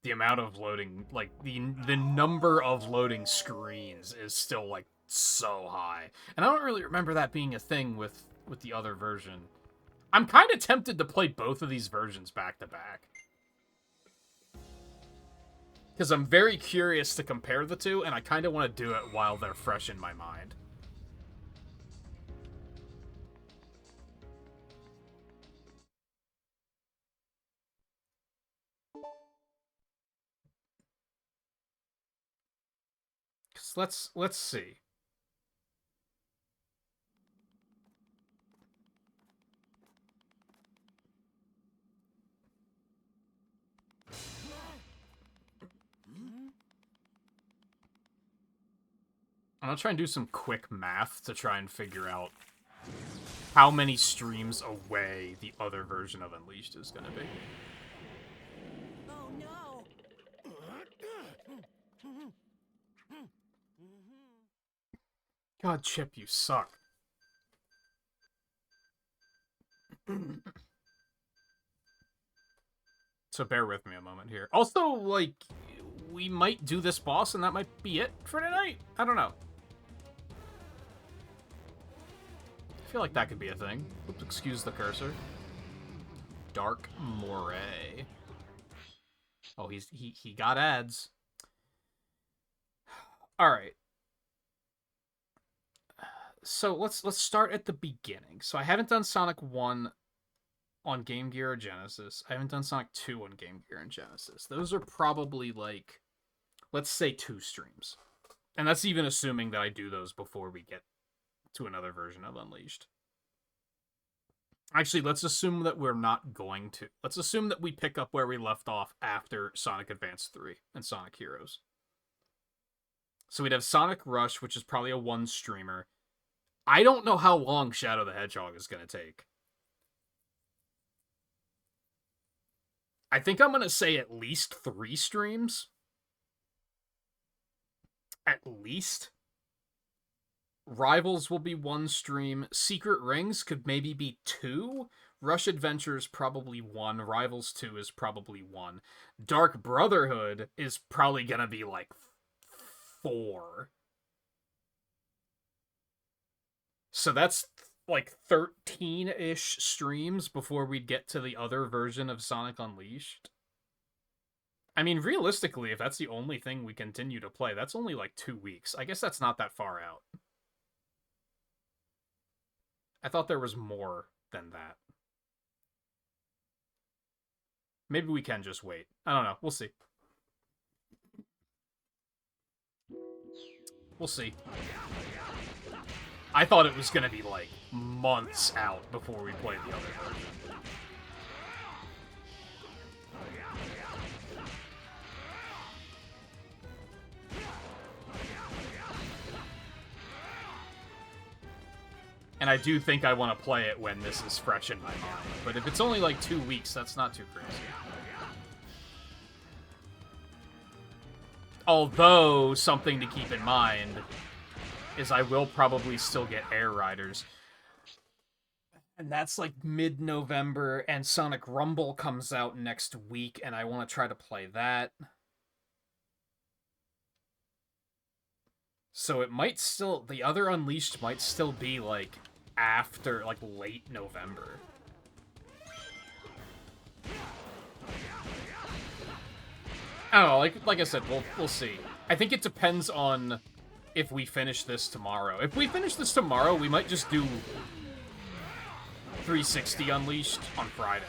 the amount of loading, like, the number of loading screens is still, like, so high. And I don't really remember that being a thing with the other version. I'm kind of tempted to play both of these versions back to back. Because I'm very curious to compare the two, and I kind of want to do it while they're fresh in my mind. Let's see. I'm gonna try and do some quick math to try and figure out how many streams away the other version of Unleashed is gonna be. Oh no! God, Chip, you suck. So bear with me a moment here. Also, like, we might do this boss and that might be it for tonight. I don't know. I feel like that could be a thing. Oops, excuse the cursor. Dark Moray. Oh, he got ads. All right. So let's start at the beginning. So I haven't done Sonic 1 on Game Gear or Genesis. I haven't done Sonic 2 on Game Gear and Genesis. Those are probably, like, let's say 2 streams. And that's even assuming that I do those before we get to another version of Unleashed. Actually, let's assume that we're not going to. Let's assume that we pick up where we left off after Sonic Advance 3 and Sonic Heroes. So we'd have Sonic Rush, which is probably a 1-streamer. I don't know how long Shadow the Hedgehog is going to take. I think I'm going to say at least 3 streams. At least. Rivals will be 1 stream. Secret Rings could maybe be 2. Rush Adventures probably 1. Rivals 2 is probably 1. Dark Brotherhood is probably going to be like 4. So that's like 13-ish streams before we'd get to the other version of Sonic Unleashed. I mean, realistically, if that's the only thing we continue to play, that's only like 2 weeks. I guess that's not that far out. I thought there was more than that. Maybe we can just wait. I don't know. We'll see. We'll see. I thought it was going to be, like, months out before we played the other version. And I do think I want to play it when this is fresh in my mind. But if it's only like 2 weeks, that's not too crazy. Although, something to keep in mind is I will probably still get Air Riders. And that's like mid-November, and Sonic Rumble comes out next week, and I want to try to play that. So it might still, the other Unleashed might still be like after, like late November. I don't know, like I said, we'll see. I think it depends on if we finish this tomorrow. If we finish this tomorrow, we might just do 360 Unleashed on Friday.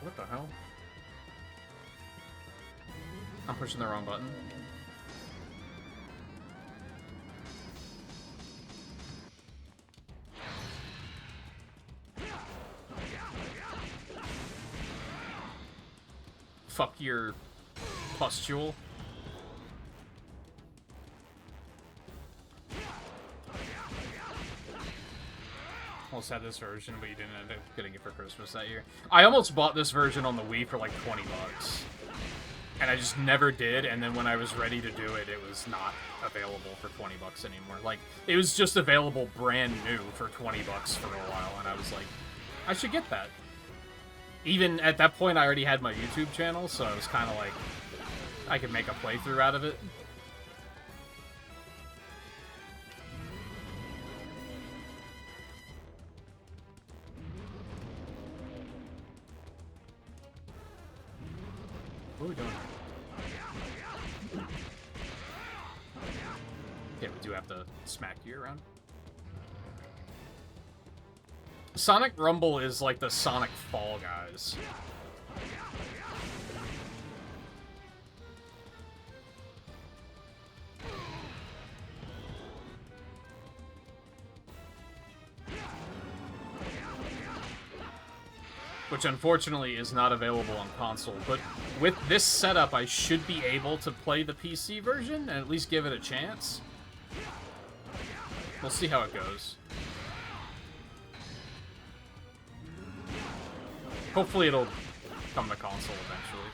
What the hell? I'm pushing the wrong button. Fuck your pustule. Almost had this version, but you didn't end up getting it for Christmas that year. I almost bought this version on the Wii for like 20 bucks. And I just never did, and then when I was ready to do it, it was not available for 20 bucks anymore. Like, it was just available brand new for 20 bucks for a while, and I was like, I should get that. Even at that point, I already had my YouTube channel, so I was kind of like, I could make a playthrough out of it. What are we doing? Yeah, we do have to smack you around. Sonic Rumble is like the Sonic Fall Guys. Which unfortunately is not available on console, but with this setup I should be able to play the PC version and at least give it a chance. We'll see how it goes. Hopefully it'll come to console eventually.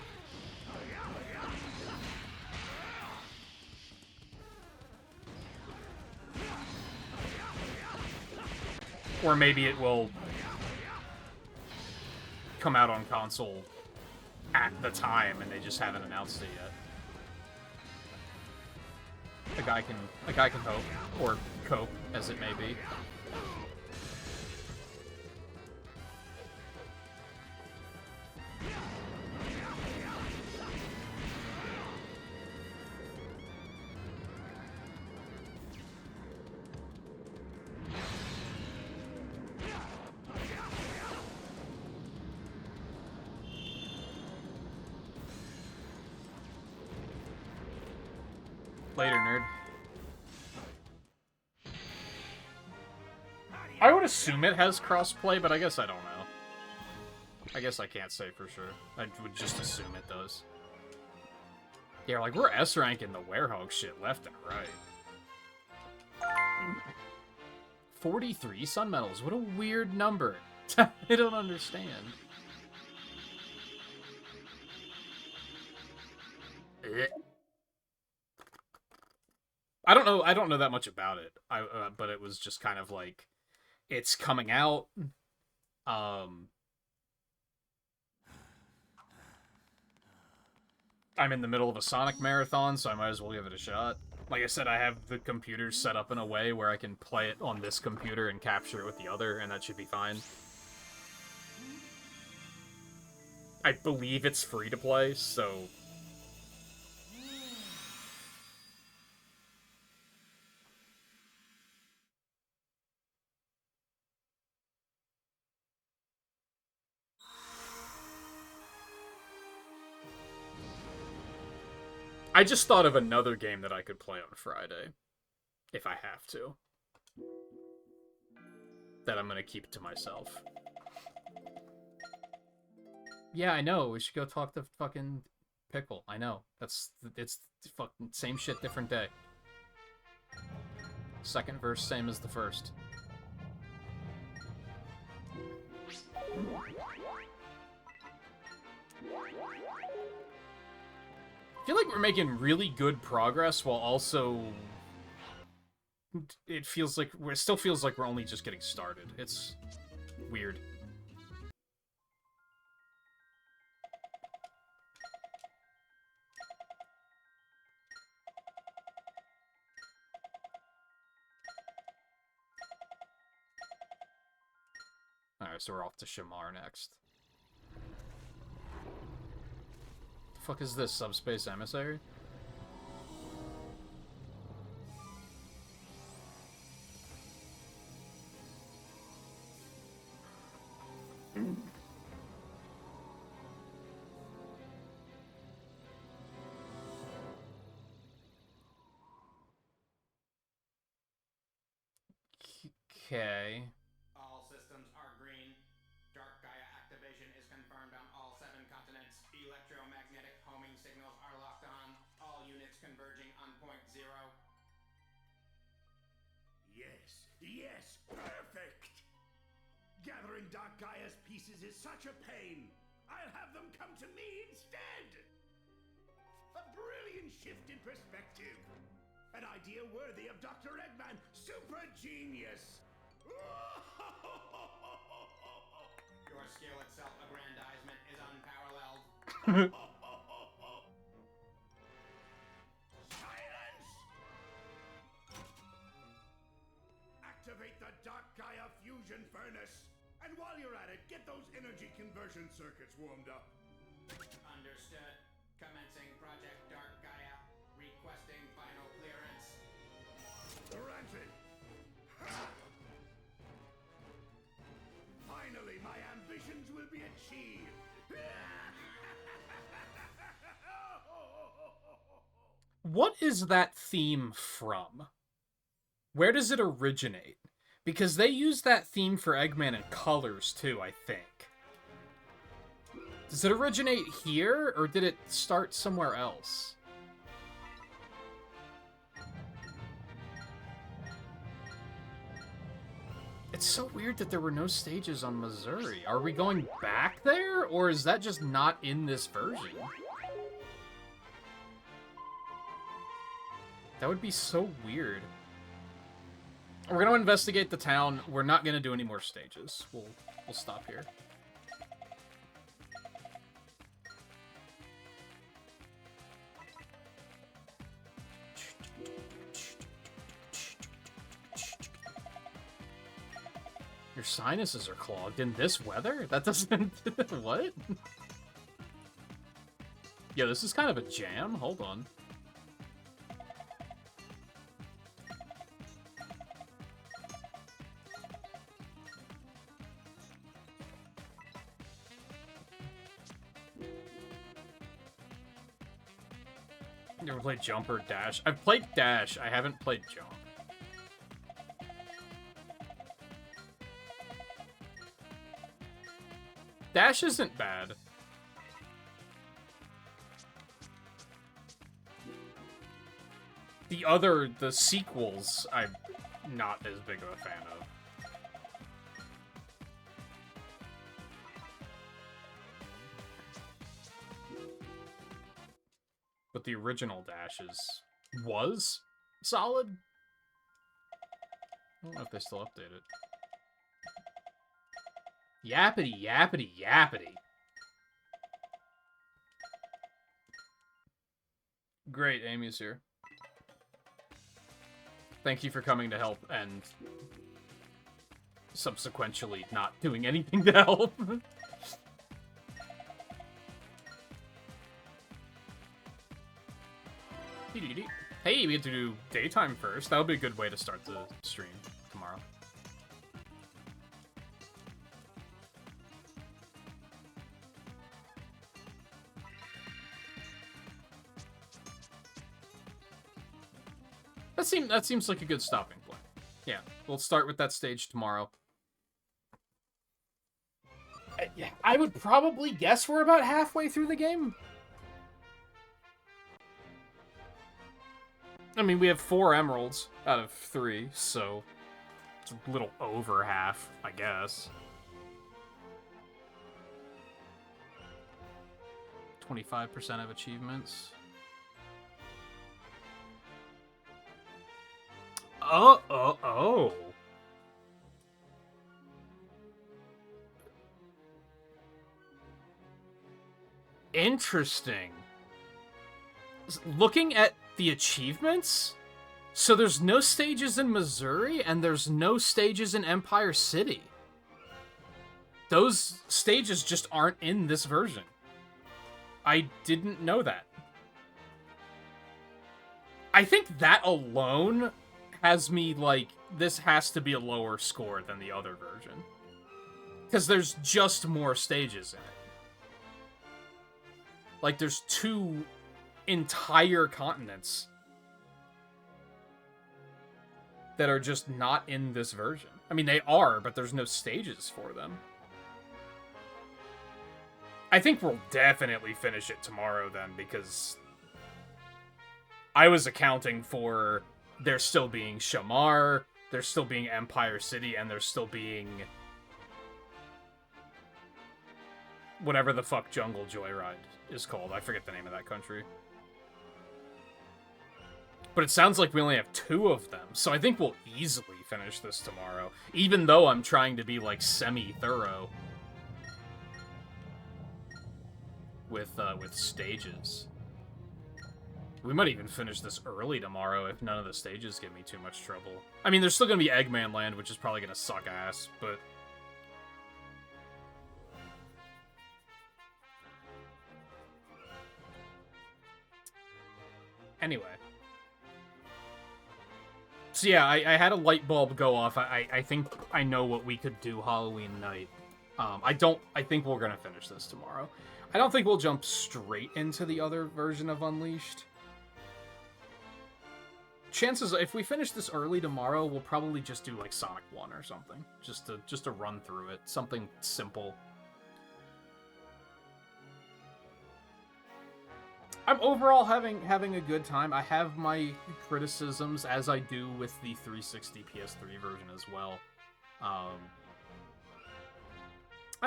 Or maybe it will come out on console at the time and they just haven't announced it yet. A guy can hope, or cope, as it may be. Later, nerd. I would assume it has crossplay, but I guess I don't know. I guess I can't say for sure. I would just assume it does. Yeah, like, we're S-ranking the Werehog shit left and right. 43 Sun Medals. What a weird number. I don't understand. I don't know that much about it. But it was just kind of like, it's coming out. I'm in the middle of a Sonic marathon, so I might as well give it a shot. Like I said, I have the computer set up in a way where I can play it on this computer and capture it with the other, and that should be fine. I believe it's free to play, so... I just thought of another game that I could play on Friday, if I have to. That I'm gonna keep to myself. Yeah, I know. We should go talk to fucking Pickle. I know. It's fucking same shit, different day. Second verse, same as the first. I feel like we're making really good progress while also... It still feels like we're only just getting started. It's weird. Alright, so we're off to Shamar next. The fuck is this, Subspace Emissary? Okay. All systems are green. Dark Gaia activation is confirmed on all 7 continents. Electromagnetic homing signals are locked on. All units converging on point 0. Yes, perfect! Gathering Dark Gaia's pieces is such a pain. I'll have them come to me instead! brilliant shift in perspective. An idea worthy of Dr. Eggman, super genius. Your skill at self-aggrandizement is unparalleled. Silence! Activate the Dark Gaia fusion furnace. And while you're at it, get those energy conversion circuits warmed up. Understood. Commencing Project Dark Gaia. Requesting final clearance. Granted. Ha! Finally, my ambitions will be achieved. What is that theme from? Where does it originate? Because they use that theme for Eggman in Colors too, I think. Does it originate here, or did it start somewhere else? It's so weird that there were no stages on Missouri. Are we going back there, or is that just not in this version? That would be so weird. We're gonna investigate the town. We're not gonna do any more stages. We'll stop here. Your sinuses are clogged in this weather? That doesn't... What? Yeah, this is kind of a jam. Hold on. Never played Jump or Dash. I've played Dash. I haven't played Jump. Dash isn't bad. The sequels, I'm not as big of a fan of. But the original Dash was solid. I don't know if they still update it. Yappity, yappity, yappity. Great, Amy's here. Thank you for coming to help and subsequently not doing anything to help. Hey, we get to do daytime first. That would be a good way to start the stream tomorrow. That seems like a good stopping point. Yeah, we'll start with that stage tomorrow. Yeah, I would probably guess we're about halfway through the game. I mean, we have 4 emeralds out of 3, so it's a little over half, I guess. 25% of achievements. Oh. Interesting. Looking at the achievements, so there's no stages in Missouri, and there's no stages in Empire City. Those stages just aren't in this version. I didn't know that. I think that alone has me like, this has to be a lower score than the other version. Because there's just more stages in it. Like, there's 2 entire continents that are just not in this version. I mean, they are, but there's no stages for them. I think we'll definitely finish it tomorrow then, because I was accounting for there still being Shamar, there's still being Empire City, and there's still being whatever the fuck Jungle Joyride is called. I forget the name of that country. But it sounds like we only have 2 of them, so I think we'll easily finish this tomorrow. Even though I'm trying to be, like, semi-thorough with stages. We might even finish this early tomorrow if none of the stages give me too much trouble. I mean, there's still gonna be Eggman Land, which is probably gonna suck ass, but... Anyway. So yeah, I had a light bulb go off. I think I know what we could do Halloween night. I think we're gonna finish this tomorrow. I don't think we'll jump straight into the other version of Unleashed. Chances, if we finish this early tomorrow, we'll probably just do like Sonic 1 or something. Just to run through it. Something simple. I'm overall having a good time. I have my criticisms, as I do with the 360 PS3 version as well. I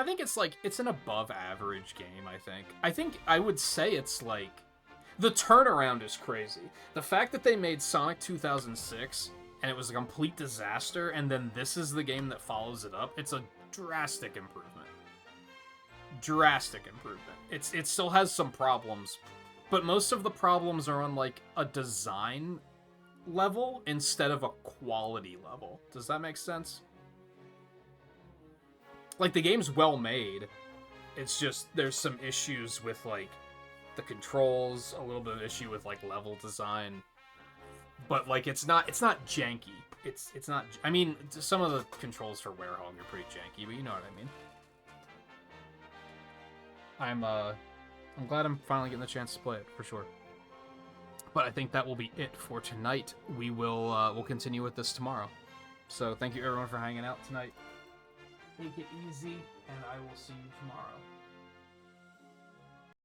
think it's an above average game, I think I would say it's like... The turnaround is crazy. The fact that they made Sonic 2006, and it was a complete disaster, and then this is the game that follows it up, it's a drastic improvement. Drastic improvement. It still has some problems, but most of the problems are on, like, a design level instead of a quality level. Does that make sense? Like, the game's well made. It's just, there's some issues with, like, the controls, a little bit of issue with, like, level design. But, like, it's not janky. It's not... I mean, some of the controls for Werehog are pretty janky, but you know what I mean. I'm glad I'm finally getting the chance to play it, for sure. But I think that will be it for tonight. We'll continue with this tomorrow. So, thank you everyone for hanging out tonight. Take it easy, and I will see you tomorrow.